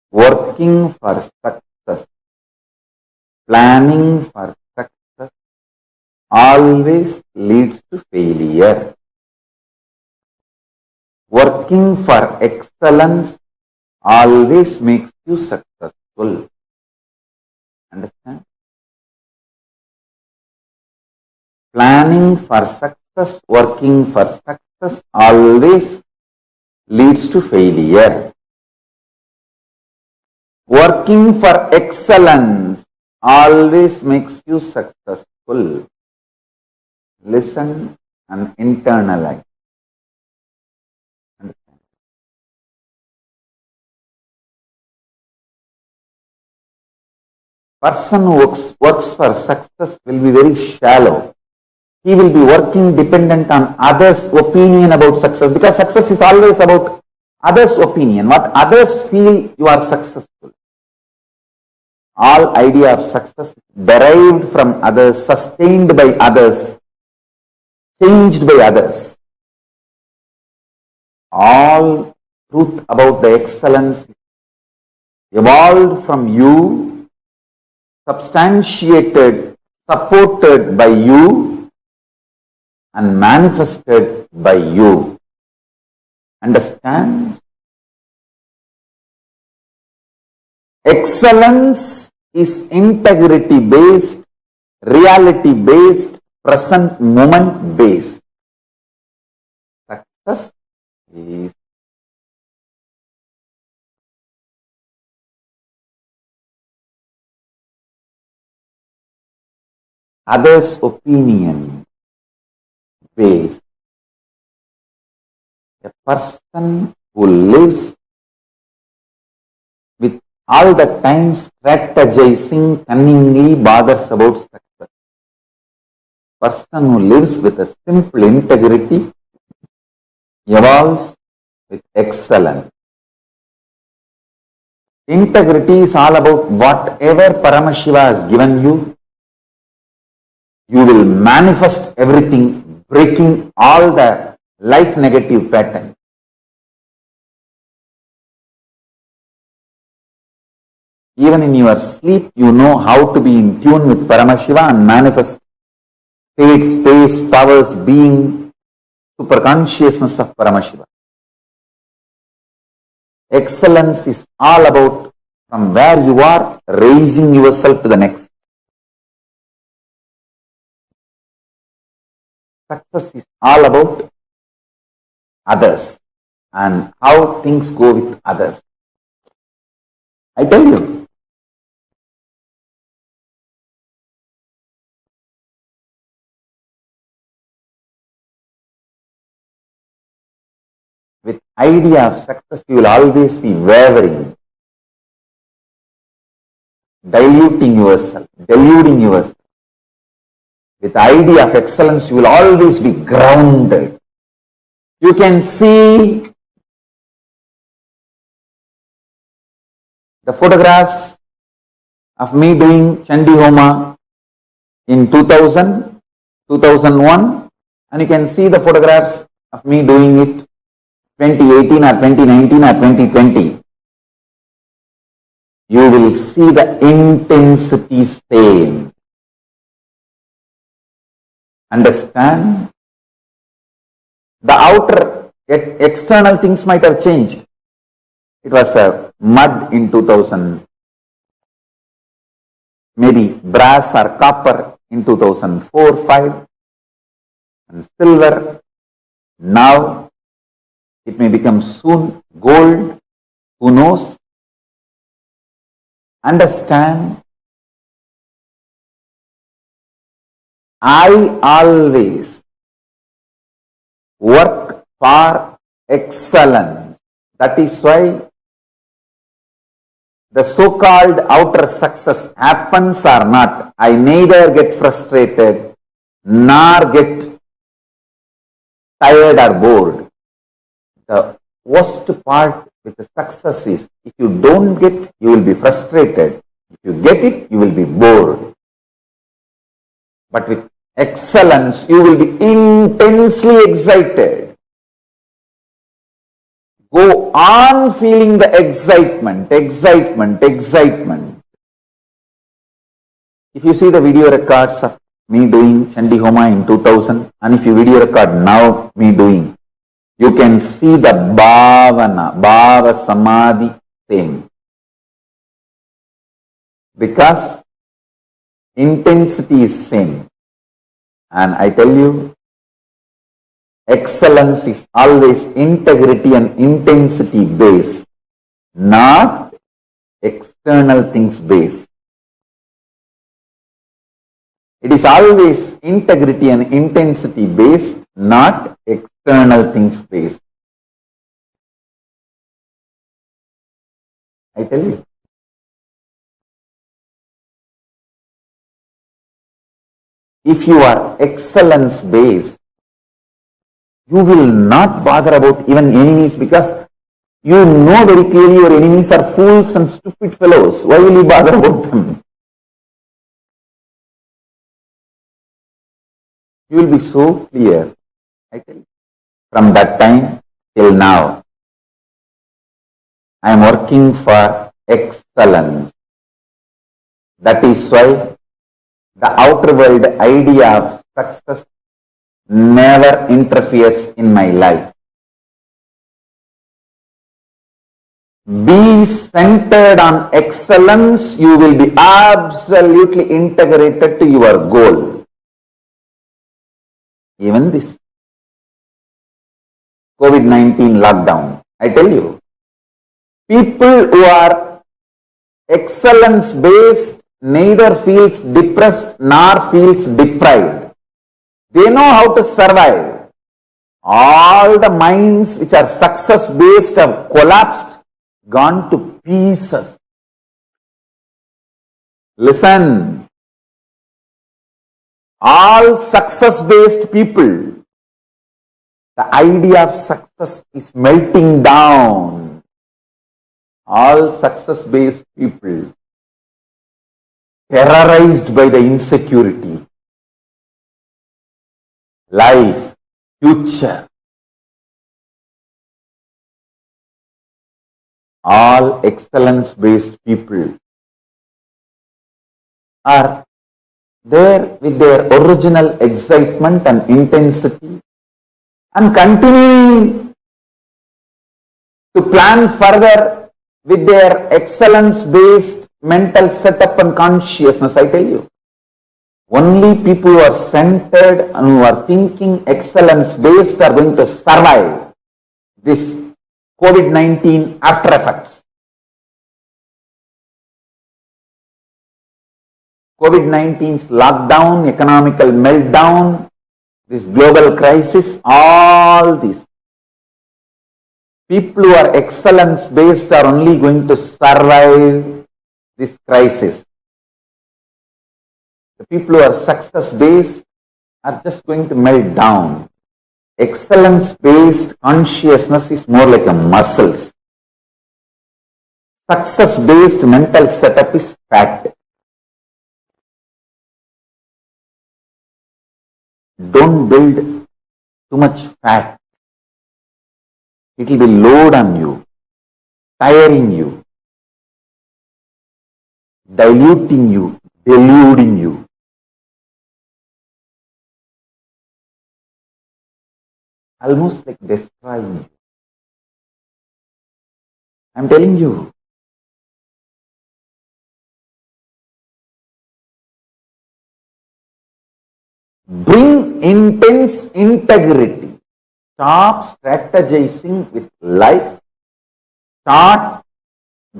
Working for success, planning for success always leads to failure. Working for excellence always makes you successful. Understand? planning for success, working for success always leads to failure. Working for excellence always makes you successful. Listen and internalize. Understand? Person who works for success will be very shallow. He will be working dependent on others' opinion about success, because success is always about others' opinion. What others feel you are successful. All idea of success is derived from others, sustained by others, changed by others. All truth about the excellence evolved from you, substantiated, supported by you, and manifested by you. Understand? Excellence is integrity based, reality based, present moment based. Success is others' opinion based. A person who lives with all the time strategizing cunningly bothers about success. Person who lives with a simple integrity evolves with excellence. Integrity is all about whatever Paramashiva has given you, you will manifest everything, breaking all the life negative patterns. Even in your sleep, you know how to be in tune with Paramashiva and manifest state, space, powers, being, superconsciousness of Paramashiva. Excellence is all about from where you are, raising yourself to the next. Success is all about others and how things go with others. I tell you, with idea of success, you will always be wavering, diluting yourself, deluding yourself. With the idea of excellence, you will always be grounded. You can see the photographs of me doing Chandi Homa in 2000, 2001, and you can see the photographs of me doing it 2018 or 2019 or 2020. You will see the intensity same. Understand? The outer external things might have changed. It was a mud in 2000, maybe brass or copper in 2004-5, and silver. Now it may become soon gold. Who knows? Understand? I always work for excellence. That is why the so-called outer success happens or not, I neither get frustrated nor get tired or bored. The worst part with the success is, if you don't get, you will be frustrated. If you get it, you will be bored. But with excellence, you will be intensely excited. Go on feeling the excitement. If you see the video records of me doing Chandi Homa in 2000, and if you video record now me doing, you can see the Bhava Samadhi thing. Because intensity is same. And I tell you, excellence is always integrity and intensity based, not external things based. It is always integrity and intensity based, not external things based. I tell you. If you are excellence based, you will not bother about even enemies, because you know very clearly your enemies are fools and stupid fellows. Why will you bother about them? You will be so clear. I tell you. From that time till now, I am working for excellence. That is why the outer world idea of success never interferes in my life. Be centered on excellence, you will be absolutely integrated to your goal. Even this COVID-19 lockdown, I tell you, people who are excellence based neither feels depressed nor feels deprived. They know how to survive. All the minds which are success based have collapsed, gone to pieces. Listen, all success based people, the idea of success is melting down. All success based people, terrorized by the insecurity, life, future. All excellence based people are there with their original excitement and intensity and continuing to plan further with their excellence based mental setup and consciousness. I tell you, only people who are centered and who are thinking excellence based are going to survive this COVID-19 after effects. COVID-19's lockdown, economical meltdown, this global crisis, all this. People who are excellence based are only going to survive this crisis. The people who are success based are just going to melt down. Excellence based consciousness is more like a muscles. Success based mental setup is fat. Don't build too much fat. It will be load on you, tiring you, diluting you, deluding you. Almost like destroying you. I'm telling you. Bring intense integrity. Stop strategizing with life. Start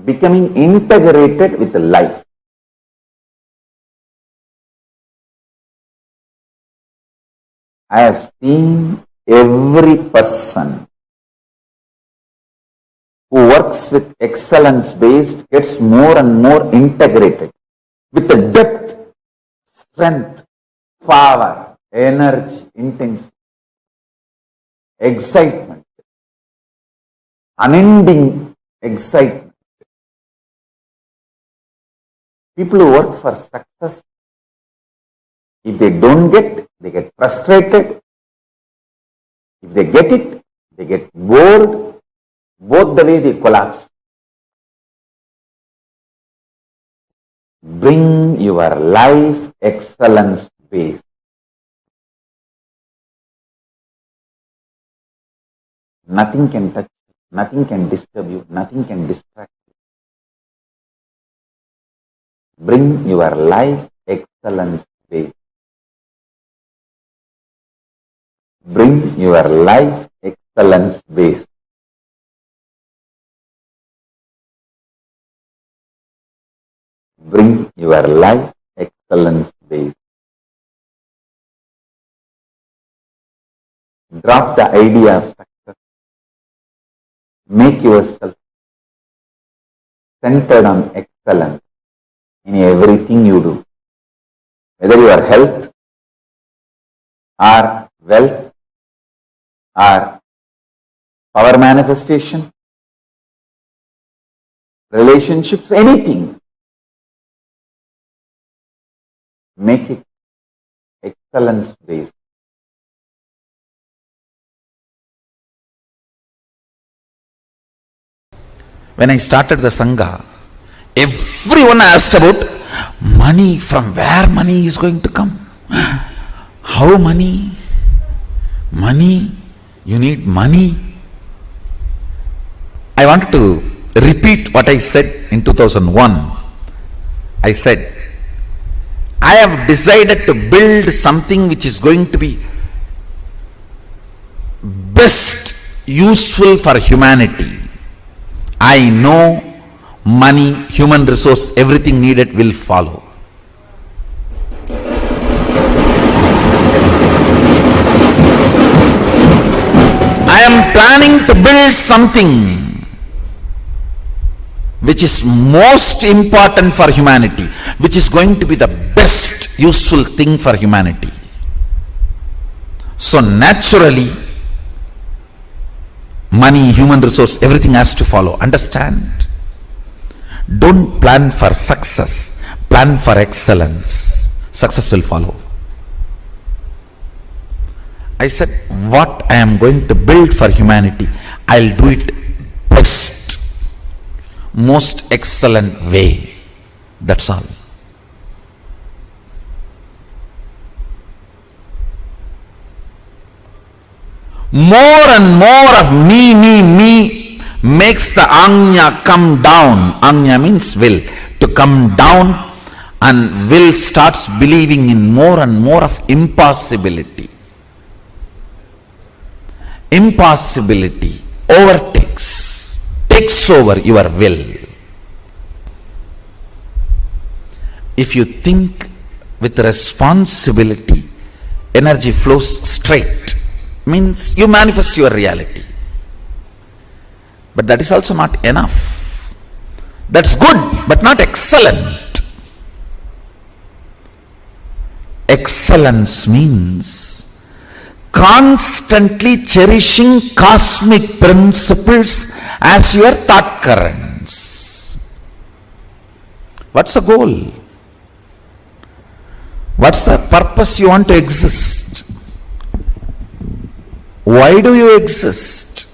becoming integrated with life. I have seen every person who works with excellence based gets more and more integrated with the depth, strength, power, energy, intensity, excitement, unending excitement. People who work for success, if they don't get, they get frustrated. If they get it, they get bored. Both the way they collapse. Bring your life excellence based. Nothing can touch you, nothing can disturb you, nothing can distract you. Bring your life excellence based. Bring your life excellence base. Bring your life excellence base. Drop the idea of success. Make yourself centered on excellence in everything you do. Whether your health or wealth or power manifestation, relationships, anything. Make it excellence based. When I started the Sangha, everyone asked about money, from where money is going to come. How money? Money? You need money. I wanted to repeat what I said in 2001. I said, I have decided to build something which is going to be best useful for humanity. I know money, human resource, everything needed will follow. I am planning to build something which is most important for humanity, which is going to be the best useful thing for humanity. So naturally, money, human resource, everything has to follow. Understand? Don't plan for success, plan for excellence. Success will follow. I said, what I am going to build for humanity, I'll do it best, most excellent way. That's all. More and more of me makes the Anya come down. Anya means will. To come down, and will starts believing in more and more of impossibility. Impossibility takes over your will. If you think with responsibility, energy flows straight. Means you manifest your reality. But that is also not enough. That's good, but not excellent. Excellence means constantly cherishing cosmic principles as your thought currents. What's the goal? What's the purpose you want to exist? Why do you exist?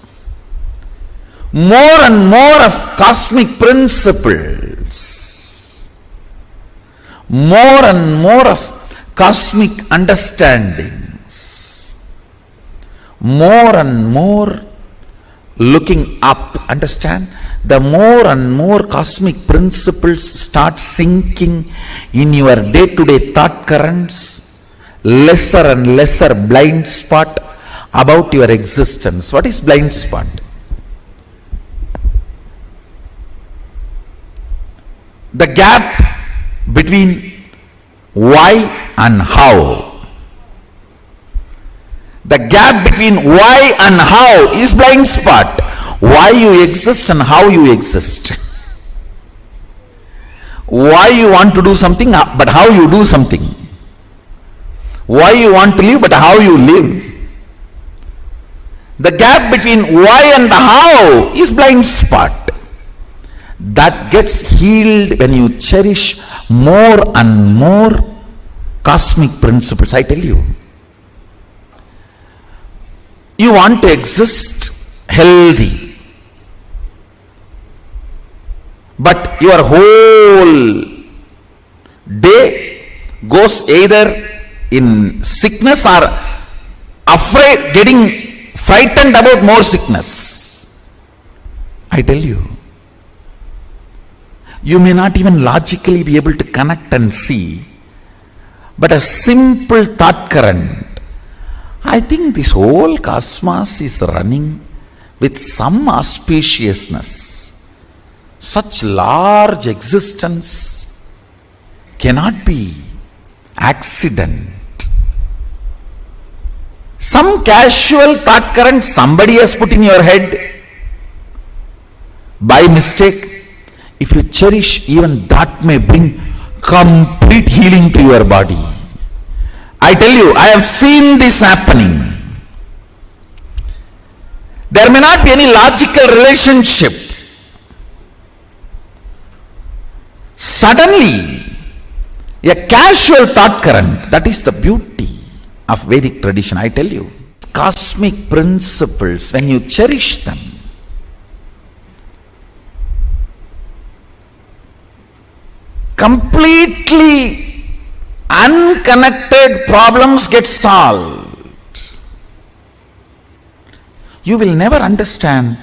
More and more of cosmic principles, more and more of cosmic understandings, more and more looking up. Understand? The more and more cosmic principles start sinking in your day-to-day thought currents, lesser and lesser blind spot about your existence. What is blind spot? The gap between why and how. The gap between why and how is blind spot. Why you exist and how you exist. Why you want to do something, but how you do something. Why you want to live, but how you live. The gap between why and the how is blind spot. That gets healed when you cherish more and more cosmic principles. I tell you, you want to exist healthy, but your whole day goes either in sickness or afraid, getting frightened about more sickness. I tell you, you may not even logically be able to connect and see, but a simple thought current, I think this whole cosmos is running with some auspiciousness. Such large existence cannot be accident. Some casual thought current somebody has put in your head by mistake. If you cherish, even that may bring complete healing to your body. I tell you, I have seen this happening. There may not be any logical relationship. Suddenly, a casual thought current, that is the beauty of Vedic tradition, I tell you. Cosmic principles, when you cherish them, completely unconnected problems get solved. You will never understand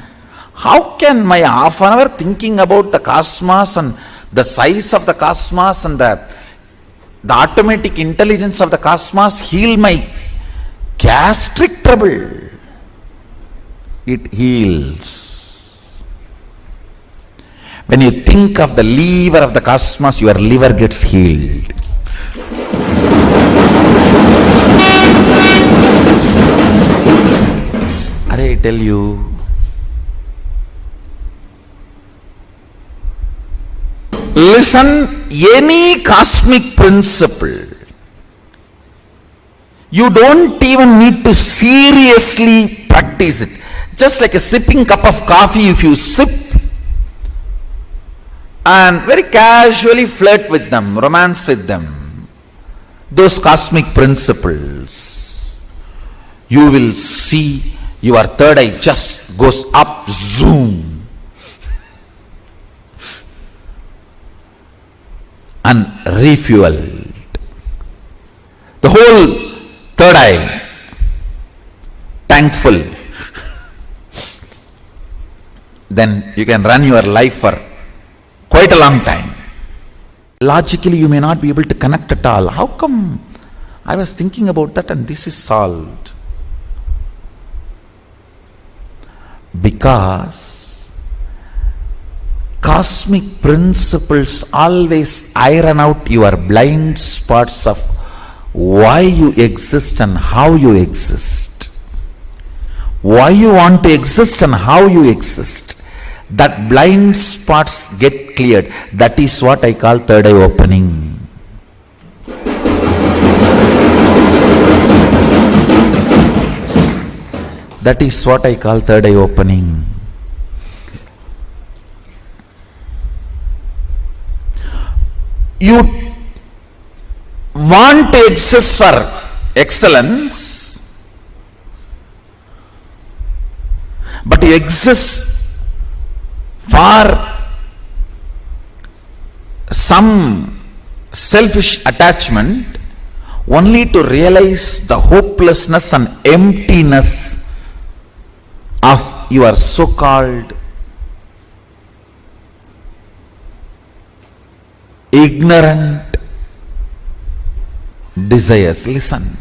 how can my half an hour thinking about the cosmos and the size of the cosmos and the automatic intelligence of the cosmos heal my gastric trouble. It heals. When you think of the lever of the cosmos, your liver gets healed. I tell you, listen, any cosmic principle, you don't even need to seriously practice it. Just like a sipping cup of coffee, if you sip and very casually flirt with them, romance with them, those cosmic principles, you will see your third eye just goes up, zoom, and refueled. The whole third eye tank full. Then you can run your life for quite a long time. Logically, you may not be able to connect at all. How come I was thinking about that and this is solved? Because cosmic principles always iron out your blind spots of why you exist and how you exist. Why you want to exist and how you exist. That blind spots get cleared. That is what I call third eye opening. That is what I call third eye opening. You want to exist for excellence, but you exist for some selfish attachment only to realize the hopelessness and emptiness of your so-called ignorant desires. Listen,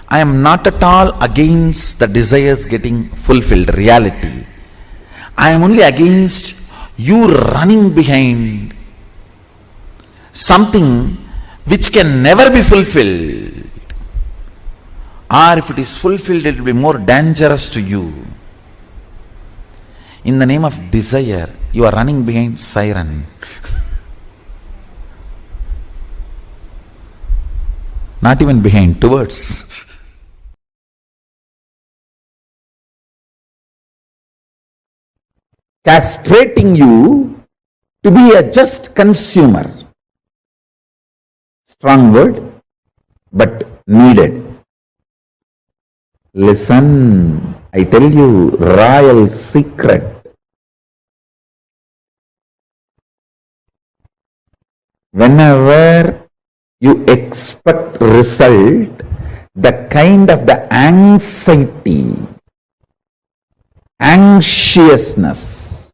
I am not at all against the desires getting fulfilled, reality. I am only against you running behind something which can never be fulfilled. Or if it is fulfilled, it will be more dangerous to you. In the name of desire, you are running behind siren. Not even behind, towards. Castrating you to be a just consumer. Strong word, but needed. Listen, I tell you, royal secret. Whenever you expect result, the kind of the anxiety, anxiousness,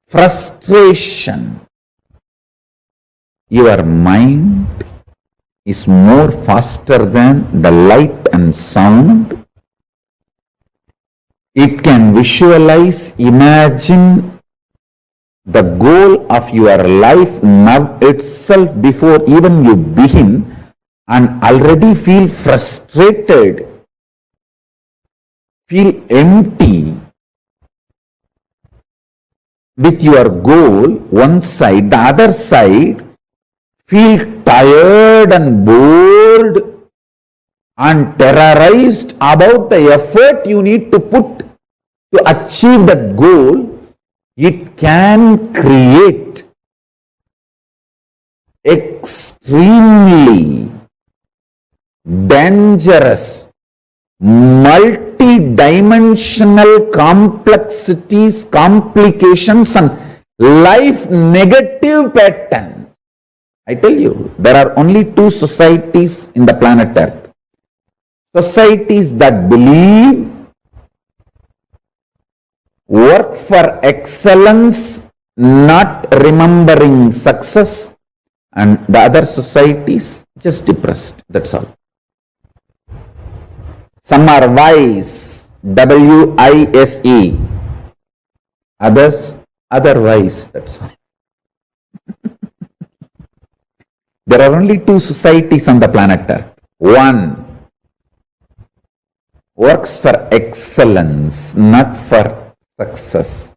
frustration, your mind is more faster than the light and sound. It can visualize, imagine the goal of your life now itself before even you begin, and already feel frustrated, feel empty with your goal, one side, the other side, feel tired and bored and terrorized about the effort you need to put to achieve that goal. It can create extremely dangerous, multi-dimensional complexities, complications, and life negative patterns. I tell you, there are only two societies in the planet Earth. Societies that believe, work for excellence, not remembering success, and the other societies just depressed. That's all. Some are wise, W-I-S-E. Others, otherwise. That's all. There are only two societies on the planet Earth. One works for excellence, not for success.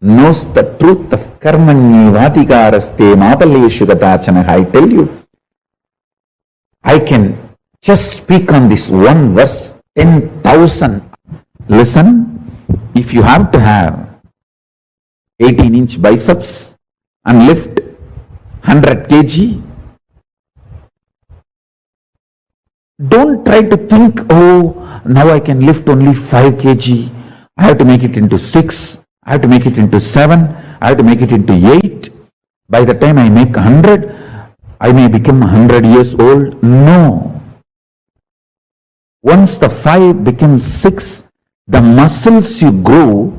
Knows the truth of karmanyevadhikaraste mapaleshu gadachana. I tell you, I can just speak on this one verse 10,000. Listen, if you have to have 18-inch biceps and lift 100 kg, don't try to think, oh, now I can lift only 5 kg. I have to make it into 6. I have to make it into 7. I have to make it into 8. By the time I make 100, I may become 100 years old. No. Once the 5 becomes 6, the muscles you grow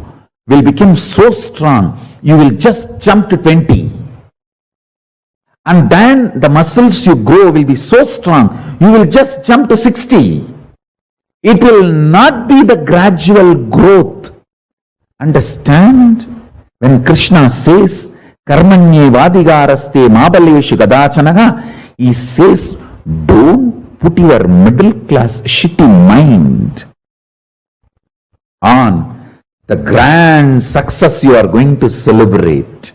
will become so strong, you will just jump to 20. And then the muscles you grow will be so strong, you will just jump to 60. It will not be the gradual growth. Understand? When Krishna says, Karmanyevadhikaraste mabaleshu gadachanaha, he says, don't put your middle class shitty mind on the grand success you are going to celebrate.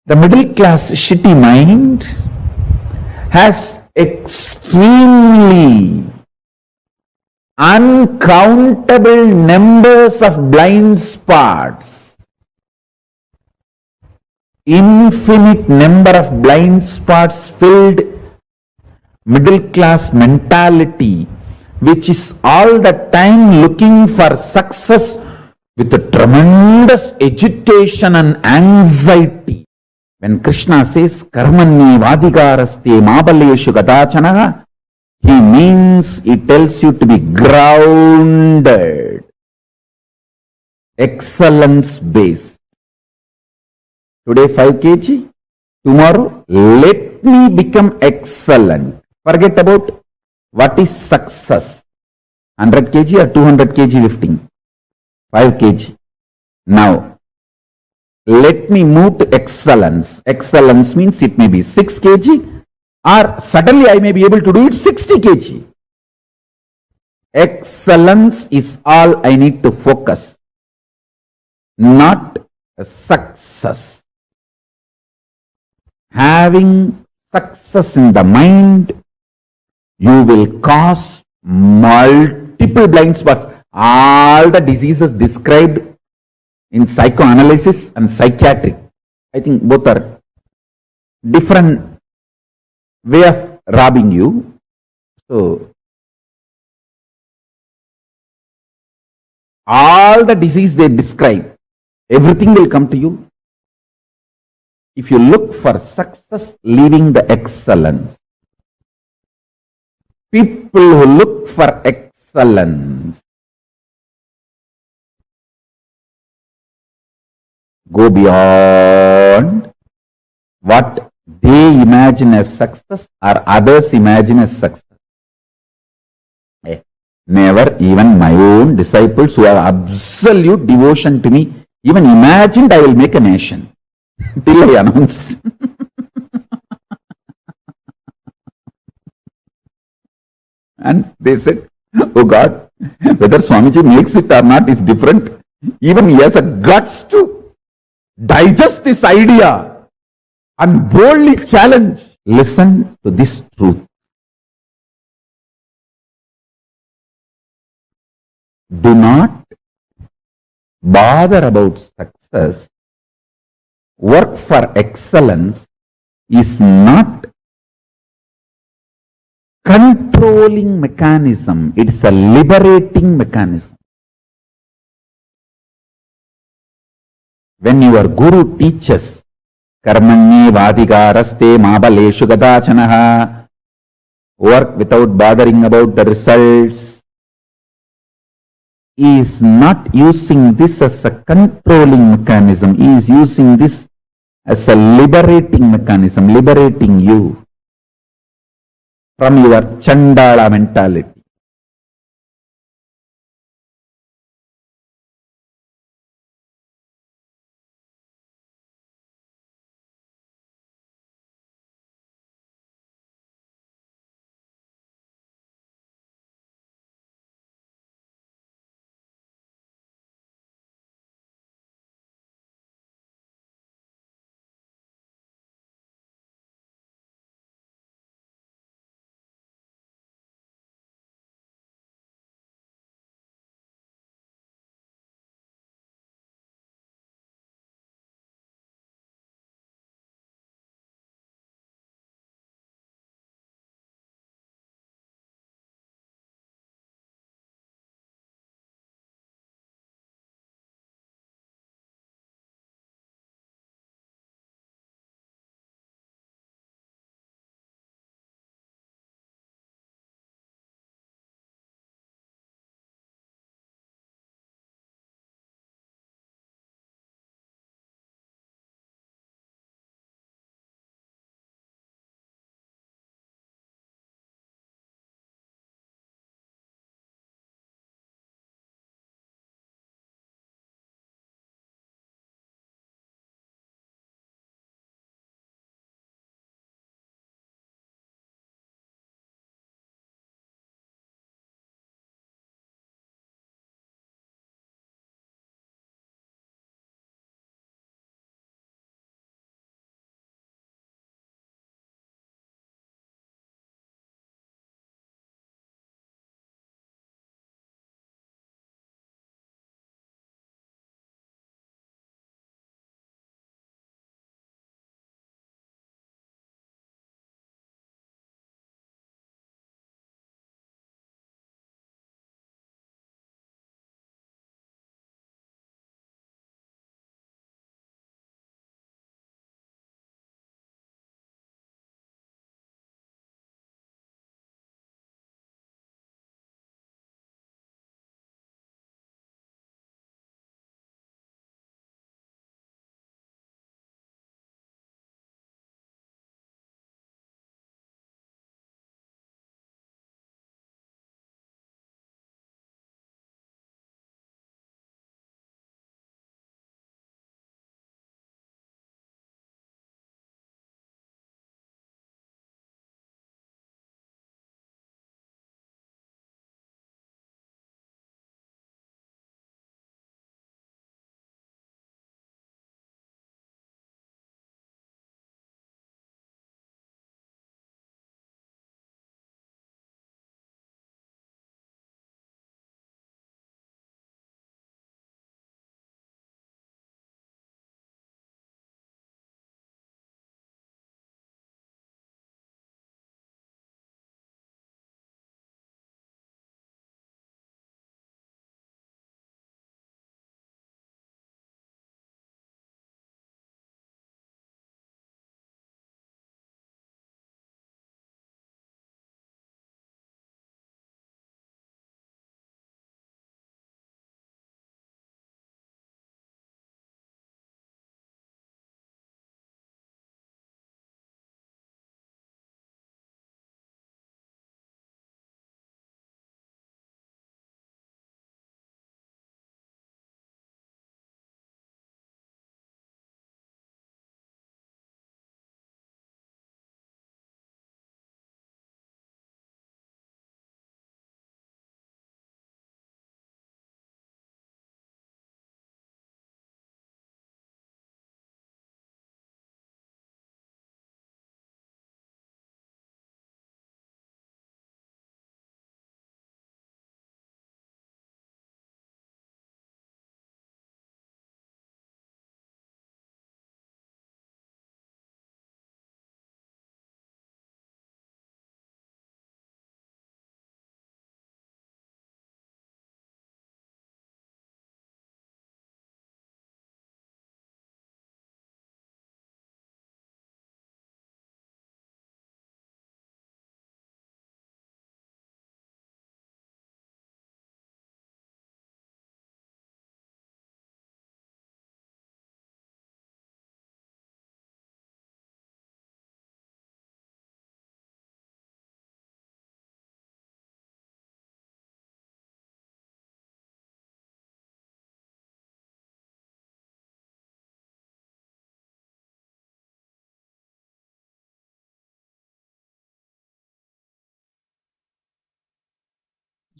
The middle class shitty mind has extremely uncountable numbers of blind spots, infinite number of blind spots filled middle class mentality, which is all the time looking for success with a tremendous agitation and anxiety. When Krishna says, Karmanyevadhikaraste mabaleshu gadachanaha, he means, he tells you to be grounded, excellence based. Today 5 kg, tomorrow let me become excellent. Forget about what is success. 100 kg or 200 kg lifting. 5 kg. Now, let me move to excellence. Excellence means it may be 6 kg or suddenly I may be able to do it 60 kg. Excellence is all I need to focus, not success. Having success in the mind, you will cause multiple blind spots. All the diseases described in psychoanalysis and psychiatric, I think both are different way of robbing you. So, all the disease they describe, everything will come to you if you look for success, leaving the excellence. People who look for excellence go beyond what they imagine as success or others imagine as success. Never even my own disciples who have absolute devotion to me even imagined I will make a nation till I announced. And they said, oh God, whether Swamiji makes it or not is different. Even he has a guts to digest this idea and boldly challenge. Listen to this truth. Do not bother about success. Work for excellence is not controlling mechanism. It is a liberating mechanism. When your guru teaches karmanye vadigaraste mabaleshu gadachanaha, work without bothering about the results, he is not using this as a controlling mechanism. He is using this as a liberating mechanism, liberating you from your Chandala mentality.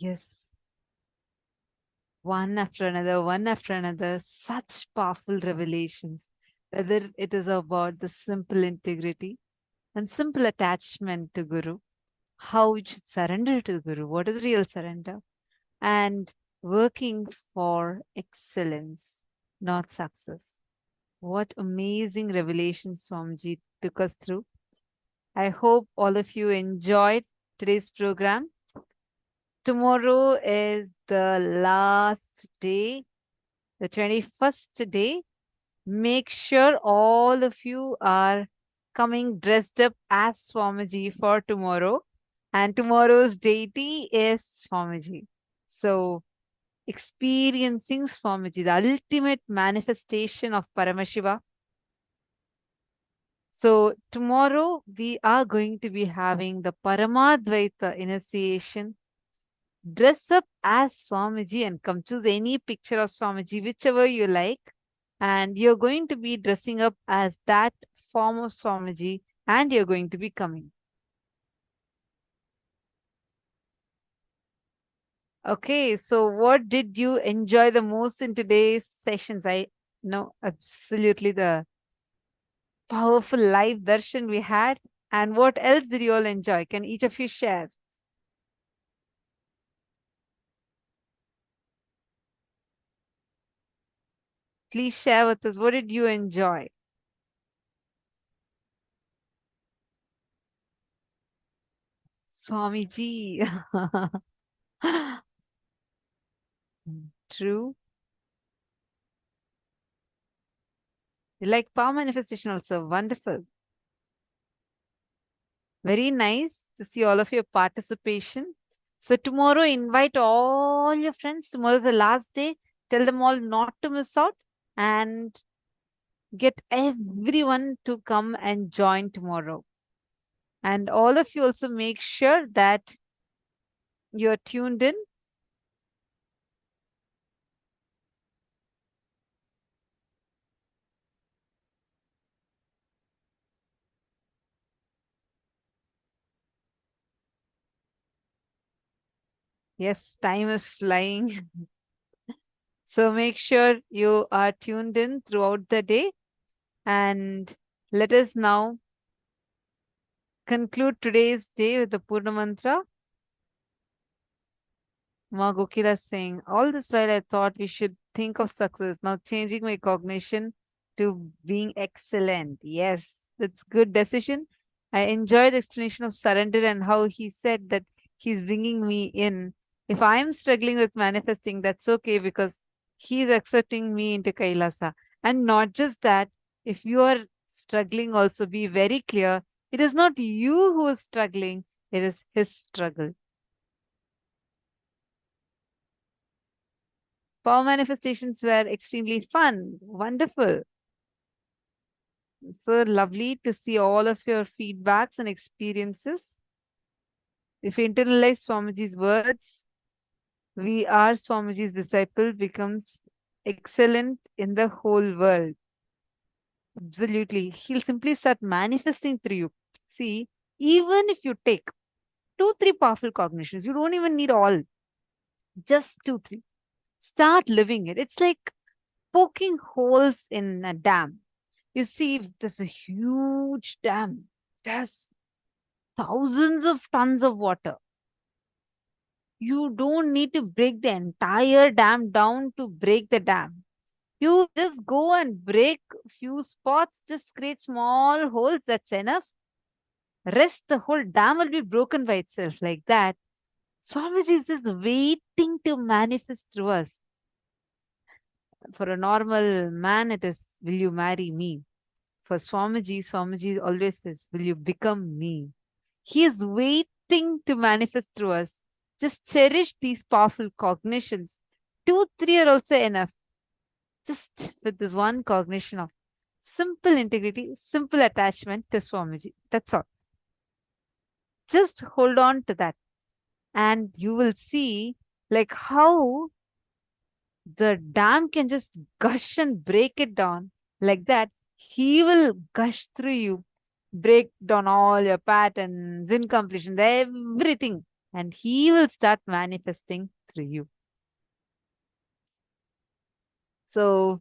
Yes. One after another, such powerful revelations. Whether it is about the simple integrity and simple attachment to Guru, how we should surrender to Guru, what is real surrender, and working for excellence, not success. What amazing revelations Swamiji took us through. I hope all of you enjoyed today's program. Tomorrow is the last day, the 21st day. Make sure all of you are coming dressed up as Swamiji for tomorrow. And tomorrow's deity is Swamiji. So, experiencing Swamiji, the ultimate manifestation of Paramashiva. So, tomorrow we are going to be having the Paramadvaita initiation. Dress up as Swamiji and come choose any picture of Swamiji, whichever you like. And you're going to be dressing up as that form of Swamiji and you're going to be coming. Okay, so what did you enjoy the most in today's sessions? I know absolutely the powerful live darshan we had. And what else did you all enjoy? Can each of you share? Please share with us. What did you enjoy? Swamiji. True. You like power manifestation also. Wonderful. Very nice to see all of your participation. So tomorrow, invite all your friends. Tomorrow is the last day. Tell them all not to miss out and get everyone to come and join tomorrow. And all of you also make sure that you're tuned in. Yes, time is flying. So make sure you are tuned in throughout the day. And let us now conclude today's day with the Purna Mantra. Ma Gokila saying, all this while I thought we should think of success, now changing my cognition to being excellent. Yes, that's good decision. I enjoyed the explanation of surrender and how he said that he's bringing me in. If I'm struggling with manifesting, that's okay because he's accepting me into Kailasa. And not just that, if you are struggling also, be very clear, it is not you who is struggling, it is his struggle. Power manifestations were extremely fun, wonderful. So lovely to see all of your feedbacks and experiences. If you internalize Swamiji's words, we are Swamiji's disciple becomes excellent in the whole world. Absolutely. He'll simply start manifesting through you. See, even if you take 2-3 powerful cognitions, you don't even need all. Just 2-3. Start living it. It's like poking holes in a dam. You see, if there's a huge dam, there's thousands of tons of water. You don't need to break the entire dam down to break the dam. You just go and break a few spots, just create small holes, that's enough. Rest, the whole dam will be broken by itself like that. Swamiji is just waiting to manifest through us. For a normal man, it is, will you marry me? For Swamiji, Swamiji always says, will you become me? He is waiting to manifest through us. Just cherish these powerful cognitions. 2-3 are also enough. Just with this one cognition of simple integrity, simple attachment to Swamiji. That's all. Just hold on to that. And you will see like how the dam can just gush and break it down. Like that, he will gush through you, break down all your patterns, incompletions, everything. and He will start manifesting through you. So,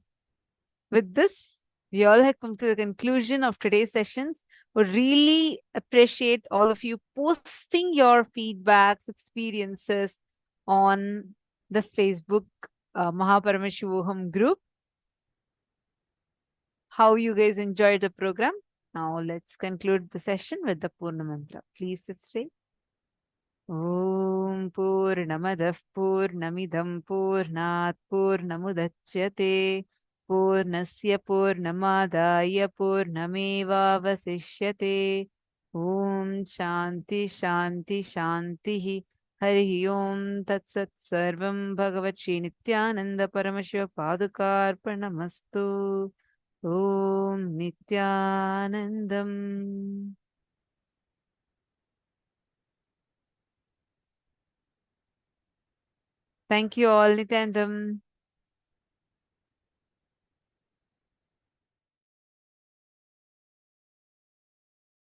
with this, we all have come to the conclusion of today's sessions. We really appreciate all of you posting your feedbacks, experiences on the Facebook Paramashivoham group. How you guys enjoyed the program. Now let's conclude the session with the Purna Mantra. Please sit straight. Om Purnamadah Purnamidam Purnat Purnamudachyate Purnasya Purnamadaya Purnamevavasishyate Om Shanti Shanti Shanti Hari Om Tat Sat Sarvam Bhagavat Shri Nityananda Paramashiva Padukarpanamastu Om Nityanandam. Thank you all, Nityanandam.